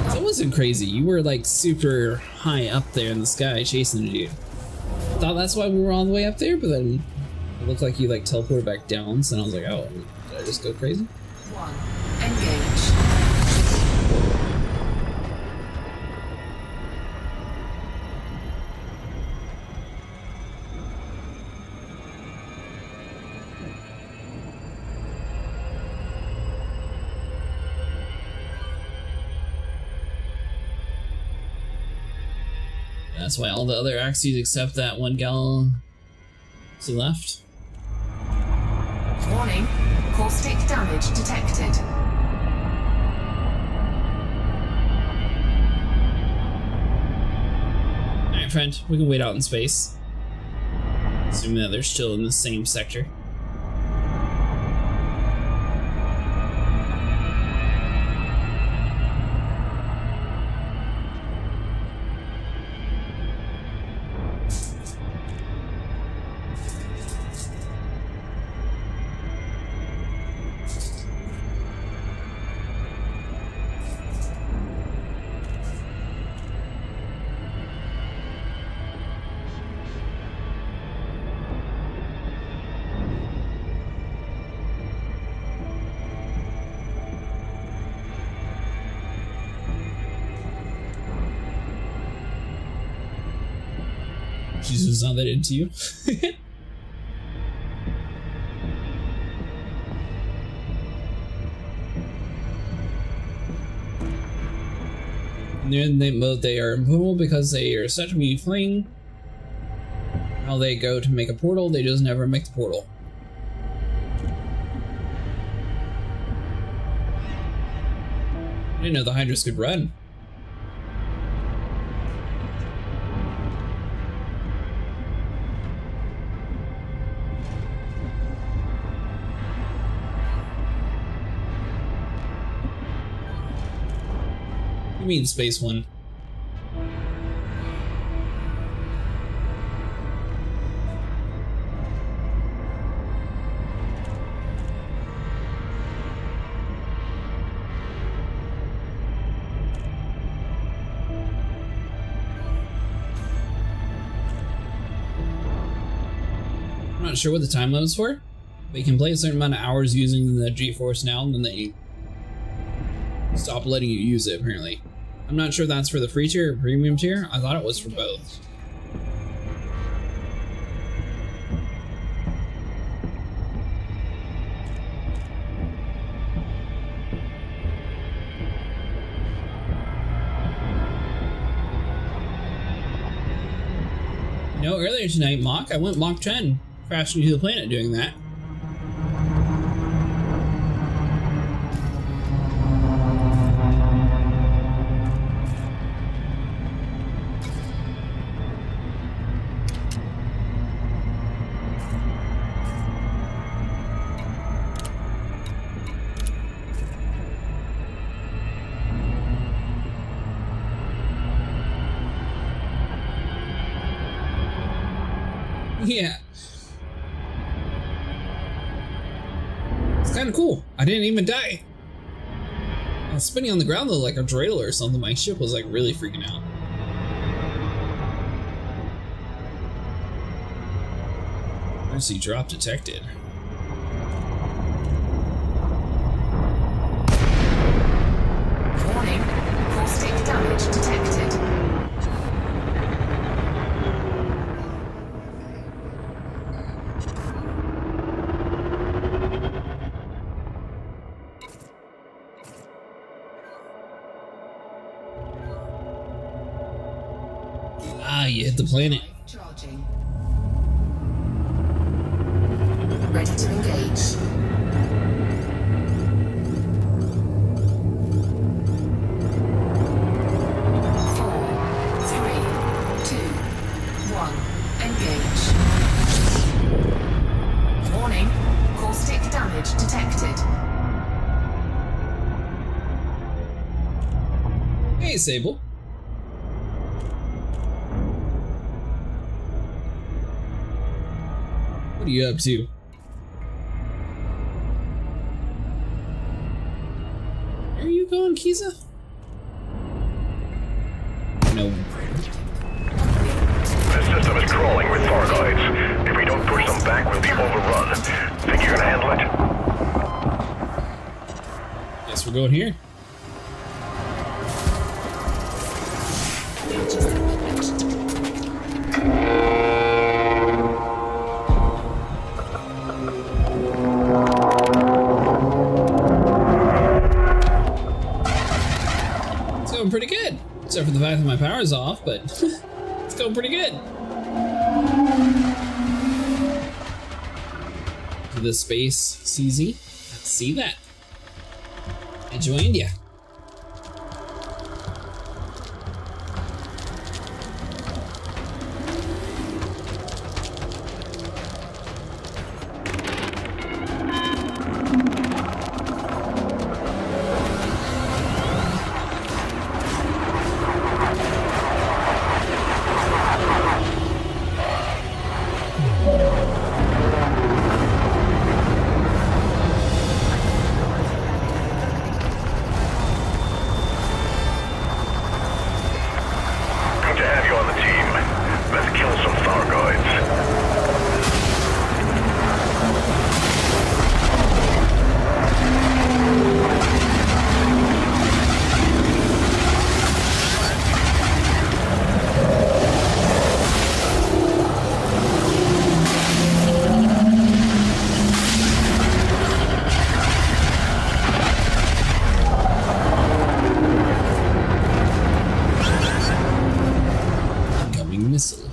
That wasn't crazy. You were like super high up there in the sky chasing you. I thought that's why we were all the way up there, but then it looked like you like teleported back down, so I was like, oh, did I just go crazy? 1. Engage. That's why all the other axes except that one gal to left. Warning. Caustic damage detected. Alright, friend, we can wait out in space. Assuming that they're still in the same sector. Jesus, not that into you. They are invulnerable because they are said to be fleeing. How they go to make a portal, they just never make the portal. I didn't know the Hydras could run. You mean Space One? I'm not sure what the time limit's for. But you can play a certain amount of hours using the GeForce Now, and then they stop letting you use it, apparently. I'm not sure that's for the free tier or premium tier. I thought it was for both. You know, earlier tonight, I went Mach 10, crashing into the planet doing that. Yeah. It's kind of cool. I didn't even die. I was spinning on the ground though like a dreidel or something. My ship was like really freaking out. Emergency drop detected. Warning, caustic damage detected. Ah, you hit the planet. Charging. Ready to engage. Hey, Sable. What are you up to? Where are you going, Kiza? No. The system is crawling with Thargoids. If we don't push them back, we'll be overrun. Think you're gonna handle it? Guess we're going here. It's going pretty good. Except for the fact that my power's off, but it's going pretty good. The space CZ. See that? I joined ya. Missile.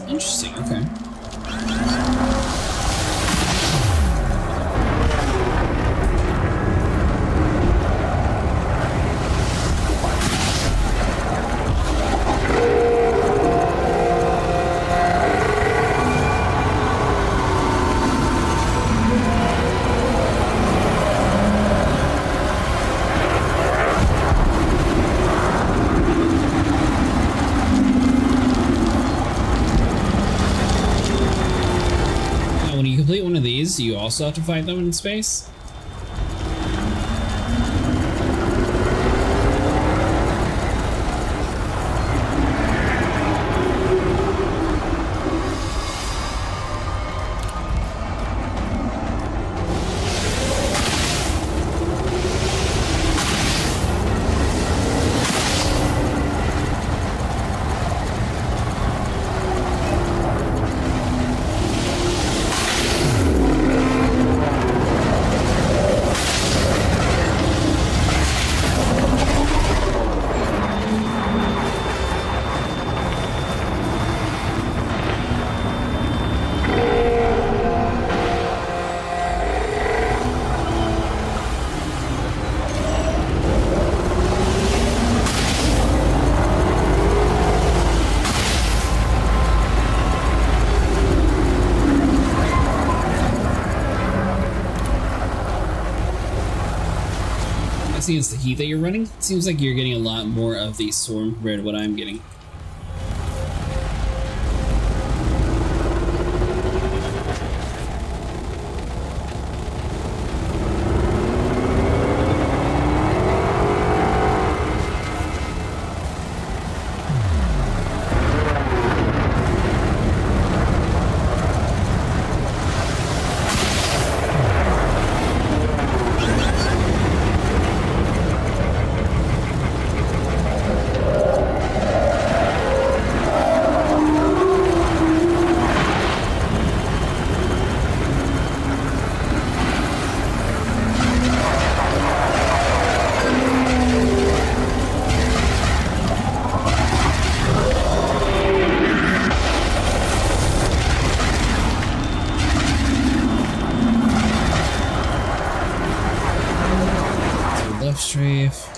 Interesting, okay. When you complete one of these, you also have to fight them in space? guessing it's the heat that you're running. It seems like you're getting a lot more of the storm compared to what I'm getting. Strafe.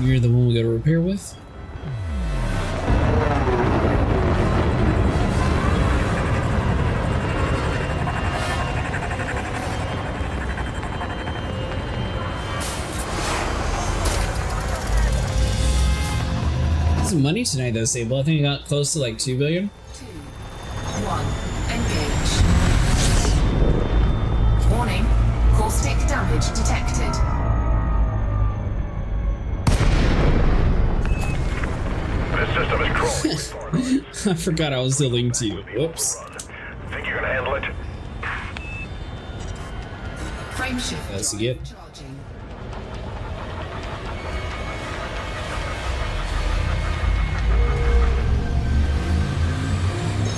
You're the one we go to repair with? Some money tonight though, Sable. I think I got close to like 2 billion. 2, 1, engage. Warning, caustic damage detected. System is crawling. I forgot I was still linked to you. Whoops. Think you can handle it? Frame shift. That's a get. Charging.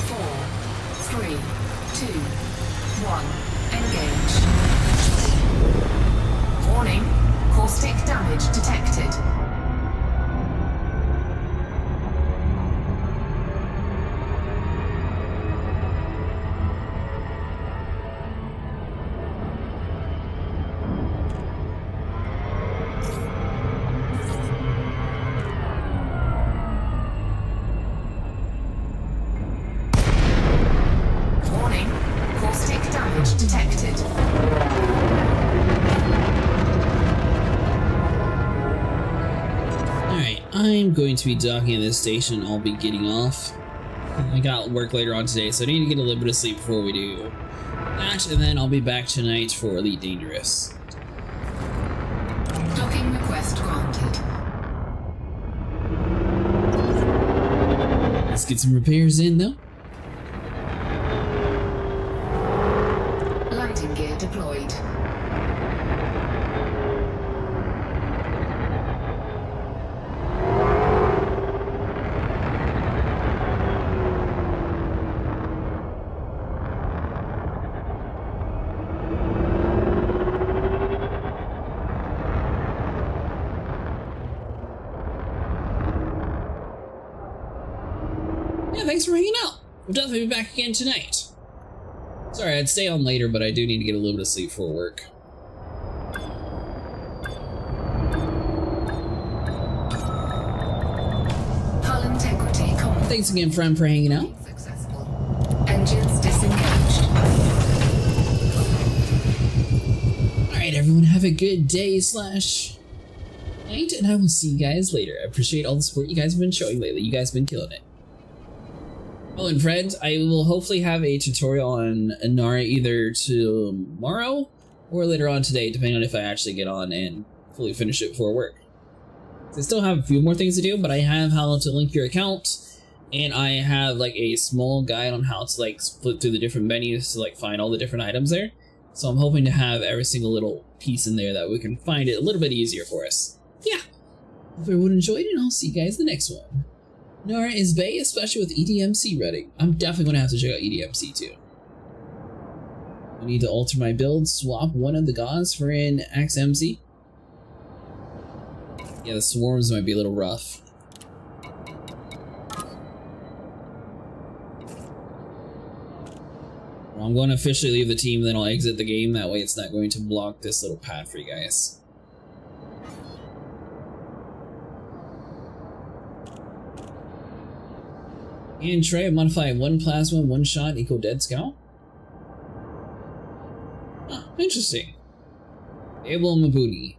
4, 3, 2, 1, engage. Warning, caustic damage detected. Detected. Alright, I'm going to be docking at this station. I'll be getting off. I got work later on today, so I need to get a little bit of sleep before we do that, and then I'll be back tonight for Elite Dangerous. Docking request granted. Let's get some repairs in, though. Landing gear deployed. Yeah, thanks for hanging out. We'll definitely be back again tonight. Sorry, I'd stay on later, but I do need to get a little bit of sleep for work. Hull integrity complete. Thanks again, friend, for hanging out. Successful. Engines disengaged. Alright, everyone, have a good day / night, and I will see you guys later. I appreciate all the support you guys have been showing lately. You guys have been killing it. Oh, and friends, I will hopefully have a tutorial on Inara either tomorrow or later on today, depending on if I actually get on and fully finish it before work. I still have a few more things to do, but I have how to link your account, and I have like a small guide on how to like split through the different menus to like find all the different items there. So I'm hoping to have every single little piece in there that we can find it a little bit easier for us. Yeah. Hope everyone enjoyed, and I'll see you guys in the next one. Nara is Bay, especially with EDMC running. I'm definitely going to have to check out EDMC too. I need to alter my build, swap one of the gods for an XMC. Yeah, the swarms might be a little rough. Well, I'm going to officially leave the team, then I'll exit the game. That way it's not going to block this little pad for you guys. And try modify 1 plasma, 1 shot equal dead scout. Huh, interesting. Able Mabuni.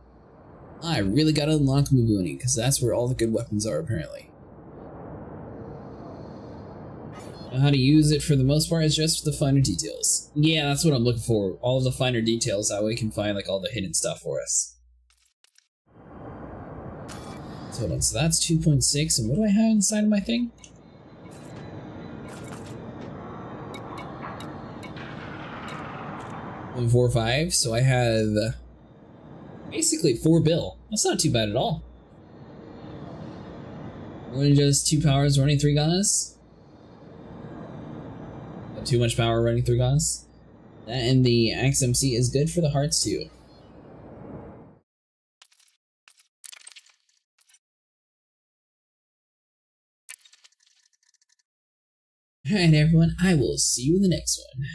I really gotta unlock Mabuni, because that's where all the good weapons are, apparently. Know how to use it for the most part is just the finer details. Yeah, that's what I'm looking for. All of the finer details, that way we can find like all the hidden stuff for us. So hold on, so that's 2.6, and what do I have inside of my thing? 0.45, so I have basically 4 bill. That's not too bad at all. More than just 2 powers running 3 guns. Not too much power running 3 guns. That and the XMC is good for the hearts too. Alright everyone, I will see you in the next one.